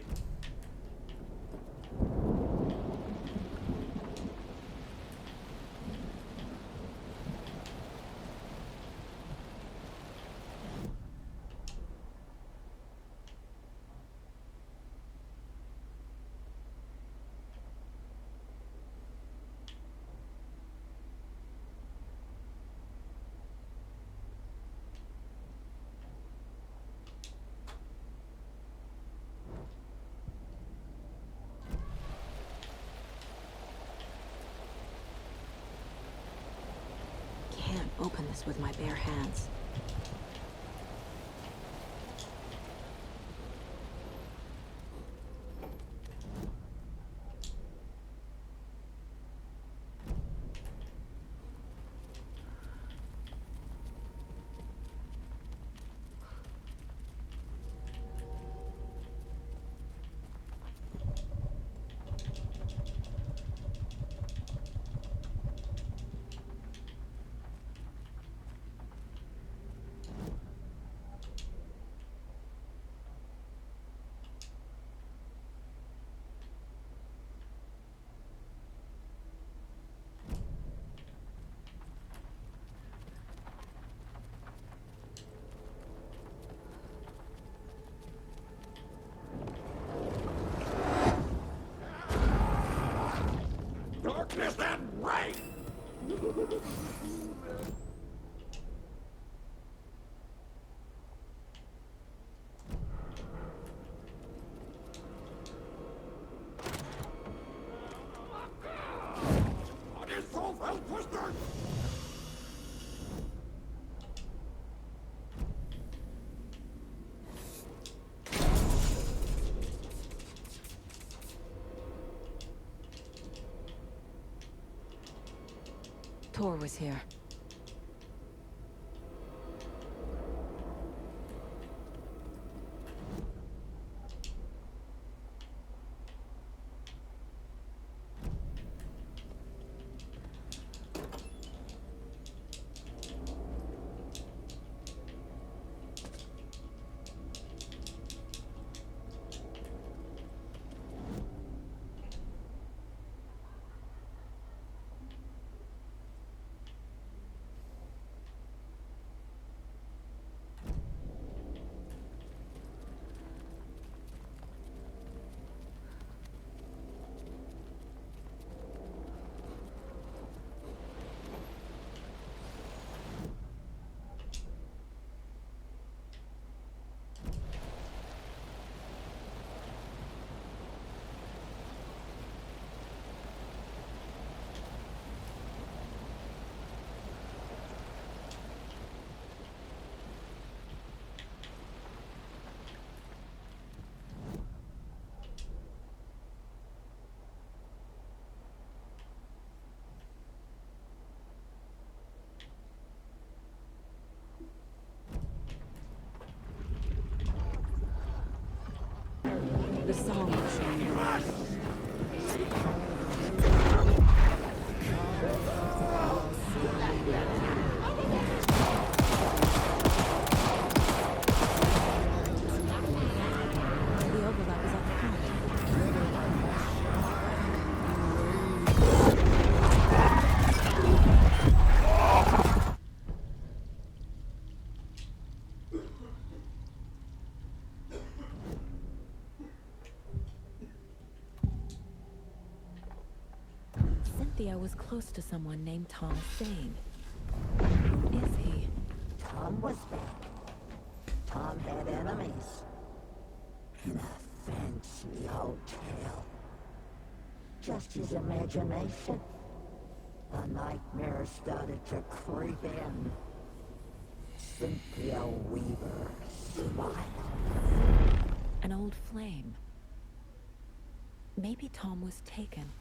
open this with my bare hands. Darkness and rain! Tor was here. The song. The overlap is at the front. Cynthia was close to someone named Thomas Zane. Who is he? Tom was bad. Tom had enemies. In a fancy hotel. Just his imagination. The nightmare started to creep in. Cynthia Weaver smiled. An old flame. Maybe Tom was taken.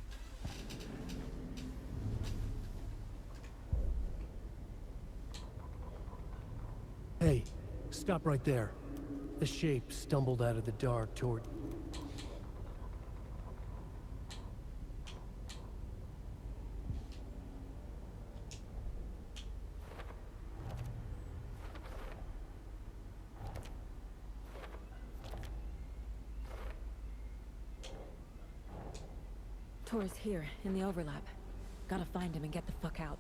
Hey, stop right there. The shape stumbled out of the dark toward... Tor's here, in the overlap. Gotta find him and get the fuck out.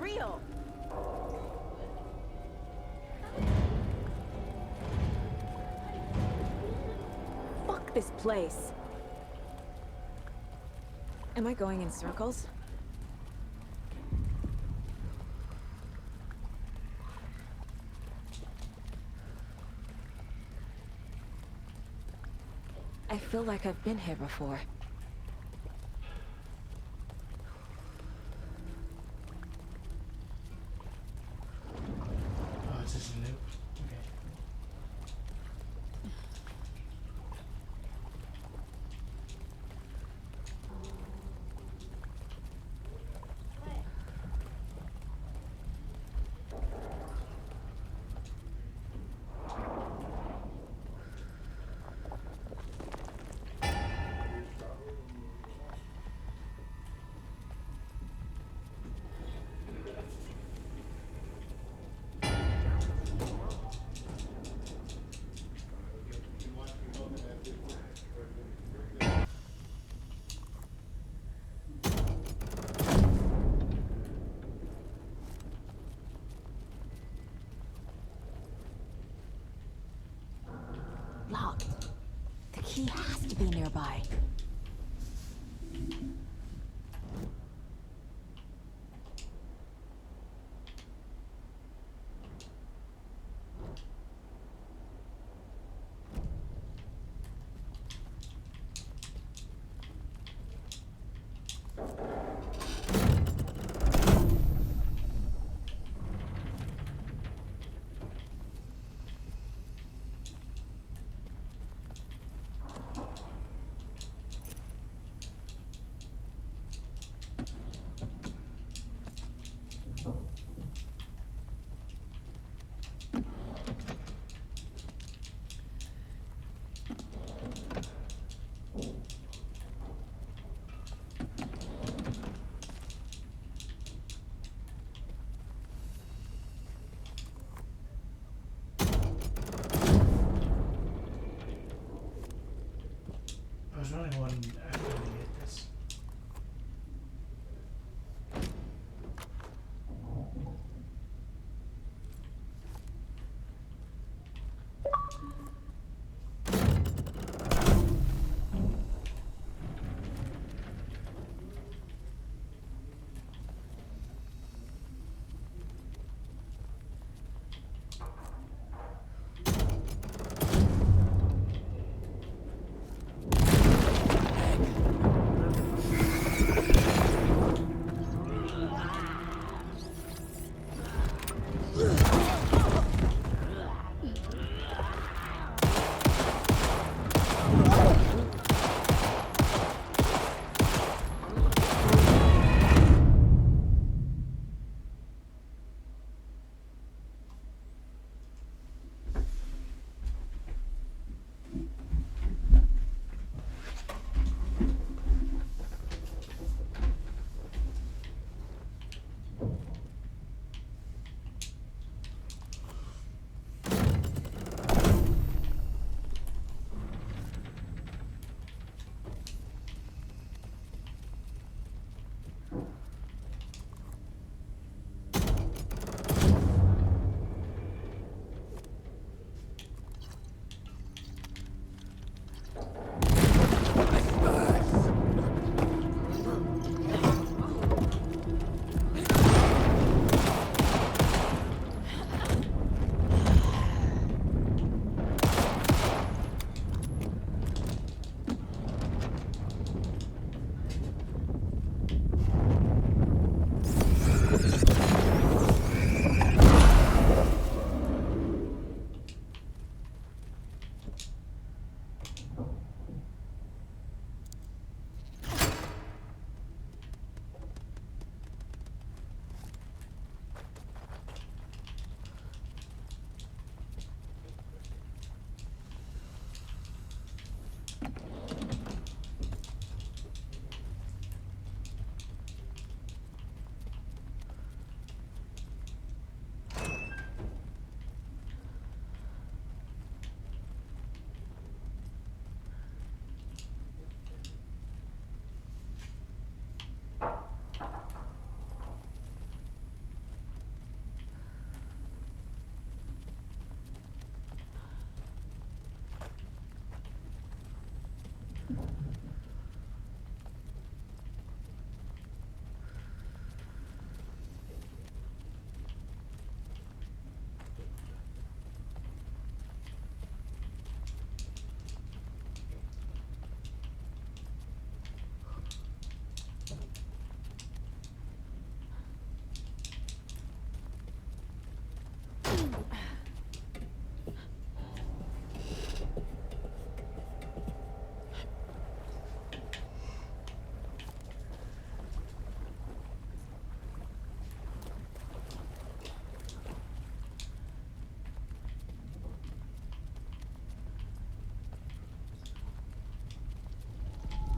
real. Fuck this place. Am I going in circles? I feel like I've been here before. Oh, it's just a loop. Okay. Locked. The key has to be nearby.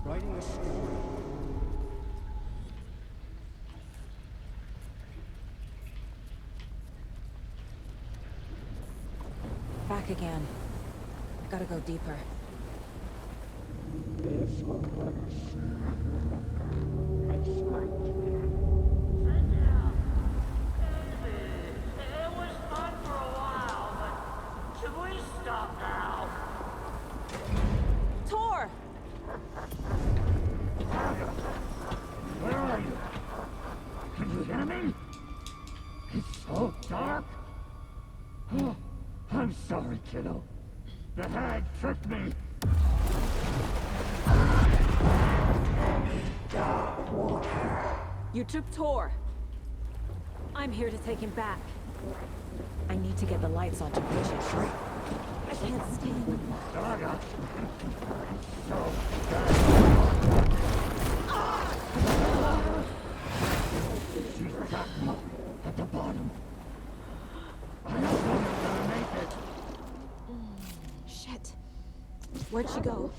Writing a story. Back again. I gotta go deeper. It was fun for a while, but should we stop now? Tor! Where are you? Can you hear me? It's so dark. Oh, I'm sorry, kiddo. The hag tricked me. You took Tor. I'm here to take him back. I need to get the lights onto Bridget. I can't stand Saga. So she's got me at the bottom. I don't know you're gonna make it. Shit. Where'd she go?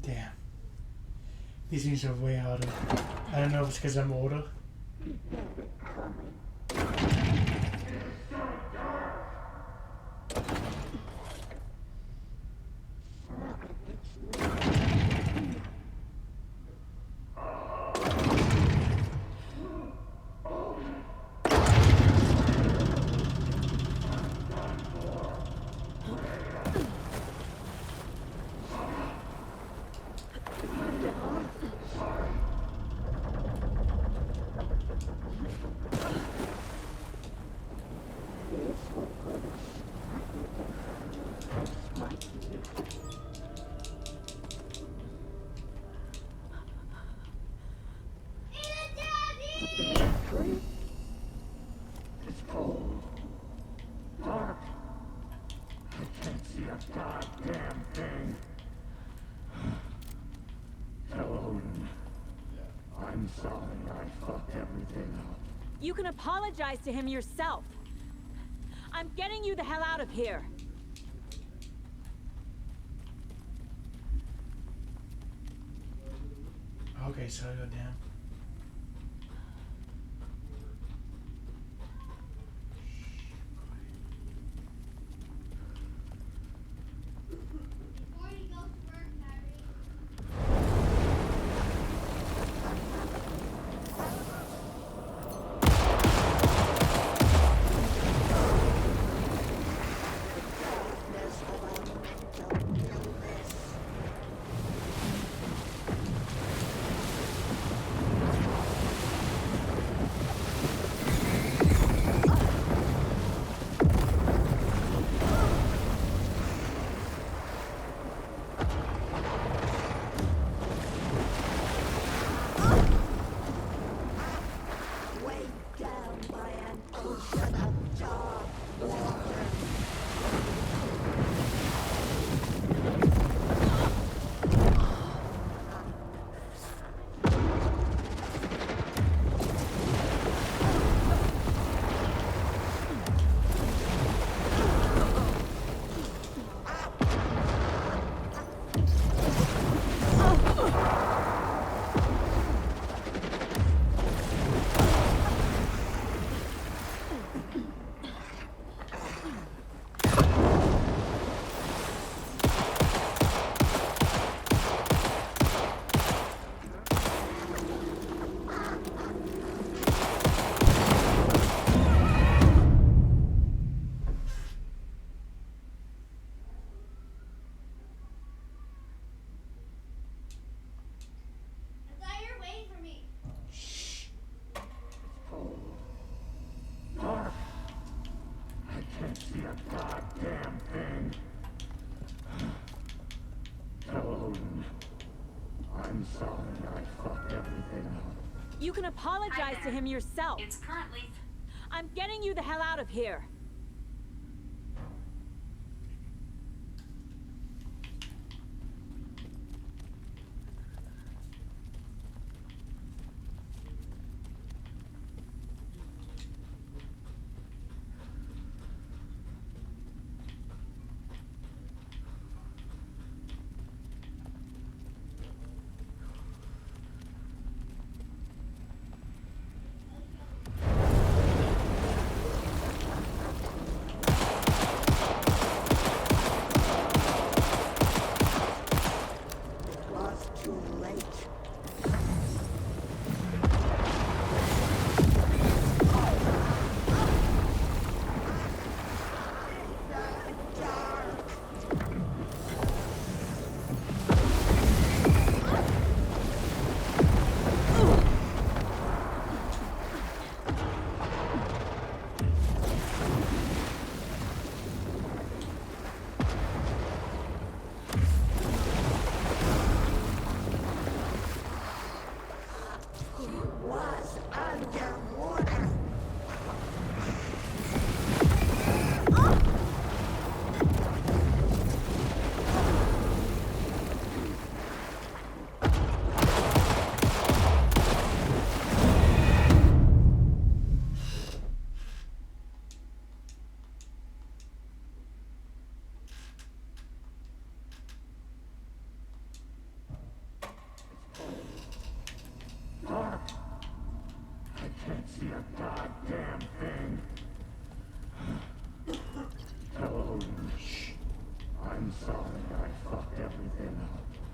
Damn. These things are way harder. I don't know if it's because I'm older. It's cold. Dark. I can't see a goddamn thing. Hello. I'm sorry I fucked everything up. You can apologize to him yourself. I'm getting you the hell out of here. Okay, so I go down. You can apologize to him yourself. It's currently... I'm getting you the hell out of here.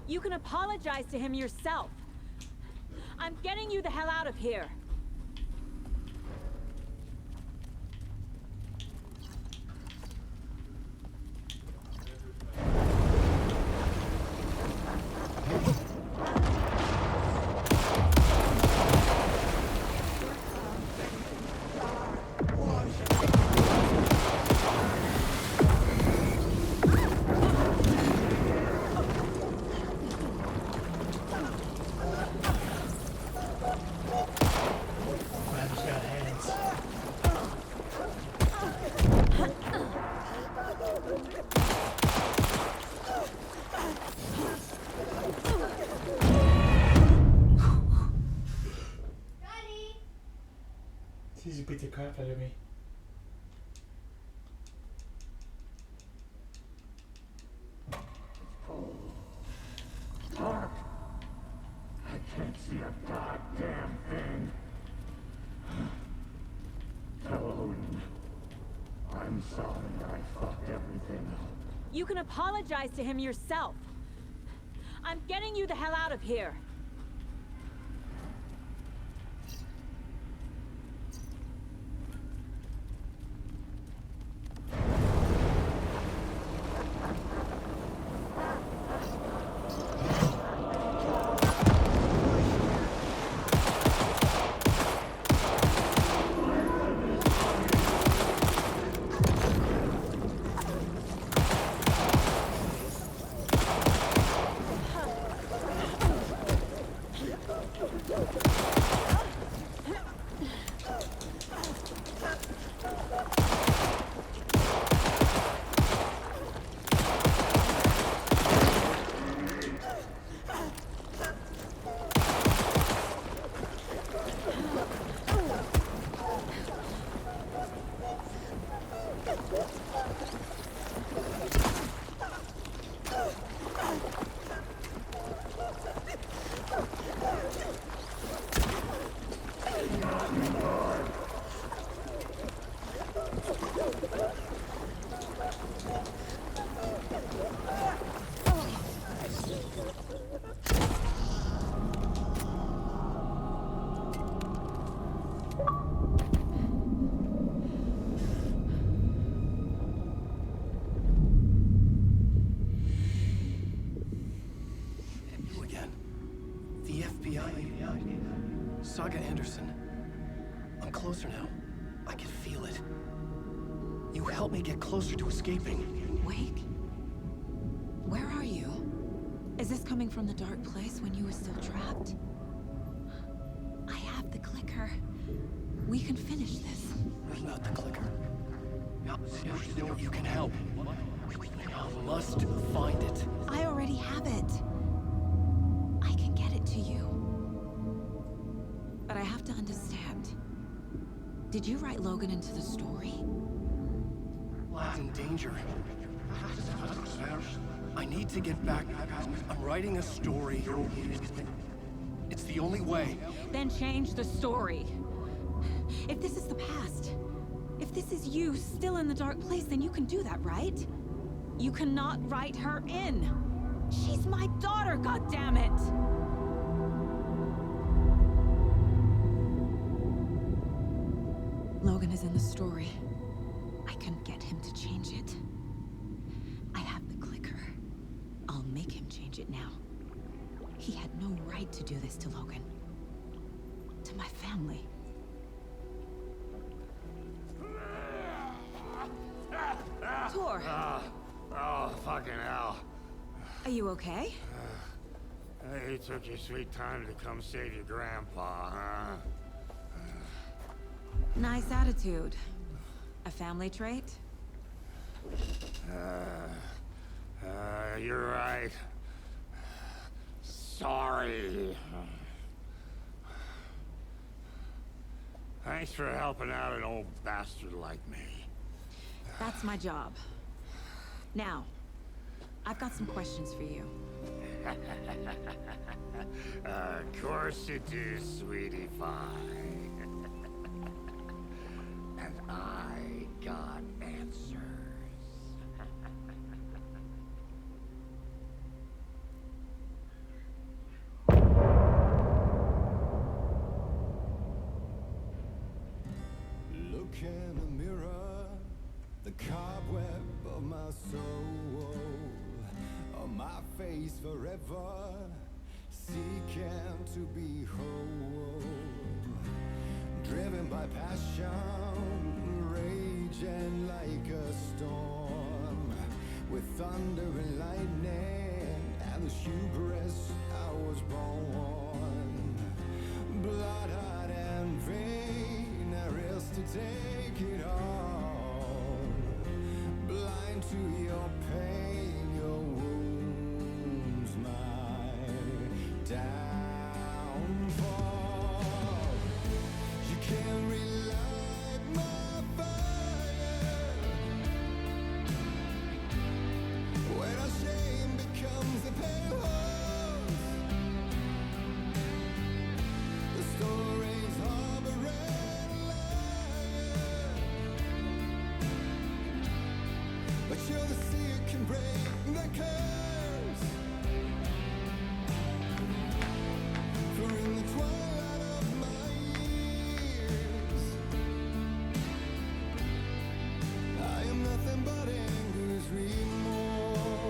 You can apologize to him yourself. I'm getting you the hell out of here. He beat the crap out of me. Dark. I can't see a goddamn thing. Tell Odin. I'm sorry I fucked everything up. You can apologize to him yourself. I'm getting you the hell out of here. Saga Anderson. I'm closer now. I can feel it. You helped me get closer to escaping. Wake? Where are you? Is this coming from the dark place when you were still trapped? I have the clicker. We can finish this. Not the clicker. You can help. You must find it. I already have it. I can get it to you. But I have to understand. Did you write Logan into the story? Lad's in danger. I need to get back. I'm writing a story. It's the only way. Then change the story. If this is the past, if this is you still in the dark place, then you can do that, right? You cannot write her in. She's my daughter, goddammit! Logan is in the story. I can get him to change it. I have the clicker. I'll make him change it now. He had no right to do this to Logan. To my family. Tor! Oh, fucking hell. Are you okay? You took your sweet time to come save your grandpa, huh? Nice attitude. A family trait? You're right. Sorry. Thanks for helping out an old bastard like me. That's my job. Now, I've got some questions for you. Of course you do, sweetie pie. And I got answers. Look in the mirror, the cobweb of my soul, on my face forever, seeking to be whole, driven by passion, raging like a storm, with thunder and lightning, and the hubris I was born, blood hot and vain, I risk to take it all, blind to your pain, your wounds, my downfall. You can't relight my fire when our shame becomes a pale horse. The stories harboring liar, but you're the sea that can break the curse. For in the twilight of my years, I am nothing but anger's remorse.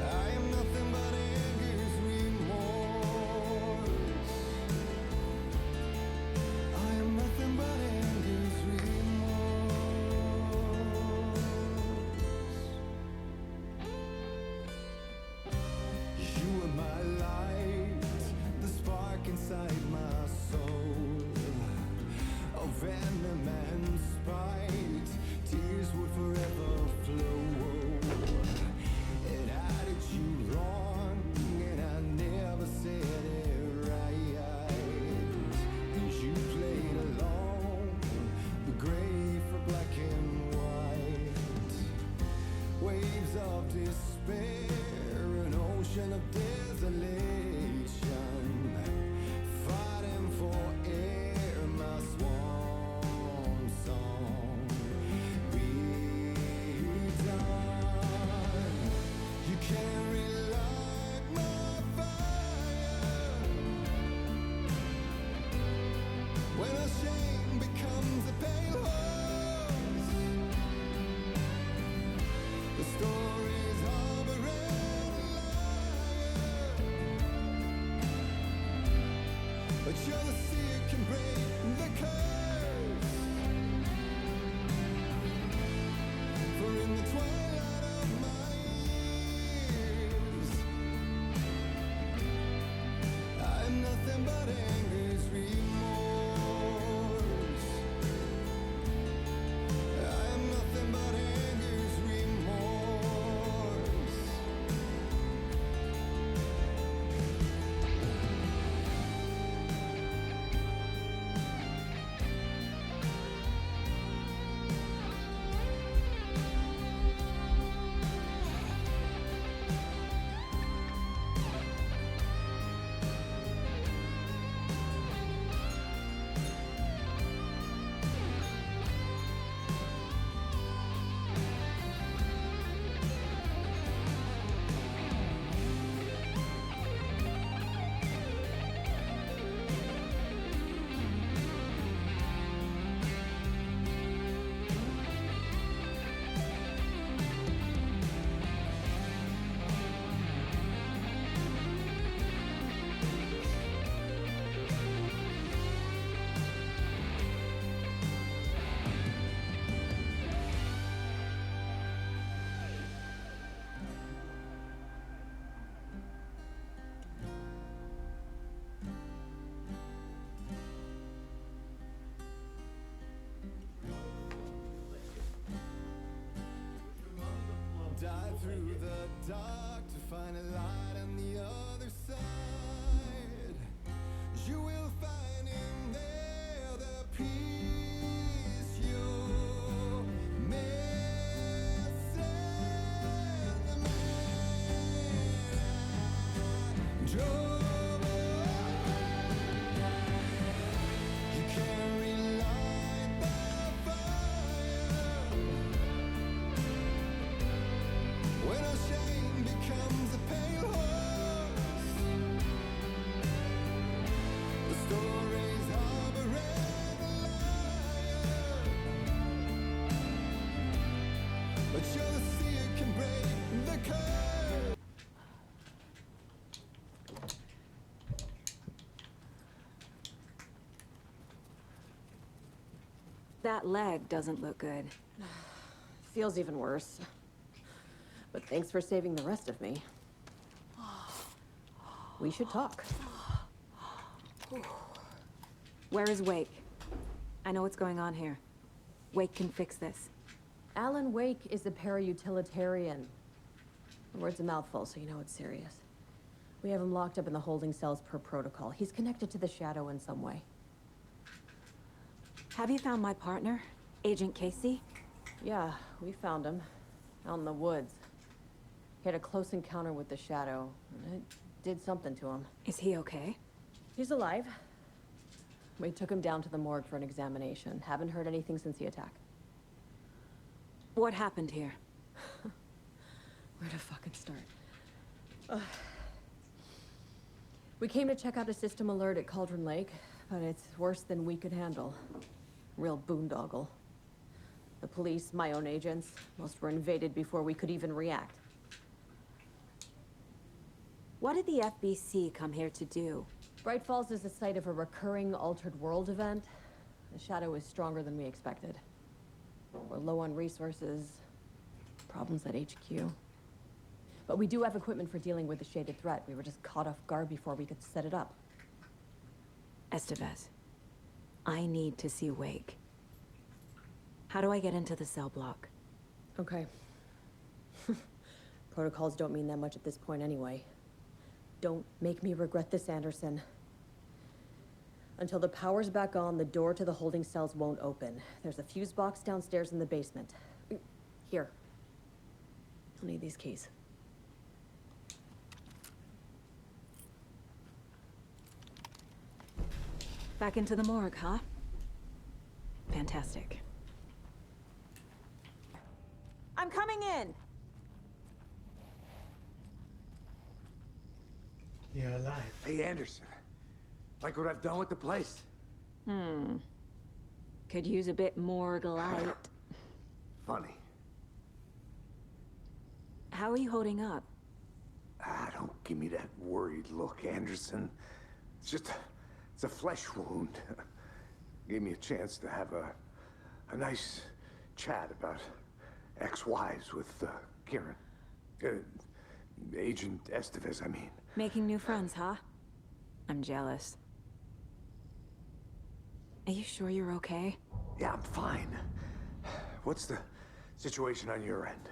I am nothing but anger's remorse. I am nothing but anger's remorse. You are my light, the spark inside my soul, of venom and spite, tears would forever flow. It had you wrong, and I never said it right. And you played along, the gray for black and white. Waves of despair, an ocean of desolation, fighting for air, my swan song. Be done. You can't relight my fire when our shame becomes a pale horse. The stories harboring liar, curse. For in the twilight of my years, I'm nothing but anger's remorse. I'm nothing but anger's remorse. Dive through the dark to find a light on the other side. You will find in there the peace you're missing. The man I drove. You can relight the fire when our shame becomes a pale horse. The stories harbor and a liar, but you're the seer can break the curse. That leg doesn't look good. Feels even worse. But thanks for saving the rest of me. We should talk. Where is Wake? I know what's going on here. Wake can fix this. Alan Wake is a para-utilitarian. The word's a mouthful, so you know it's serious. We have him locked up in the holding cells per protocol. He's connected to the Shadow in some way. Have you found my partner, Agent Casey? Yeah, we found him. Out in the woods. He had a close encounter with the Shadow, and it did something to him. Is he okay? He's alive. We took him down to the morgue for an examination. Haven't heard anything since the attack. What happened here? Where to fucking start? We came to check out a system alert at Cauldron Lake, but it's worse than we could handle. Real boondoggle. The police, my own agents, most were invaded before we could even react. What did the FBC come here to do? Bright Falls is the site of a recurring Altered World event. The Shadow is stronger than we expected. We're low on resources, problems at HQ. But we do have equipment for dealing with the shaded threat. We were just caught off guard before we could set it up. Estevez, I need to see Wake. How do I get into the cell block? Okay. Protocols don't mean that much at this point anyway. Don't make me regret this, Anderson. Until the power's back on, the door to the holding cells won't open. There's a fuse box downstairs in the basement. Here. I'll need these keys. Back into the morgue, huh? Fantastic. I'm coming in. You're alive. Hey, Anderson. Like what I've done with the place? Could use a bit more light. Funny. How are you holding up? Don't give me that worried look, Anderson. It's a flesh wound. gave me a chance to have a nice chat about ex-wives with Kieran. Agent Estevez, I mean. Making new friends, huh? I'm jealous. Are you sure you're okay? Yeah, I'm fine. What's the situation on your end?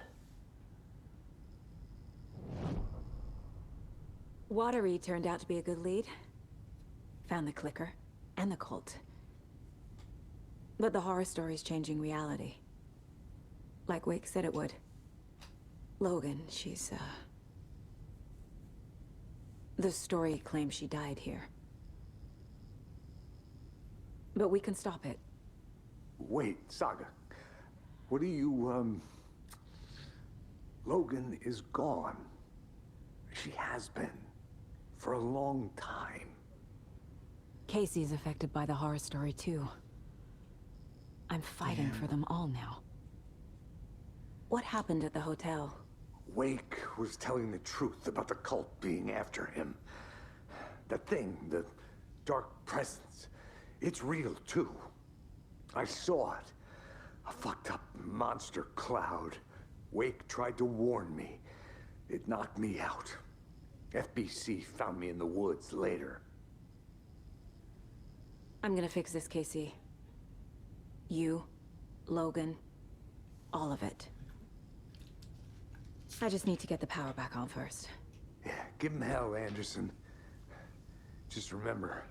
Watery turned out to be a good lead. Found the clicker and the cult. But the horror story's changing reality. Like Wake said it would. Logan, she's, the story claims she died here. But we can stop it. Wait, Saga. What do you, Logan is gone. She has been. For a long time. Casey's affected by the horror story, too. I'm fighting for them all now. What happened at the hotel? Wake was telling the truth about the cult being after him. The thing, the dark presence, it's real, too. I saw it. A fucked up monster cloud. Wake tried to warn me. It knocked me out. FBC found me in the woods later. I'm gonna fix this, Casey. You, Logan, all of it. I just need to get the power back on first. Yeah, give him hell, Anderson. Just remember,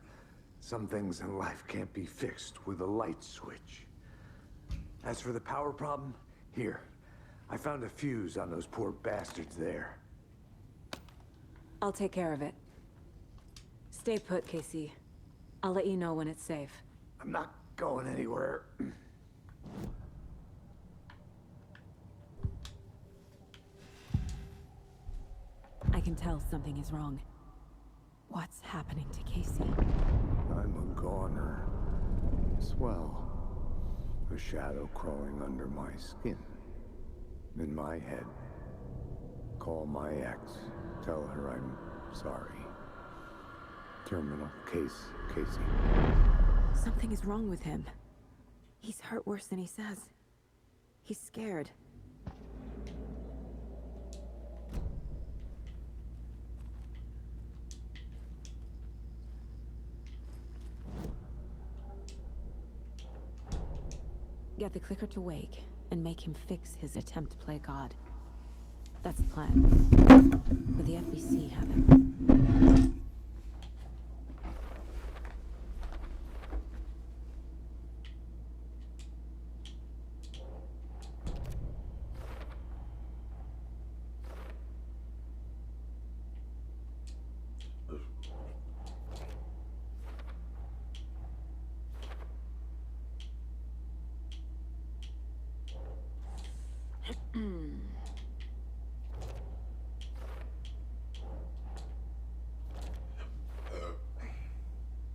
some things in life can't be fixed with a light switch. As for the power problem, here. I found a fuse on those poor bastards there. I'll take care of it. Stay put, Casey. I'll let you know when it's safe. I'm not going anywhere. I can tell something is wrong. What's happening to Casey? I'm a goner. Swell. A shadow crawling under my skin. In my head. Call my ex. Tell her I'm sorry. Terminal case, Casey. Something is wrong with him. He's hurt worse than he says. He's scared. Get the clicker to Wake and make him fix his attempt to play God. That's the plan. But the FBC have it.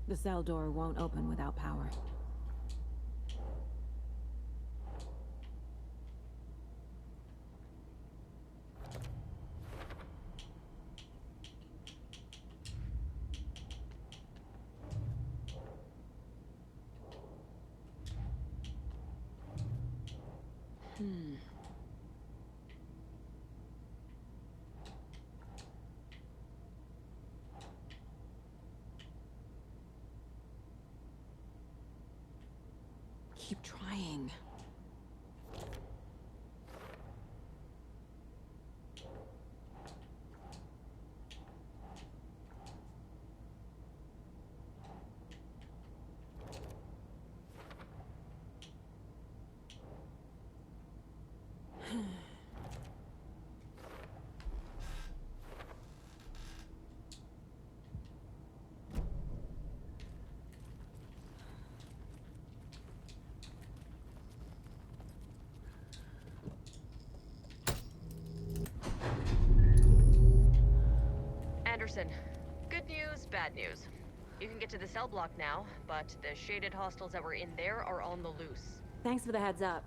The cell door won't open without power. Keep trying. Anderson, good news, bad news. You can get to the cell block now, but the shaded hostiles that were in there are on the loose. Thanks for the heads up.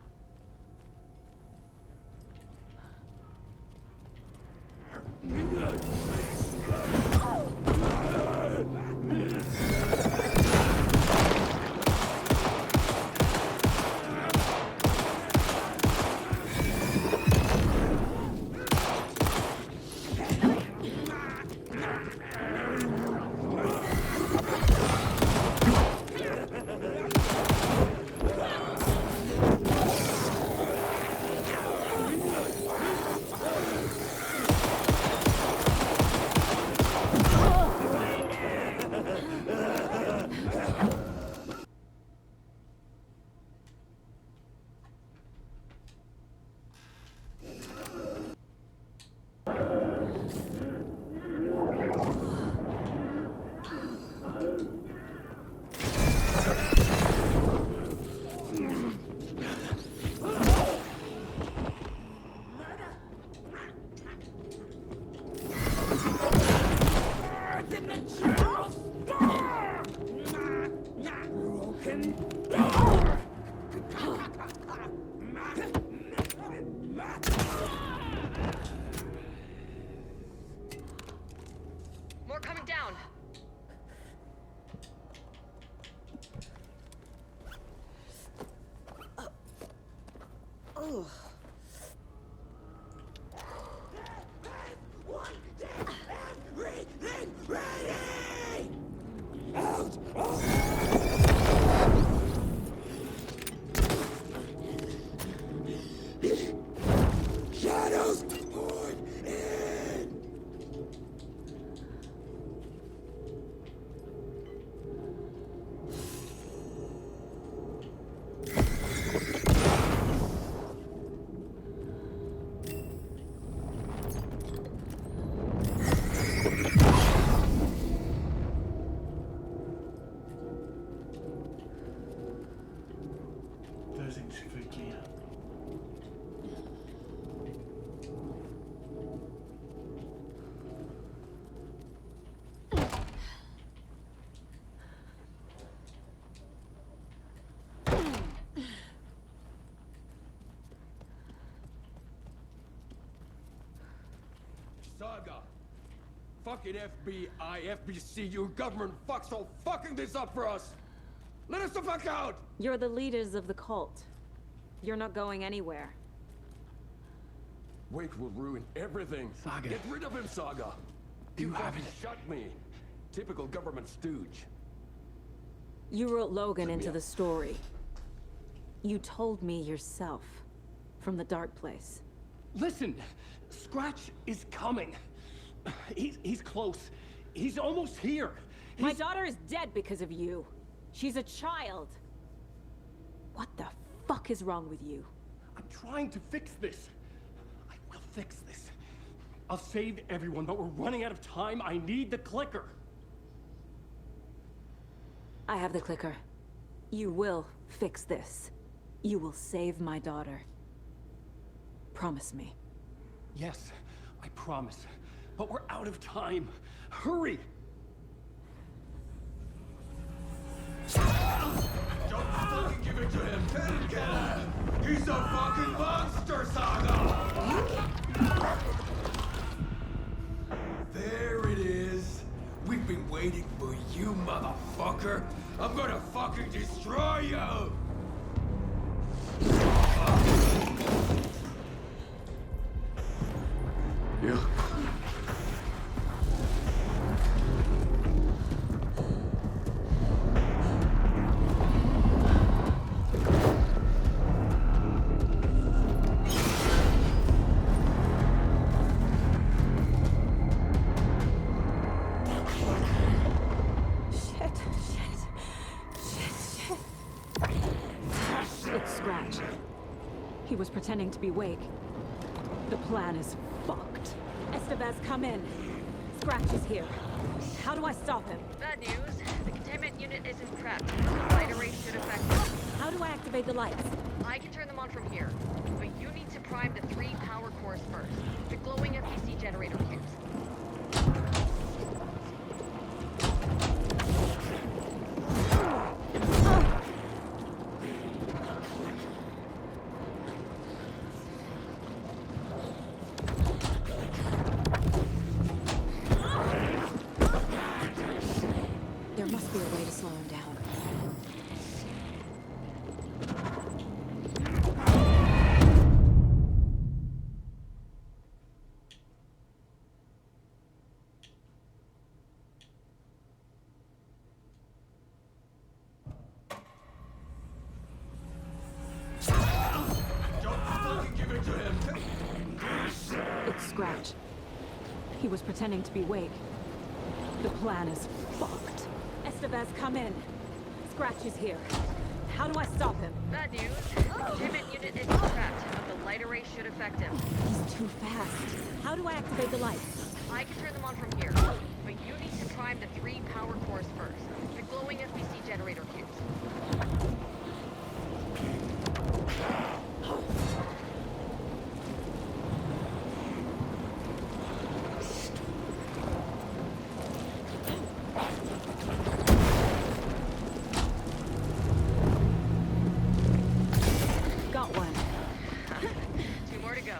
Saga. Fucking FBI, FBC, you government fucks all fucking this up for us! Let us the fuck out! You're the leaders of the cult. You're not going anywhere. Wake will ruin everything. Saga. Get rid of him, Saga. You fucking shut me. Typical government stooge. You wrote Logan into the story. You told me yourself. From the dark place. Listen, Scratch is coming. He's close. He's almost here. My daughter is dead because of you. She's a child. What the fuck is wrong with you? I'm trying to fix this. I will fix this. I'll save everyone, but we're running out of time. I need the clicker. I have the clicker. You will fix this. You will save my daughter. Promise me. Yes, I promise. But we're out of time. Hurry! Don't fucking give it to him! Kill him! He's a fucking monster, Saga! There it is. We've been waiting for you, motherfucker. I'm gonna fucking destroy you! Yeah. It's Scratch. He was pretending to be Wake. The plan is fucked. Estevez, come in. Scratch is here. How do I stop him? Bad news. The containment unit isn't prepped. The light array should affect it. How do I activate the lights? I can turn them on from here. But you need to prime the 3 power cores first. The glowing FPC generator cubes. There must be a way to slow him down. Don't fucking give it to him! It's Scratch. He was pretending to be Wake. The plan is fucked. Estevez, come in. Scratch is here. How do I stop him? Bad news. The containment unit isn't prepped, but the light array should affect him. He's too fast. How do I activate the lights? I can turn them on from here. But you need to prime the 3 power cores first. The glowing FPC generator cubes. Got one. 2 more to go.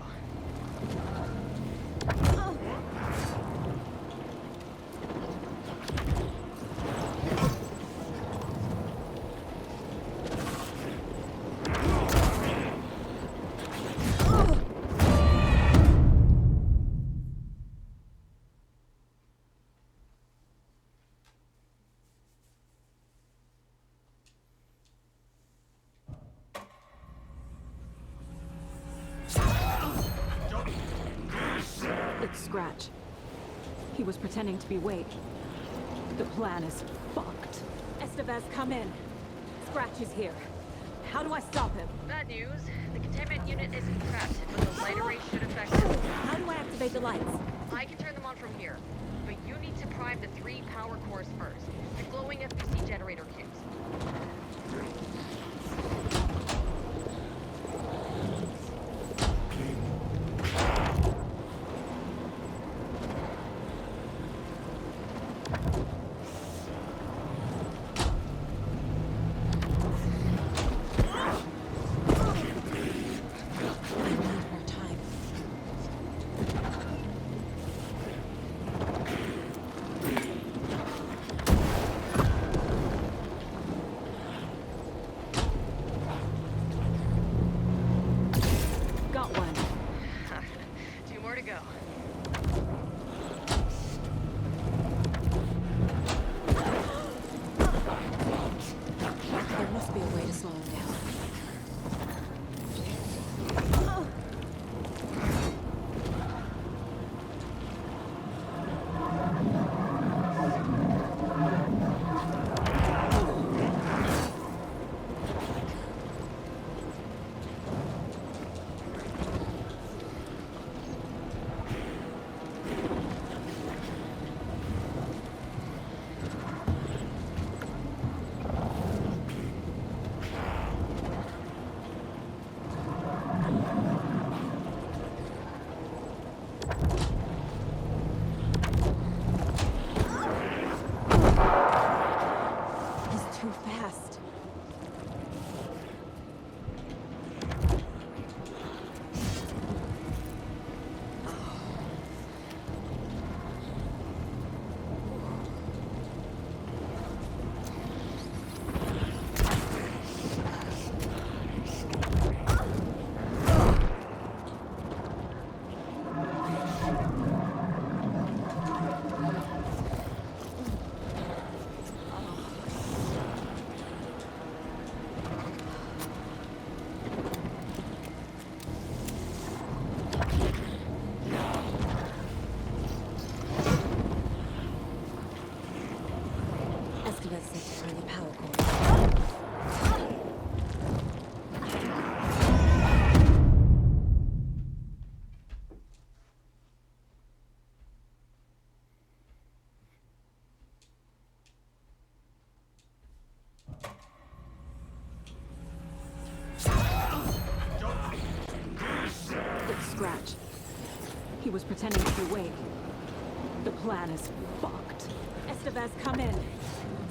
It's Scratch. He was pretending to be Wake. The plan is fucked. Estevez, come in. Scratch is here. How do I stop him? Bad news. The containment unit isn't prepped, but the light array should affect him. How do I activate the lights? I can turn them on from here. But you need to prime the 3 power cores first. The glowing FPC generator cubes. was pretending to be awake. The plan is fucked. Estevez, come in.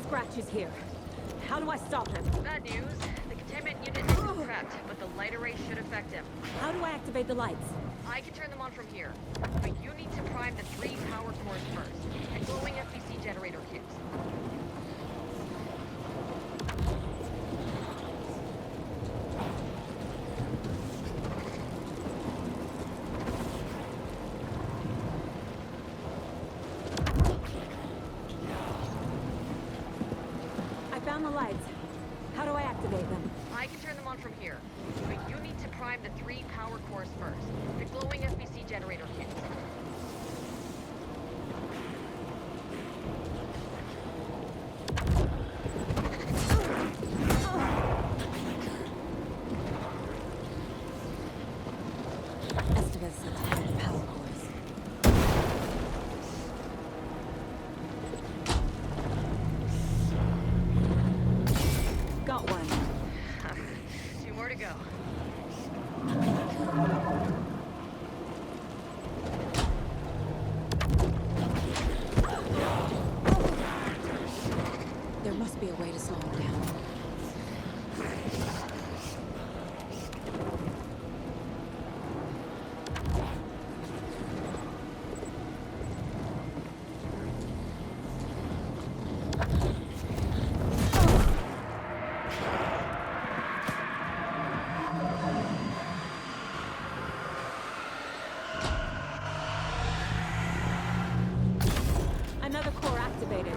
Scratch is here. How do I stop him? Bad news. The containment unit isn't prepped, but the light array should affect him. How do I activate the lights? I can turn them on from here, but you need to prime the 3 power cores first, and glowing FBC generator cubes. I found the lights. How do I activate them? I can turn them on from here, but you need to prime the 3 power cores first, the glowing FBC generator cubes. Estevez said to prime the power cores. Got one. 2 more to go. There must be a way to slow him down. Another core activated.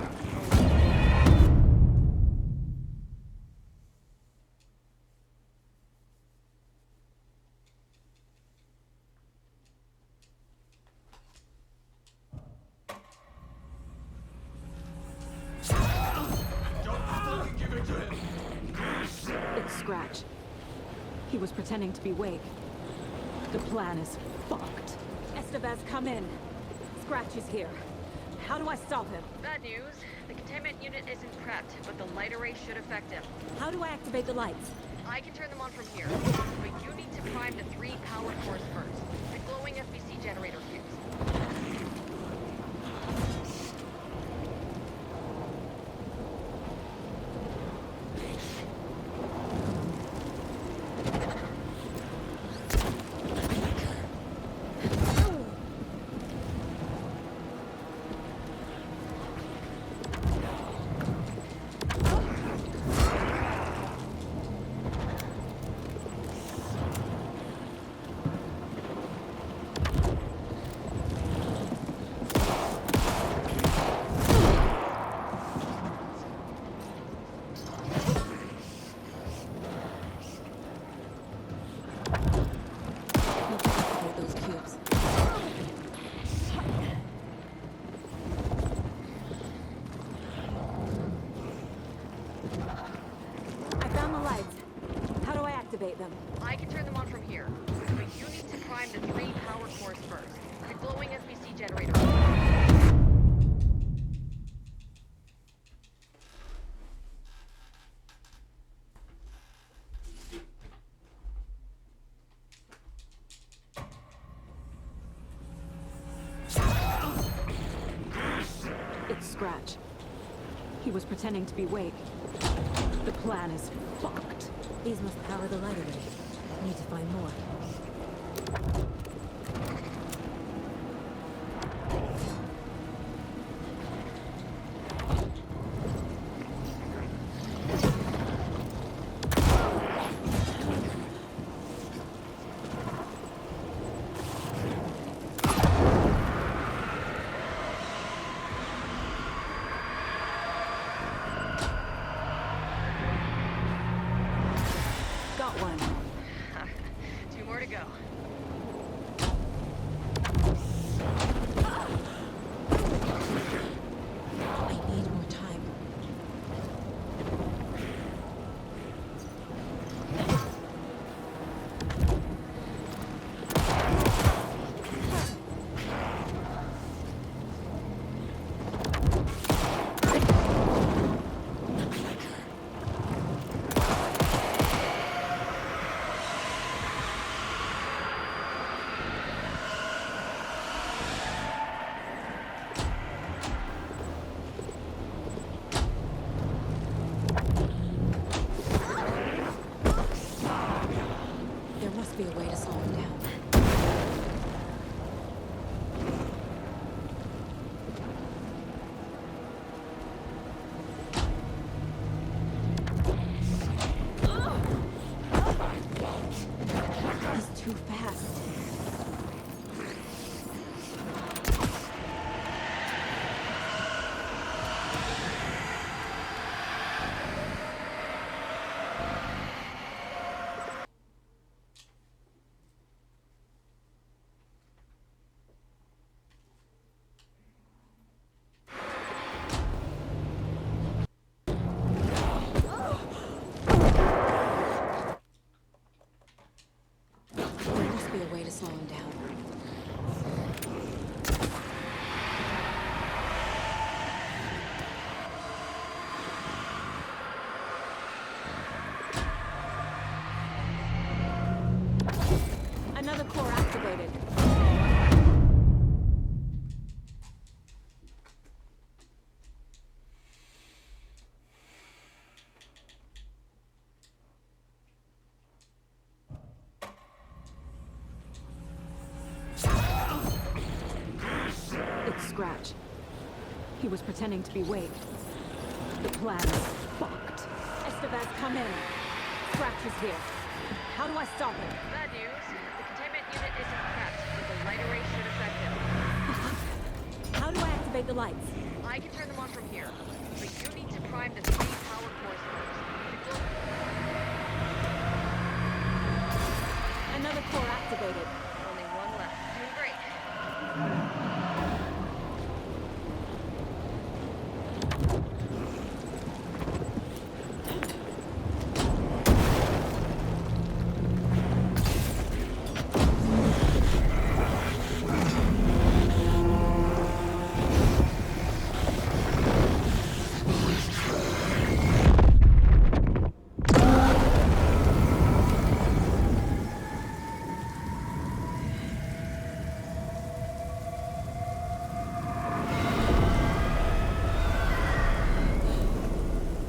It's Scratch. He was pretending to be awake. The plan is fucked. Estevez, come in. Scratch is here. How do I stop him? Bad news. The containment unit isn't prepped, but the light array should affect him. How do I activate the lights? I can turn them on from here, but you need to prime the 3 power cores first, the glowing FBC generator cubes. Activate those cubes. I found the lights. How do I activate them? I can turn them on from here, but you need to prime the 3 power cores first, the glowing FBC generator cubes. It's Scratch. He was pretending to be awake. The plan is fucked. These must power the light array. Need to find more. Got one. 2 more to go. Scratch. He was pretending to be Wake. The plan is fucked. Estevez, come in. Scratch is here. How do I stop him? Bad news. The containment unit isn't prepped, but the light array should affect him. How do I activate the lights? I can turn them on from here, but you need to prime the 3 power cores first. Another core activated. Only one left. Doing great.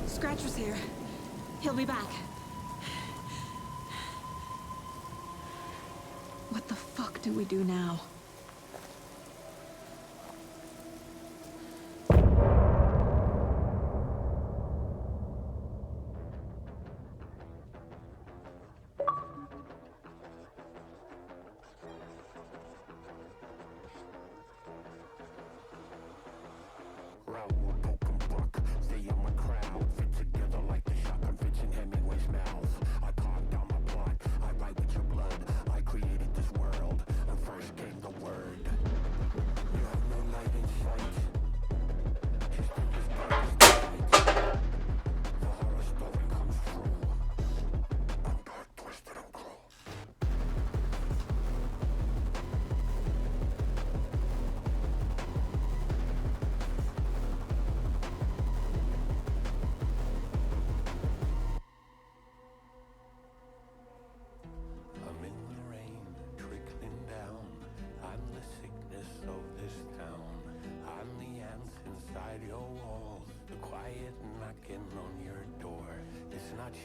Scratcher's here. He'll be back. What the fuck do we do now?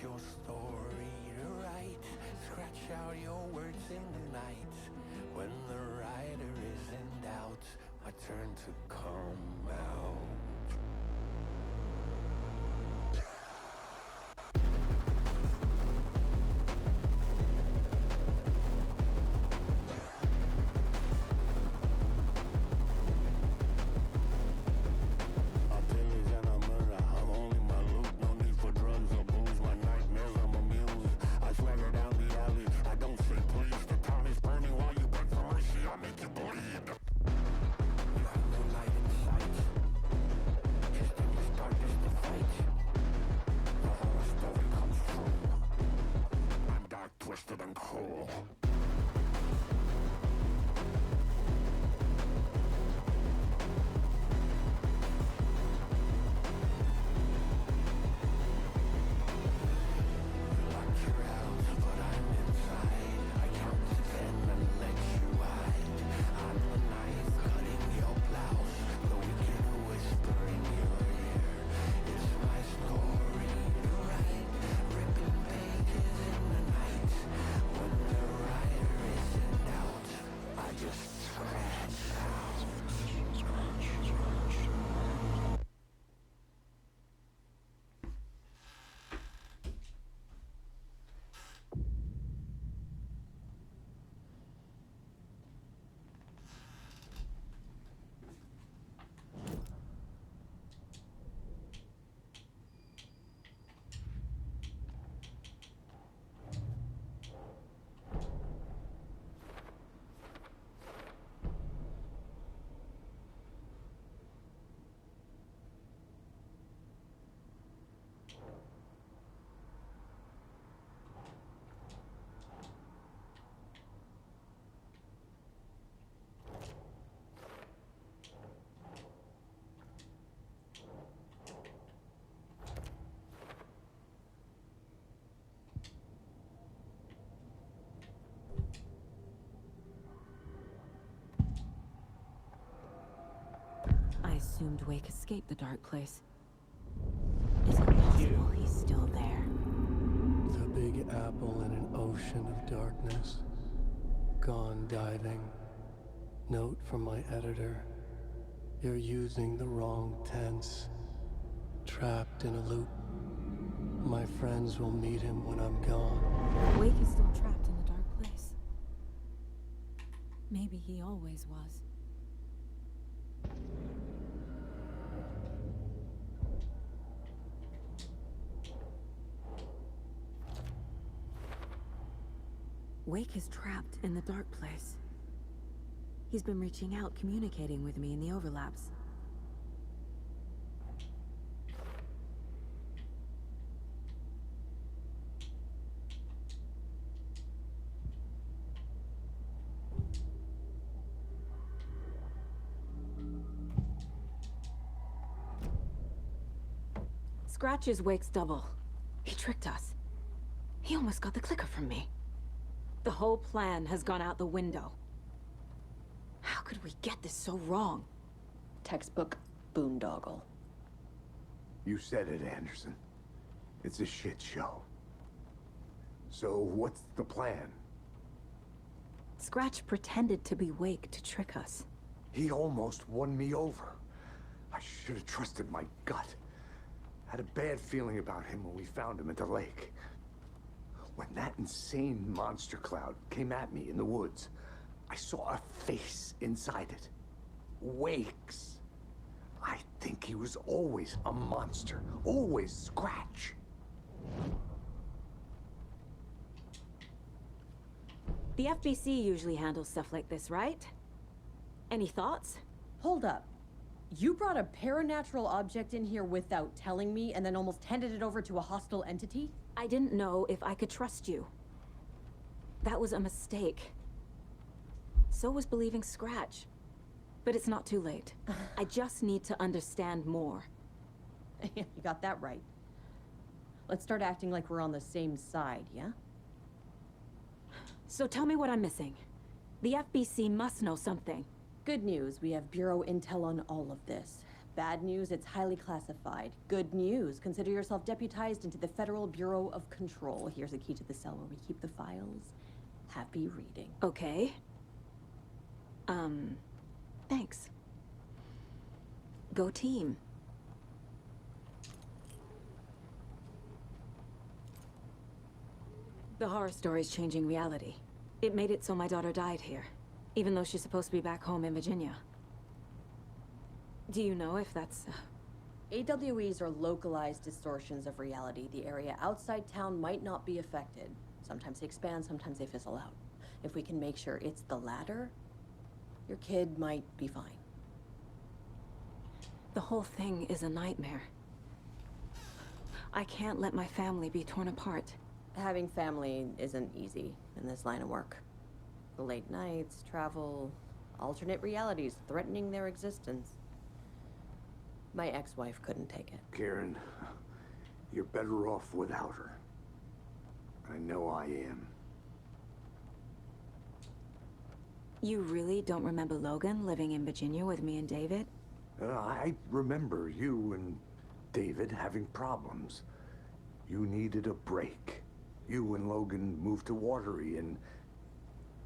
Your story to write. Scratch out your words in the night. When the writer is in doubt, my turn to come out. Twisted and cool. I assumed Wake escaped the dark place. Is it possible he's still there? The Big Apple in an ocean of darkness. Gone diving. Note from my editor. You're using the wrong tense. Trapped in a loop. My friends will meet him when I'm gone. Wake is still trapped in a dark place. Maybe he always was. Wake is trapped in the dark place. He's been reaching out, communicating with me in the overlaps. Scratch is Wake's double. He tricked us. He almost got the clicker from me. The whole plan has gone out the window. How could we get this so wrong? Textbook boondoggle. You said it, Anderson. It's a shit show. So what's the plan? Scratch pretended to be Wake to trick us. He almost won me over. I should have trusted my gut. Had a bad feeling about him when we found him at the lake. When that insane monster cloud came at me in the woods, I saw a face inside it. Wake's. I think he was always a monster. Always Scratch. The FBC usually handles stuff like this, right? Any thoughts? Hold up. You brought a paranatural object in here without telling me and then almost handed it over to a hostile entity? I didn't know if I could trust you. That was a mistake. So was believing Scratch. But it's not too late. I just need to understand more. You got that right. Let's start acting like we're on the same side, yeah? So tell me what I'm missing. The FBC must know something. Good news, we have Bureau intel on all of this. Bad news, it's highly classified. Good news, consider yourself deputized into the Federal Bureau of Control. Here's a key to the cell where we keep the files. Happy reading. Okay. Thanks. Go team. The horror story's changing reality. It made it so my daughter died here, even though she's supposed to be back home in Virginia. Do you know if that's... AWEs are localized distortions of reality. The area outside town might not be affected. Sometimes they expand, sometimes they fizzle out. If we can make sure it's the latter, your kid might be fine. The whole thing is a nightmare. I can't let my family be torn apart. Having family isn't easy in this line of work. The late nights, travel, alternate realities threatening their existence. My ex-wife couldn't take it. Karen, you're better off without her. I know I am. You really don't remember Logan living in Virginia with me and David? I remember you and David having problems. You needed a break. You and Logan moved to Watery and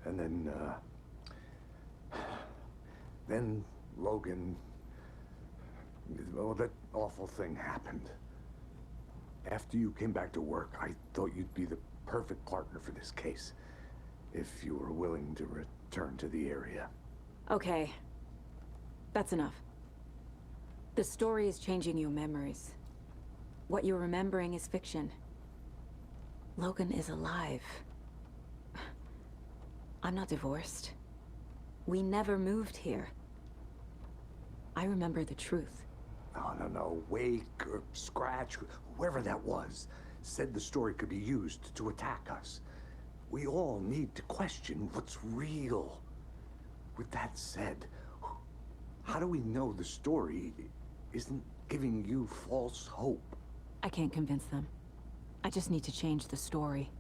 then Logan, well, that awful thing happened. After you came back to work, I thought you'd be the perfect partner for this case, if you were willing to return to the area. Okay. That's enough. The story is changing your memories. What you're remembering is fiction. Logan is alive. I'm not divorced. We never moved here. I remember the truth. No. Wake or Scratch, whoever that was, said the story could be used to attack us. We all need to question what's real. With that said, how do we know the story isn't giving you false hope? I can't convince them. I just need to change the story.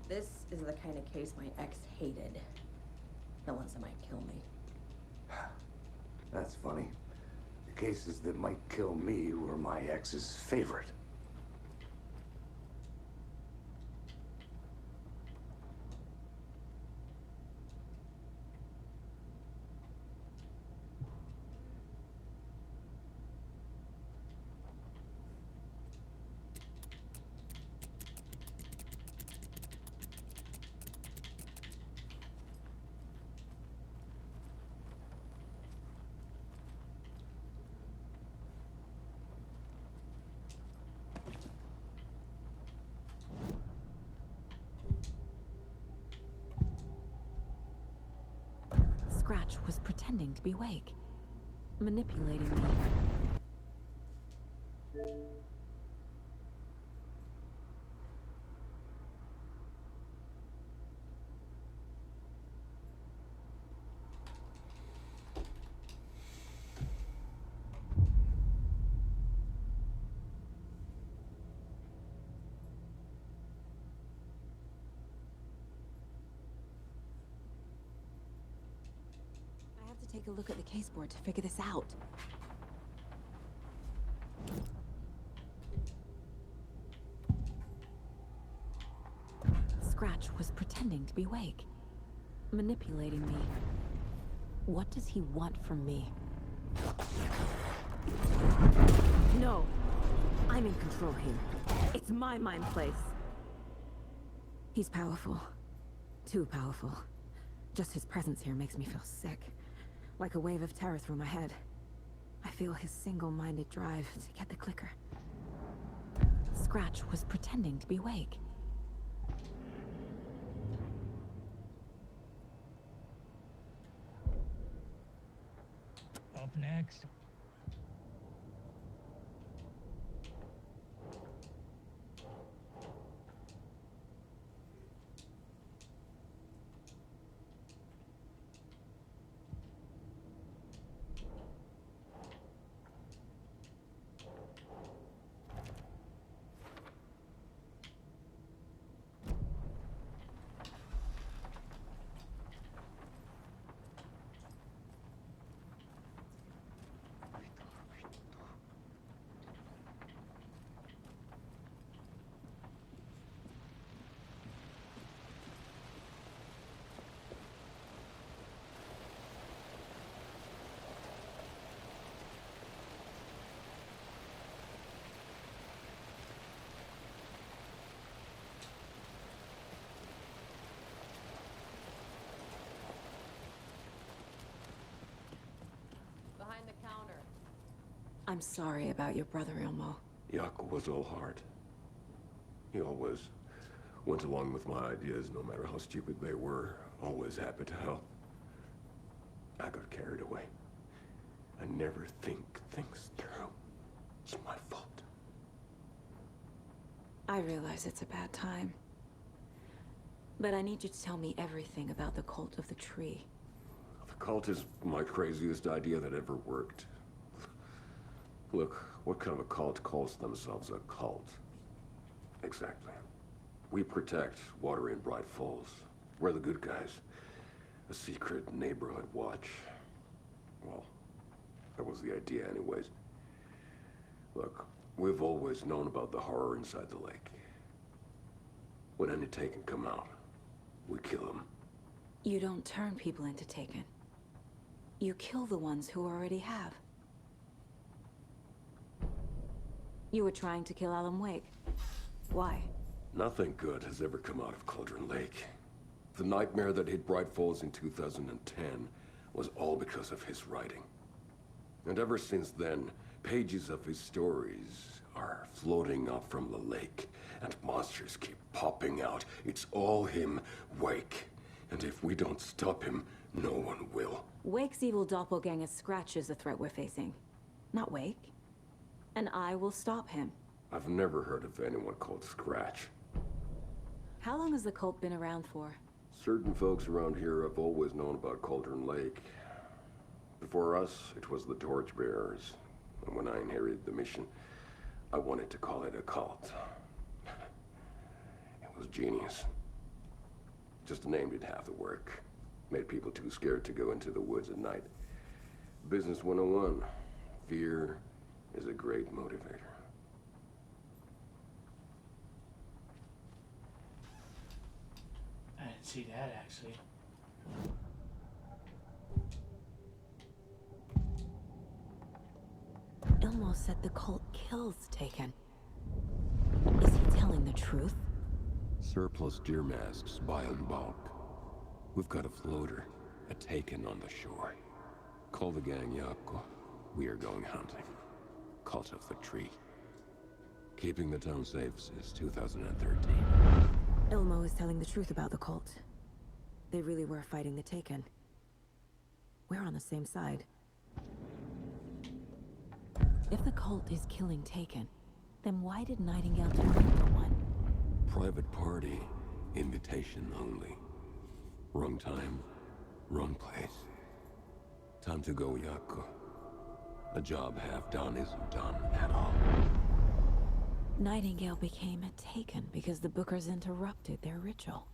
This is the kind of case my ex hated. The ones that might kill me. That's funny. cases that might kill me were my ex's favorite. Scratch was pretending to be awake, manipulating me. Take a look at the caseboard to figure this out. Scratch was pretending to be awake, manipulating me. What does he want from me? No! I'm in control here. It's my mind place. He's powerful. Too powerful. Just his presence here makes me feel sick. Like a wave of terror through my head. I feel his single-minded drive to get the clicker. Scratch was pretending to be awake. Up next. Behind the counter. I'm sorry about your brother, Ilmo. Jaakko was all heart. He always went along with my ideas, no matter how stupid they were. Always happy to help. I got carried away. I never think things through. It's my fault. I realize it's a bad time. But I need you to tell me everything about the cult of the tree. The cult is my craziest idea that ever worked. Look, what kind of a cult calls themselves a cult? Exactly. We protect water in Bright Falls. We're the good guys. A secret neighborhood watch. Well, that was the idea anyways. Look, we've always known about the horror inside the lake. When any Taken come out, we kill them. You don't turn people into Taken. You kill the ones who already have. You were trying to kill Alan Wake. Why? Nothing good has ever come out of Cauldron Lake. The nightmare that hit Bright Falls in 2010 was all because of his writing. And ever since then, pages of his stories are floating up from the lake, and monsters keep popping out. It's all him, Wake. And if we don't stop him, no one will. Wake's evil doppelganger Scratch is the threat we're facing, not Wake. And I will stop him. I've never heard of anyone called Scratch. How long has the cult been around for? Certain folks around here have always known about Cauldron Lake. Before us, it was the Torchbearers. And when I inherited the mission, I wanted to call it a cult. It was genius. Just the name did half the work. Made people too scared to go into the woods at night. Business 101. Fear is a great motivator. I didn't see that actually. Ilmo said the cult kills Taken. Is he telling the truth? Surplus deer masks buy in bulk. We've got a floater, a Taken on the shore. Call the gang Yako. We are going hunting. Cult of the Tree. Keeping the town safe since 2013. Ilmo is telling the truth about the cult. They really were fighting the Taken. We're on the same side. If the cult is killing Taken, then why did Nightingale turn into one? Private party. Invitation only. Wrong time, wrong place. Time to go, Yako. A job half done isn't done at all. Nightingale became a Taken because the Bookers interrupted their ritual.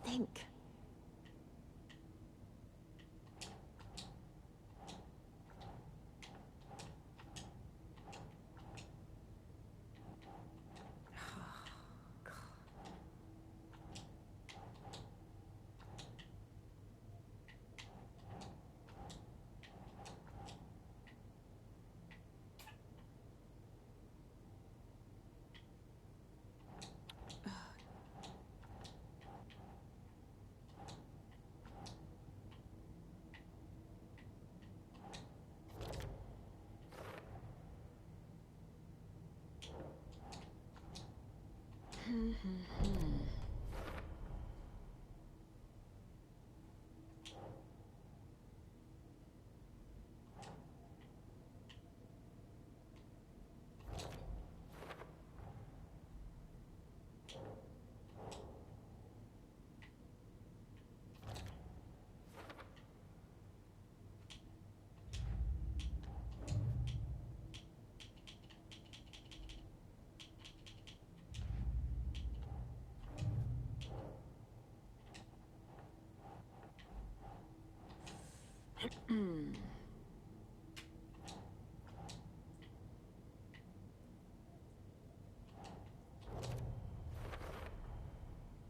Think.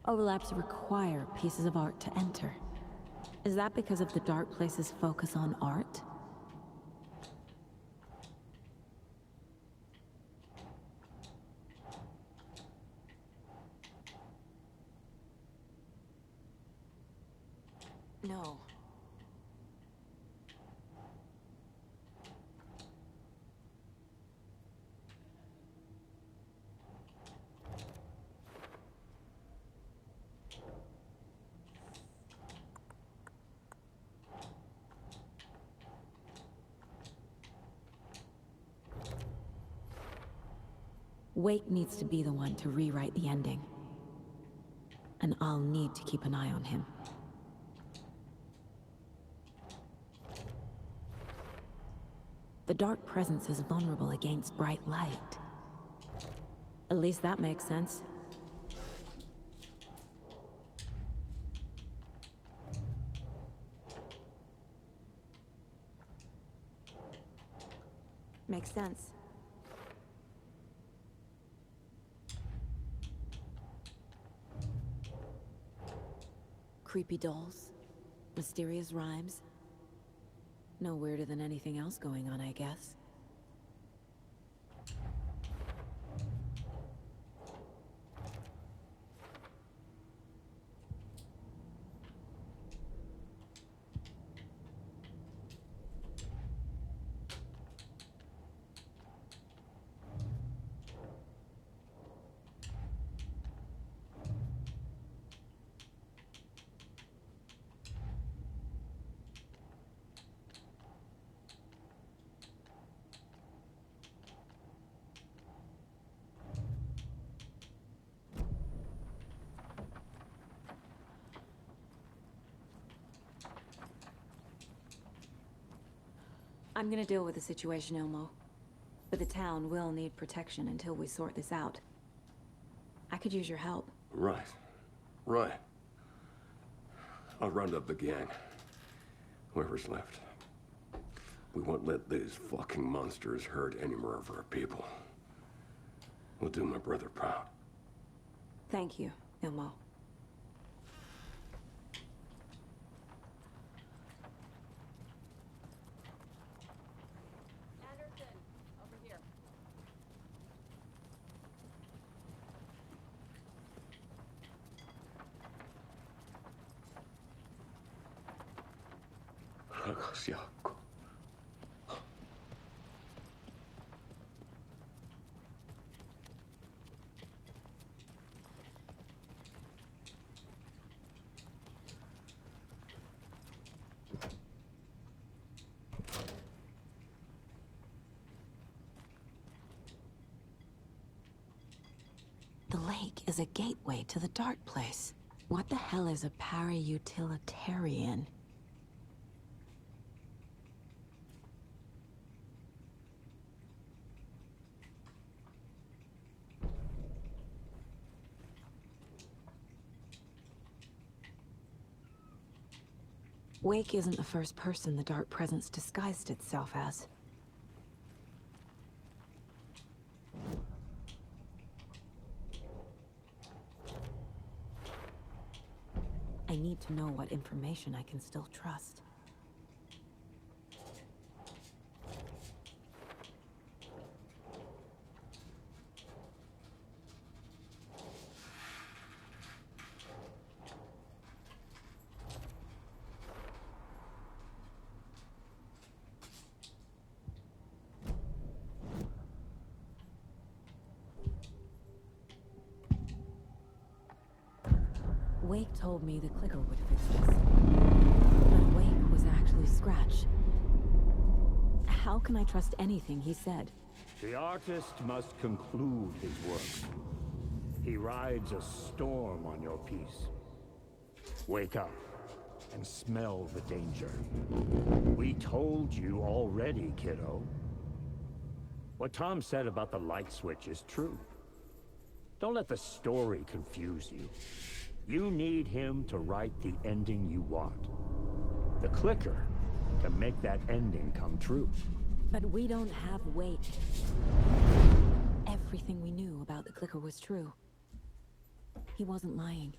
Overlaps require pieces of art to enter. Is that because of the Dark Place's focus on art? No. Wake needs to be the one to rewrite the ending. and I'll need to keep an eye on him. The Dark Presence is vulnerable against bright light. At least that makes sense. Makes sense. Creepy dolls, mysterious rhymes. No weirder than anything else going on, I guess. I'm gonna deal with the situation, Ilmo. But the town will need protection until we sort this out. I could use your help. Right. Right. I'll round up the gang. Whoever's left. We won't let these fucking monsters hurt any more of our people. We'll do my brother proud. Thank you, Ilmo. The lake is a gateway to the dark place. What the hell is a para-utilitarian? Wake isn't the first person the Dark Presence disguised itself as. I need to know what information I can still trust. Wake told me the clicker would fix this. But Wake was actually Scratch. How can I trust anything he said? The artist must conclude his work. He rides a storm on your piece. Wake up and smell the danger. We told you already, kiddo. What Tom said about the light switch is true. Don't let the story confuse you. You need him to write the ending you want. The clicker can make that ending come true. But we don't have Wake. Everything we knew about the clicker was true. He wasn't lying.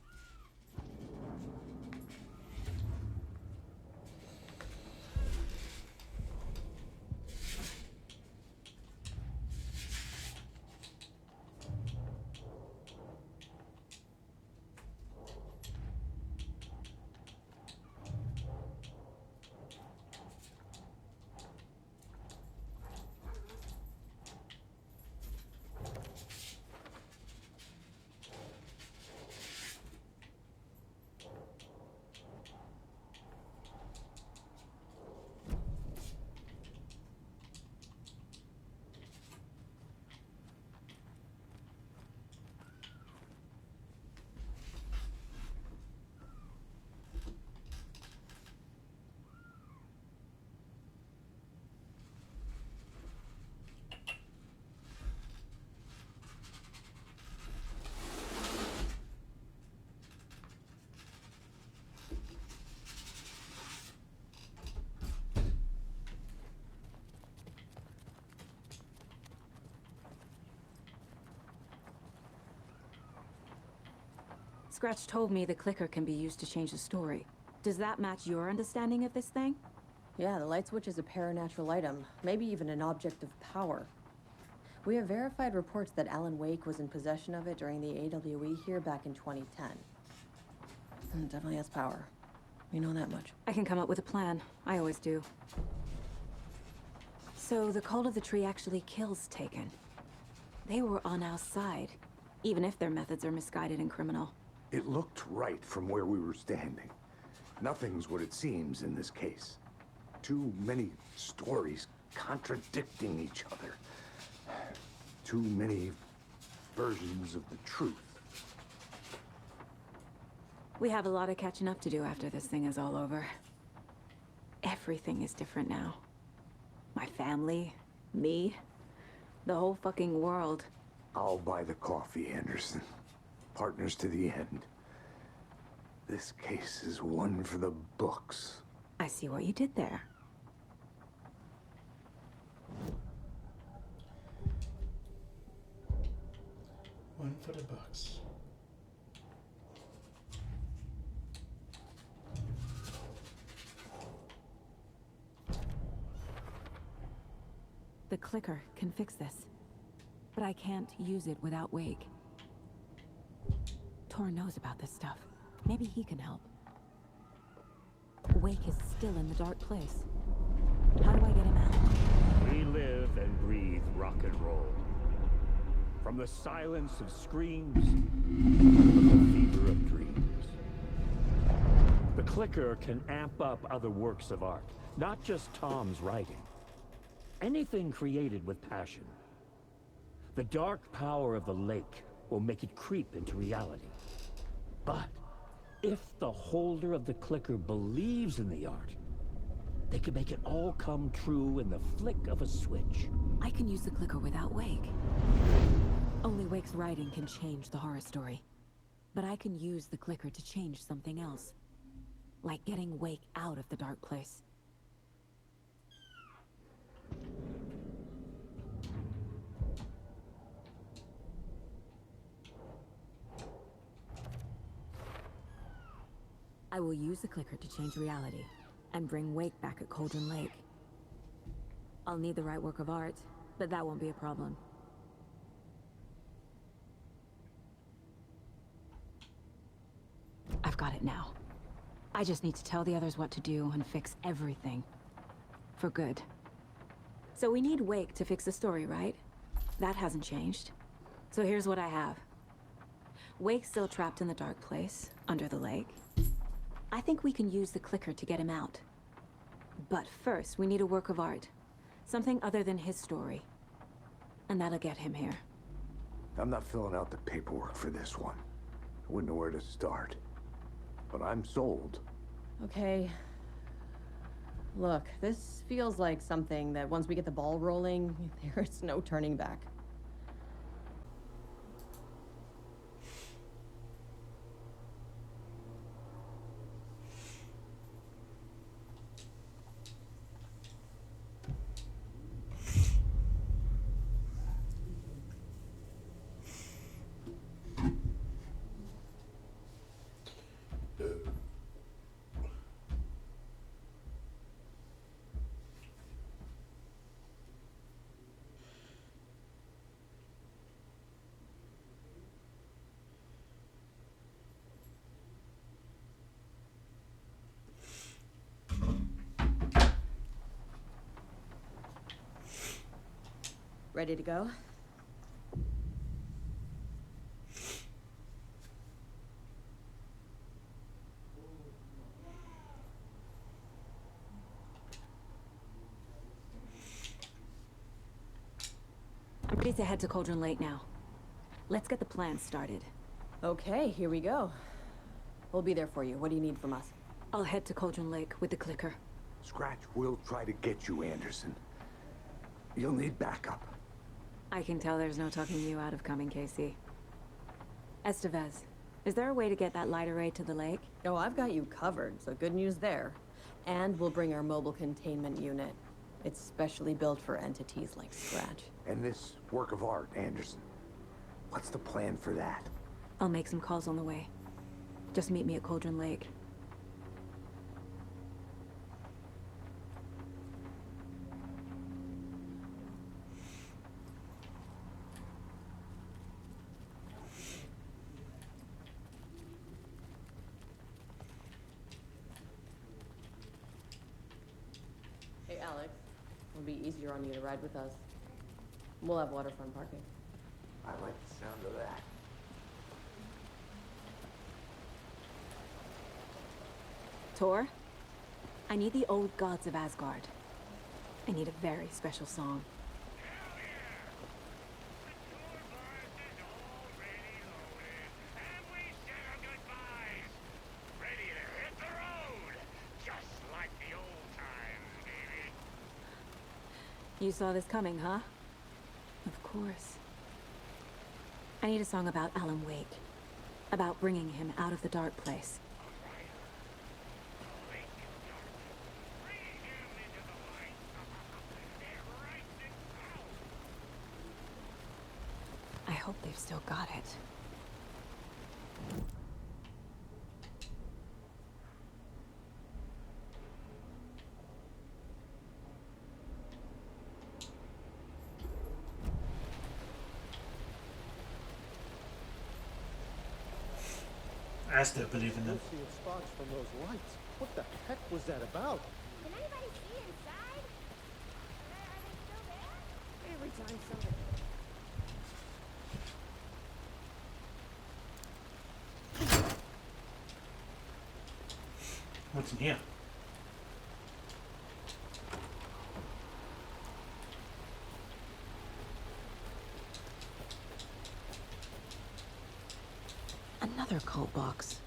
Scratch told me the clicker can be used to change the story. Does that match your understanding of this thing? Yeah, the light switch is a paranatural item, maybe even an object of power. We have verified reports that Alan Wake was in possession of it during the AWE here back in 2010. It definitely has power. We know that much. I can come up with a plan. I always do. So the cult of the tree actually kills Taken. They were on our side, even if their methods are misguided and criminal. It looked right from where we were standing. Nothing's what it seems in this case. Too many stories contradicting each other. Too many versions of the truth. We have a lot of catching up to do after this thing is all over. Everything is different now. My family, me, the whole fucking world. I'll buy the coffee, Anderson. Partners to the end. This case is one for the books. I see what you did there. One for the books. The clicker can fix this. But I can't use it without Wake. Tor knows about this stuff. Maybe he can help. Wake is still in the dark place. How do I get him out? We live and breathe rock and roll. From the silence of screams to the fever of dreams. The clicker can amp up other works of art, not just Tom's writing. Anything created with passion. The dark power of the lake will make it creep into reality. But if the holder of the clicker believes in the art, they can make it all come true in the flick of a switch. I can use the clicker without Wake. Only Wake's writing can change the horror story. But I can use the clicker to change something else. Like getting Wake out of the dark place. I will use the clicker to change reality, and bring Wake back at Cauldron Lake. I'll need the right work of art, but that won't be a problem. I've got it now. I just need to tell the others what to do and fix everything. For good. So we need Wake to fix the story, right? That hasn't changed. So here's what I have. Wake's still trapped in the dark place, under the lake. I think we can use the clicker to get him out. But first, we need a work of art. Something other than his story. And that'll get him here. I'm not filling out the paperwork for this one. I wouldn't know where to start. But I'm sold. Okay. Look, this feels like something that once we get the ball rolling, there's no turning back. Ready to go? I'm ready to head to Cauldron Lake now. Let's get the plan started. Okay, here we go. We'll be there for you. What do you need from us? I'll head to Cauldron Lake with the clicker. Scratch will try to get you, Anderson. You'll need backup. I can tell there's no talking you out of coming, Casey. Estevez, is there a way to get that light array to the lake? Oh, I've got you covered, so good news there. And we'll bring our mobile containment unit. It's specially built for entities like Scratch. And this work of art, Anderson. What's the plan for that? I'll make some calls on the way. Just meet me at Cauldron Lake. Hey, Alex. It'll be easier on you to ride with us. We'll have waterfront parking. I like the sound of that. Tor, I need the old gods of Asgard. I need a very special song. You saw this coming, huh? Of course. I need a song about Alan Wake. About bringing him out of the dark place. I hope they've still got it. I still believe in them. See sparks from those lights. What the heck was that about? Can anybody see inside? Are they still there? Every time somebody... What's in here? Another cult box.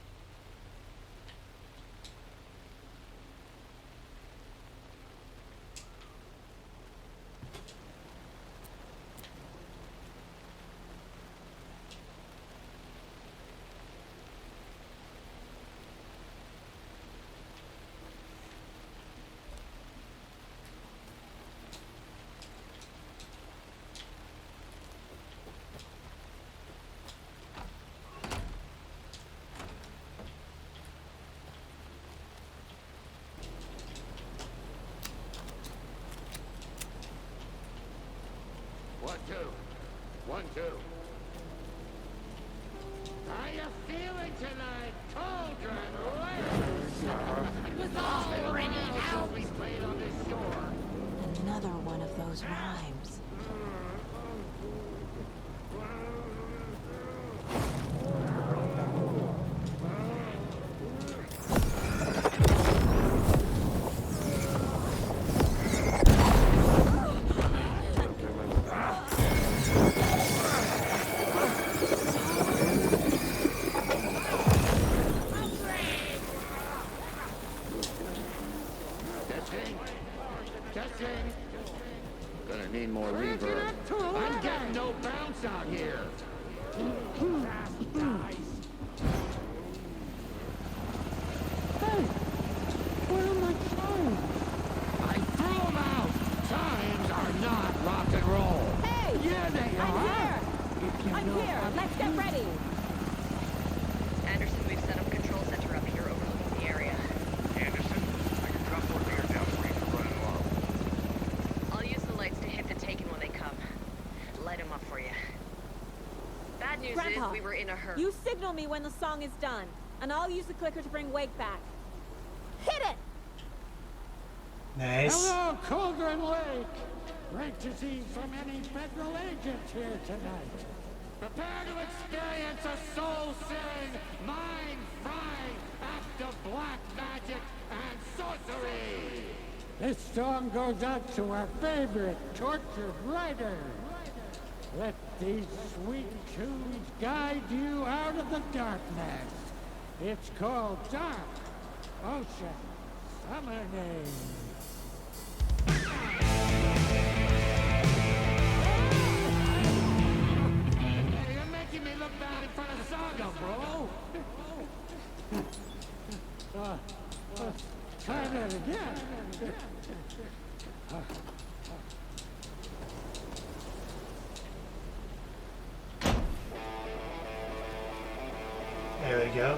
One, two. How you feeling tonight, Cauldron Lake? With all the rainy hours we played on this shore. Another one of those rhymes. I'm getting no bounce out here. Hey, where are my chimes? I threw them out. Chimes are not rock and roll. Hey! Yeah, they I'm are. here! I'm here! Let's get ready! Anderson, we've set up control center up here overlooking the area. Anderson, I can drop one layer down for you to run along. I'll use the lights to hit the Taken when they come. Light them up for you. Bad news Grandpa, is we were in a hurry. You signal me when the song is done, and I'll use the clicker to bring Wake back. Hit it! Nice. Hello, Cauldron Lake. Great to see so many federal agents here tonight. Prepare to experience a soul-searing, mind-frying act of black magic and sorcery. This song goes out to our favorite tortured writer. Let these sweet tunes guide you out of the darkness. It's called Dark Ocean Summoning. Hey, you're making me look bad in front of Saga, bro. Try that again. There we go.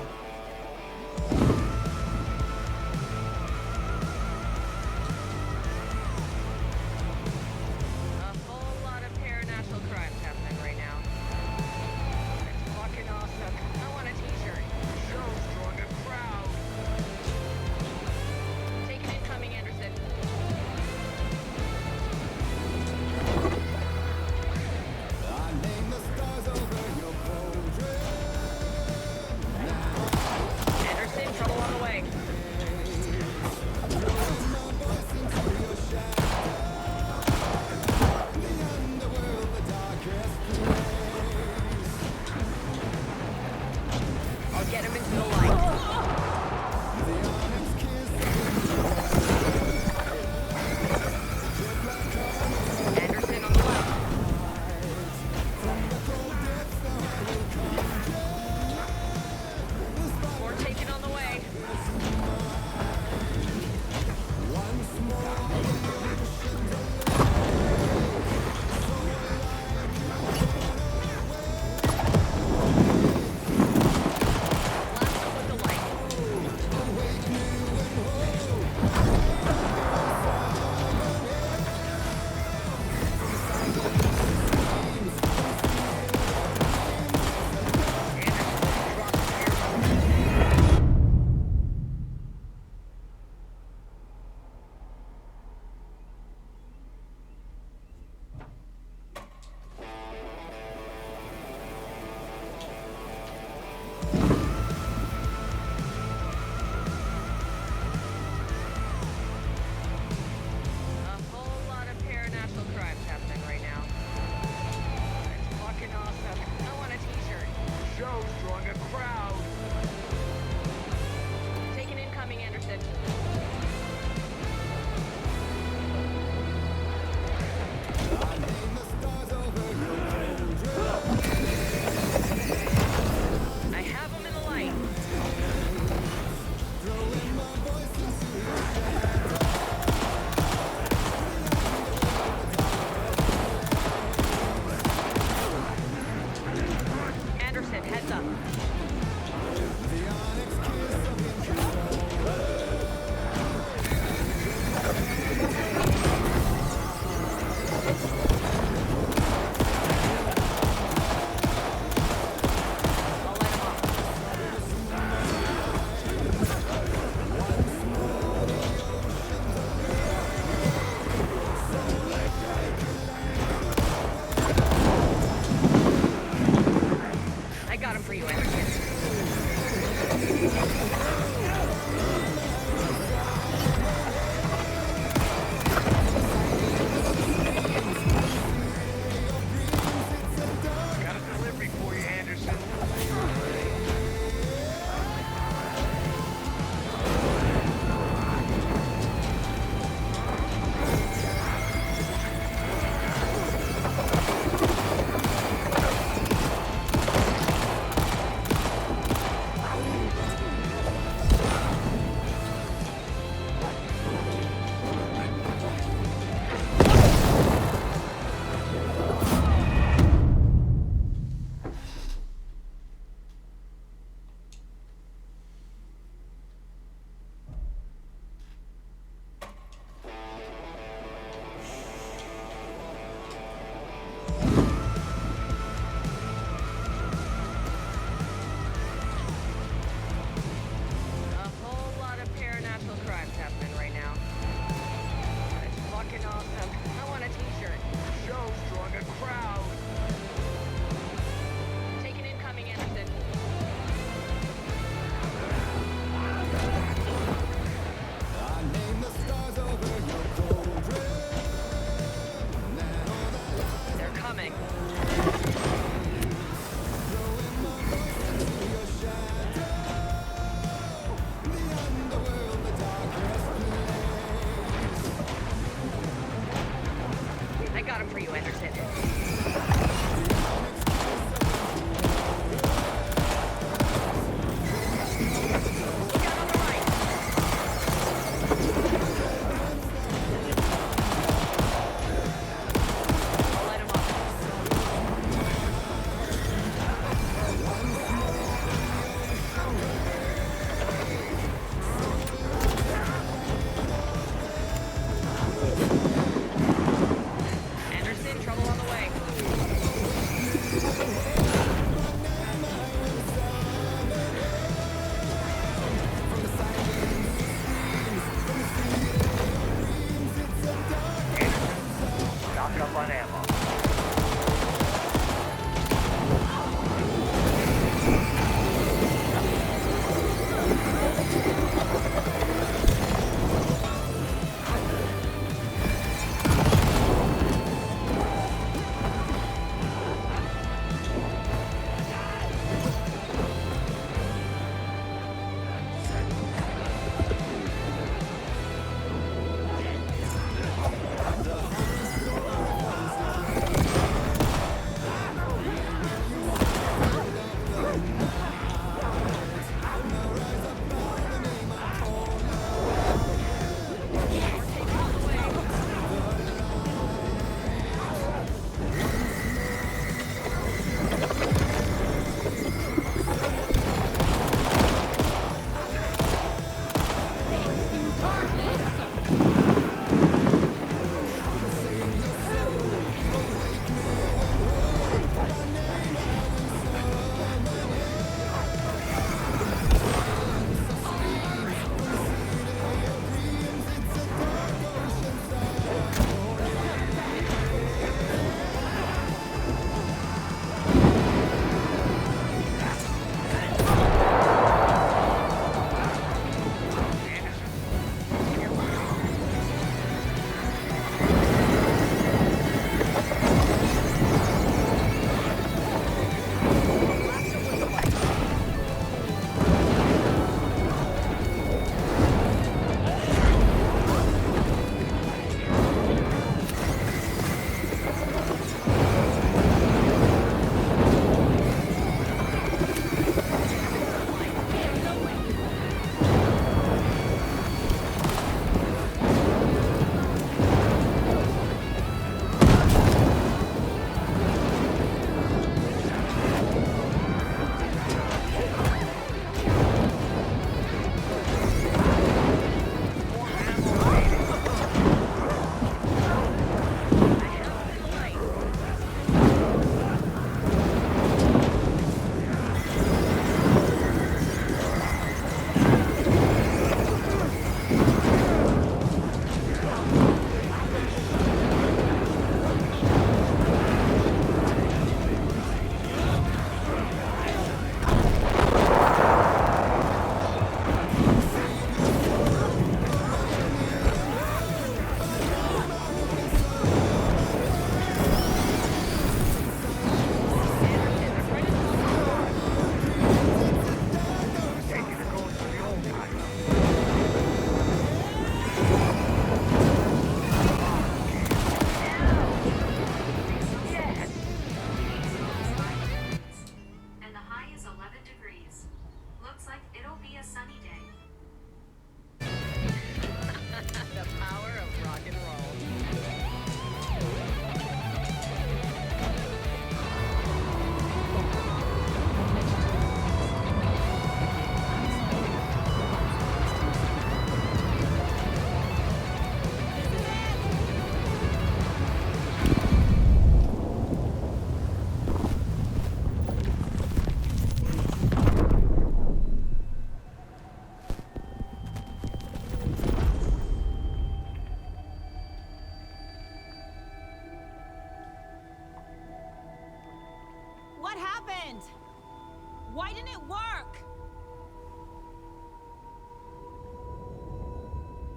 Why didn't it work?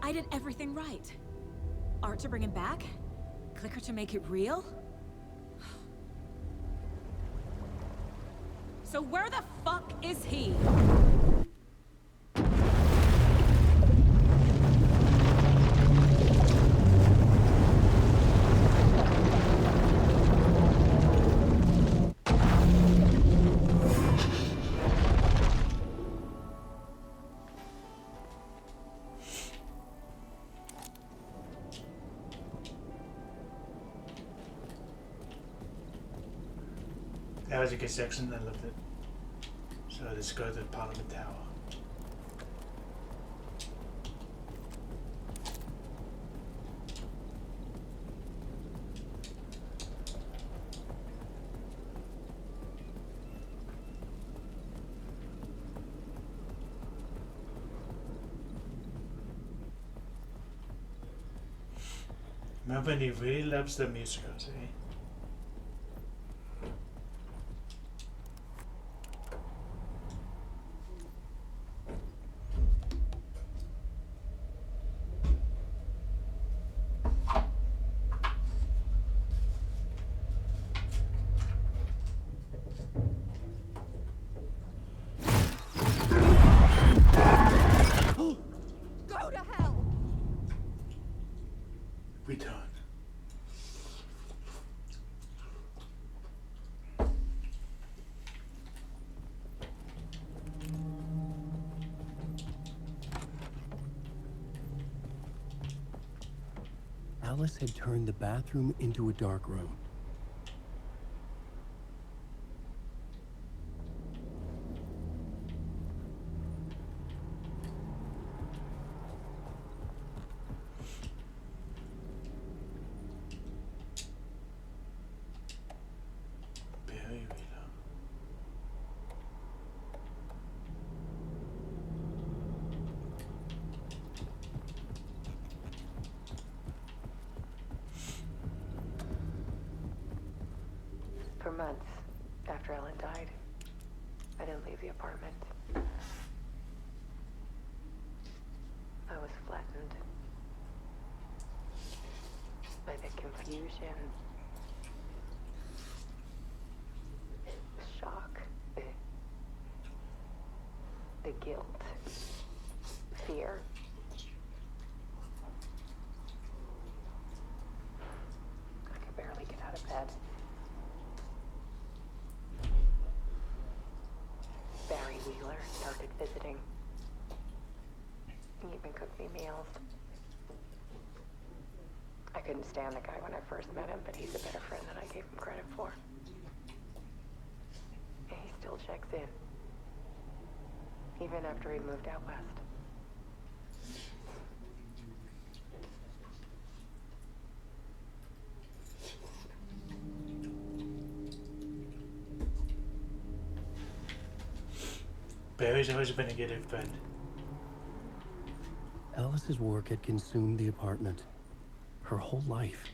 I did everything right. Art to bring him back? Clicker to make it real? So where the fuck is he? That was a good section. I loved it. So let's go to the Parliament Tower. Remember, he really loves the musicals, eh? Go to hell! We done. Alice had turned the bathroom into a dark room. Very real. For months after Ellen died, I didn't leave the apartment. I was flattened by the confusion, the shock, the guilt, fear. I could barely get out of bed. Barry Wheeler started visiting. He even cooked me meals. I couldn't stand the guy when I first met him, but he's a better friend than I gave him credit for. And he still checks in. Even after he moved out west. Barry's always been a good friend. Alice's work had consumed the apartment. Her whole life.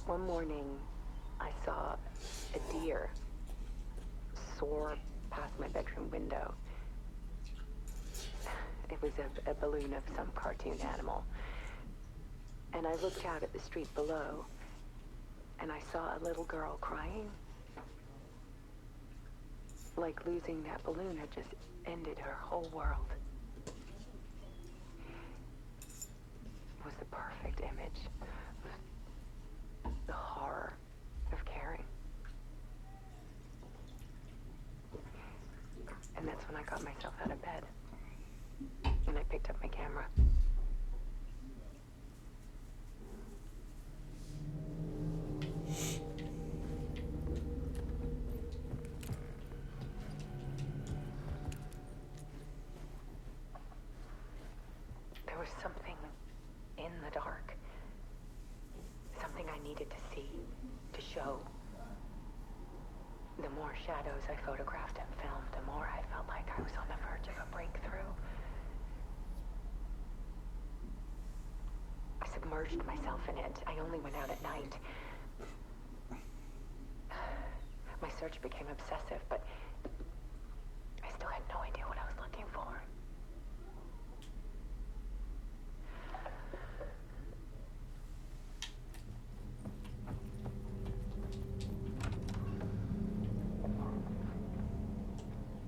One morning, I saw a deer soar past my bedroom window. It was a balloon of some cartoon animal. And I looked out at the street below, and I saw a little girl crying. Like losing that balloon had just ended her whole world. It was the perfect image of the horror of caring. And that's when I got myself out of bed. And I picked up my camera. There was something in the dark. Something I needed to see, to show. The more shadows I photographed and filmed, the more I felt like I was on the verge of a breakthrough. I submerged myself in it. I only went out at night. My search became obsessive, but I still had no idea what I was looking for.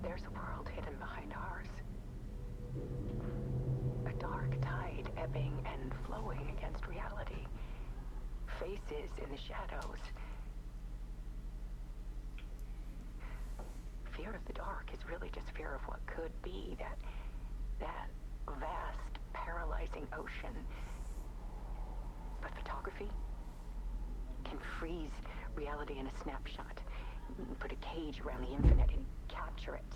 There's a world hidden behind ours. A dark tide ebbing and flowing against reality. Faces in the shadows. fear of the dark is really just fear of what could be, that vast, paralyzing ocean. But photography can freeze reality in a snapshot, put a cage around the infinite and capture it.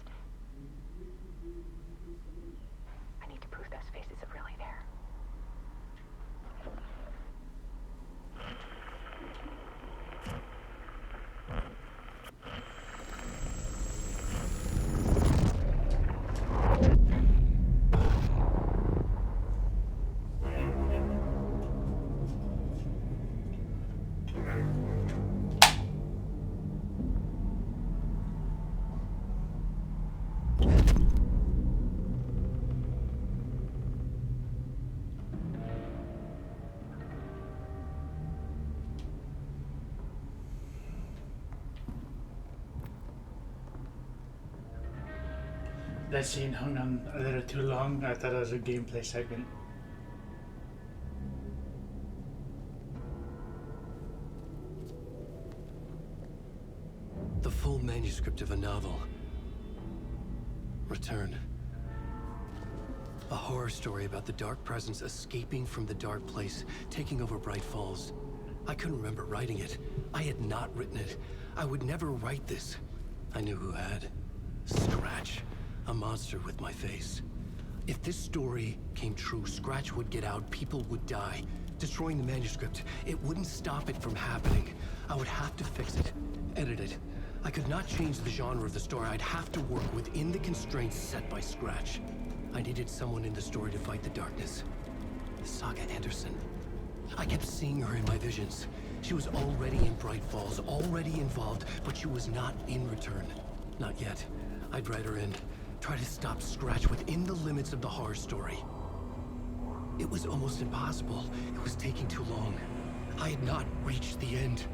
I need to prove those faces are really there. That scene hung on a little too long. I thought it was a gameplay segment. The full manuscript of a novel. Return. A horror story about the dark presence escaping from the dark place, taking over Bright Falls. I couldn't remember writing it. I had not written it. I would never write this. I knew who had. Scratch. A monster with my face. If this story came true, Scratch would get out, people would die. Destroying the manuscript, it wouldn't stop it from happening. I would have to fix it, edit it. I could not change the genre of the story. I'd have to work within the constraints set by Scratch. I needed someone in the story to fight the darkness. Saga Anderson. I kept seeing her in my visions. She was already in Bright Falls, already involved, but she was not in Return. Not yet. I'd write her in. Try to stop Scratch within the limits of the horror story. It was almost impossible. It was taking too long. I had not reached the end.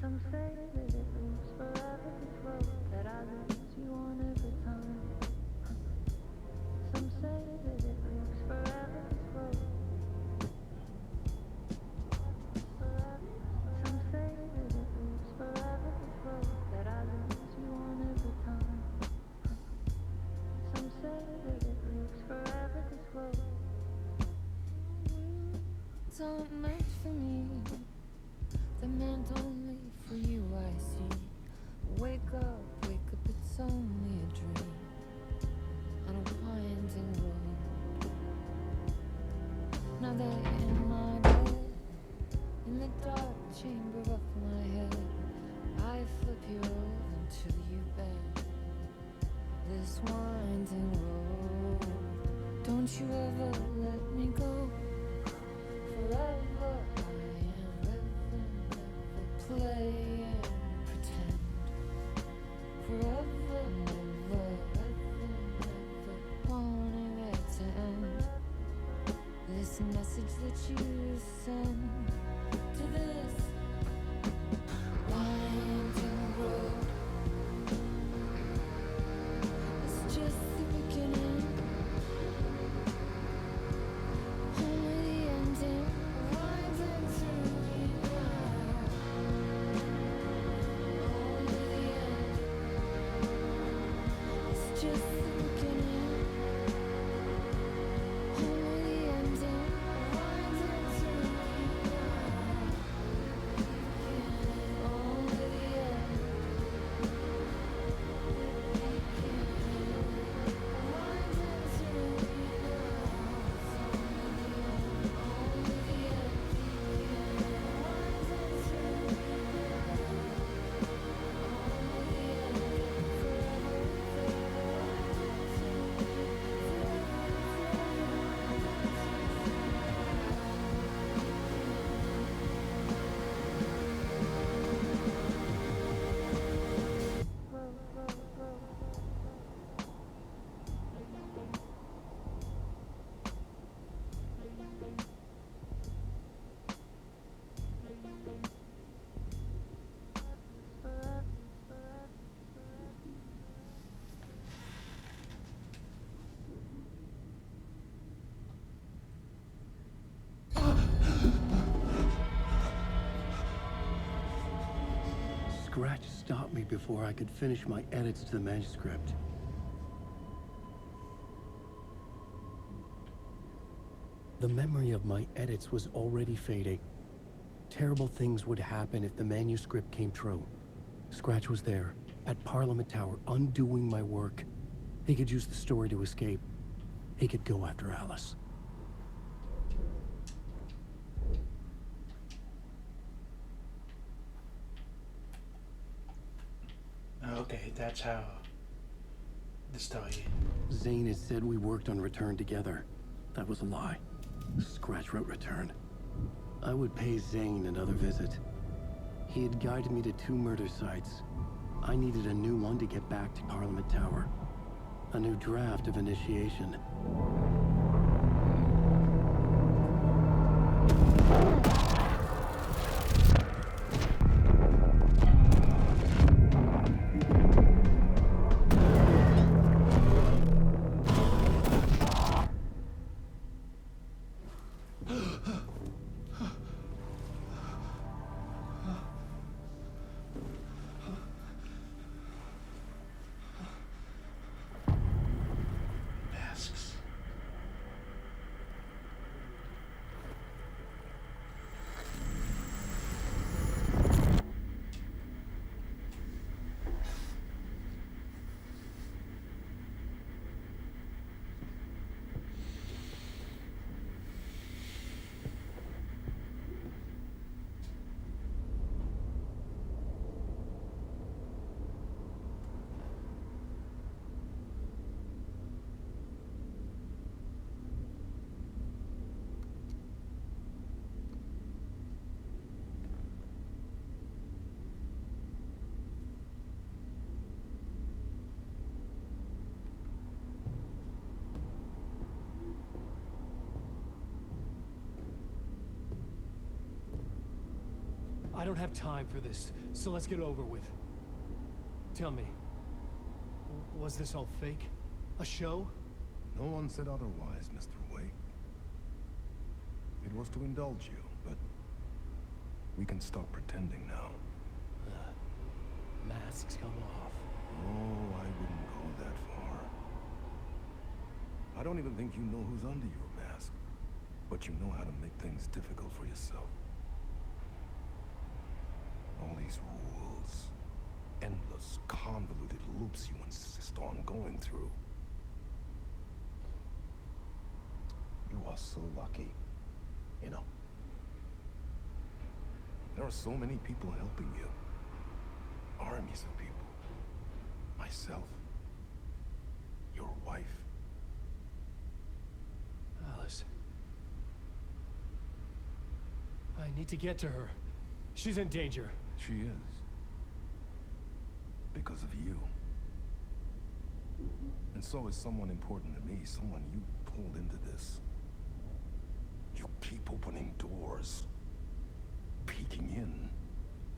Some say that it moves forever, this road that I lose you on every time. Some say that it moves forever, this road. Some say that it moves forever, this road that I lose you on every time. Some say that it moves forever, this road. It's not meant for me. They're meant only for you, I see. Wake up, it's only a dream on a winding road. Now they're in my bed, in the dark chamber of my head. I flip you over until you bend this winding road. Don't you ever let me go. Forever I am play and pretend. Forever, never, wanting it to end. This message that you send to this winding road. It's just the beginning, only the ending. Winding through the night. Just the beginning, only the ending. Winding through the night, only the end. Winding through the night, only the end. Winding through the night, only the end. Forever. Scratch stopped me before I could finish my edits to the manuscript. The memory of my edits was already fading. Terrible things would happen if the manuscript came true. Scratch was there, at Parliament Tower, undoing my work. He could use the story to escape. He could go after Alice. Okay, that's how the story. Zane had said we worked on Return together. That was a lie. Scratch wrote Return. I would pay Zane another visit. He had guided me to 2 murder sites. I needed a new one to get back to Parliament Tower. A new draft of initiation. Masks. I don't have time for this, so let's get it over with. Tell me, was this all fake? A show? No one said otherwise, Mr. Wake. It was to indulge you, but we can stop pretending now. Masks come off. Oh, I wouldn't go that far. I don't even think you know who's under your mask, but you know how to make things difficult for yourself. All these rules, endless, convoluted loops you insist on going through. You are so lucky, you know. There are so many people helping you. Armies of people. Myself. Your wife. Alice. I need to get to her. She's in danger. She is. Because of you. And so is someone important to me, someone you pulled into this. You keep opening doors. Peeking in.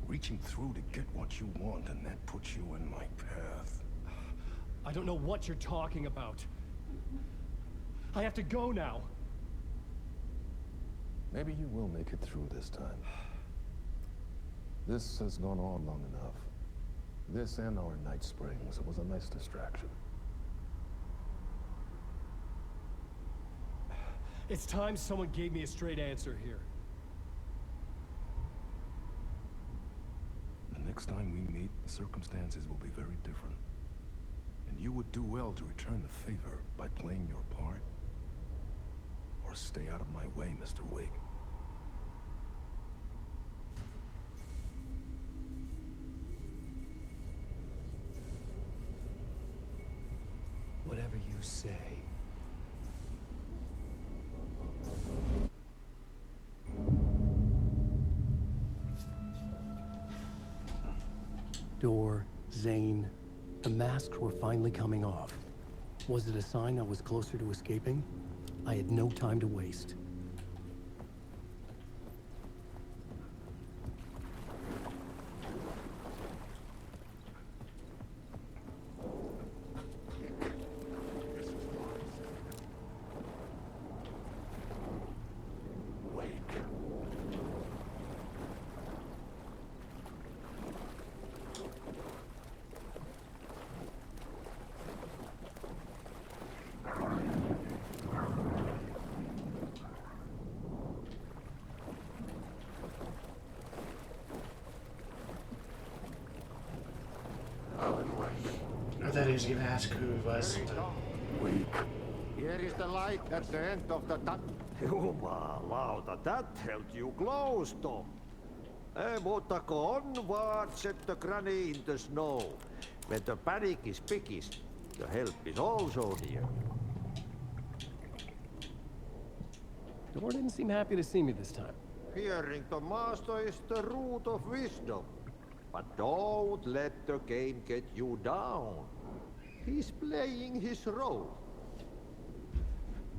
Reaching through to get what you want, and that puts you in my path. I don't know what you're talking about. I have to go now. Maybe you will make it through this time. This has gone on long enough. This and our Night Springs was a nice distraction. It's time someone gave me a straight answer here. The next time we meet, the circumstances will be very different. And you would do well to return the favor by playing your part. Or stay out of my way, Mr. Wake. Whatever you say. Door, Zane, the masks were finally coming off. Was it a sign I was closer to escaping? I had no time to waste. thought he was gonna ask who he was. Here is the light at the end of the tunnel. Jumalauta, that held you close, Tom. Mutta onward, set the granny in the snow. When the panic is biggest, the help is also near. Dor didn't seem happy to see me this time. Hearing the master is the root of wisdom. But don't let the game get you down. He's playing his role.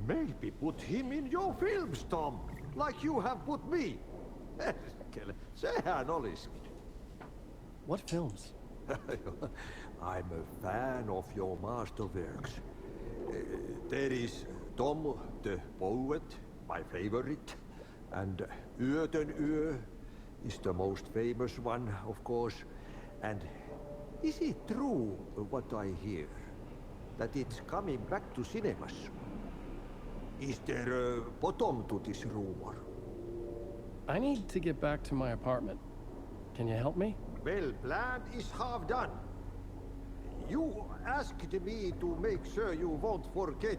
Maybe put him in your films, Tom, like you have put me. Sehän olisikin. What films? I'm a fan of your masterworks. There is Tom the Poet, my favorite, and Yöten Yö is the most famous one, of course. And is it true what I hear, that it's coming back to cinemas? Is there a bottom to this rumor? I need to get back to my apartment. Can you help me? Well, plan is half done. You asked me to make sure you won't forget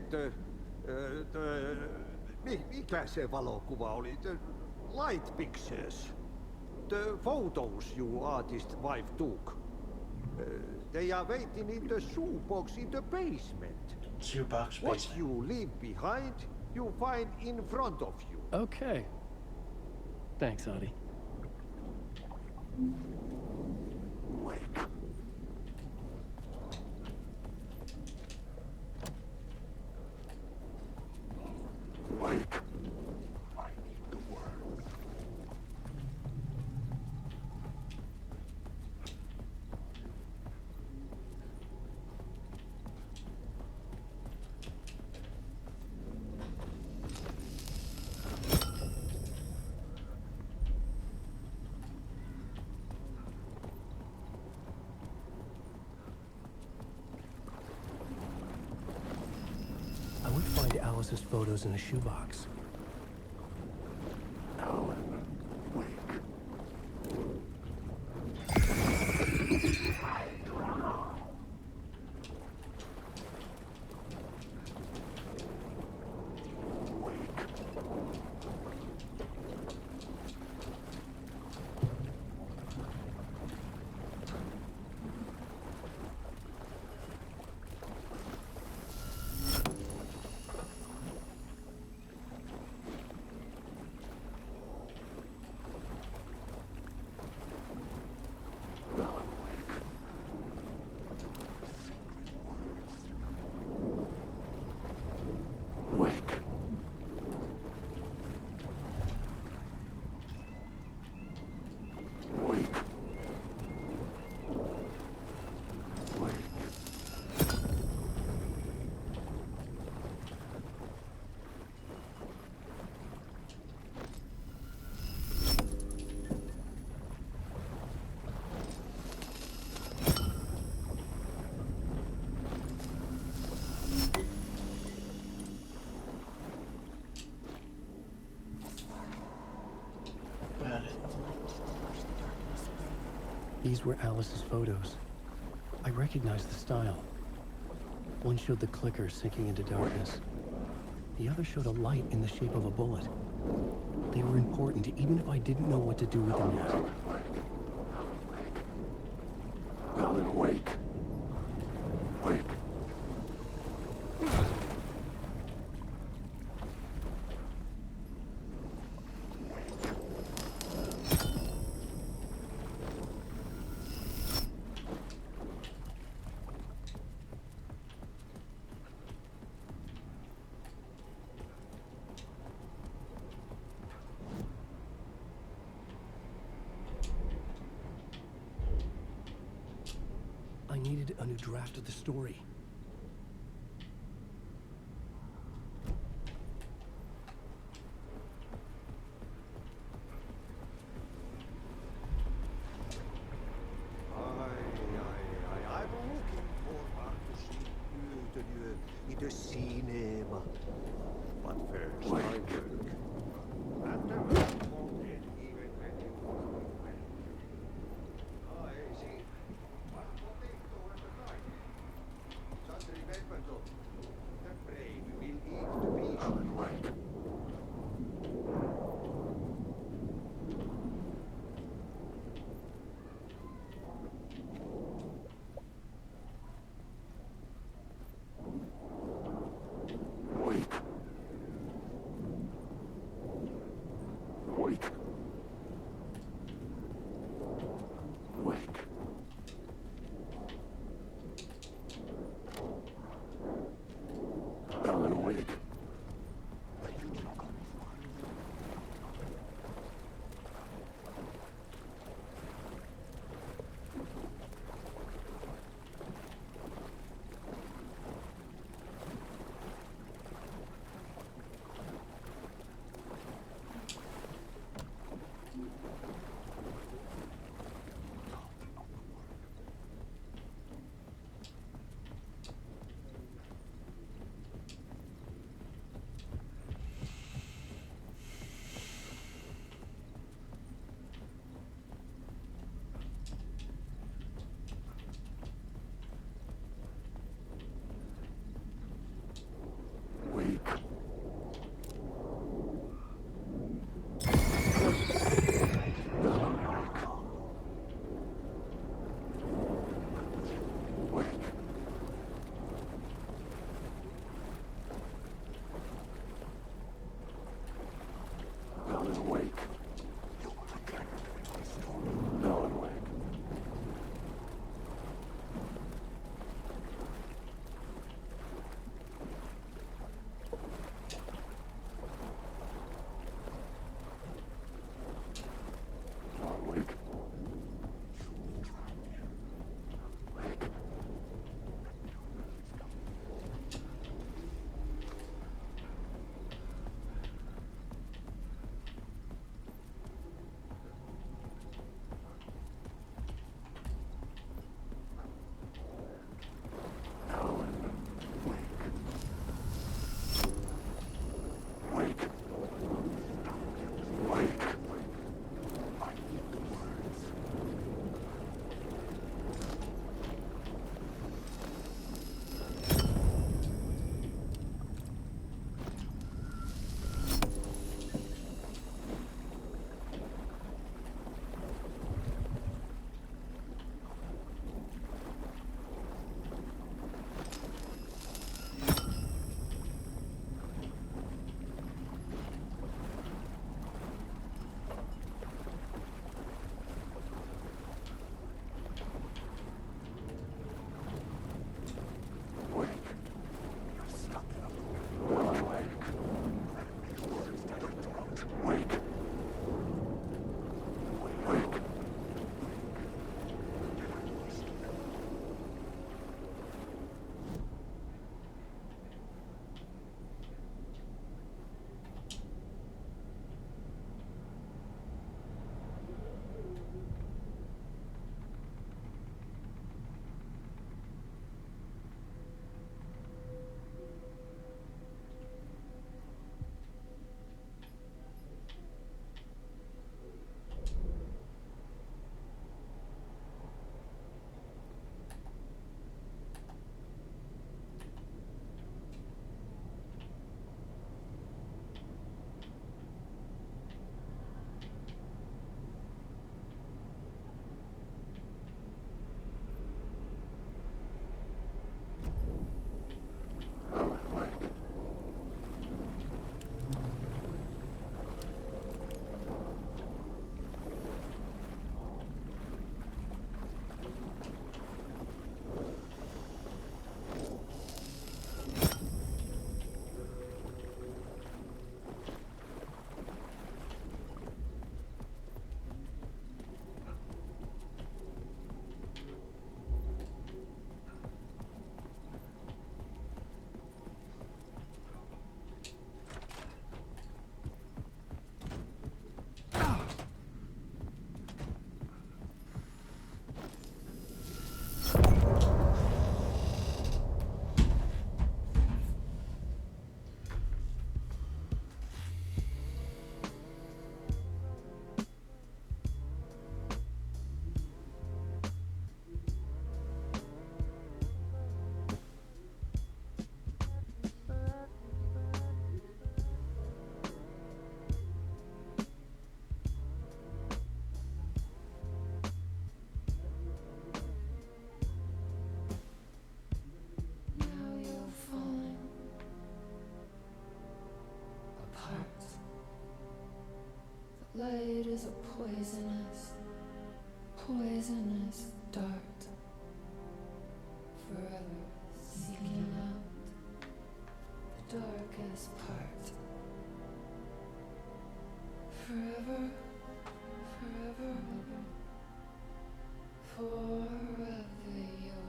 mikä se valokuva oli? The light pictures. The photos you artist wife took. They are waiting in the shoebox in the basement. Shoebox basement. What you leave behind, you find in front of you. Okay. Thanks, Adi. I would find Alice's photos in a shoebox. These were Alice's photos. I recognized the style. One showed the clicker sinking into darkness. The other showed a light in the shape of a bullet. They were important, even if I didn't know what to do with them yet. Alan, wake. Wake. I needed a new draft of the story. I'm looking forward to see you in the cinema. But first, I work. And the work won't end even when you I see. One potato at a time. is a poisonous, poisonous dart, forever seeking out the darkest part. Forever, forever, forever your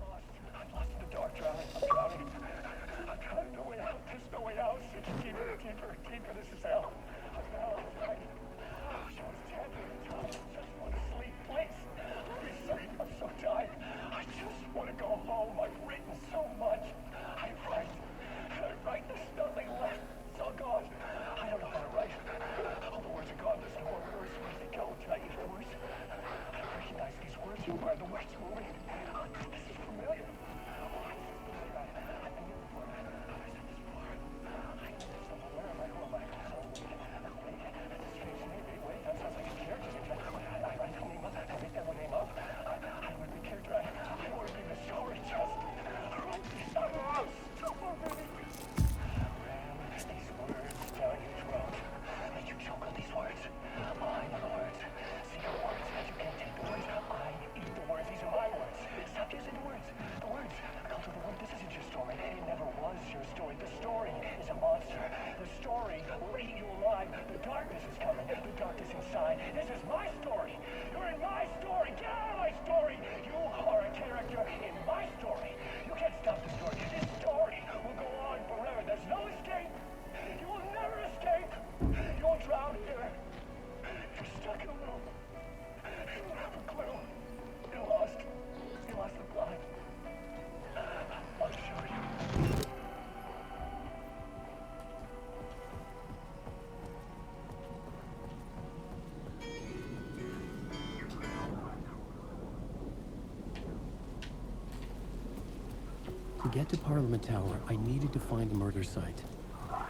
heart. I'm lost in the dark, drowning. I'm drowning. I'm drowning. No way out. There's no way out. It's deeper, deeper, deeper. This is hell. I'm hell. I wish I was dead. I just want to sleep, please. Please sleep. I'm so tired. I just want to go home. I've written so much. I write. There's nothing left. It's all gone. I don't know how to write. All the words are gone. There's no more words. Where did they go? Did I eat the words? I recognize these words. Where are the words moving? This is familiar. To get to Parliament Tower, I needed to find a murder site.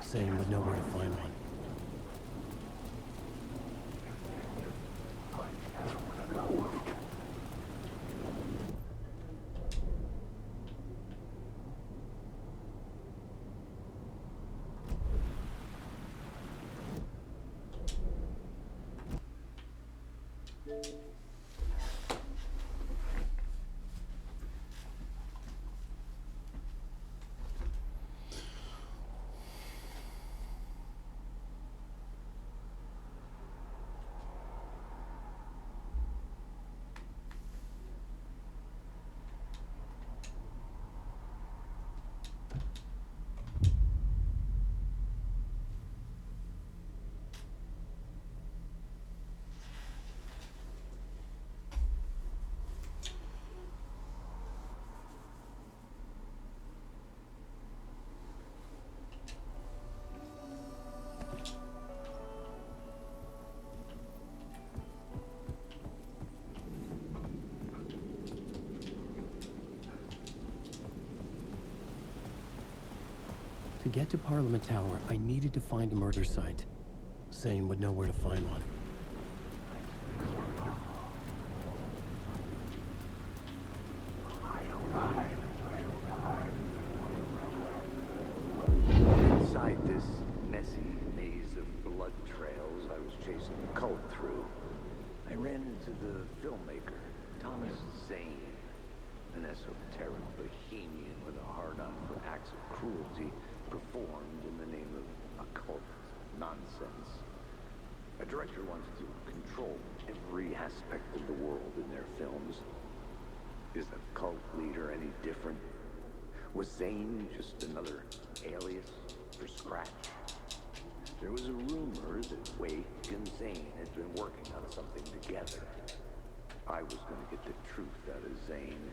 Zane would know where to find one. To get to Parliament Tower, I needed to find a murder site. Zane would know where to find one. Inside this messy maze of blood trails I was chasing the cult through, I ran into the filmmaker, Thomas Zane, an esoteric bohemian with a hard-on for acts of cruelty performed in the name of occult nonsense. A director wants to control every aspect of the world in their films. Is the cult leader any different? Was Zane just another alias for Scratch? There was a rumor that Wake and Zane had been working on something together. I was going to get the truth out of Zane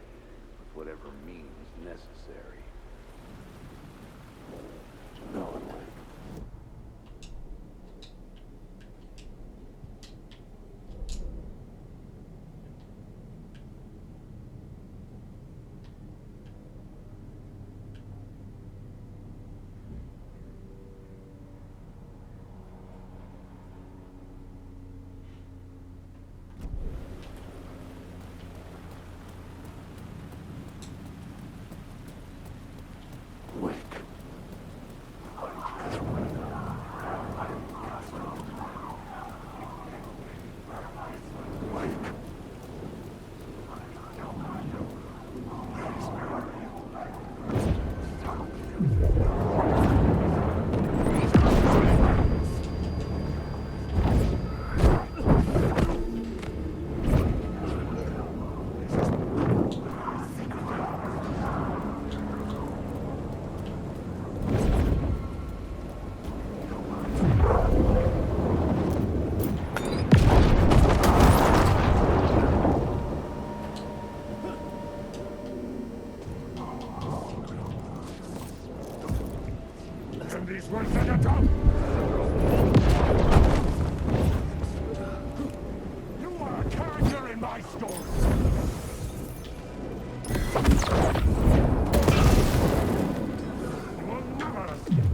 with whatever means necessary. No. these ones at a time! You are a character in my story! You will never escape!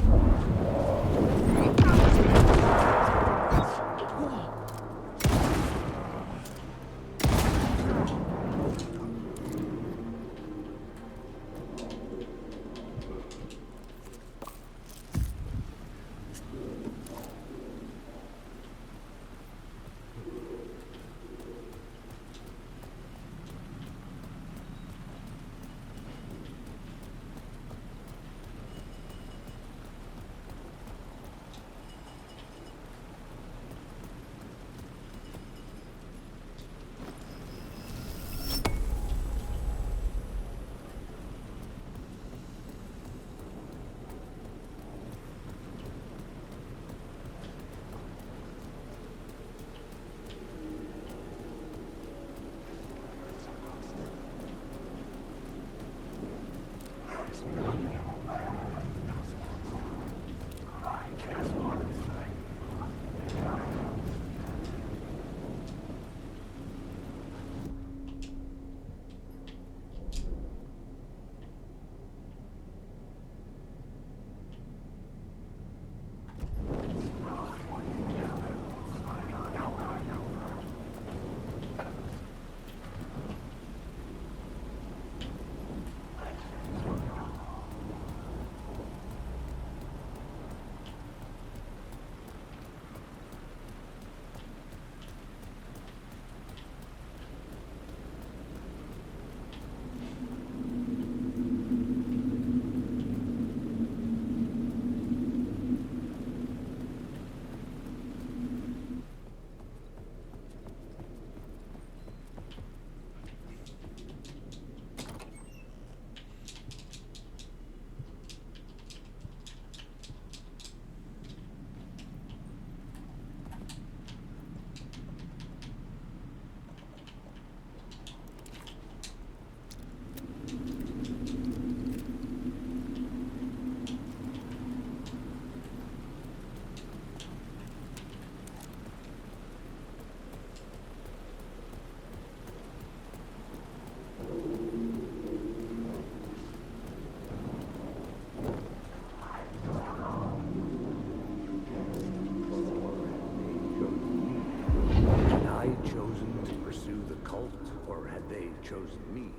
Or had they chosen me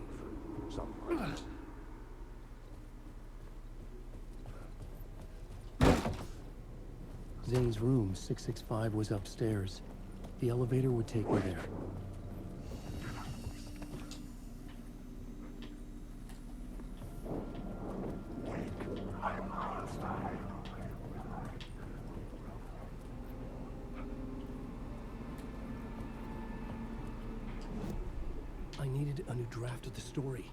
for some reason? Zane's room, 665, was upstairs. The elevator would take me there. I needed a new draft of the story.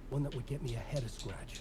One that would get me ahead of Scratch.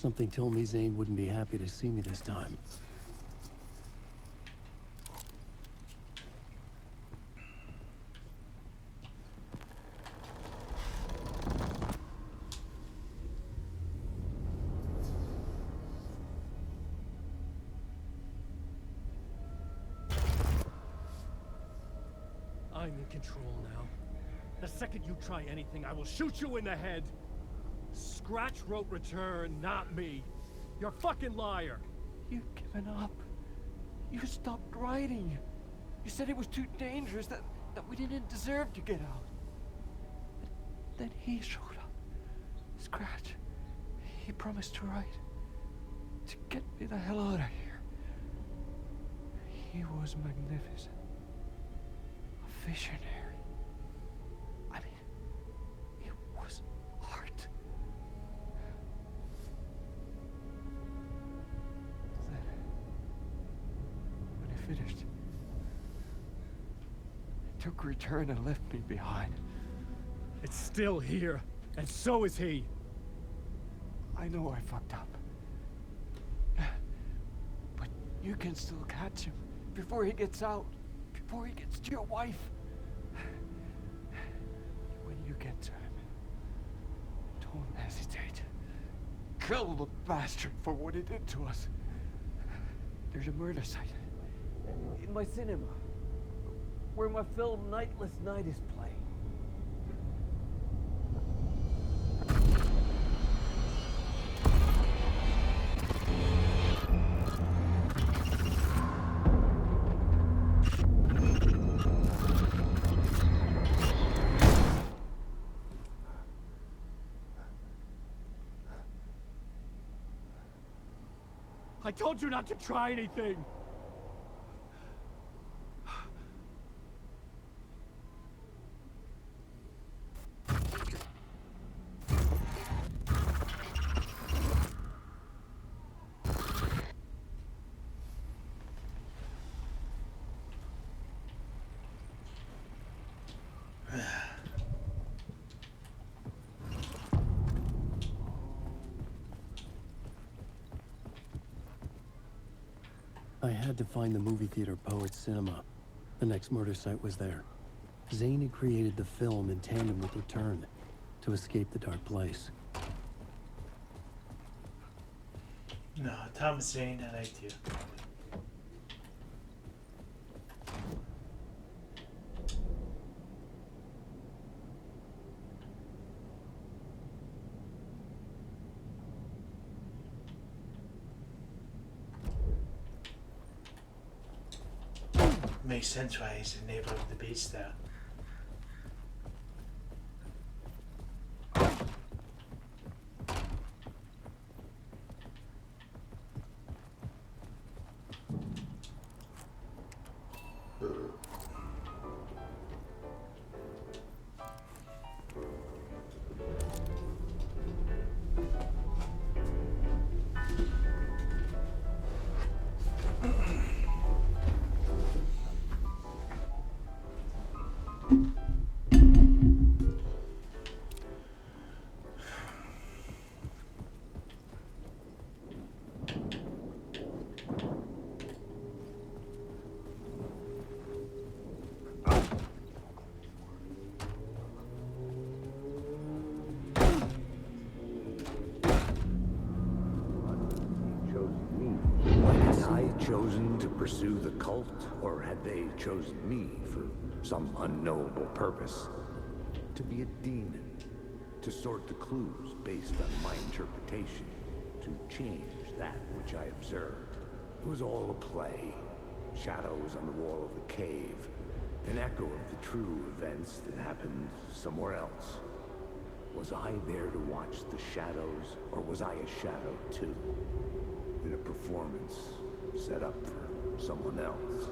Something told me Zane wouldn't be happy to see me this time. I'm in control now. The second you try anything, I will shoot you in the head. Scratch wrote return, not me. You're a fucking liar. You've given up. You stopped writing. You said it was too dangerous, that we didn't deserve to get out. Then he showed up. Scratch. He promised to write. To get me the hell out of here. He was magnificent. A visionary. I mean, it was art. Then, when he finished, he took return and left me behind. It's still here, and so is he. I know I fucked up. But you can still catch him before he gets out, before he gets to your wife. When you get to him, don't hesitate. Kill the bastard for what he did to us. There's a murder site in my cinema where my film Nightless Night is playing. I told you not to try anything! I had to find the movie theater Poets Cinema. The next murder site was there. Zane had created the film in tandem with Return to escape the dark place. No, Thomas Zane, I liked you. Makes sense why he's the neighbor of the beach there. Chosen to pursue the cult, or had they chosen me for some unknowable purpose? To be a demon, to sort the clues based on my interpretation, to change that which I observed. It was all a play. Shadows on the wall of the cave, an echo of the true events that happened somewhere else. Was I there to watch the shadows, or was I a shadow too? In a performance set up for someone else.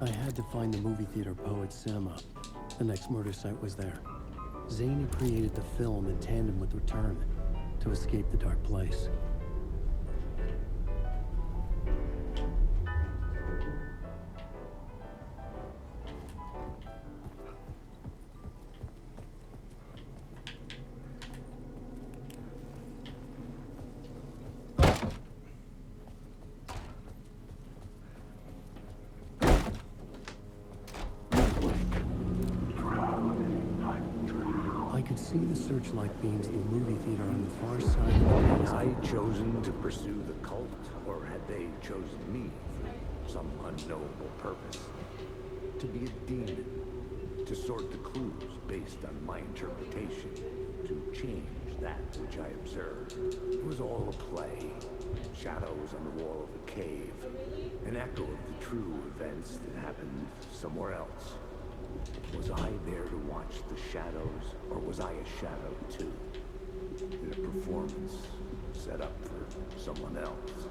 I had to find the movie theater Poet Cinema. The next murder site was there. Zane created the film in tandem with Return to escape the dark place. I could see the searchlight beams of the movie theater on the far side of the Had place. I chosen to pursue the cult, or had they chosen me for some unknowable purpose? To be a demon, to sort the clues based on my interpretation, to change that which I observed. It was all a play. Shadows on the wall of the cave, an echo of the true events that happened somewhere else. Was I there to watch the shadows, or was I a shadow too? In a performance set up for someone else?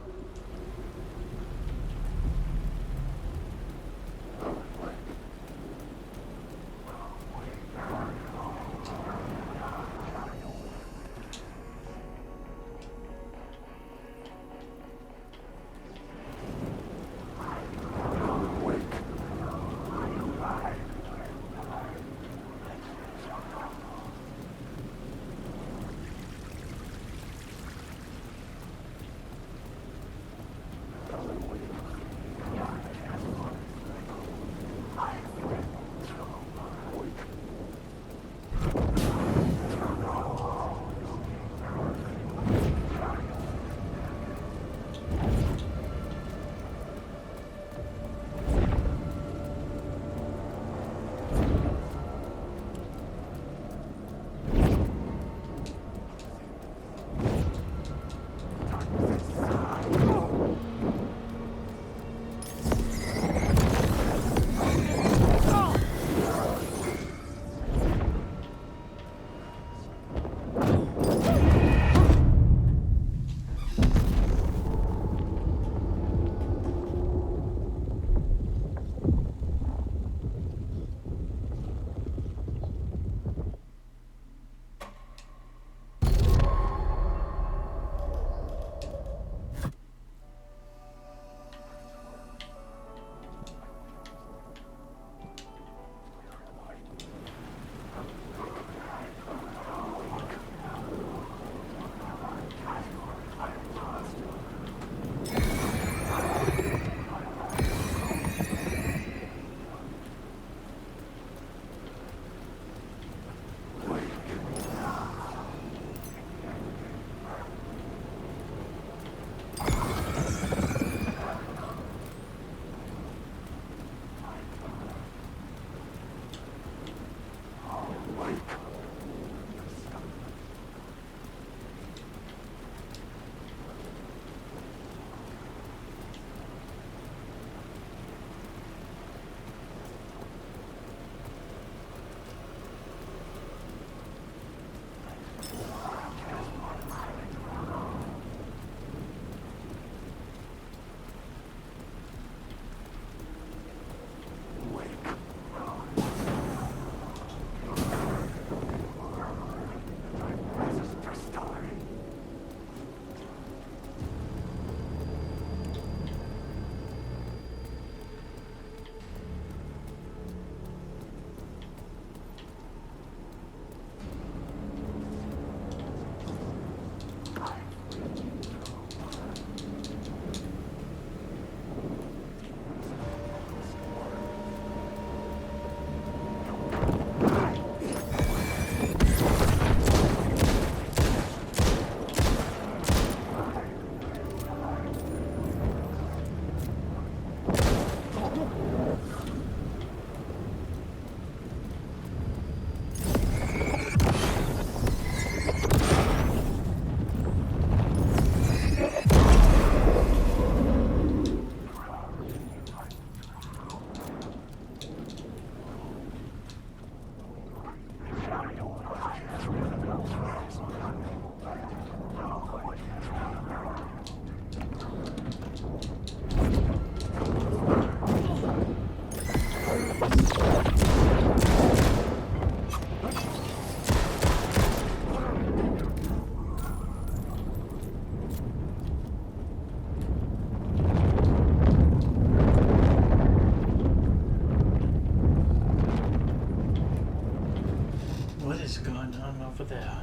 over there.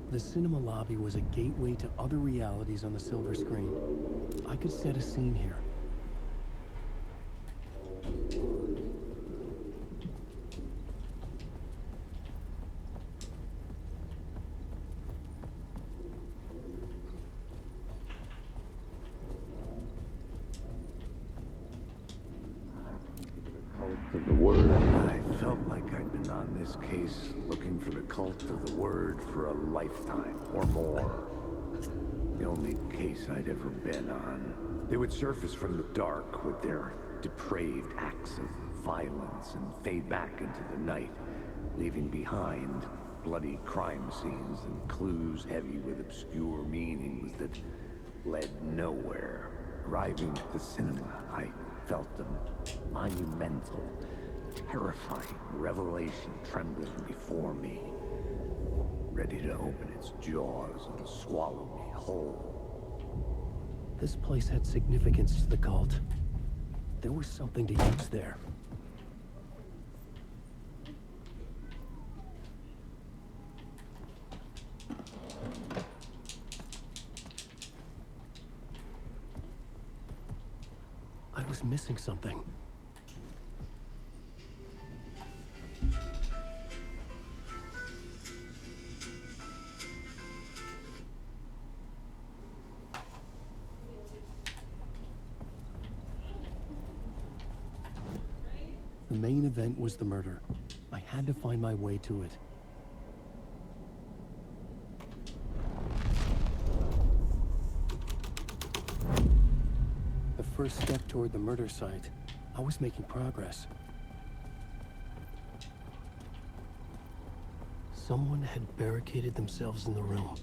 The cinema lobby was a gateway to other realities on the silver screen. I could set a scene here. Of the Word. I felt like I'd been on this case looking for the cult of the Word for a lifetime or more. The only case I'd ever been on. They would surface from the dark with their depraved acts of violence and fade back into the night, leaving behind bloody crime scenes and clues heavy with obscure meanings that led nowhere. Arriving at the cinema, I felt a monumental, terrifying revelation trembling before me, ready to open its jaws and swallow me whole. This place had significance to the cult. There was something to use there. I was missing something. The main event was the murder. I had to find my way to it. The first step toward the murder site. I was making progress. Someone had barricaded themselves in the room.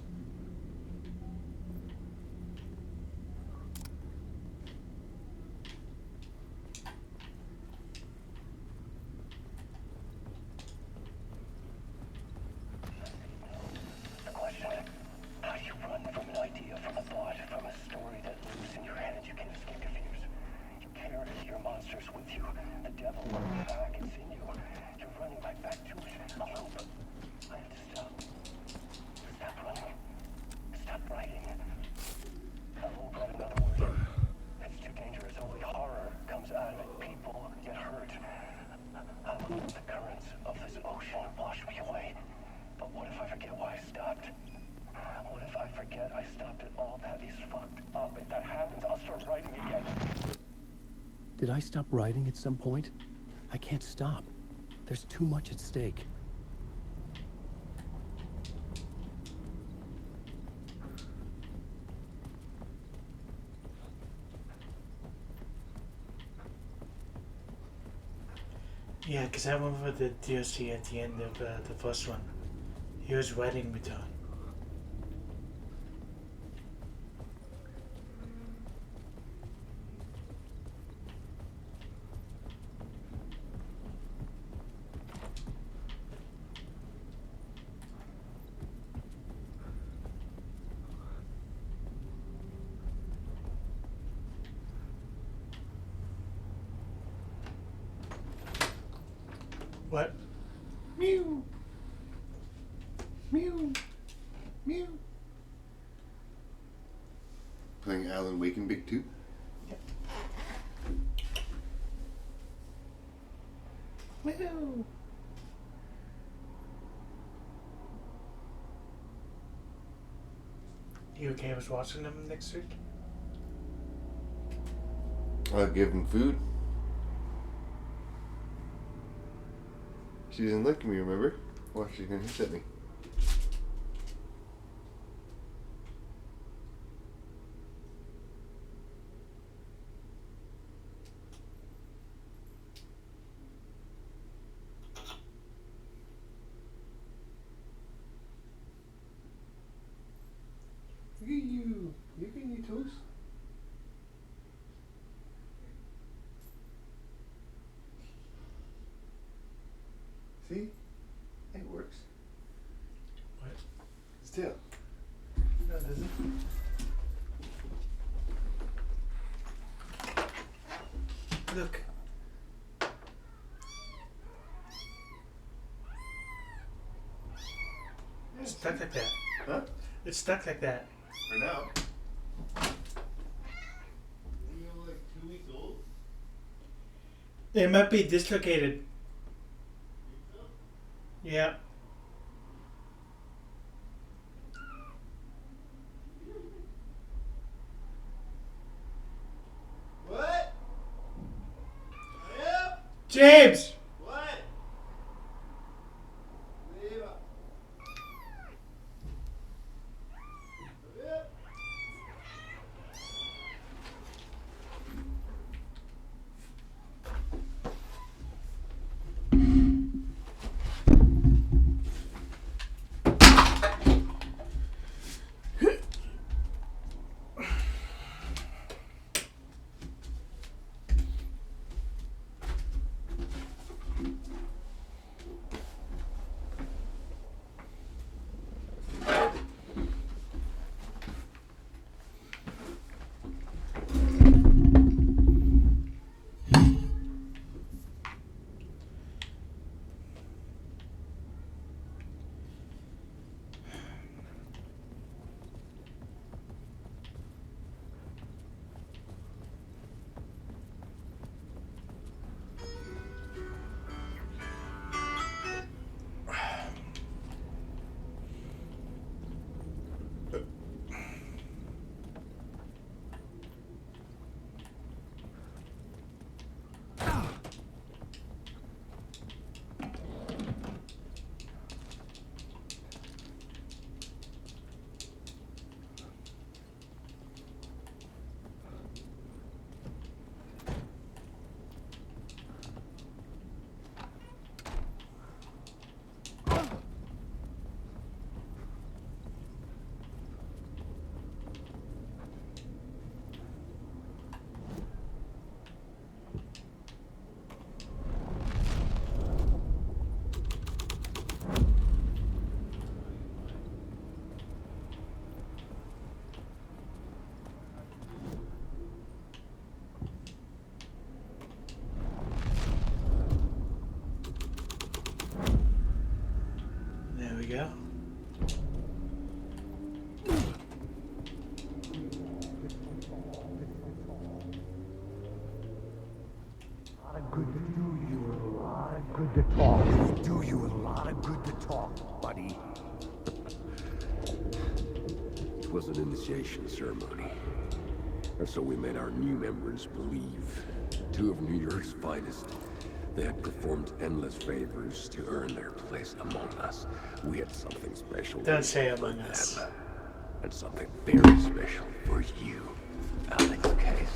Did I stop writing at some point? I can't stop. There's too much at stake. Yeah, because I remember the DLC at the end of the first one. He was writing me down. What? Mew. Mew. Mew. Playing Alan Wake and Big 2? Yep. Mew. You okay with watching them next week? I'll give him food. She didn't look at me, remember? Watch, she's gonna hiss at me. Look at you. You can eat toast. tail. No, it doesn't. Look. It's stuck like that. Huh? It's stuck like that. For now. You're like 2 weeks old? It might be dislocated. Yeah. What? Yeah? James! What? Leave up. Yeah. There we go. Good to do you a lot of good to talk. It would do you a lot of good to talk, buddy. It was an initiation ceremony. And so we made our new members believe. Two of New York's finest. They had performed endless favors to earn their place among us. We had something special. Don't say among us. And something very special for you, Alex Casey.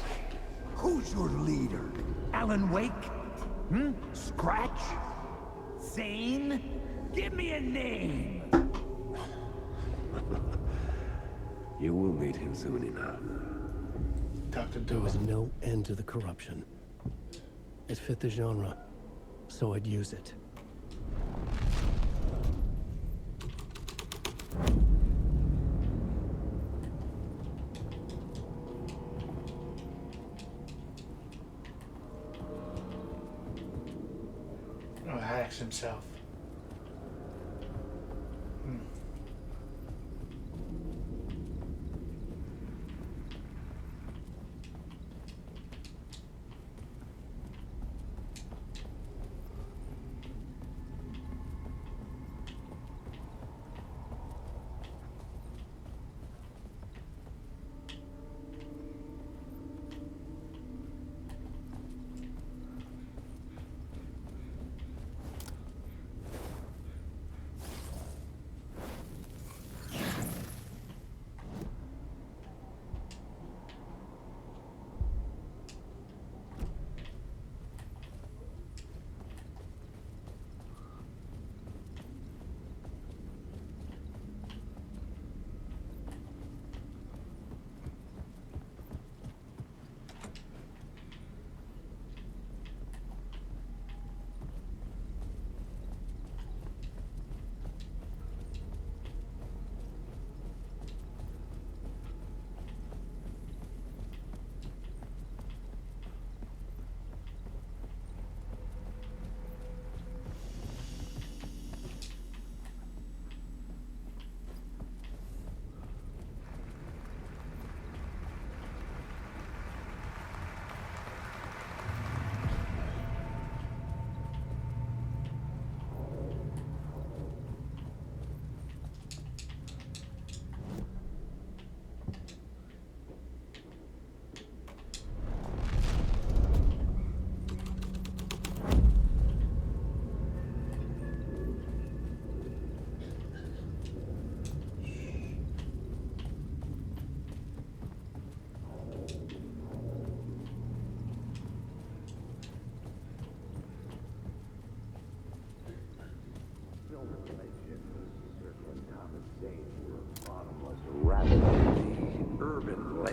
Who's your leader? Alan Wake? Hmm? Scratch? Zane? Give me a name! You will meet him soon enough. There was no end to the corruption. It fit the genre, so I'd use it. Oh, Alex himself.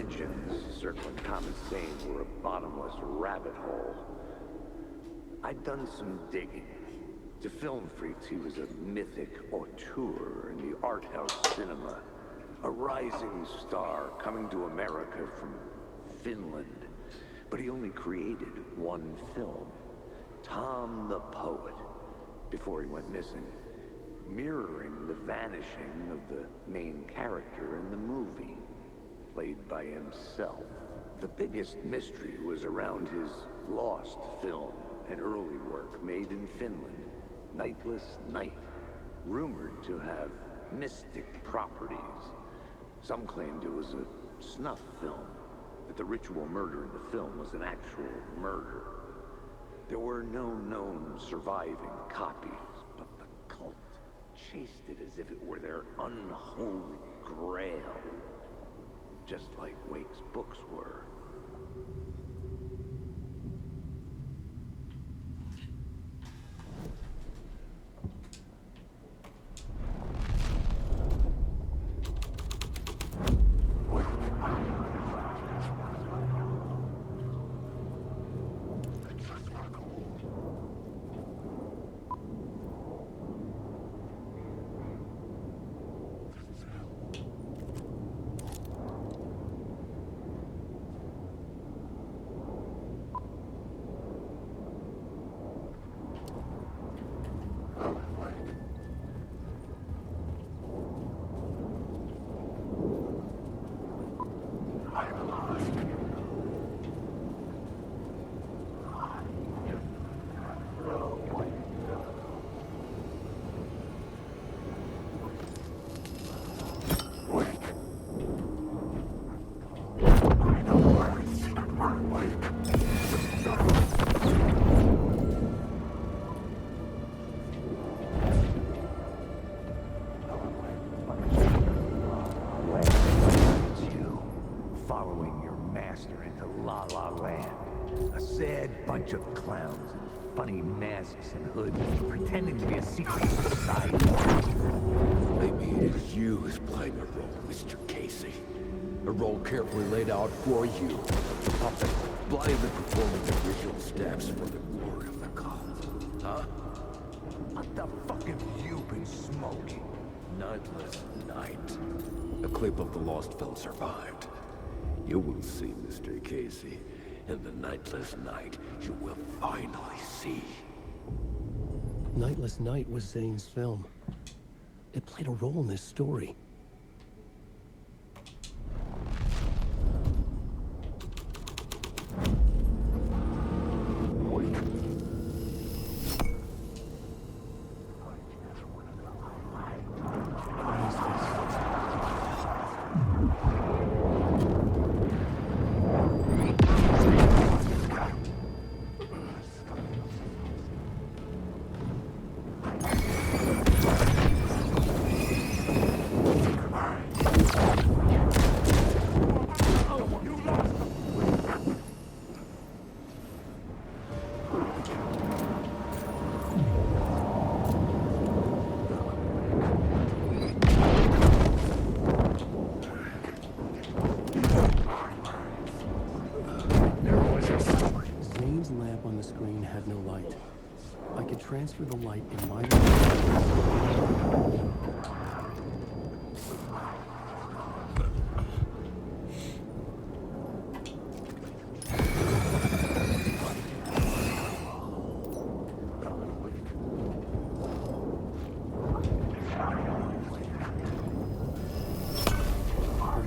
legends circling Commissane were a bottomless rabbit hole. I'd done some digging. To film freaks, he was a mythic auteur in the art house cinema. A rising star coming to America from Finland. But he only created one film, Tom the Poet, before he went missing, mirroring the vanishing of the main character in the movie, played by himself. The biggest mystery was around his lost film, an early work made in Finland, Nightless Night, rumored to have mystic properties. Some claimed it was a snuff film, that the ritual murder in the film was an actual murder. There were no known surviving copies, but the cult chased it as if it were their unholy grail, just like Wake's books were. Bunch of clowns in funny masks and hoods, pretending to be a secret society. Maybe it is you who's playing a role, Mr. Casey. A role carefully laid out for you. A puppet, blindly performing the ritual steps for the glory of the cult. Huh? What the fuck have you been smoking? Nightless Night. A clip of the lost film survived. You will see, Mr. Casey. In the Nightless Night, you will finally see. Nightless Night was Zane's film. It played a role in this story. Transfer the light in my The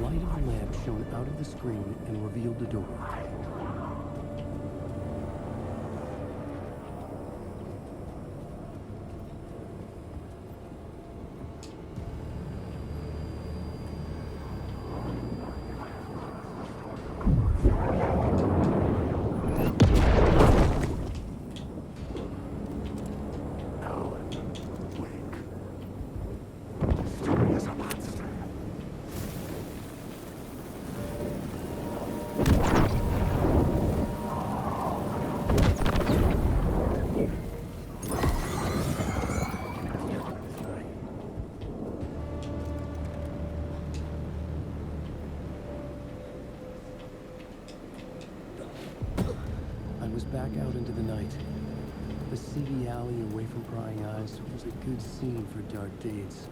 light of the lamp shone out of the screen and revealed the door. back out into the night. The seedy alley away from prying eyes was a good scene for dark deeds.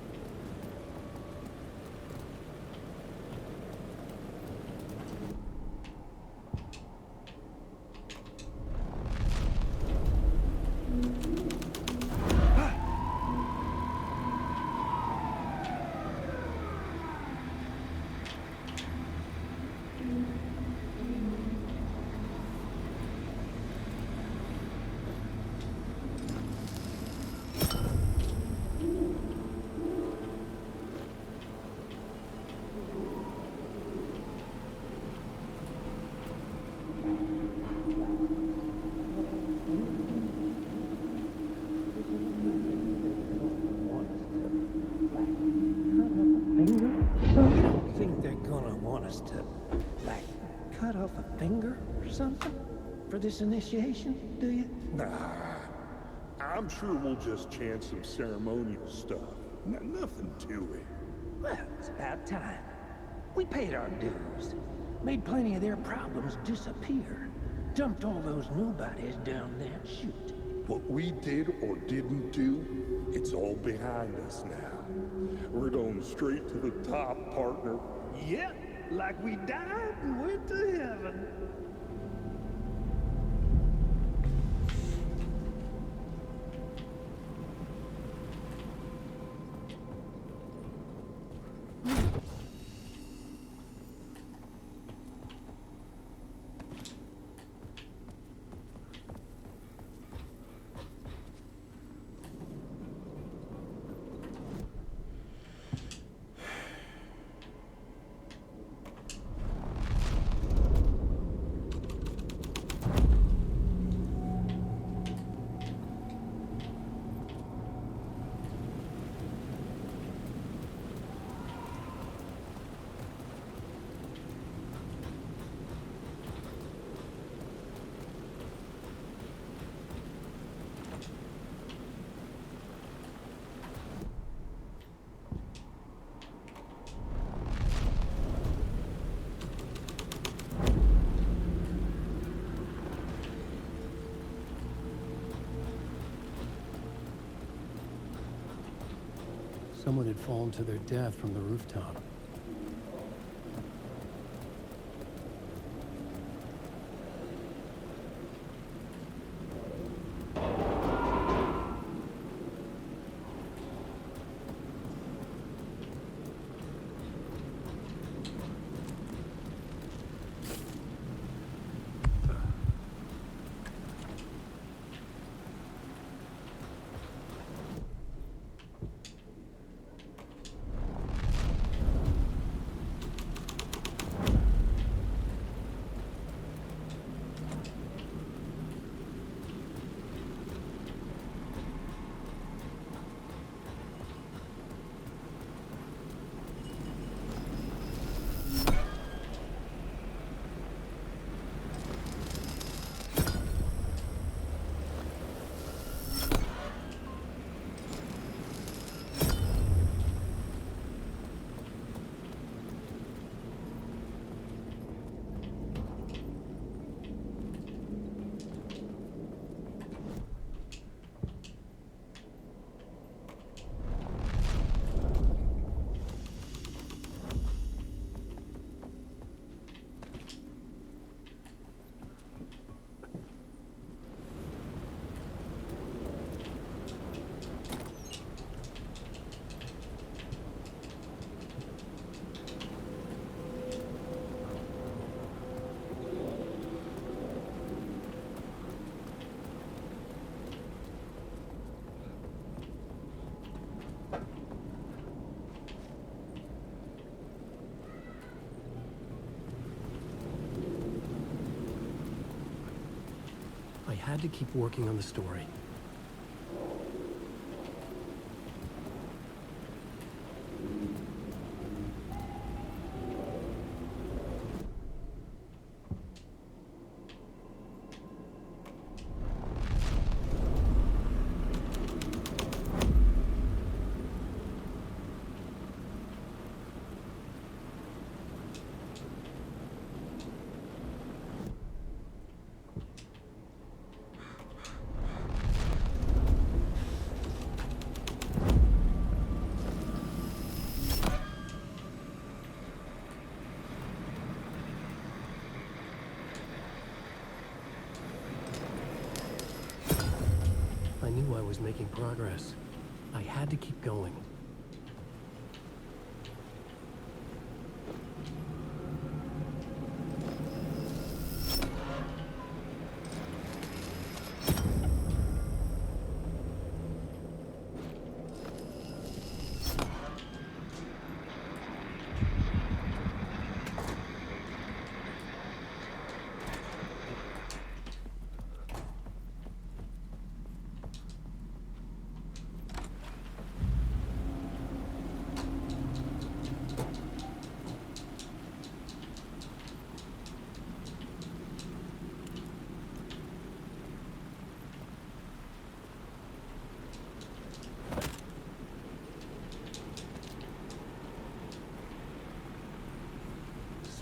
Think they're gonna want us to, like, cut off a finger or something for this initiation, do you? Nah. I'm sure we'll just chant some ceremonial stuff. Nothing to it. Well, it's about time. We paid our dues. Made plenty of their problems disappear. Dumped all those nobodies down there chute. What we did or didn't do, it's all behind us now. We're going straight to the top, partner. Yep, like we died and went to heaven. Someone had fallen to their death from the rooftop. I had to keep working on the story. was making progress. I had to keep going.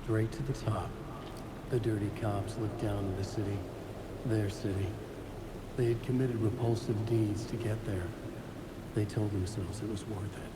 Straight to the top. The dirty cops looked down on the city. Their city. They had committed repulsive deeds to get there. They told themselves it was worth it.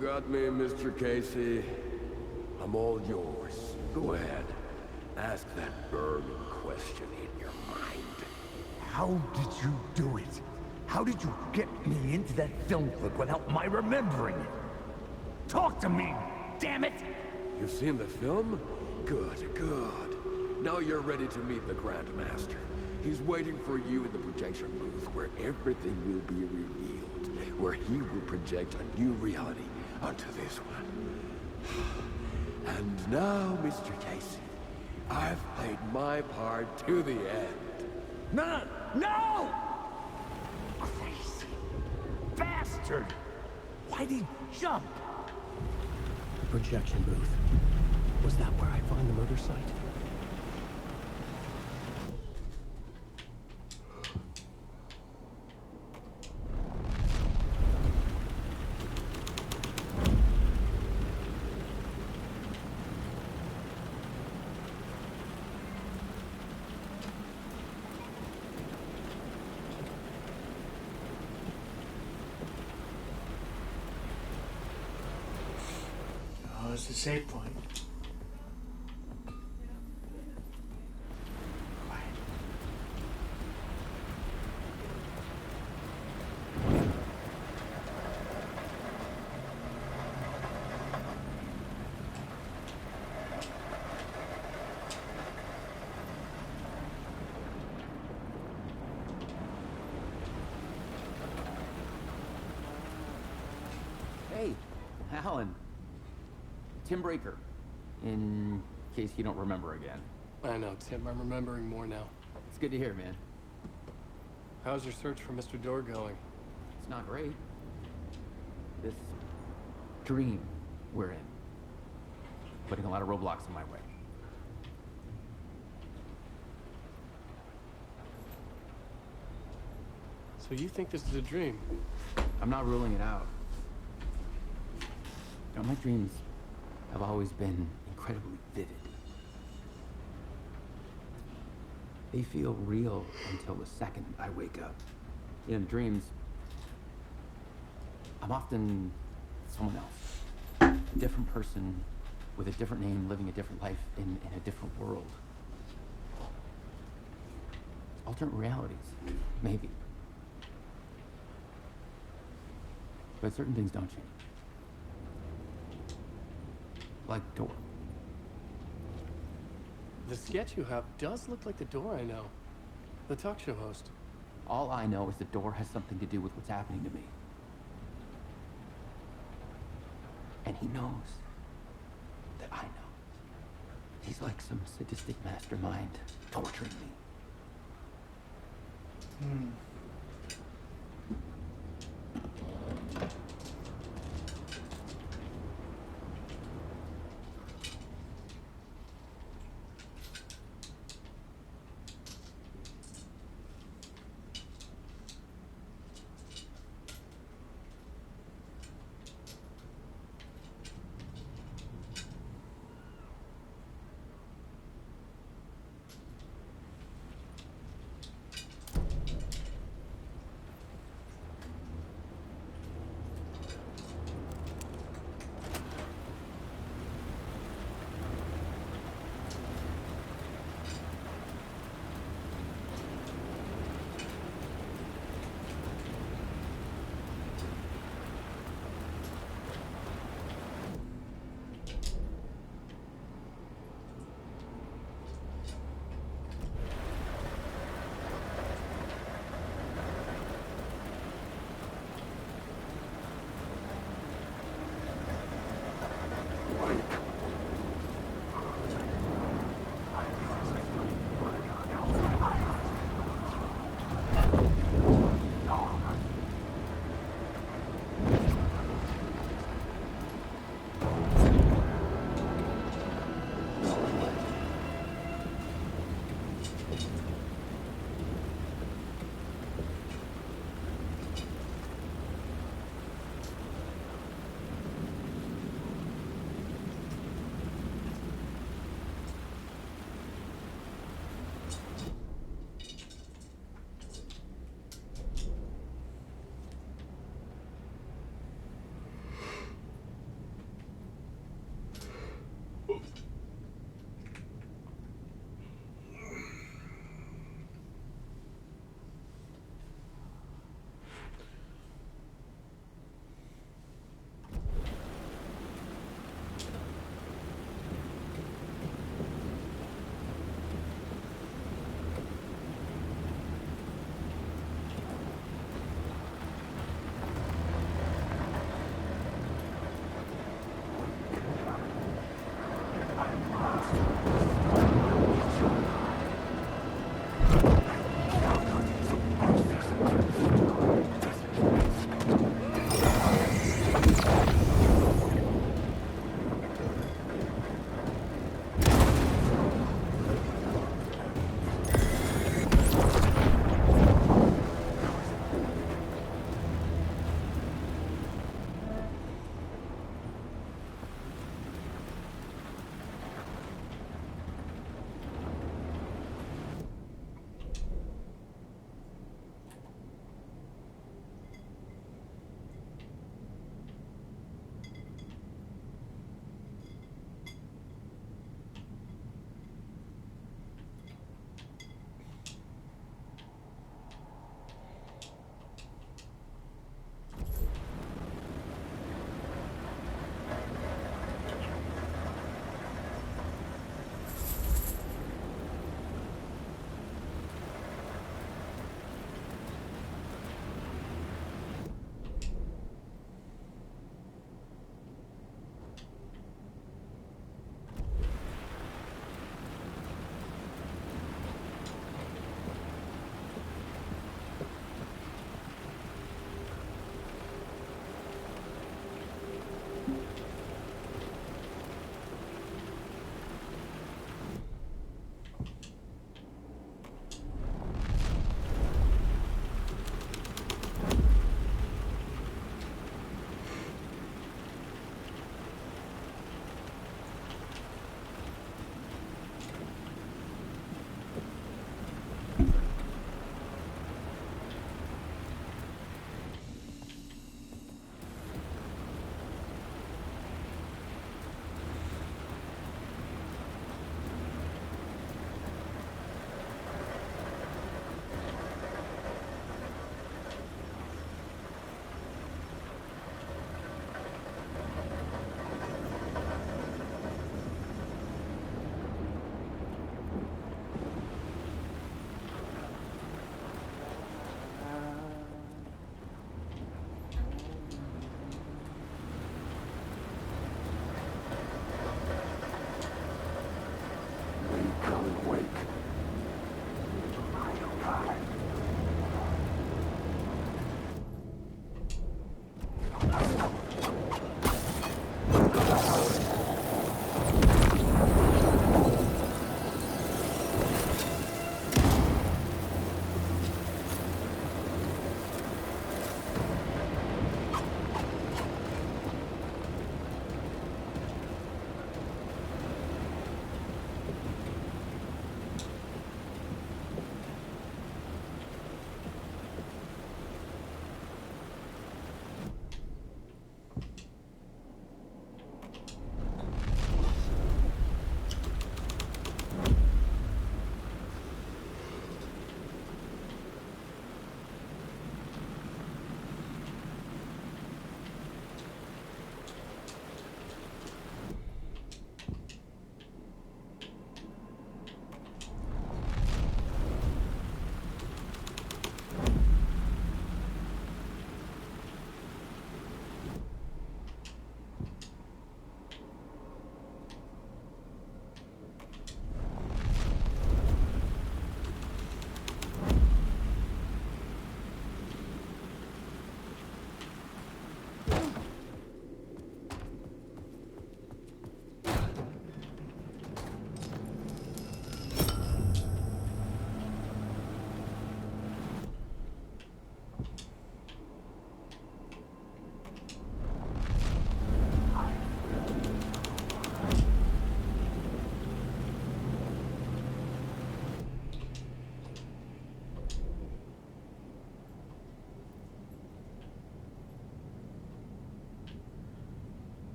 Got me, Mr. Casey. I'm all yours. Go ahead. Ask that burning question in your mind. How did you do it? How did you get me into that film clip without my remembering it? Talk to me, damn it! You've seen the film? Good, good. Now you're ready to meet the Grand Master. He's waiting for you in the projection booth where everything will be revealed. Where he will project a new reality onto this one. And now, Mr. Casey, I've played my part to the end. No! No! Crazy bastard! Why'd he jump? Projection booth. Was that where I find the murder site? Oh, it's the save point. Hey, Alan. Tim Breaker, in case you don't remember again. I know, Tim. I'm remembering more now. It's good to hear, man. How's your search for Mr. Door going? It's not great. This dream we're in, putting a lot of roadblocks in my way. So you think this is a dream? I'm not ruling it out. You know, my dreams have always been incredibly vivid. They feel real until the second I wake up. In dreams, I'm often someone else. A different person with a different name, living a different life in a different world. Alternate realities, maybe. But certain things don't change. like door. The sketch you have does look like the door I know. The talk show host. All I know is the door has something to do with what's happening to me. And he knows that I know. He's like some sadistic mastermind torturing me.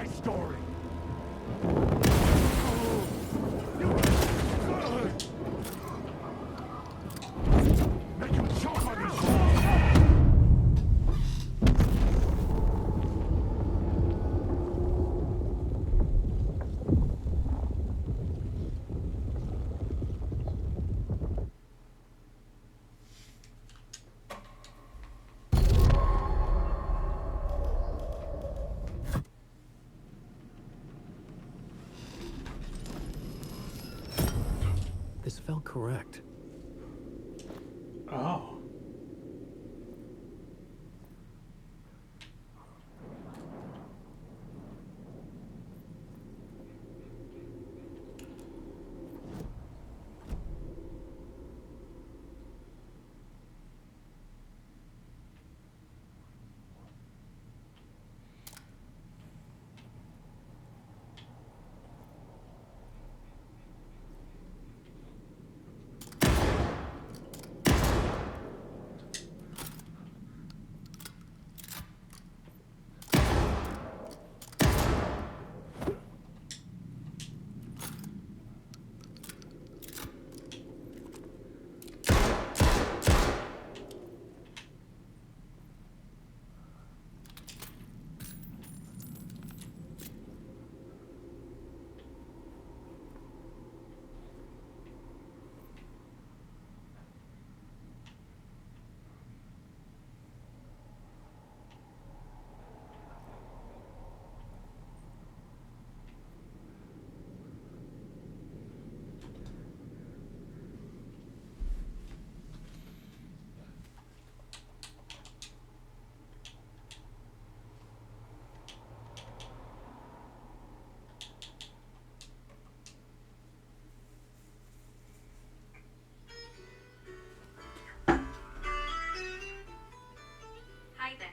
my story. Make him choke on these words. This felt correct. Oh. Hi there.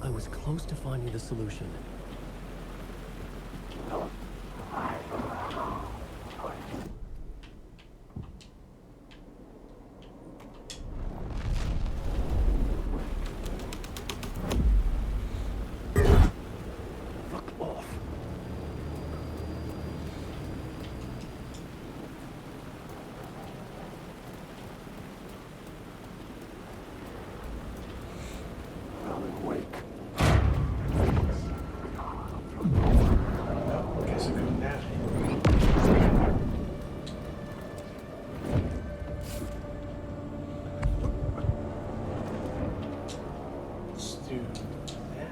I was close to finding the solution. Guess I'm going down. Let's do that.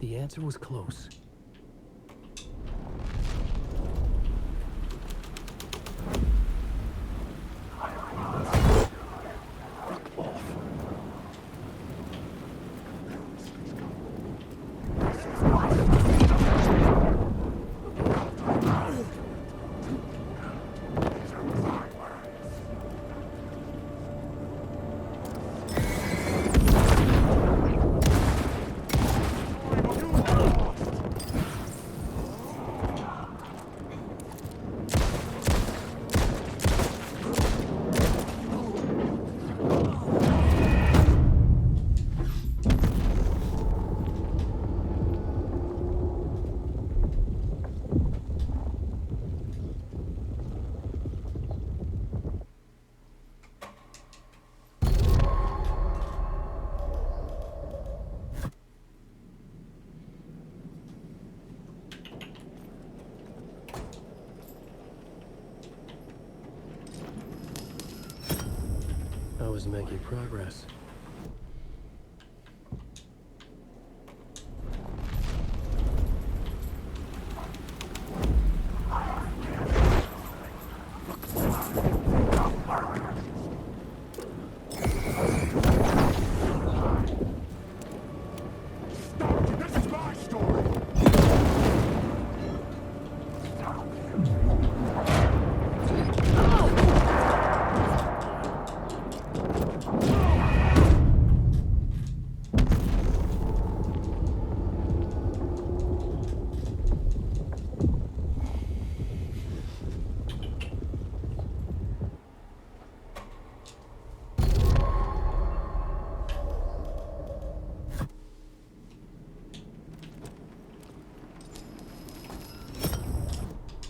The answer was close. I was making progress.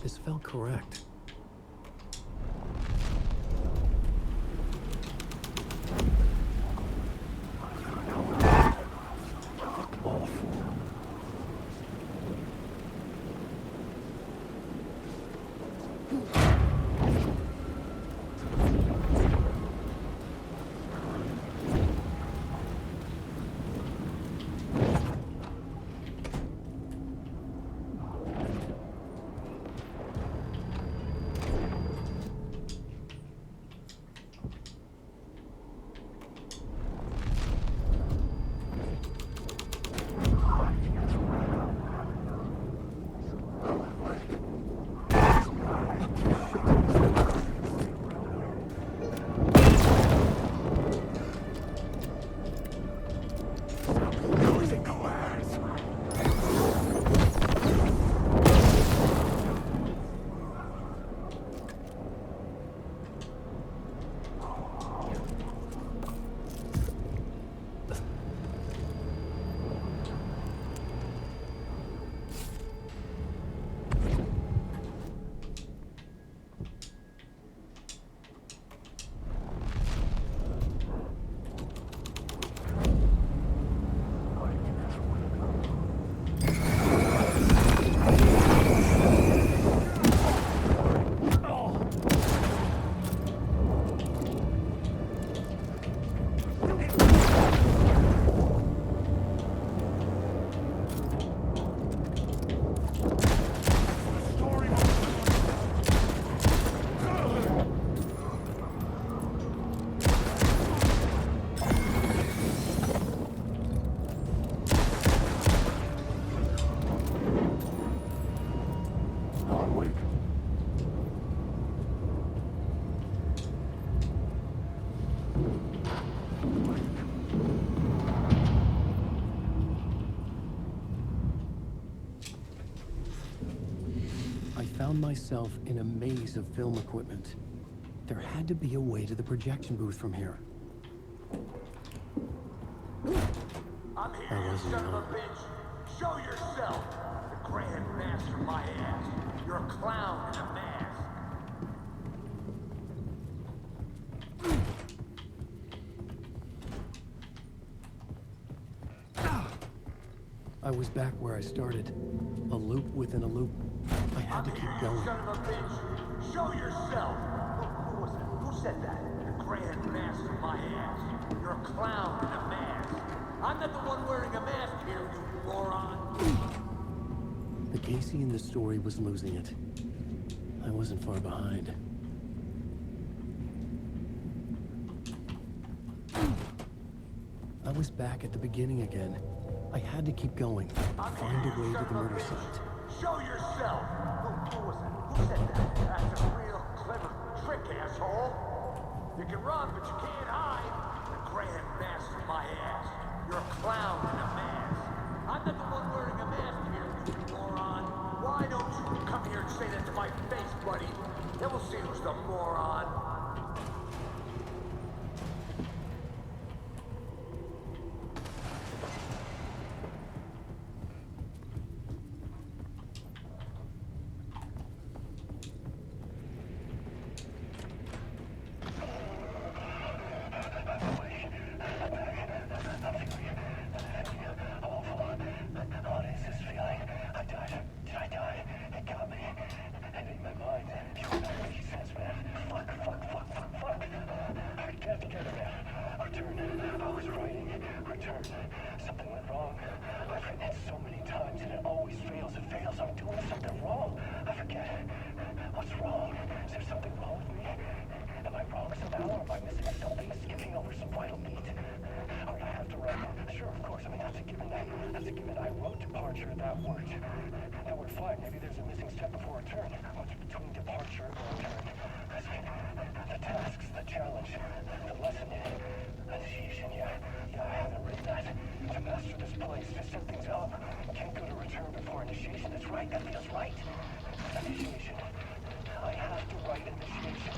This felt correct. Found myself in a maze of film equipment. There had to be a way to the projection booth from here. I'm here, you son of a bitch. Show yourself. The Grand Master, my ass. You're a clown in a mask. I was back where I started. A loop within a loop. I had to keep going. Son of a bitch. Show yourself. Who was it? Who said that? The Grand Master, my ass. You're a clown in a mask. I'm not the one wearing a mask here, you moron. The Casey in the story was losing it. I wasn't far behind. I was back at the beginning again. I had to keep going. Find a way to the murder site. Show yourself! Who was it? Who said that? That's a real clever trick, asshole. You can run, but you can't hide. The Grand Master, my ass. You're a clown in a mask. I'm not the one wearing a mask here, you moron. Why don't you come here and say that to my face, buddy? Then we'll see who's the moron. Get together, man. return. I was writing, return. Something went wrong. I've written it so many times and it always fails. It fails. I'm doing something wrong. I forget. What's wrong? Is there something wrong with me? Am I wrong somehow? Or am I missing something? Skipping over some vital beat? Or do I have to write? Sure, of course. I mean, that's a given. That's a given. I wrote departure, that word. That word fine. Maybe there's a missing step before return. What's between departure and return? The tasks, the challenge, the lesson, initiation. Yeah, I haven't written that. To master this place, to set things up. Can't go to return before initiation. That's right. That feels right. Initiation. I have to write initiation.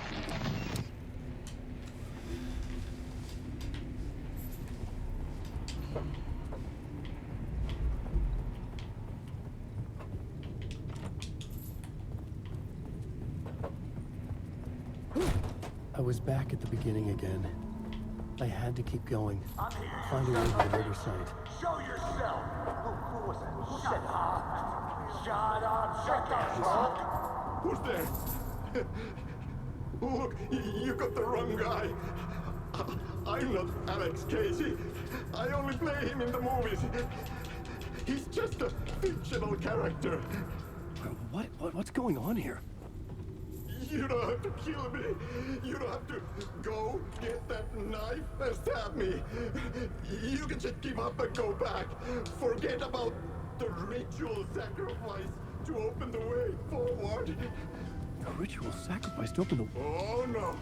I was back at the beginning again. I had to keep going. I'm here. Find a way to the murder site. Show yourself! Who was that? Who said huh? Shut up! Shut up! Who's there? Look, you got the wrong guy. I'm not Alex Casey. I only play him in the movies. He's just a fictional character. What's going on here? You don't have to kill me. You don't have to go get that knife and stab me. You can just give up and go back. Forget about the ritual sacrifice to open the way forward. A ritual sacrifice to open the... Oh no.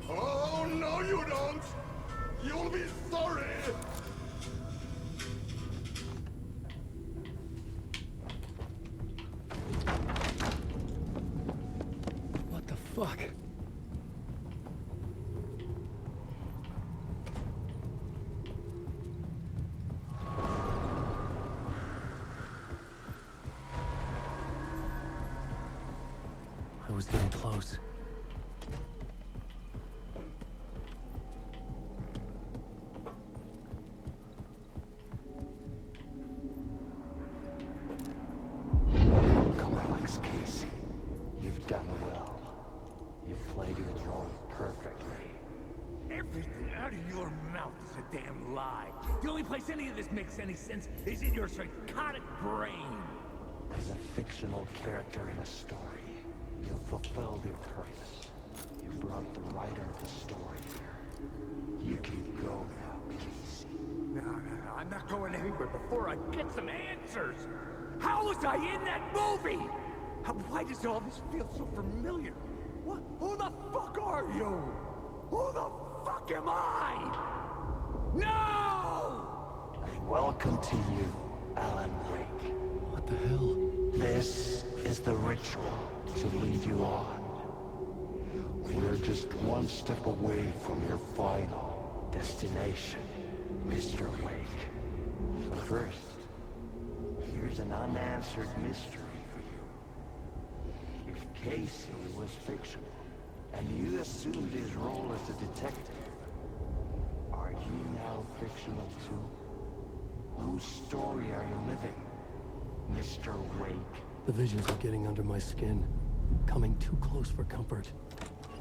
Oh no, you don't. You'll be sorry. What the fuck? I was getting close. Come on, Alex Casey. You've done well. You've played your role perfectly. Everything out of your mouth is a damn lie. The only place any of this makes any sense is in your psychotic brain. As a fictional character in a story, you've fulfilled your purpose. You brought the writer of the story here. You can go now, Casey. No, I'm not going anywhere before I get some answers. How was I in that movie? Why does all this feel so familiar? What? Who the fuck are you? Who the fuck am I? No! Welcome to you, Alan Wake. What the hell? This is the ritual to lead you on. We're just one step away from your final destination, Mr. Wake. But first, here's an unanswered mystery for you. If Casey was fictional, and you assumed his role as a detective, are you now fictional too? Whose story are you living, Mr. Wake? The visions are getting under my skin, coming too close for comfort.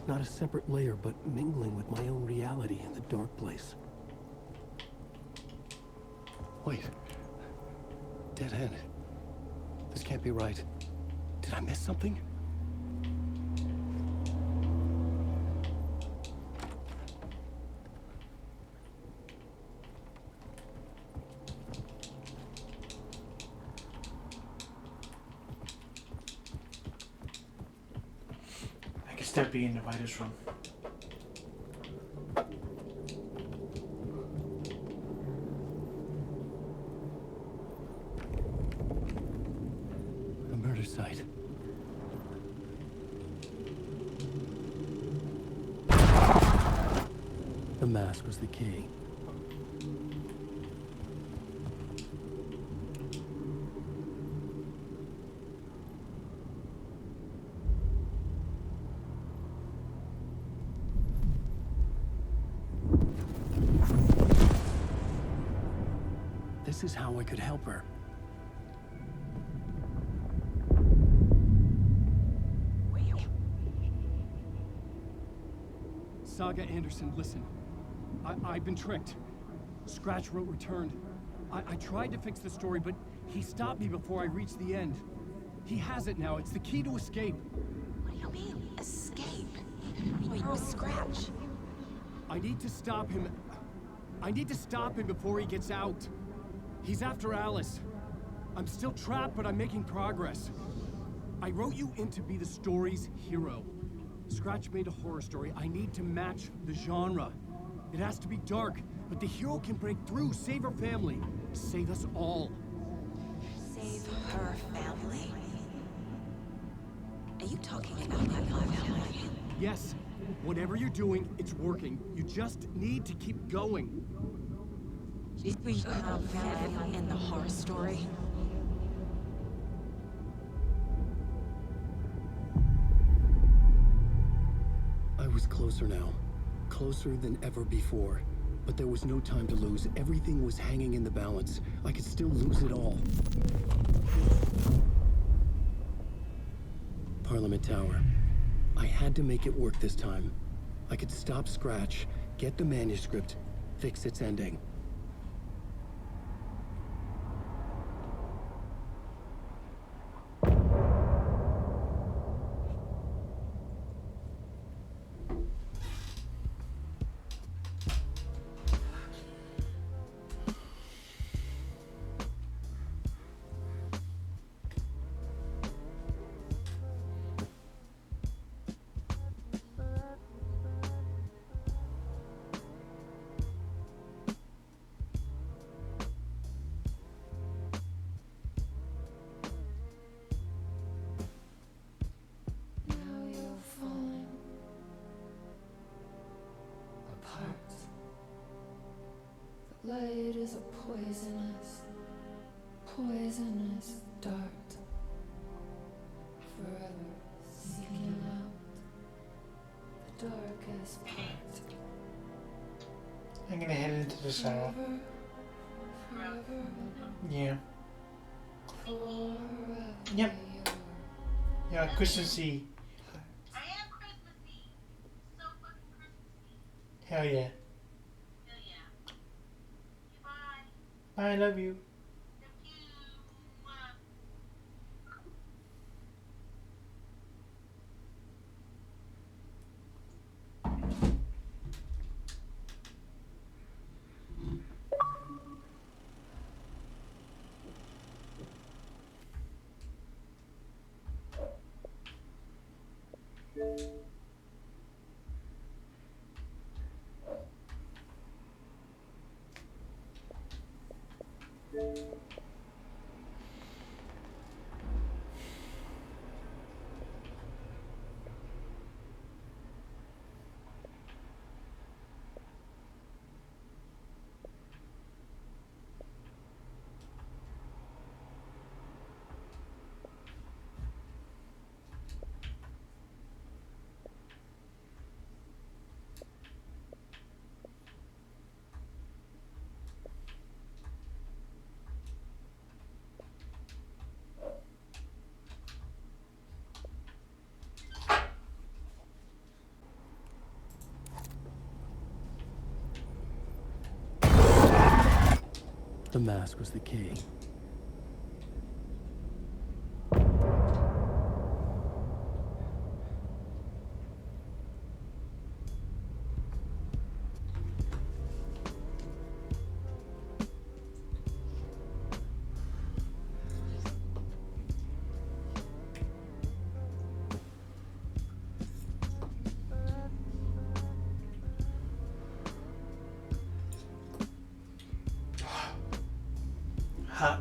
Not a separate layer, but mingling with my own reality in the dark place. Wait. Dead end. This can't be right. Did I miss something? I guess that'd be in the writer's room. The murder site. The mask was the key. This is how I could help her. Saga Anderson, listen. I've been tricked. Scratch wrote returned. I tried to fix the story, but he stopped me before I reached the end. He has it now. It's the key to escape. What do you mean, escape? Wait, Scratch. I need to stop him. I need to stop him before he gets out. He's after Alice. I'm still trapped, but I'm making progress. I wrote you in to be the story's hero. Scratch made a horror story. I need to match the genre. It has to be dark, but the hero can break through, save her family, save us all. Save her family? Are you talking about my family? Yes. Whatever you're doing, it's working. You just need to keep going. You have family in the horror story? I was closer now. Closer than ever before. But there was no time to lose. Everything was hanging in the balance. I could still lose it all. Parliament Tower. I had to make it work this time. I could stop Scratch, get the manuscript, fix its ending. Light is a poisonous dart, forever seeking out the darkest part. I'm gonna head into the sauna. Forever, Yeah. forever. Yep. Yeah, Christmassy. Hell yeah. I love you. The mask was the key. Hot.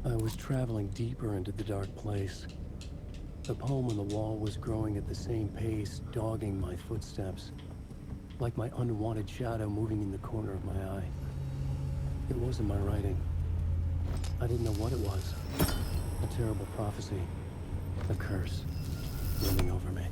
I was traveling deeper into the dark place. The poem on the wall was growing at the same pace, dogging my footsteps, like my unwanted shadow moving in the corner of my eye. It wasn't my writing. I didn't know what it was. A terrible prophecy. A curse looming over me.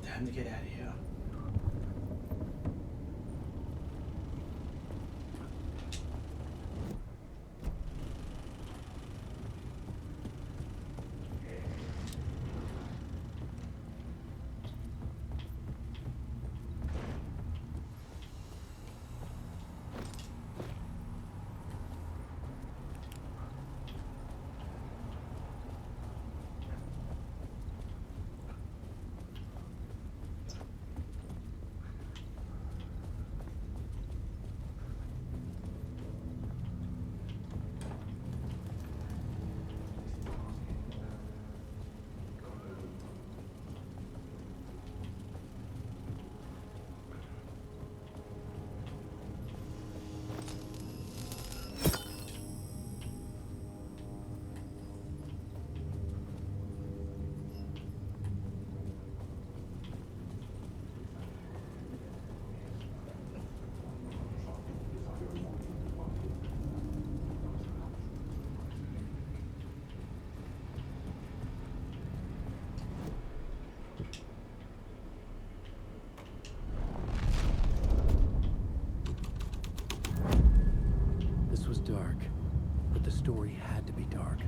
Time to get out of here. This was dark, but the story had to be dark.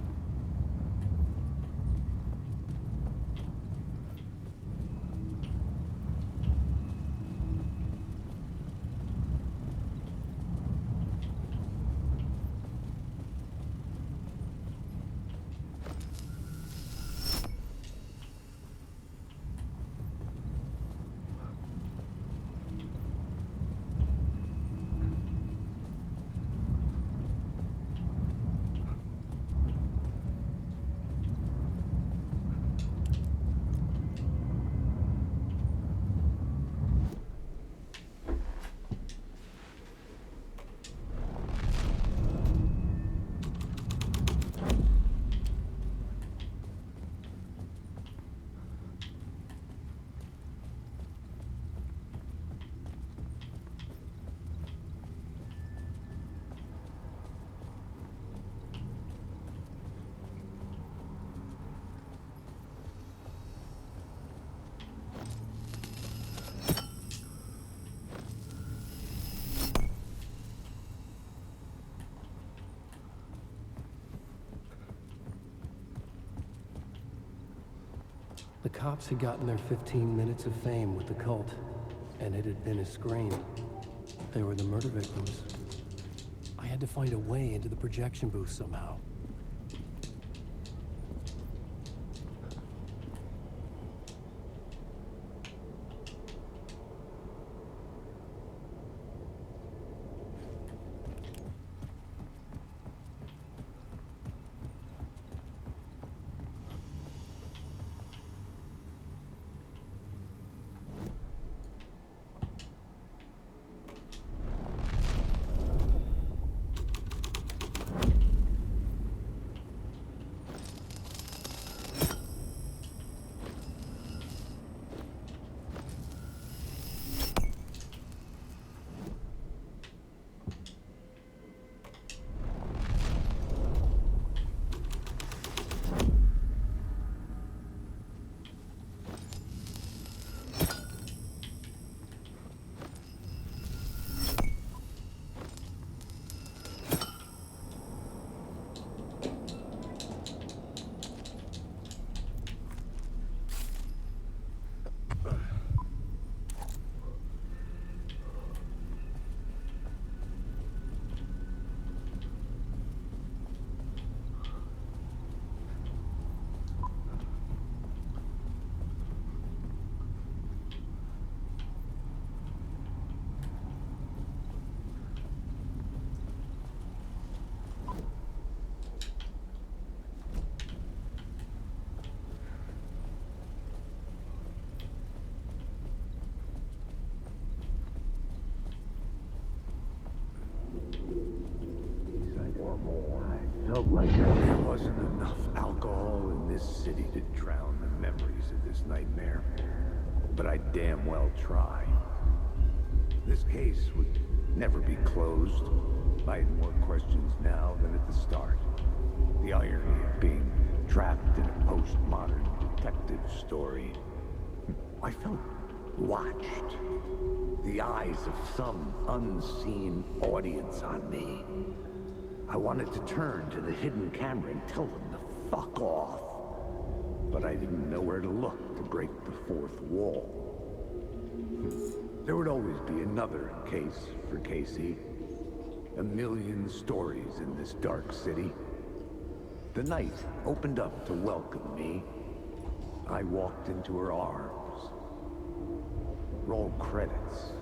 The cops had gotten their 15 minutes of fame with the cult, and it had been a scream. They were the murder victims. I had to find a way into the projection booth somehow. felt like there wasn't enough alcohol in this city to drown the memories of this nightmare. But I damn well tried. This case would never be closed. I had more questions now than at the start. The irony of being trapped in a postmodern detective story. I felt watched. The eyes of some unseen audience on me. I wanted to turn to the hidden camera and tell them to fuck off. But I didn't know where to look to break the fourth wall. There would always be another case for Casey. A million stories in this dark city. The night opened up to welcome me. I walked into her arms. Roll credits.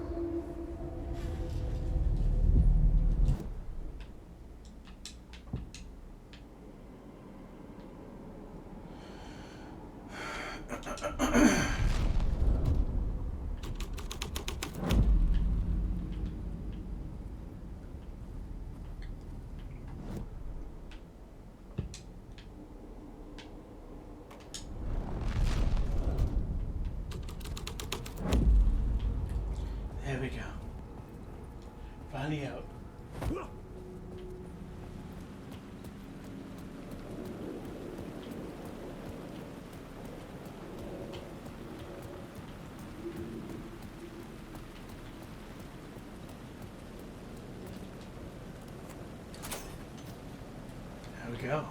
There we go. Finally out. There we go.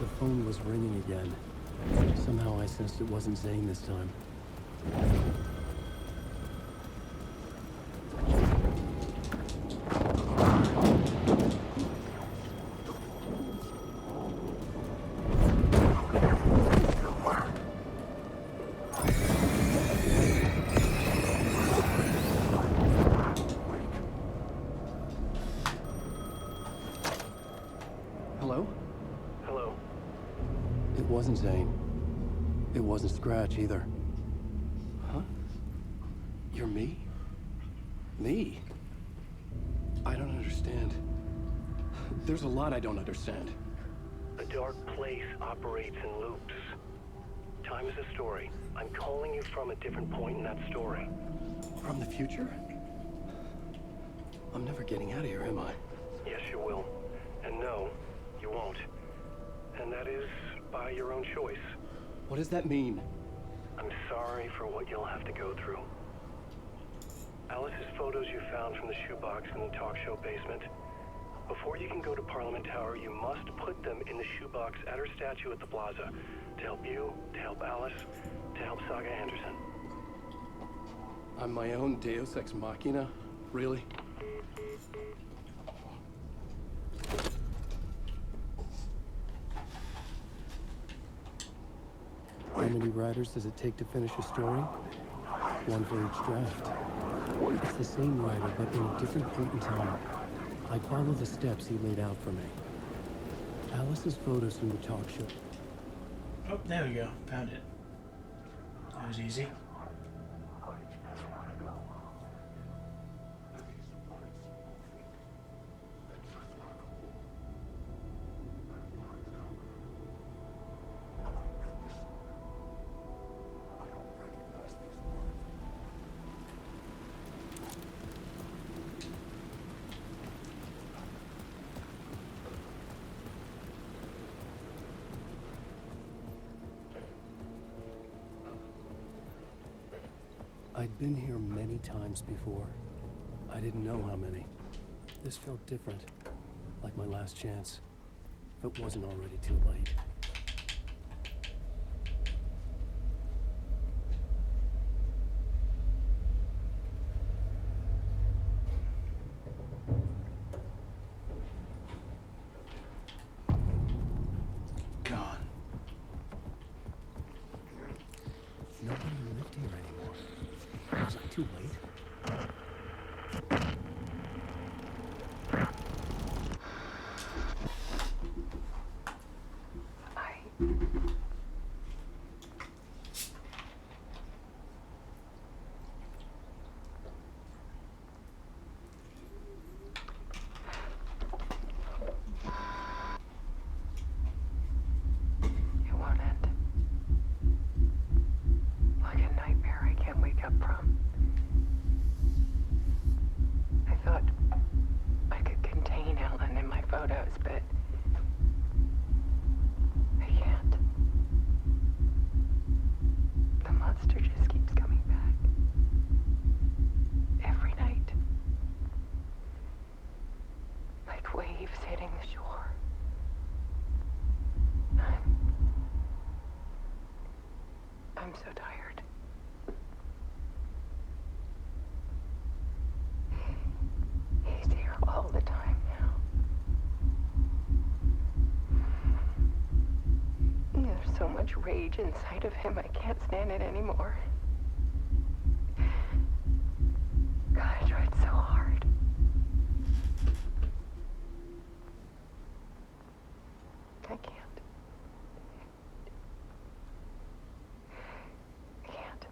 The phone was ringing again. Somehow I sensed it wasn't Zane this time. Hello? Hello. It wasn't Zane. It wasn't Scratch either. Huh? You're me? Me? I don't understand. There's a lot I don't understand. A dark place operates in loops. Time is a story. I'm calling you from a different point in that story. From the future? I'm never getting out of here, am I? Yes, you will. And no, you won't. And that is by your own choice. What does that mean? I'm sorry for what you'll have to go through. Alice's photos you found from the shoebox in the talk show basement. Before you can go to Parliament Tower, you must put them in the shoebox at her statue at the plaza. To help you, to help Alice, to help Saga Anderson. I'm my own Deus Ex Machina? Really? How many writers does it take to finish a story? One for each draft. It's the same writer, but in a different point in time. I follow the steps he laid out for me. Alice's photos from the talk show. Oh, there we go. Found it. That was easy. I'd been here many times before. I didn't know how many. This felt different, like my last chance, if it wasn't already too late. the shore. I'm so tired. He's here all the time now. There's so much rage inside of him, I can't stand it anymore. God, I tried so hard. I can't. I can't.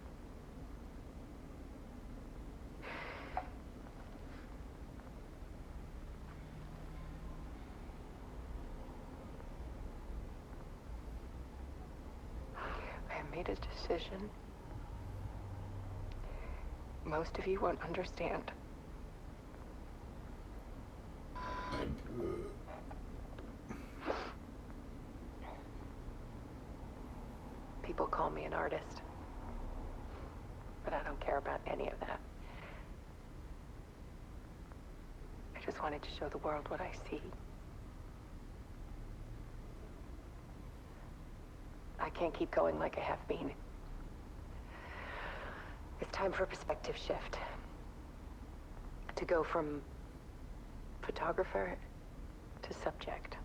I have made a decision. Most of you won't understand. People call me an artist, but I don't care about any of that. I just wanted to show the world what I see. I can't keep going like I have been. It's time for a perspective shift. To go from photographer to subject.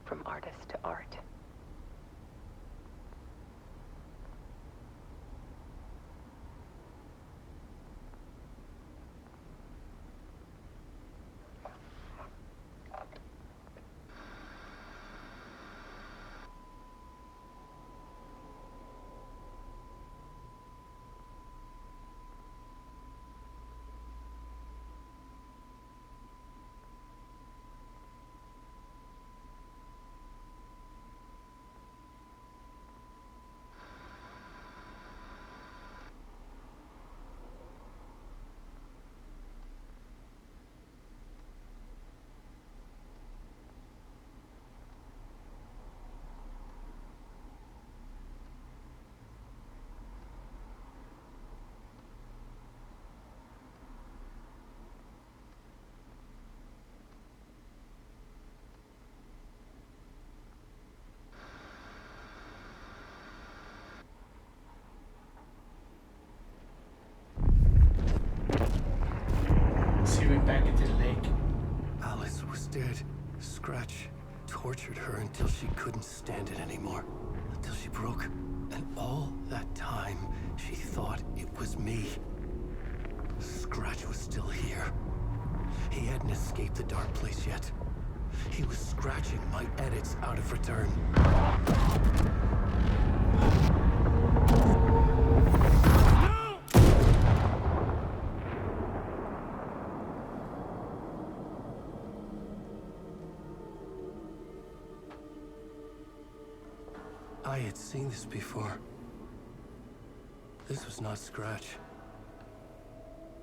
From artist to art. She went back into the lake. Alice was dead. Scratch tortured her until she couldn't stand it anymore. Until she broke. And all that time, she thought it was me. Scratch was still here. He hadn't escaped the dark place yet. He was scratching my edits out of return. I had seen this before. This was not Scratch.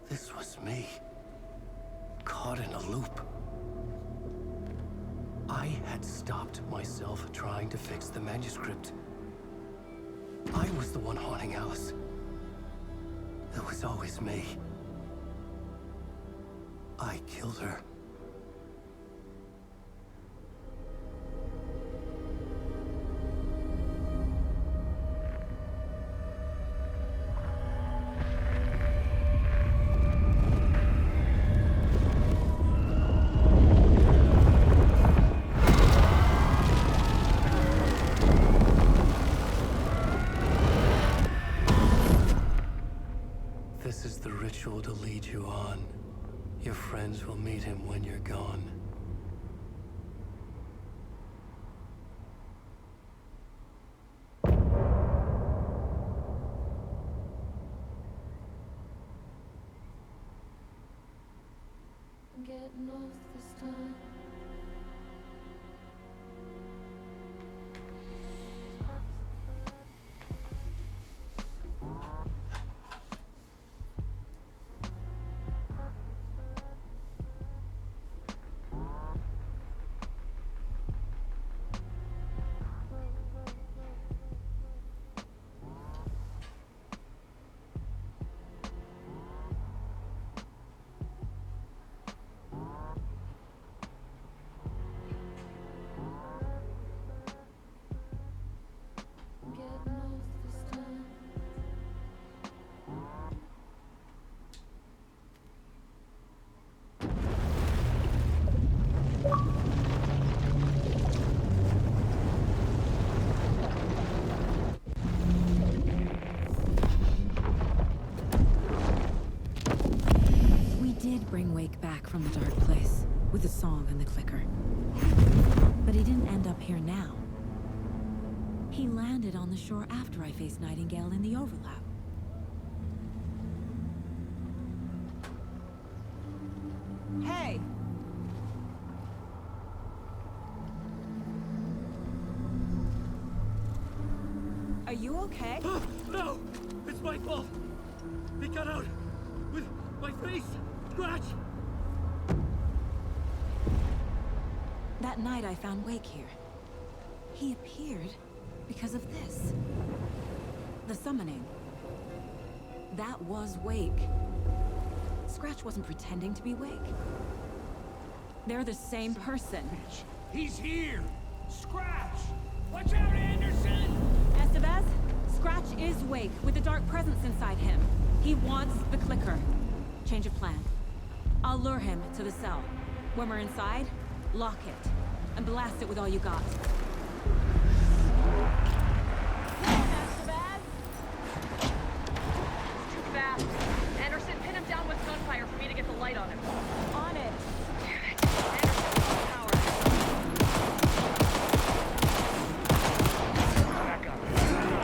This was me. Caught in a loop. I had stopped myself trying to fix the manuscript. I was the one haunting Alice. It was always me. I killed her. This is the ritual to lead you on. Your friends will meet him when you're gone. I'm getting off this time. bring Wake back from the dark place with the song and the clicker. But he didn't end up here now. He landed on the shore after I faced Nightingale in the overlap. Hey! Are you okay? No! It's my fault! He got out with my face! Scratch! That night I found Wake here. He appeared because of this. The summoning. That was Wake. Scratch wasn't pretending to be Wake. They're the same person. He's here! Scratch! Watch out, Anderson! Estevez, Scratch is Wake with the dark presence inside him. He wants the clicker. Change of plan. I'll lure him to the cell. When we're inside, lock it. And blast it with all you got. Estevez! Too fast. Anderson, pin him down with gunfire for me to get the light on him. On it. Damn it. Anderson, power. Back up.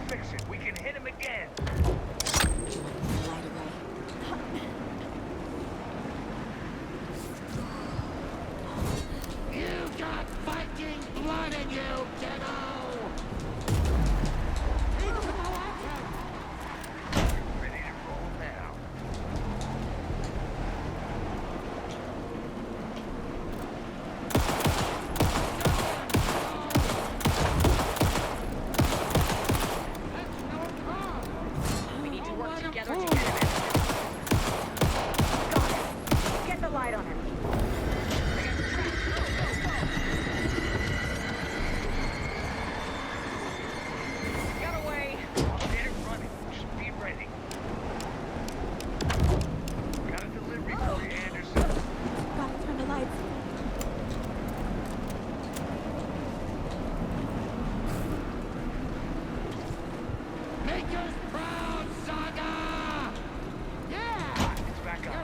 fix it. We can hit him again. Light away. You got Viking blood in you, kiddo! Ready to roll now. We need to work together to get him in. Got it. Get the light on him. Got away. I'll get it running. Just be ready. Got a delivery for you, Anderson. Gotta turn the lights. Make us proud, Saga! Yeah! It's back up.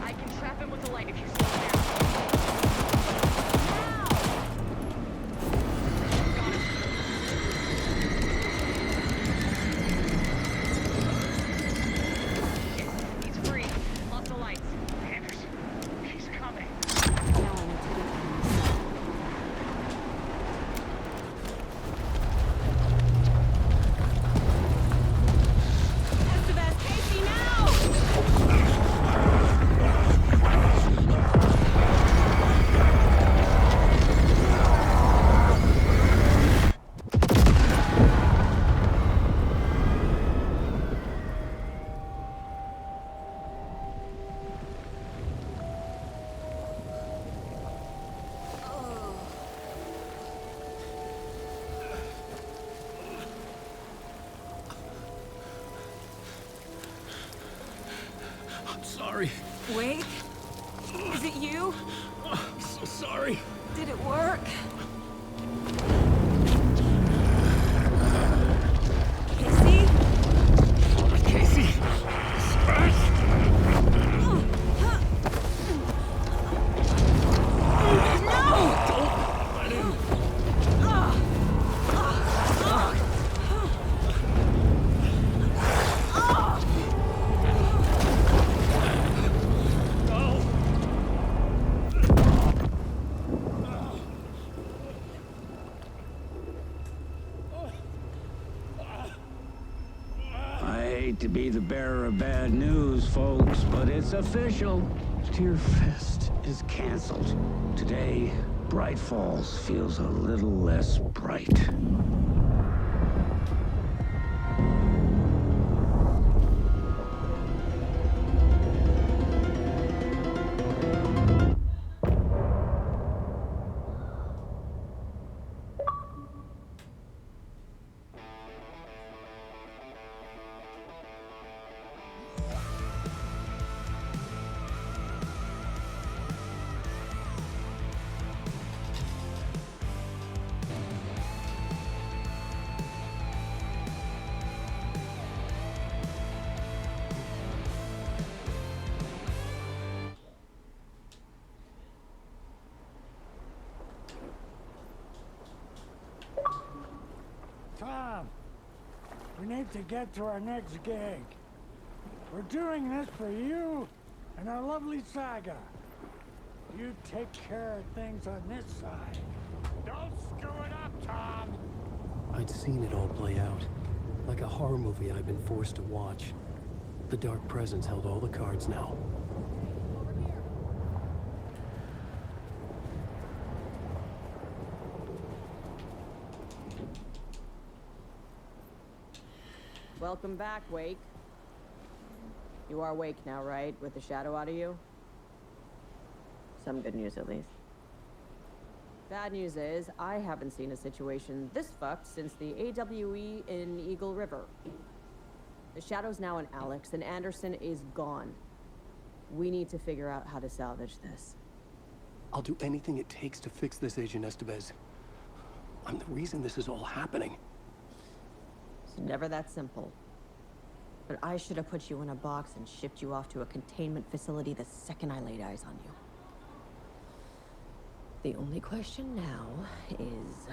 I can trap him with the light if you slow down. He's free. Off the lights. Anderson, he's coming. Now I need to get him. Estevez, Casey, now! I'm sorry. Wake? Is it you? I'm so sorry. Did it work? Casey? Casey! I hate to be the bearer of bad news, folks, but it's official. Tear Fest is canceled. Today, Bright Falls feels a little less bright. Tom, we need to get to our next gig. We're doing this for you and our lovely Saga. You take care of things on this side. Don't screw it up, Tom! I'd seen it all play out. Like a horror movie I'd been forced to watch. The Dark Presence held all the cards now. Welcome back, Wake. You are Wake now, right? With the shadow out of you? Some good news, at least. Bad news is, I haven't seen a situation this fucked since the AWE in Eagle River. The shadow's now in Alex, and Anderson is gone. We need to figure out how to salvage this. I'll do anything it takes to fix this, Agent Estevez. I'm the reason this is all happening. It's never that simple. But I should have put you in a box and shipped you off to a containment facility the second I laid eyes on you. The only question now is...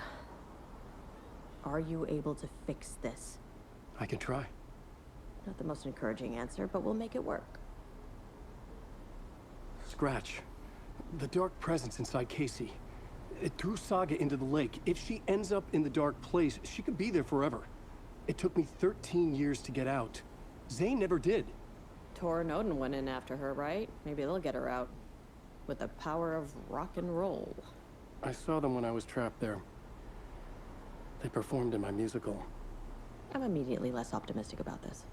are you able to fix this? I can try. Not the most encouraging answer, but we'll make it work. Scratch. The dark presence inside Casey. It threw Saga into the lake. If she ends up in the dark place, she could be there forever. It took me 13 years to get out. Zane never did. Tor and Odin went in after her, right? Maybe they'll get her out. With the power of rock and roll. I saw them when I was trapped there. They performed in my musical. I'm immediately less optimistic about this.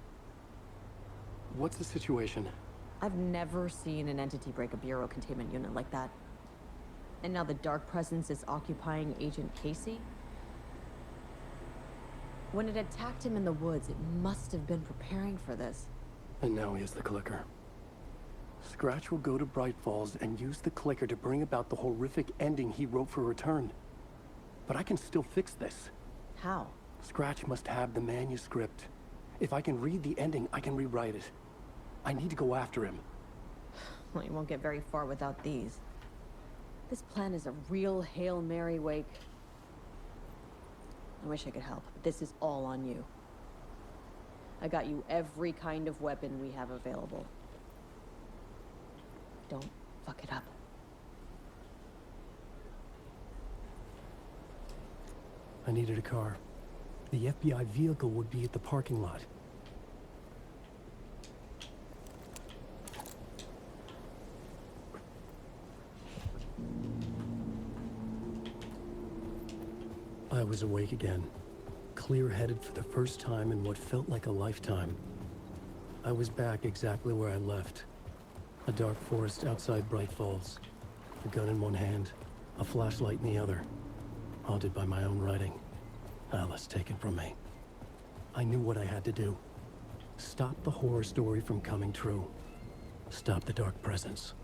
What's the situation? I've never seen an entity break a Bureau containment unit like that. And now the Dark Presence is occupying Agent Casey? When it attacked him in the woods, it must have been preparing for this. And now he has the clicker. Scratch will go to Bright Falls and use the clicker to bring about the horrific ending he wrote for Return. But I can still fix this. How? Scratch must have the manuscript. If I can read the ending, I can rewrite it. I need to go after him. Well, you won't get very far without these. This plan is a real Hail Mary, Wake. I wish I could help, but this is all on you. I got you every kind of weapon we have available. Don't fuck it up. I needed a car. The FBI vehicle would be at the parking lot. I was awake again, clear-headed for the first time in what felt like a lifetime. I was back exactly where I left. A dark forest outside Bright Falls. A gun in one hand, a flashlight in the other. Haunted by my own writing. Alice taken from me. I knew what I had to do. Stop the horror story from coming true. Stop the dark presence.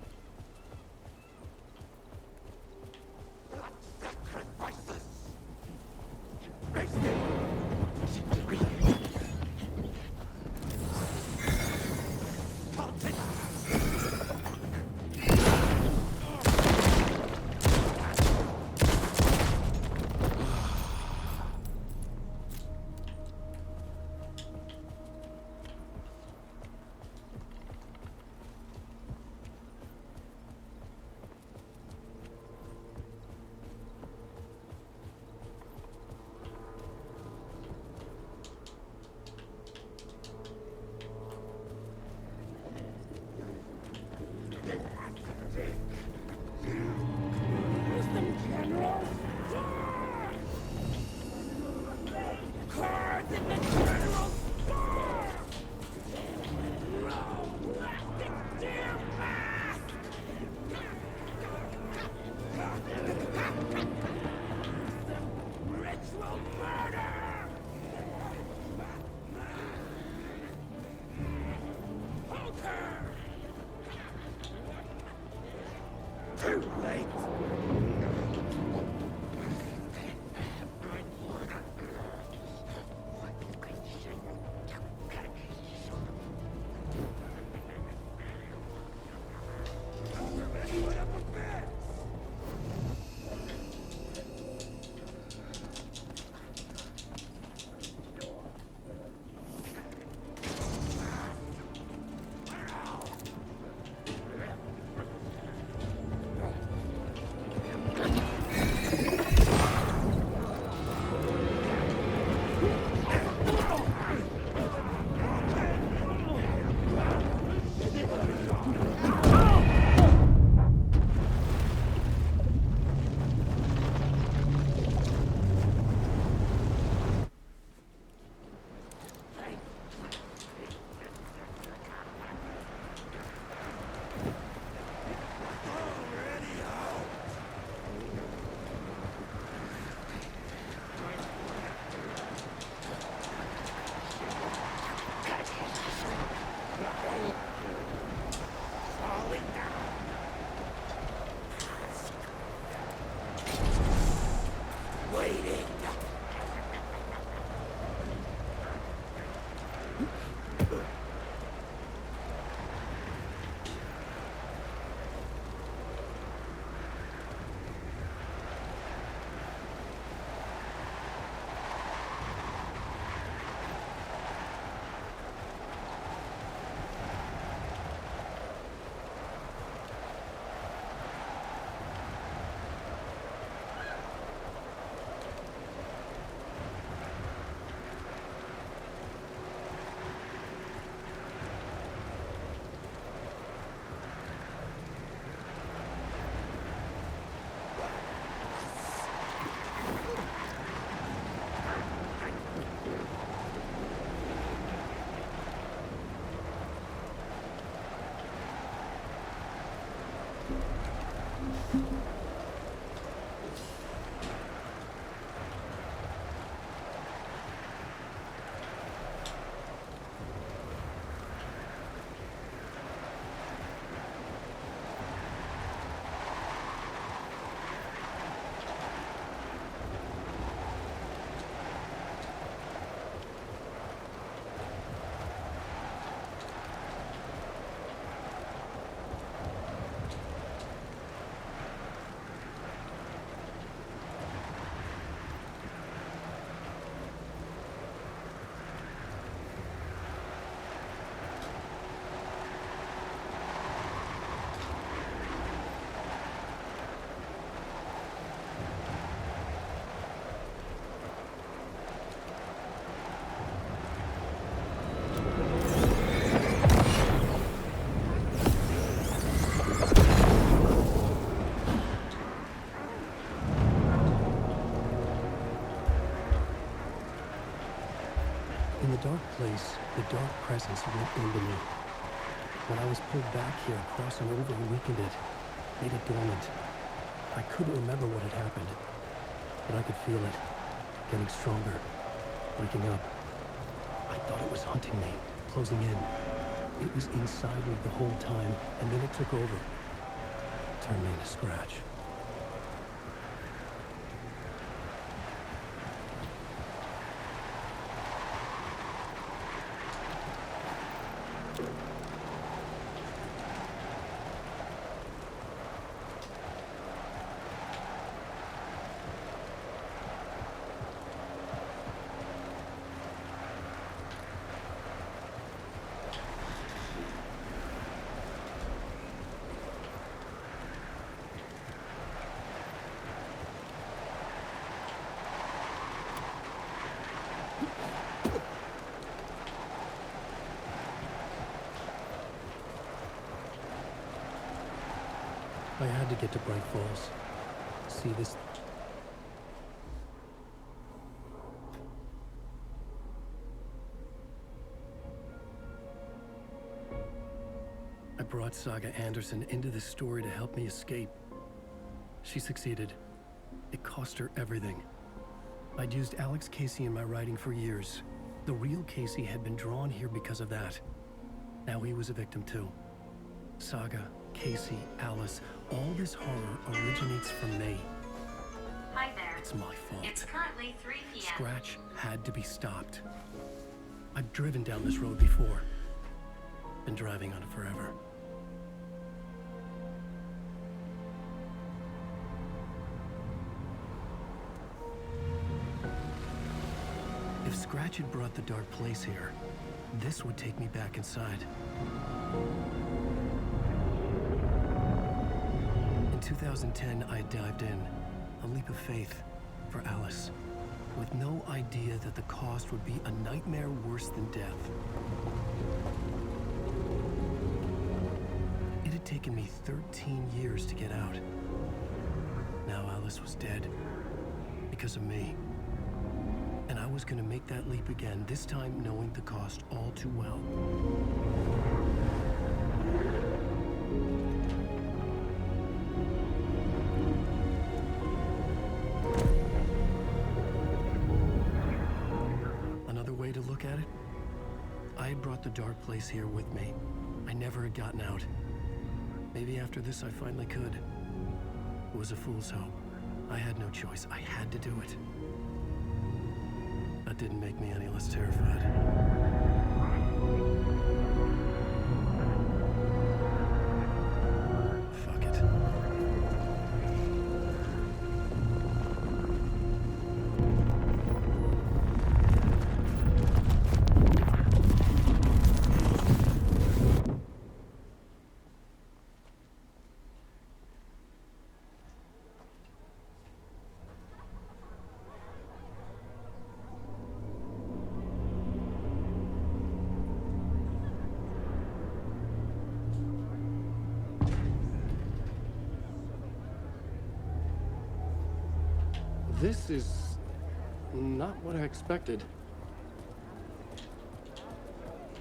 In the dark place, the dark presence went into me. When I was pulled back here, crossing over weakened it, made it dormant. I couldn't remember what had happened, but I could feel it, getting stronger, waking up. I thought it was hunting me, closing in. It was inside me the whole time, and then it took over, turned me into Scratch. I had to get to Bright Falls. See this... I brought Saga Anderson into this story to help me escape. She succeeded. It cost her everything. I'd used Alex Casey in my writing for years. The real Casey had been drawn here because of that. Now he was a victim too. Saga, Casey, Alice, all this horror originates from me. Hi there. It's my fault. It's currently 3 p.m. Scratch had to be stopped. I've driven down this road before. Been driving on it forever. If Scratch had brought the dark place here, this would take me back inside. In 2010, I dived in, a leap of faith for Alice, with no idea that the cost would be a nightmare worse than death. It had taken me 13 years to get out. Now Alice was dead, because of me. And I was gonna make that leap again, this time knowing the cost all too well. Another way to look at it, I had brought the dark place here with me. I never had gotten out. Maybe after this I finally could. It was a fool's hope. I had no choice. I had to do it. That didn't make me any less terrified. Fuck it. This is not what I expected.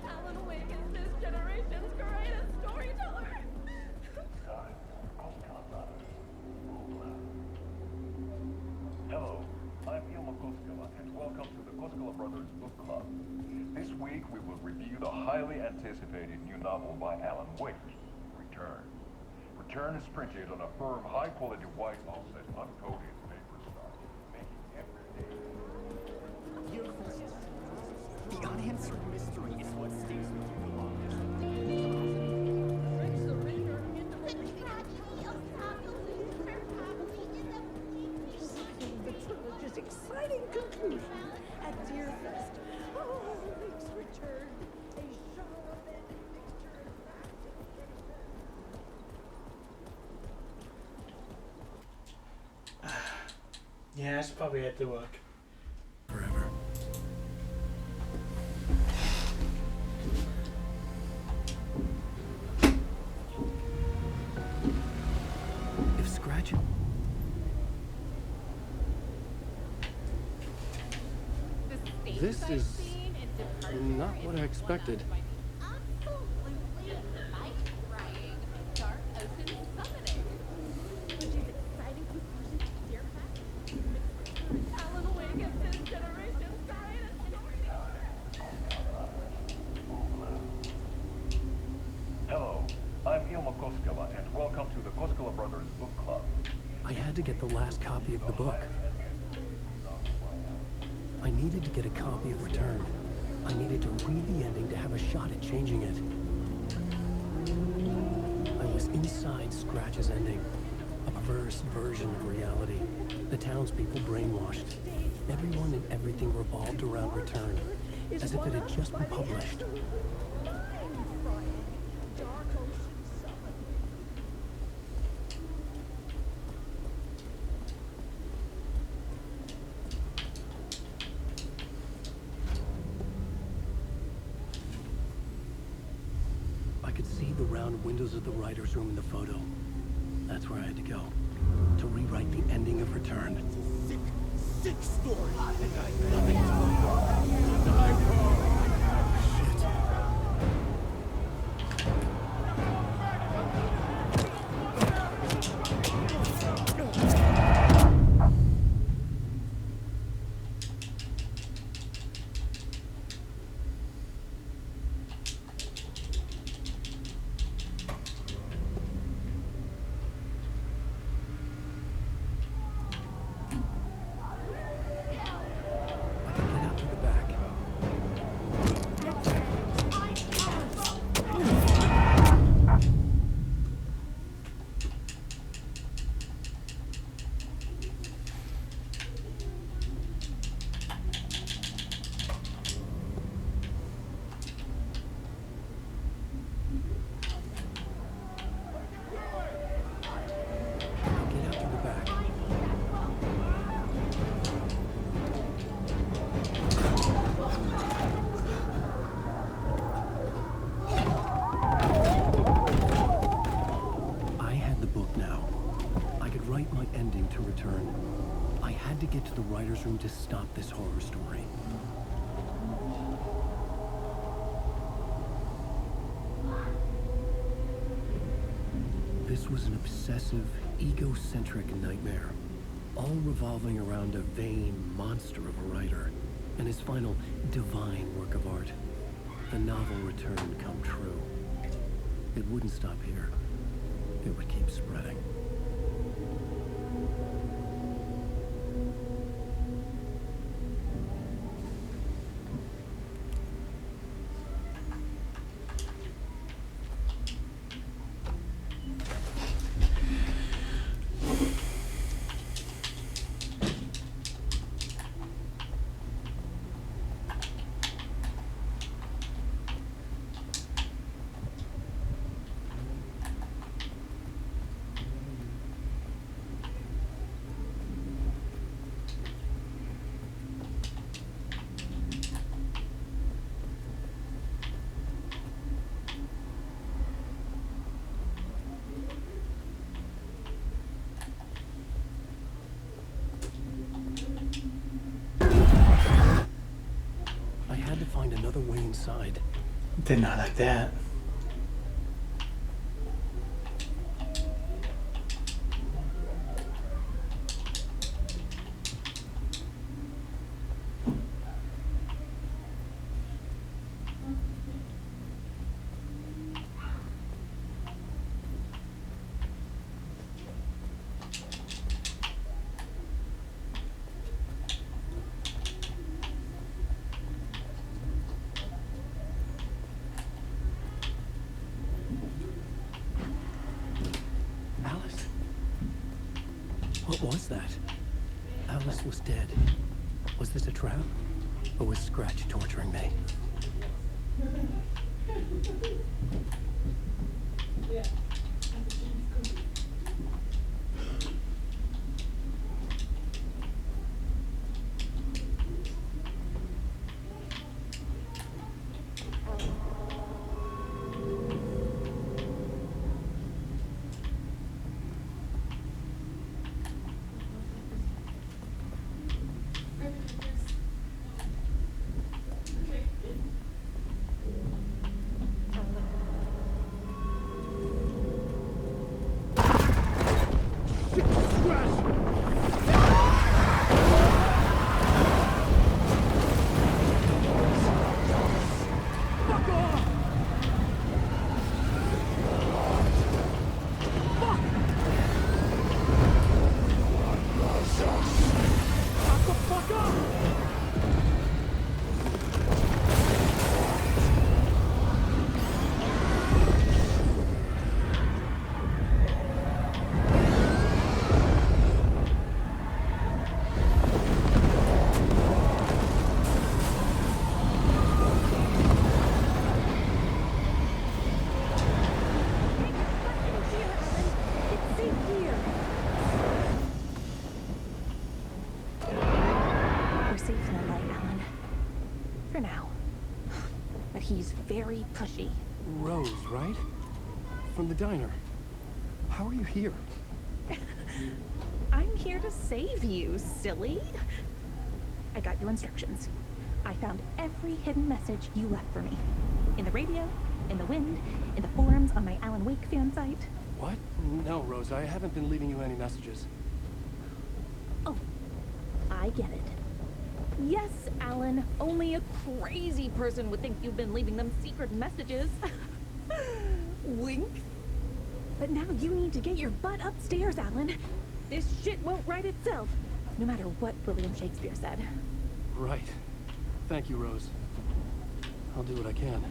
Alan Wake is this generation's greatest storyteller. week, we will review the highly anticipated new novel by Alan Wake, Return. Return is printed on a firm, high-quality white offset, uncoated paper stock, making every day... The unanswered mystery is what stays with you the longest. The trilogy's exciting conclusion at Deerfest. Oh, Wake's return. A genre-bending picture in fact. Yeah, I should probably head to work. Forever. If Scratch... This is not what I expected. Hello, I'm Ilma Koskela, and welcome to the Koskela Brothers Book Club. I had to get the last copy of the book. I needed to get a copy of Return. I needed to read the ending to have a shot at changing it. I was inside Scratch's ending, a perverse version of reality. The townspeople brainwashed. Everyone and everything revolved around Return, as if it had just been published. I could see the round windows of the writer's room in the photo. That's where I had to go, to rewrite the ending of Return. Sick story. The writer's room to stop this horror story. This was an obsessive, egocentric nightmare, all revolving around a vain monster of a writer and his final divine work of art, the novel Return come true. It wouldn't stop here. It would keep spreading. Another way inside. Did not like that. was that? Alice was dead. Was this a trap? Or was Scratch torturing me? Very pushy. Rose, right? From the diner. How are you here? I'm here to save you, silly. I got your instructions. I found every hidden message you left for me. In the radio, in the wind, in the forums on my Alan Wake fan site. What? No, Rose, I haven't been leaving you any messages. Oh, I get it. Yes, Alan, only a crazy person would think you've been leaving them secret messages. Wink. But now you need to get your butt upstairs, Alan. This shit won't right itself, no matter what William Shakespeare said. Right. Thank you, Rose. I'll do what I can.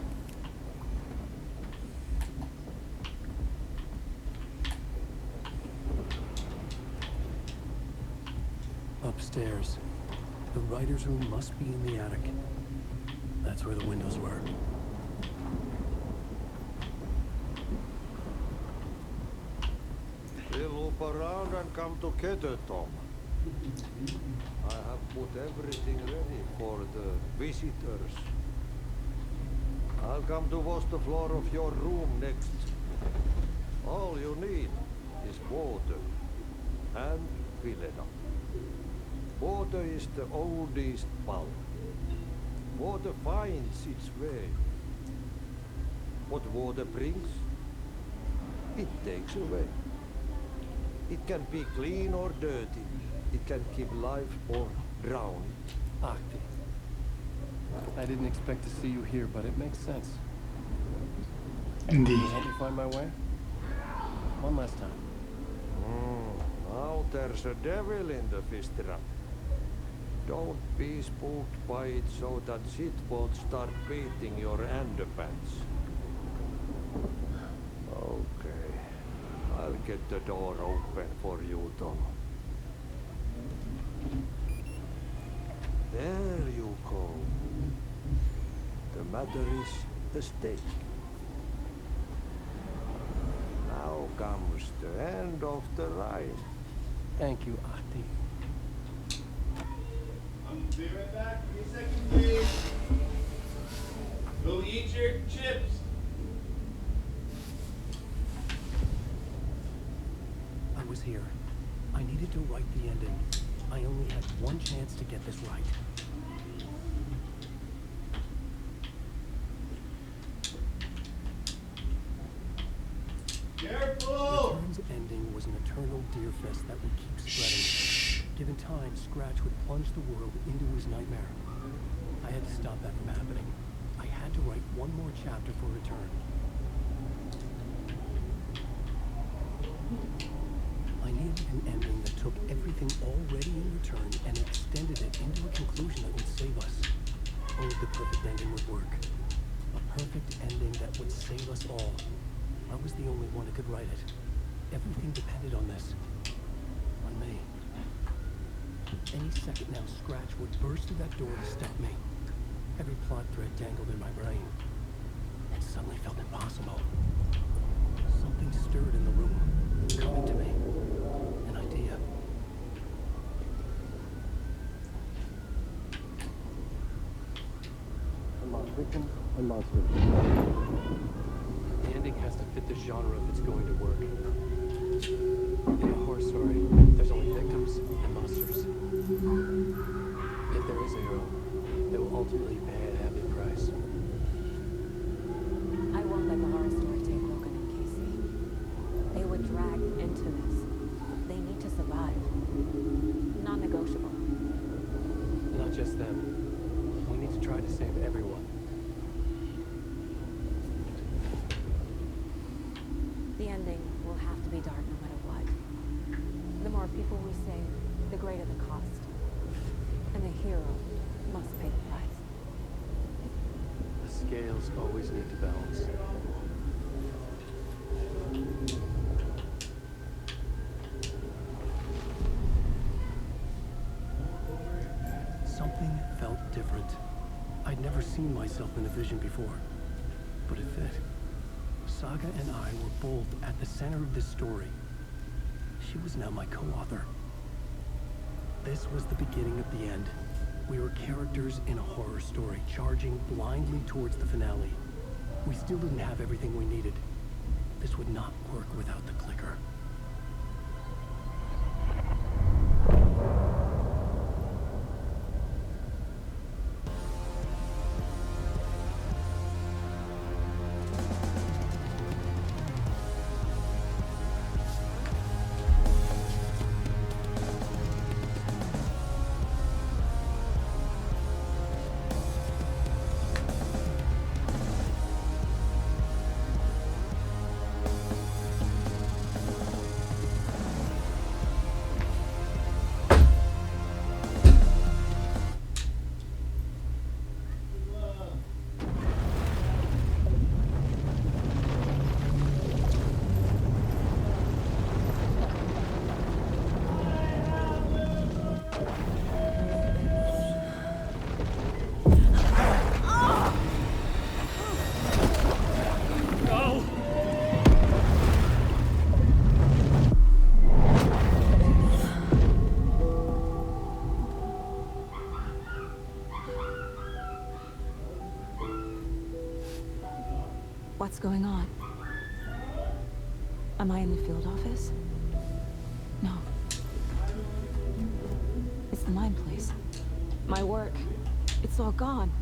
Upstairs. The writer's room must be in the attic. That's where the windows were. We'll loop around and come together, Tom. I have put everything ready for the visitors. I'll come to wash the floor of your room next. All you need is water and Vilena. Water is the oldest bulb. Water finds its way. What water brings, it takes away. It can be clean or dirty. It can keep life or drown it. Ahti. I didn't expect to see you here, but it makes sense. Indeed. Can you help me find my way? One last time. Now there's a devil in the fish trap. Don't be spooked by it so that shit won't start beating your underpants. Okay. I'll get the door open for you, Tom. There you go. The matter is the stake. Now comes the end of the ride. Thank you, Ahti. I'll be right back. Give me a second, please. Go eat your chips. I was here. I needed to write the ending. I only had one chance to get this right. Careful! Return's ending was an eternal deer fest that would keep spreading. Given time, Scratch would plunge the world into his nightmare. I had to stop that from happening. I had to write one more chapter for Return. I needed an ending that took everything already in Return and extended it into a conclusion that would save us. Oh, the perfect ending would work. A perfect ending that would save us all. I was the only one who could write it. Everything depended on this. On me. Any second now, Scratch would burst through that door to stop me. Every plot thread tangled in my brain. It suddenly felt impossible. Something stirred in the room, coming to me. An idea. Unlock victims and monsters. The ending has to fit the genre if it's going to work. In a horror story, there's only victims and monsters. If there is a hero, they will ultimately pay a heavy price. I won't let the horror story take Logan and Casey. They were dragged into this. They need to survive. Non-negotiable. Not just them. We need to try to save everyone. The ending will have to be dark no matter what. The more people we save, the greater the cost. And the hero must pay the price. The scales always need to balance. Something felt different. I'd never seen myself in a vision before, but it fit. Saga and I were both at the center of this story. She was now my co-author. This was the beginning of the end. We were characters in a horror story, charging blindly towards the finale. We still didn't have everything we needed. This would not work without the clicker. What's going on? Am I in the field office? No. It's the mine place. My work. It's all gone.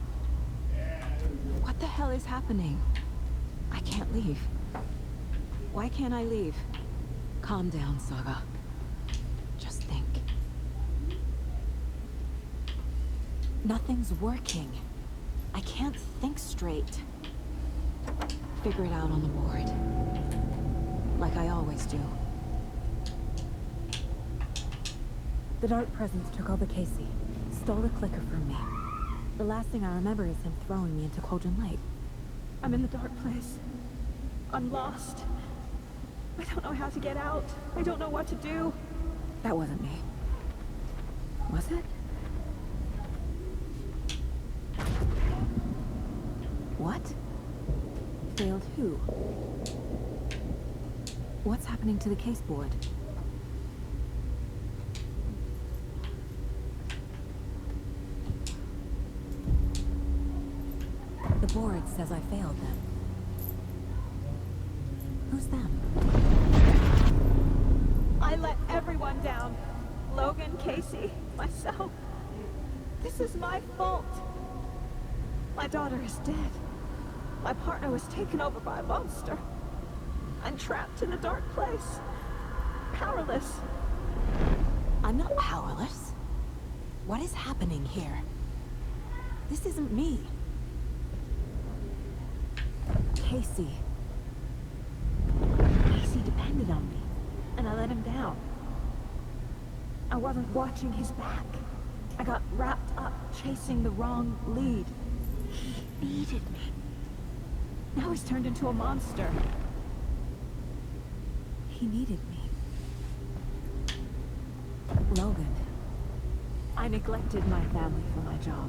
What the hell is happening? I can't leave. Why can't I leave? Calm down, Saga. Just think. Nothing's working. I can't think straight. Figure it out on the board. Like I always do. The Dark Presence took over Casey. Stole the clicker from me. The last thing I remember is him throwing me into Cauldron Lake. I'm in the dark place. I'm lost. I don't know how to get out. I don't know what to do. That wasn't me. Was it? What? Failed who? What's happening to the case board? The board says I failed them. Who's them? I let everyone down. Logan, Casey, myself. This is my fault. My daughter is dead. My partner was taken over by a monster. I'm trapped in a dark place. Powerless. I'm not powerless. What is happening here? This isn't me. Casey. Casey depended on me, and I let him down. I wasn't watching his back. I got wrapped up chasing the wrong lead. He needed me. Now he's turned into a monster. He needed me. Logan. I neglected my family for my job.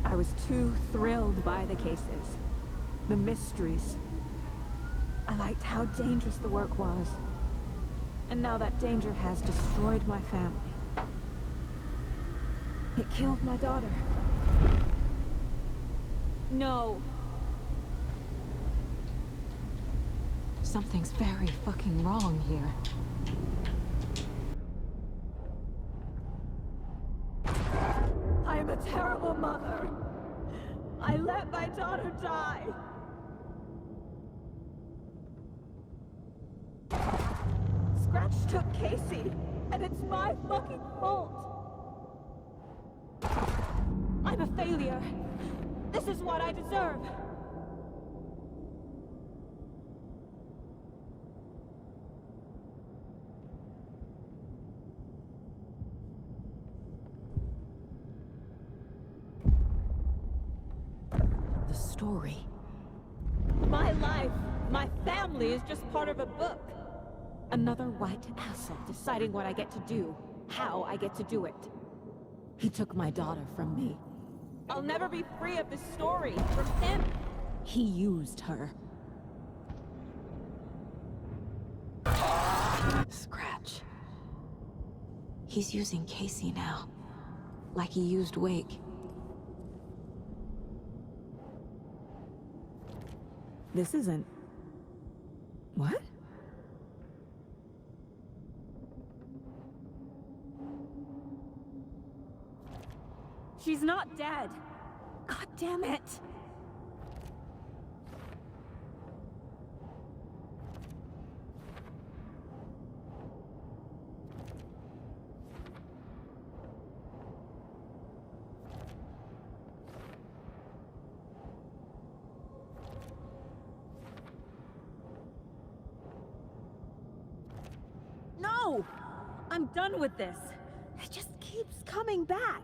I was too thrilled by the cases, the mysteries. I liked how dangerous the work was. And now that danger has destroyed my family. It killed my daughter. No. Something's very fucking wrong here. I'm a terrible mother. I let my daughter die. Scratch took Casey, and it's my fucking fault. I'm a failure. This is what I deserve. The story. My life, my family is just part of a book. Another white asshole deciding what I get to do, how I get to do it. He took my daughter from me. I'll never be free of this story from him. He used her. Scratch. He's using Casey now. Like he used Wake. This isn't... What? She's not dead. God damn it. No! I'm done with this. It just keeps coming back.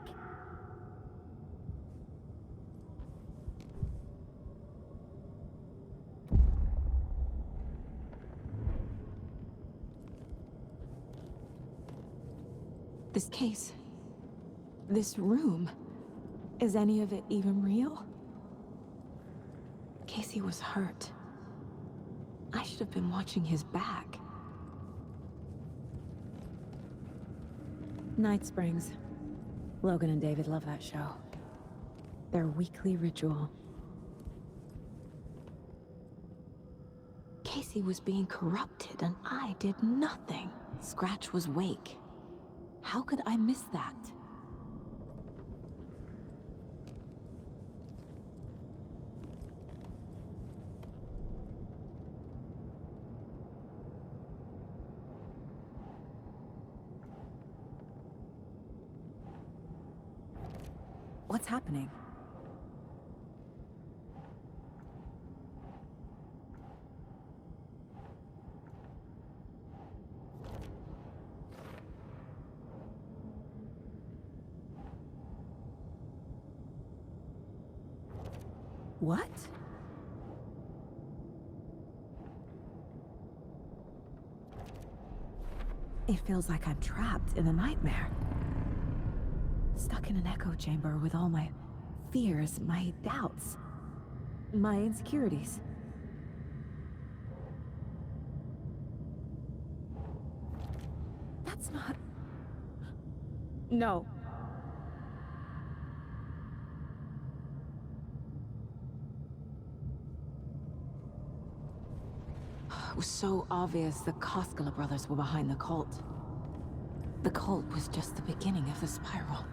This case, this room, is any of it even real? Casey was hurt. I should have been watching his back. Night Springs. Logan and David love that show. Their weekly ritual. Casey was being corrupted and I did nothing. Scratch was Wake. How could I miss that? What's happening? What? It feels like I'm trapped in a nightmare. Stuck in an echo chamber with all my fears, my doubts, my insecurities. That's not... No. It was so obvious the Koskela brothers were behind the cult. The cult was just the beginning of the spiral.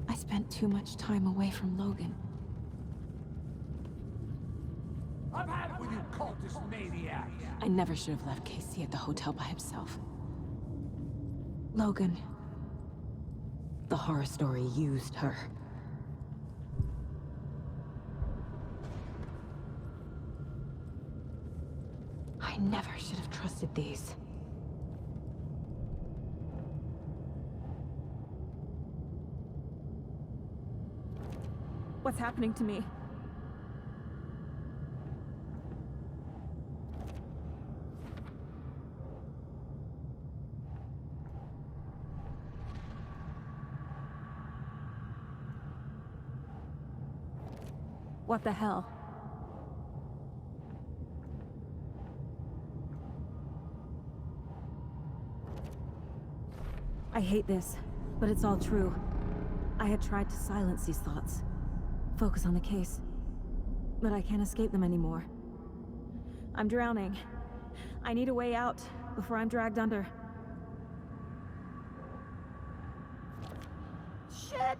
I spent too much time away from Logan. I've had it with you cultist maniacs! I never should have left Casey at the hotel by himself. Logan. The horror story used her. I never should have trusted these. What's happening to me? What the hell? I hate this, but it's all true. I had tried to silence these thoughts. Focus on the case. But I can't escape them anymore. I'm drowning. I need a way out before I'm dragged under. Shit!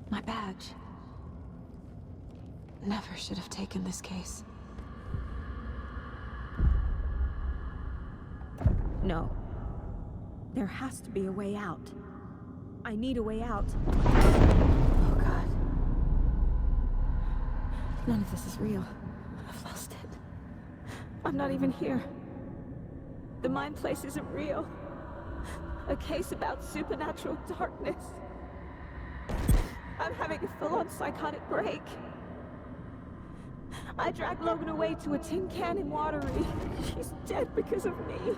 My badge. Never should have taken this case. No. There has to be a way out. I need a way out. Oh, God. None of this is real. I've lost it. I'm not even here. The mind place isn't real. A case about supernatural darkness. I'm having a full-on psychotic break. I dragged Logan away to a tin can in Watery. She's dead because of me.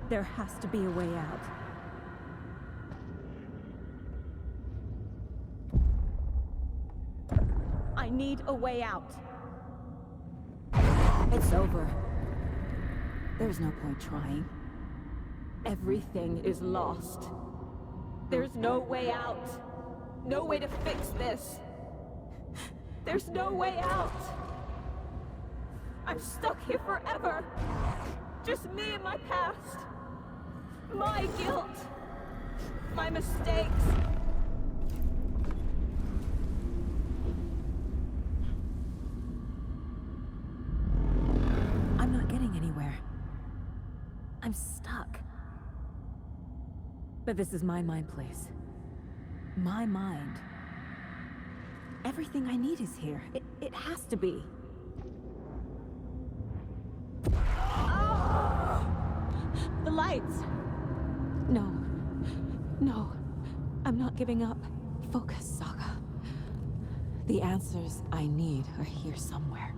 There has to be a way out. I need a way out. It's over. There's no point trying. Everything is lost. There's no way out. No way to fix this. There's no way out. I'm stuck here forever. Just me and my past. My guilt. My mistakes. I'm not getting anywhere. I'm stuck. But this is my mind place. My mind. Everything I need is here. It has to be. The lights! No. No. I'm not giving up. Focus, Saga. The answers I need are here somewhere.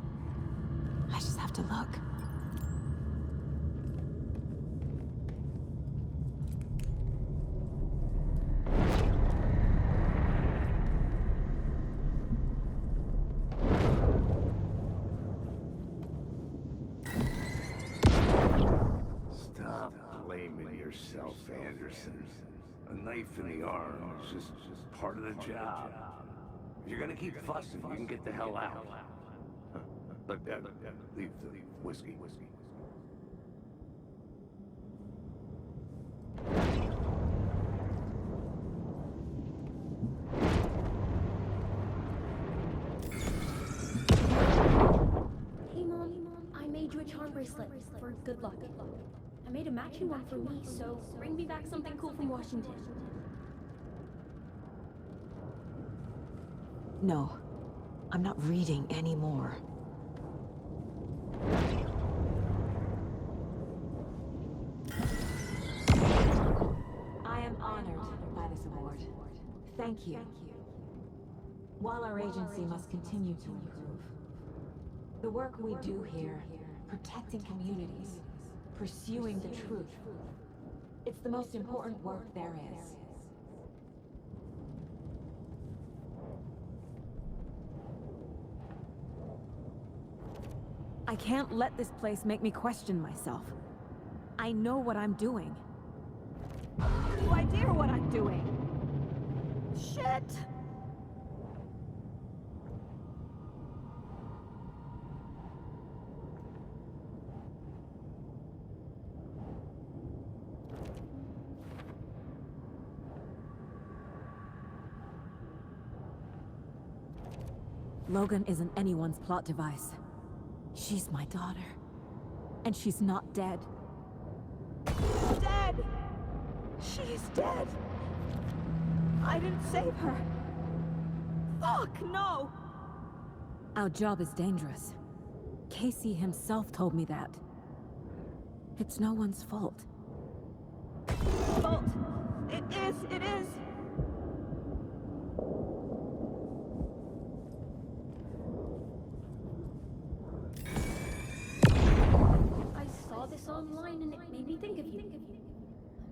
I just have to look. Yourself, Anderson. A knife in the arm is just part of the job. If you're gonna keep fussing, you can get the hell out. But leave the whiskey. Hey Mom, I made you a charm bracelet for good luck. I made a matching one for me, so bring me back something cool from Washington. No, I'm not reading anymore. I am honored by this award. Thank you. While our agency must continue to improve, the work we do here, protecting communities, pursuing the truth. It's the most important work there is. I can't let this place make me question myself. I know what I'm doing. No idea what I'm doing. Shit! Logan isn't anyone's plot device. She's my daughter. And she's not dead. Dead! She's dead! I didn't save her. Fuck, no! Our job is dangerous. Casey himself told me that. It's no one's fault. Fault! It is!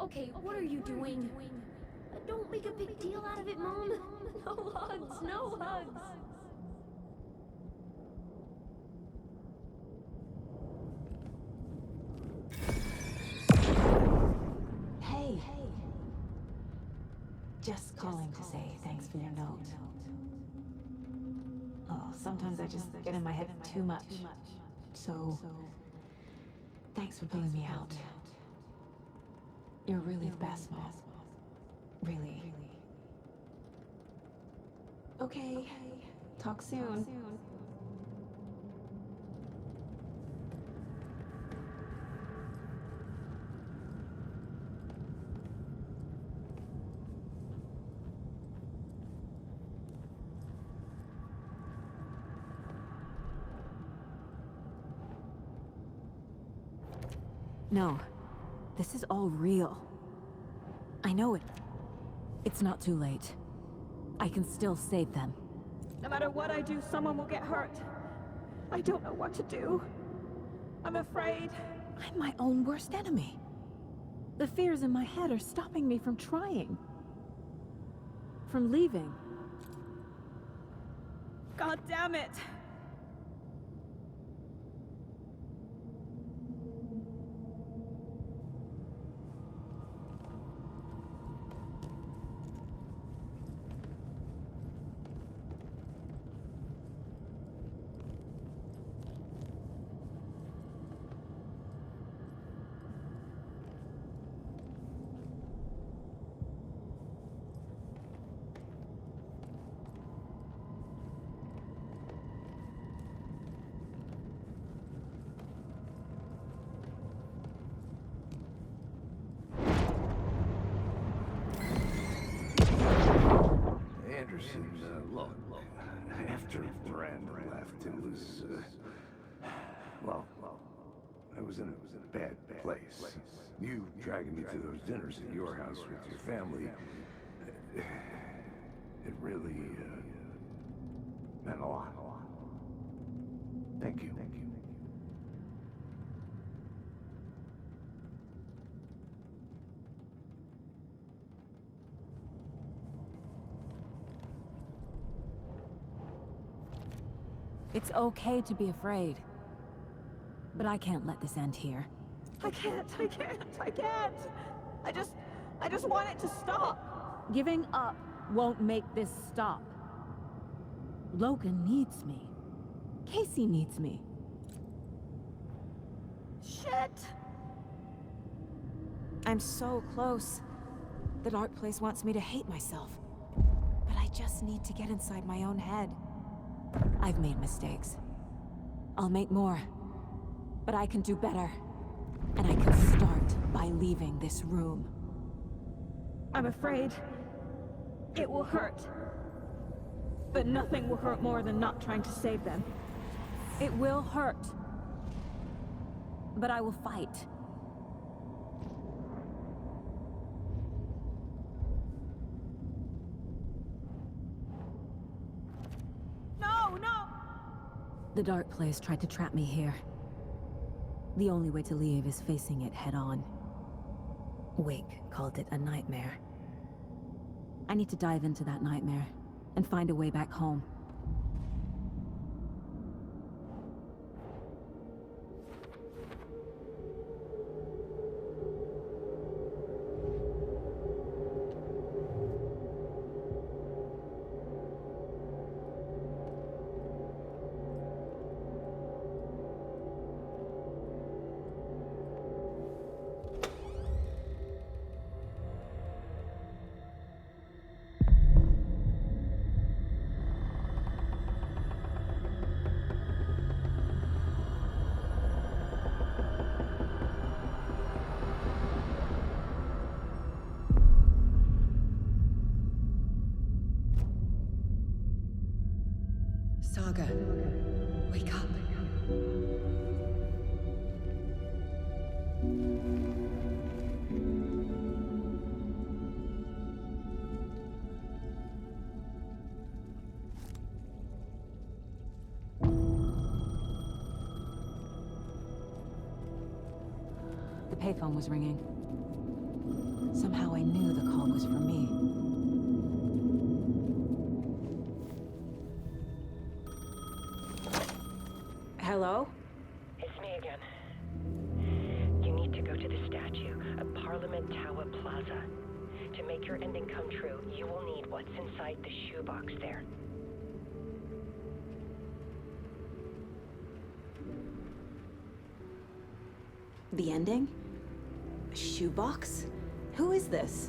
Okay, what are you doing? Don't make a big deal out of it, Mom. No hugs, no hugs. Hey. Just calling to say thanks for your note. Oh, sometimes I just get in my head too much. So, thanks for pulling me out. You're really the best, Mom. Really. Okay. Talk soon. No. This is all real. I know it. It's not too late. I can still save them. No matter what I do, someone will get hurt. I don't know what to do. I'm afraid. I'm my own worst enemy. The fears in my head are stopping me from trying. From leaving. God damn it! Anderson, look, after Brand left, it was, well, I was in a bad place. You dragging me to those dinners at your house with your family, it really, meant a lot. Thank you. It's okay to be afraid. But I can't let this end here. I can't. I just want it to stop. Giving up won't make this stop. Logan needs me. Casey needs me. Shit! I'm so close. The dark place wants me to hate myself. But I just need to get inside my own head. I've made mistakes. I'll make more. But I can do better. And I can start by leaving this room. I'm afraid it will hurt. But nothing will hurt more than not trying to save them. It will hurt. But I will fight. No! The dark place tried to trap me here. The only way to leave is facing it head-on. Wake called it a nightmare. I need to dive into that nightmare and find a way back home. Saga, wake up. The payphone was ringing. Somehow I knew the call was for me. Hello? It's me again. You need to go to the statue at Parliament Tower Plaza. To make your ending come true, you will need what's inside the shoebox there. The ending? A shoebox? Who is this?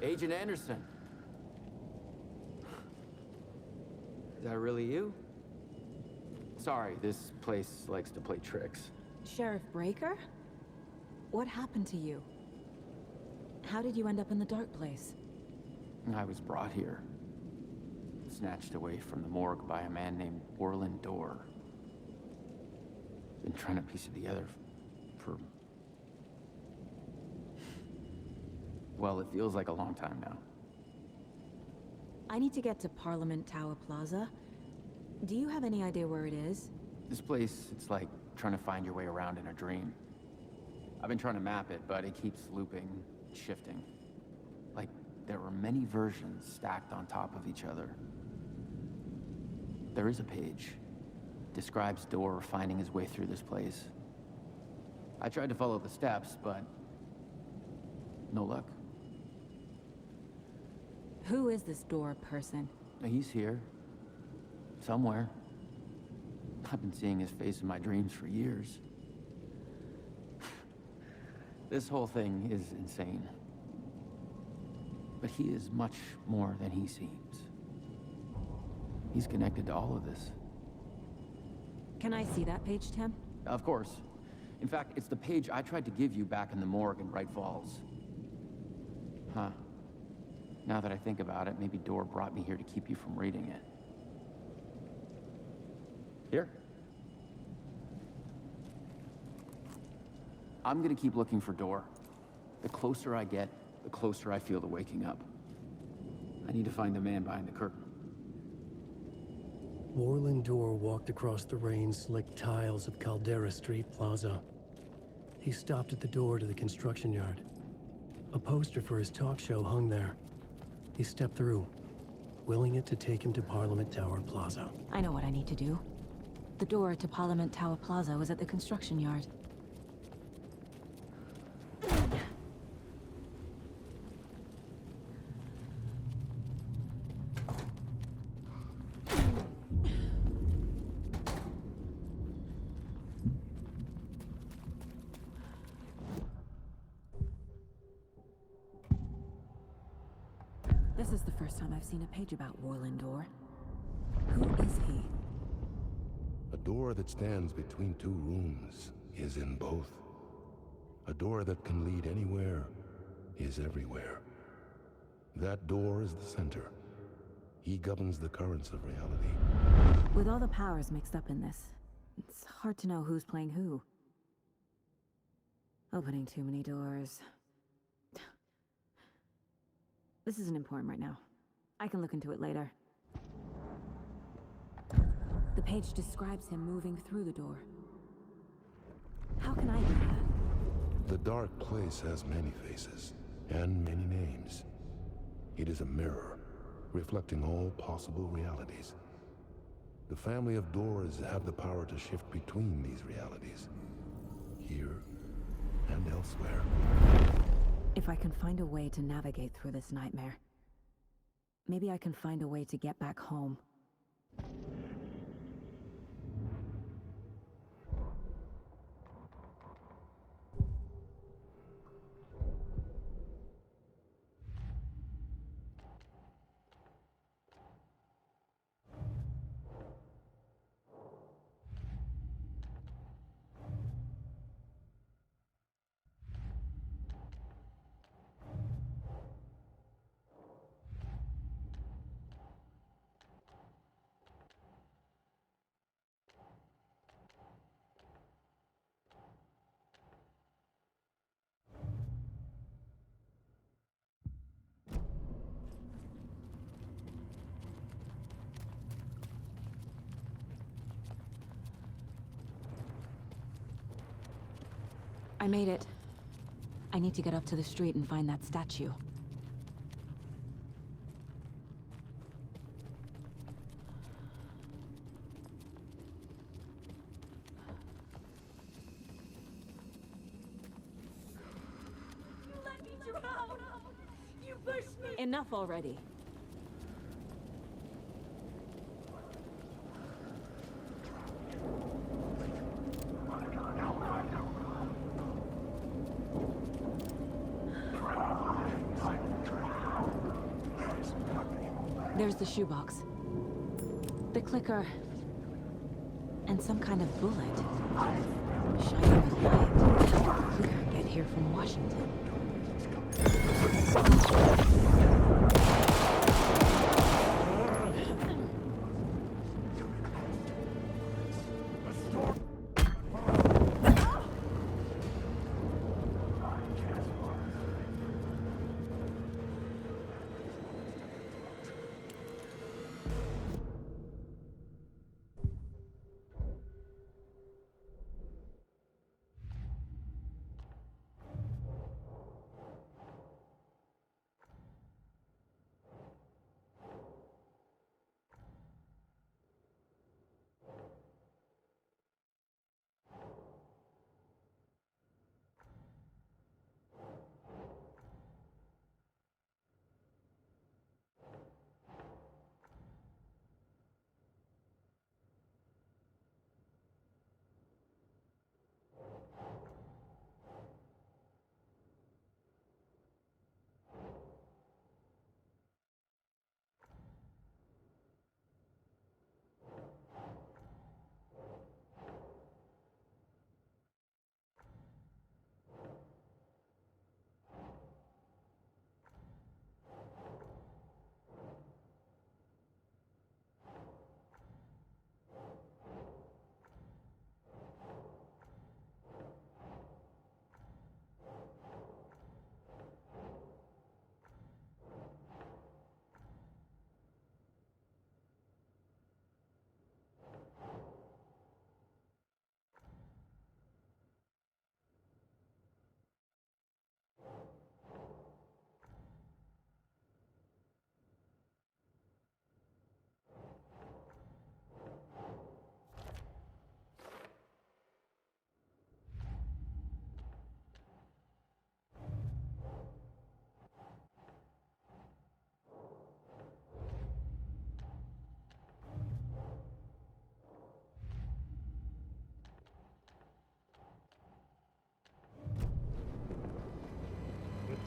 Agent Anderson. Is that really you? Sorry, this place likes to play tricks. Sheriff Breaker? What happened to you? How did you end up in the dark place? I was brought here. Snatched away from the morgue by a man named Orland Dorr. Been trying to piece it together for... well, it feels like a long time now. I need to get to Parliament Tower Plaza. Do you have any idea where it is? This place, it's like trying to find your way around in a dream. I've been trying to map it, but it keeps looping, shifting. Like there were many versions stacked on top of each other. There is a page. Describes Dorr finding his way through this place. I tried to follow the steps, but no luck. Who is this Dorr person? He's here. Somewhere. I've been seeing his face in my dreams for years. This whole thing is insane. But he is much more than he seems. He's connected to all of this. Can I see that page, Tim? Of course. In fact, it's the page I tried to give you back in the morgue in Bright Falls. Huh. Now that I think about it, maybe Dorr brought me here to keep you from reading it. Here. I'm gonna keep looking for Dorr. The closer I get, the closer I feel to waking up. I need to find the man behind the curtain. Orland Dorr walked across the rain-slicked tiles of Caldera Street Plaza. He stopped at the door to the construction yard. A poster for his talk show hung there. He stepped through, willing it to take him to Parliament Tower Plaza. I know what I need to do. The door to Parliament Tower Plaza was at the construction yard. This is the first time I've seen a page about Orland Dorr. Who is he? A door that stands between two rooms is in both. A door that can lead anywhere is everywhere. That door is the center. He governs the currents of reality. With all the powers mixed up in this, it's hard to know who's playing who. Opening too many doors. This isn't important right now. I can look into it later. The page describes him moving through the door. How can I do that? The dark place has many faces and many names. It is a mirror, reflecting all possible realities. The family of Doors have the power to shift between these realities, here and elsewhere. If I can find a way to navigate through this nightmare, maybe I can find a way to get back home. I made it. I need to get up to the street and find that statue. You let me drown! You pushed me! Enough already. There's the shoebox. The clicker. And some kind of bullet. Shining with light. How did the clicker get here from Washington?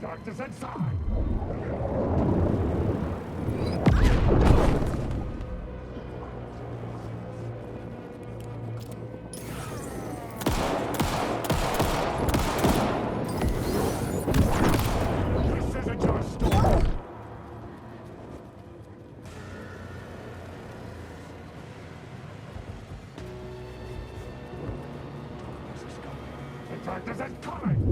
The doctor's inside! This isn't your story! The doctor's coming!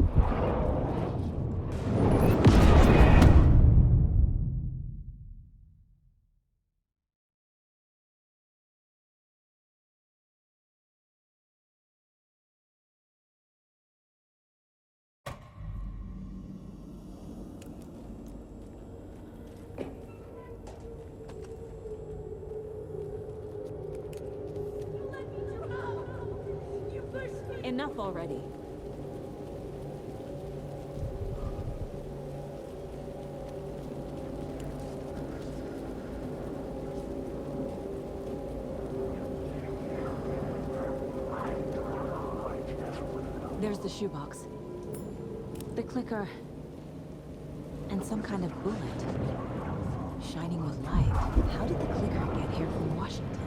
Enough already. There's the shoebox. The clicker. And some kind of bullet. Shining with light. How did the clicker get here from Washington?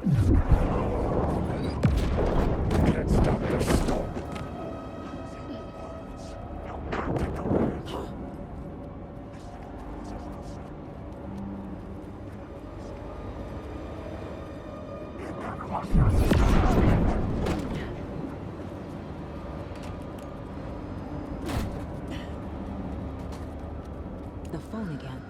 Can't stop the storm. The phone again.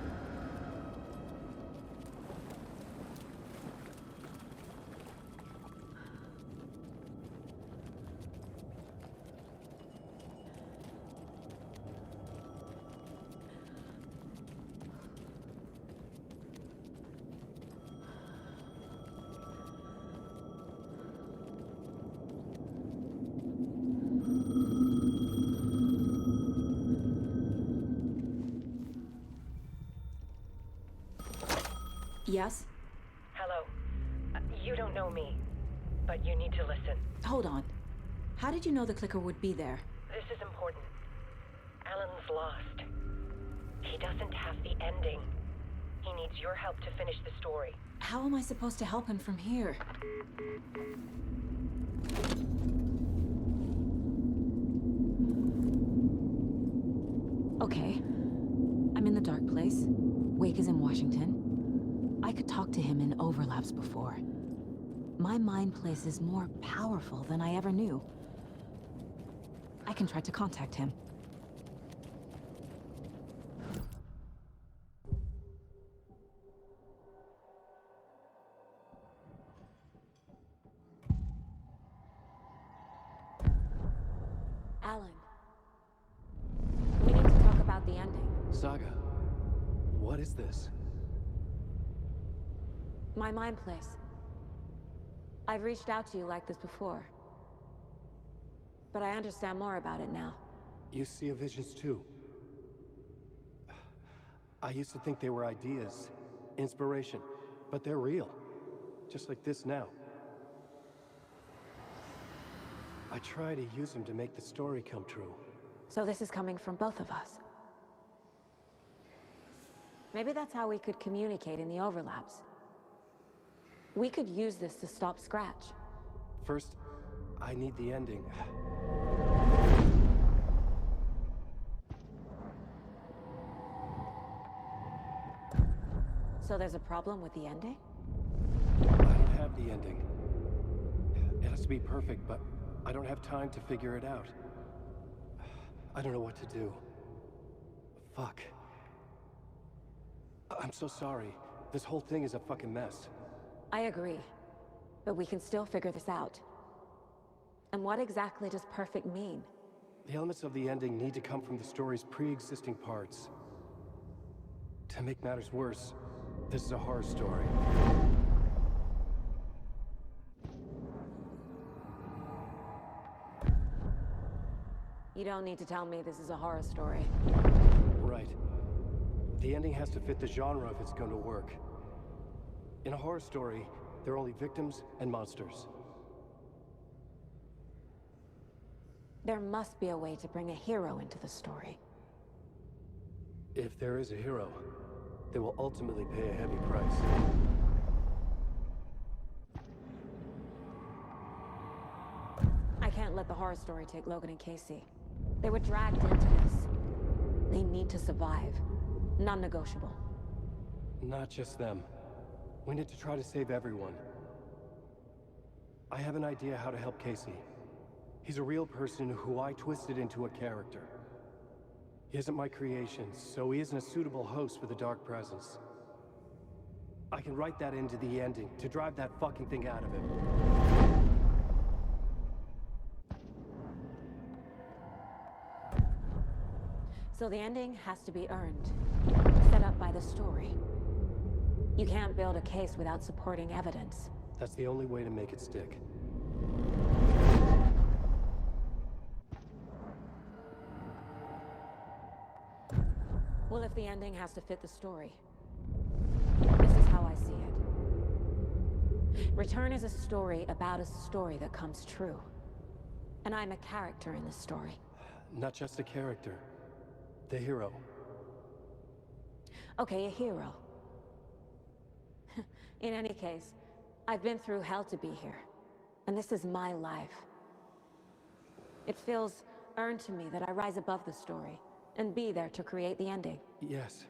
Yes? Hello. You don't know me, but you need to listen. Hold on. How did you know the clicker would be there? This is important. Alan's lost. He doesn't have the ending. He needs your help to finish the story. How am I supposed to help him from here? Okay. I'm in the dark place. Wake is in Washington. I could talk to him in overlaps before. My mind place is more powerful than I ever knew. I can try to contact him. Alan. We need to talk about the ending. Saga, what is this? My mind place. I've reached out to you like this before. But I understand more about it now. You see visions too. I used to think they were ideas, inspiration, but they're real. Just like this now. I try to use them to make the story come true. So this is coming from both of us. Maybe that's how we could communicate in the overlaps. We could use this to stop Scratch. First, I need the ending. So there's a problem with the ending? I don't have the ending. It has to be perfect, but I don't have time to figure it out. I don't know what to do. Fuck. I'm so sorry. This whole thing is a fucking mess. I agree. But we can still figure this out. And what exactly does perfect mean? The elements of the ending need to come from the story's pre-existing parts. To make matters worse, this is a horror story. You don't need to tell me this is a horror story. Right. The ending has to fit the genre if it's going to work. In a horror story, there are only victims and monsters. There must be a way to bring a hero into the story. If there is a hero, they will ultimately pay a heavy price. I can't let the horror story take Logan and Casey. They were dragged into this. They need to survive. Non-negotiable. Not just them. We need to try to save everyone. I have an idea how to help Casey. He's a real person who I twisted into a character. He isn't my creation, so he isn't a suitable host for the Dark Presence. I can write that into the ending to drive that fucking thing out of him. So the ending has to be earned. Set up by the story. You can't build a case without supporting evidence. That's the only way to make it stick. Well, if the ending has to fit the story, this is how I see it. Return is a story about a story that comes true. And I'm a character in this story. Not just a character. The hero. Okay, a hero. In any case, I've been through hell to be here, and this is my life. It feels earned to me that I rise above the story, and be there to create the ending. Yes.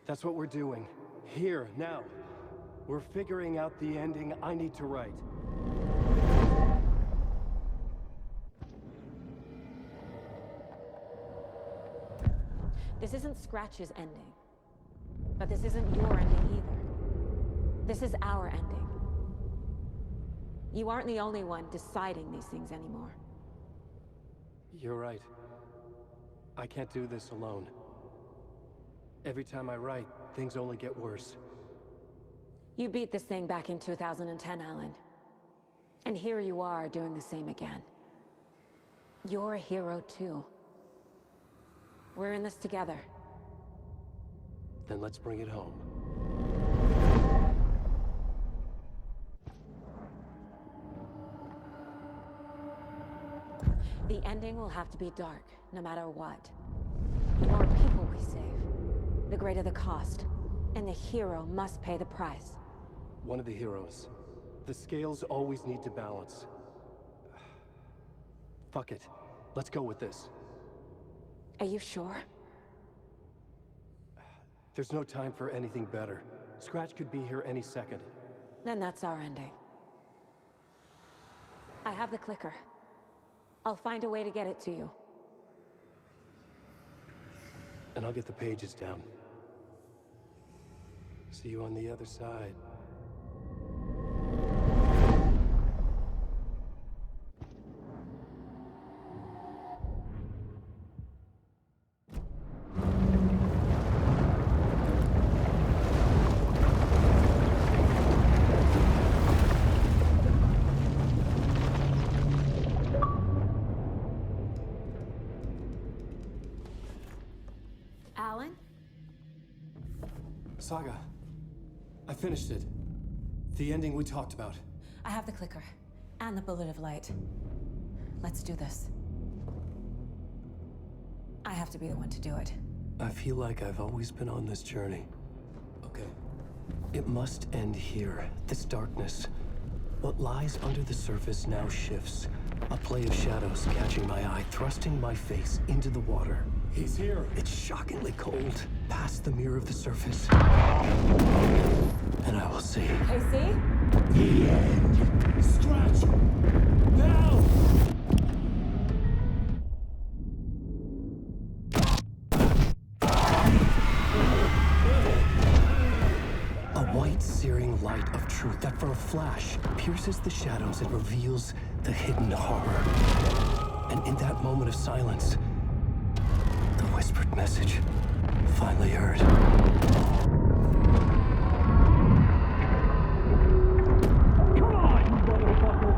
That's what we're doing. Here, now. We're figuring out the ending I need to write. This isn't Scratch's ending. But this isn't your ending either. This is our ending. You aren't the only one deciding these things anymore. You're right. I can't do this alone. Every time I write, things only get worse. You beat this thing back in 2010, Alan. And here you are doing the same again. You're a hero too. We're in this together. Then let's bring it home. The ending will have to be dark, no matter what. The more people we save, the greater the cost. And the hero must pay the price. One of the heroes. The scales always need to balance. Fuck it. Let's go with this. Are you sure? There's no time for anything better. Scratch could be here any second. Then that's our ending. I have the clicker. I'll find a way to get it to you. And I'll get the pages down. See you on the other side. Alan? Saga, I finished it. The ending we talked about. I have the clicker. And the bullet of light. Let's do this. I have to be the one to do it. I feel like I've always been on this journey. Okay. It must end here, this darkness. What lies under the surface now shifts. A play of shadows catching my eye, thrusting my face into the water. He's here. It's shockingly cold, past the mirror of the surface. And I will see. Casey? The end! Scratch! Now! A white, searing light of truth that for a flash pierces the shadows and reveals the hidden horror. And in that moment of silence, the whispered message finally heard. Come on, you motherfucker!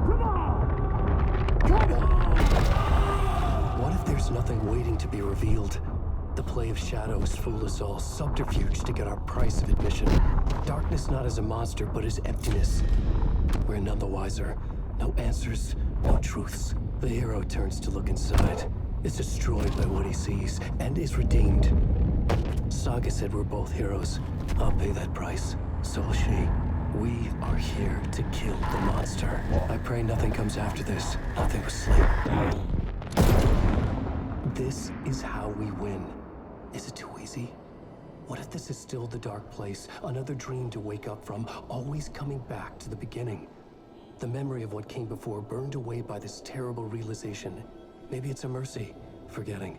Come on! Come on! What if there's nothing waiting to be revealed? The play of shadows fool us all, subterfuge to get our price of admission. Darkness not as a monster, but as emptiness. We're none the wiser. No answers, no truths. The hero turns to look inside. Is destroyed by what he sees, and is redeemed. Saga said we're both heroes. I'll pay that price. So will she. We are here to kill the monster. I pray nothing comes after this. Nothing but sleep. This is how we win. Is it too easy? What if this is still the dark place? Another dream to wake up from, always coming back to the beginning. The memory of what came before burned away by this terrible realization. Maybe it's a mercy, forgetting.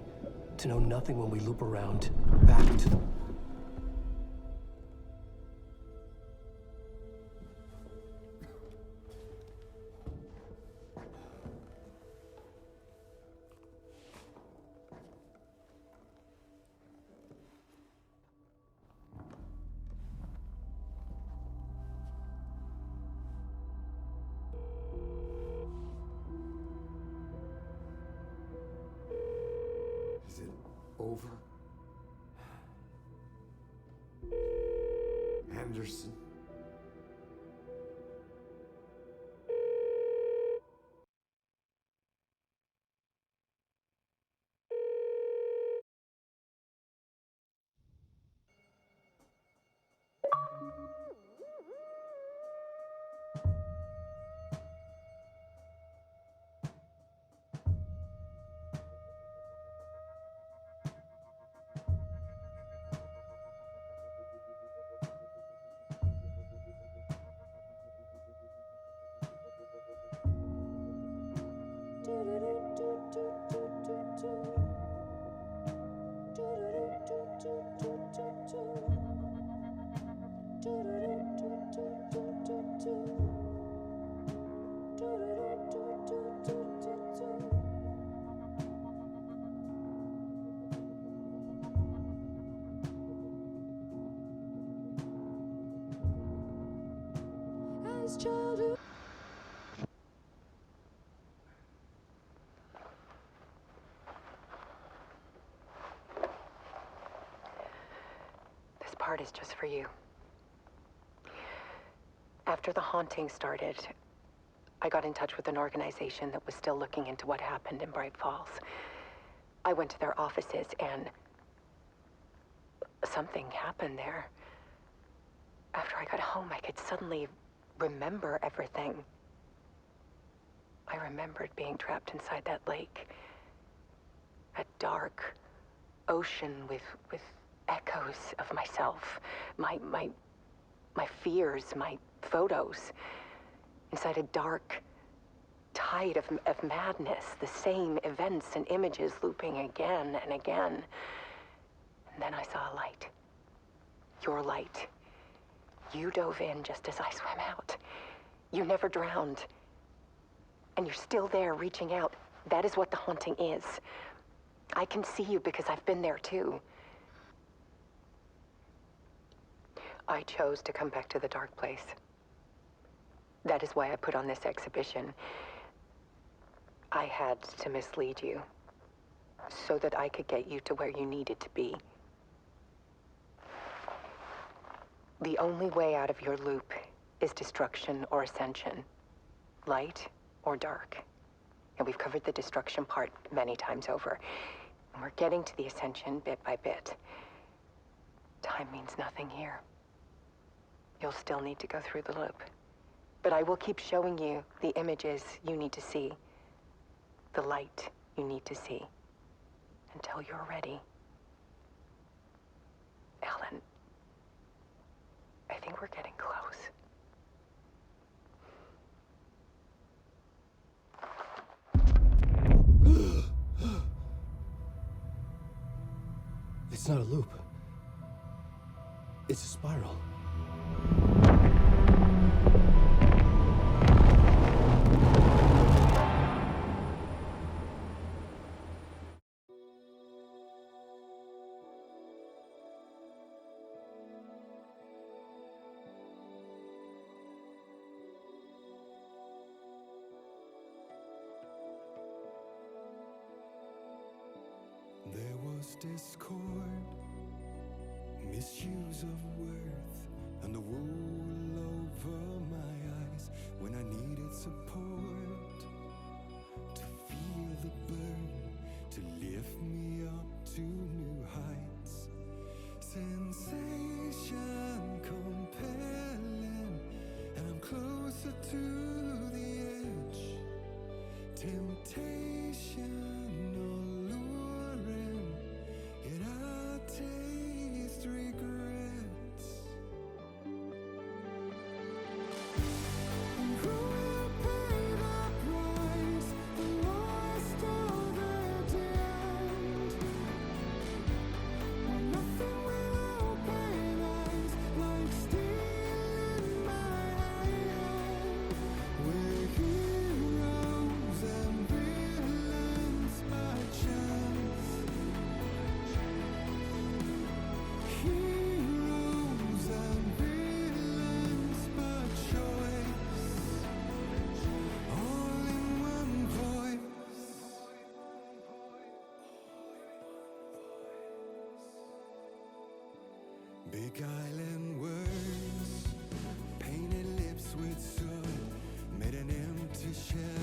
To know nothing when we loop around, back to the... Is it over? Anderson? This part is just for you. After the haunting started, I got in touch with an organization that was still looking into what happened in Bright Falls. I went to their offices and something happened there. After I got home, I could suddenly remember everything. I remembered being trapped inside that lake. A dark ocean with echoes of myself, my fears, my photos. Inside a dark tide of madness, the same events and images looping again and again. And then I saw a light. Your light. You dove in just as I swam out. You never drowned. And you're still there reaching out. That is what the haunting is. I can see you because I've been there too. I chose to come back to the dark place. That is why I put on this exhibition. I had to mislead you, so that I could get you to where you needed to be. The only way out of your loop is destruction or ascension, light or dark. And we've covered the destruction part many times over. And we're getting to the ascension bit by bit. Time means nothing here. You'll still need to go through the loop. But I will keep showing you the images you need to see, the light you need to see, until you're ready. Alan, I think we're getting close. It's not a loop. It's a spiral. There was discord, misuse of worth, and the wool over my eyes when I needed support. To feel the burn, to lift me up to new heights. Sensation compelling, and I'm closer to the edge. Temptation alluring, yet I taste regrets. And who will pay the price, the lost or the damned? When nothing will open eyes, like steel in my hand. We're heroes and villains by chance. Heroes and villains by choice. All in one voice. Beguiling words, painted lips with soot, made an empty shell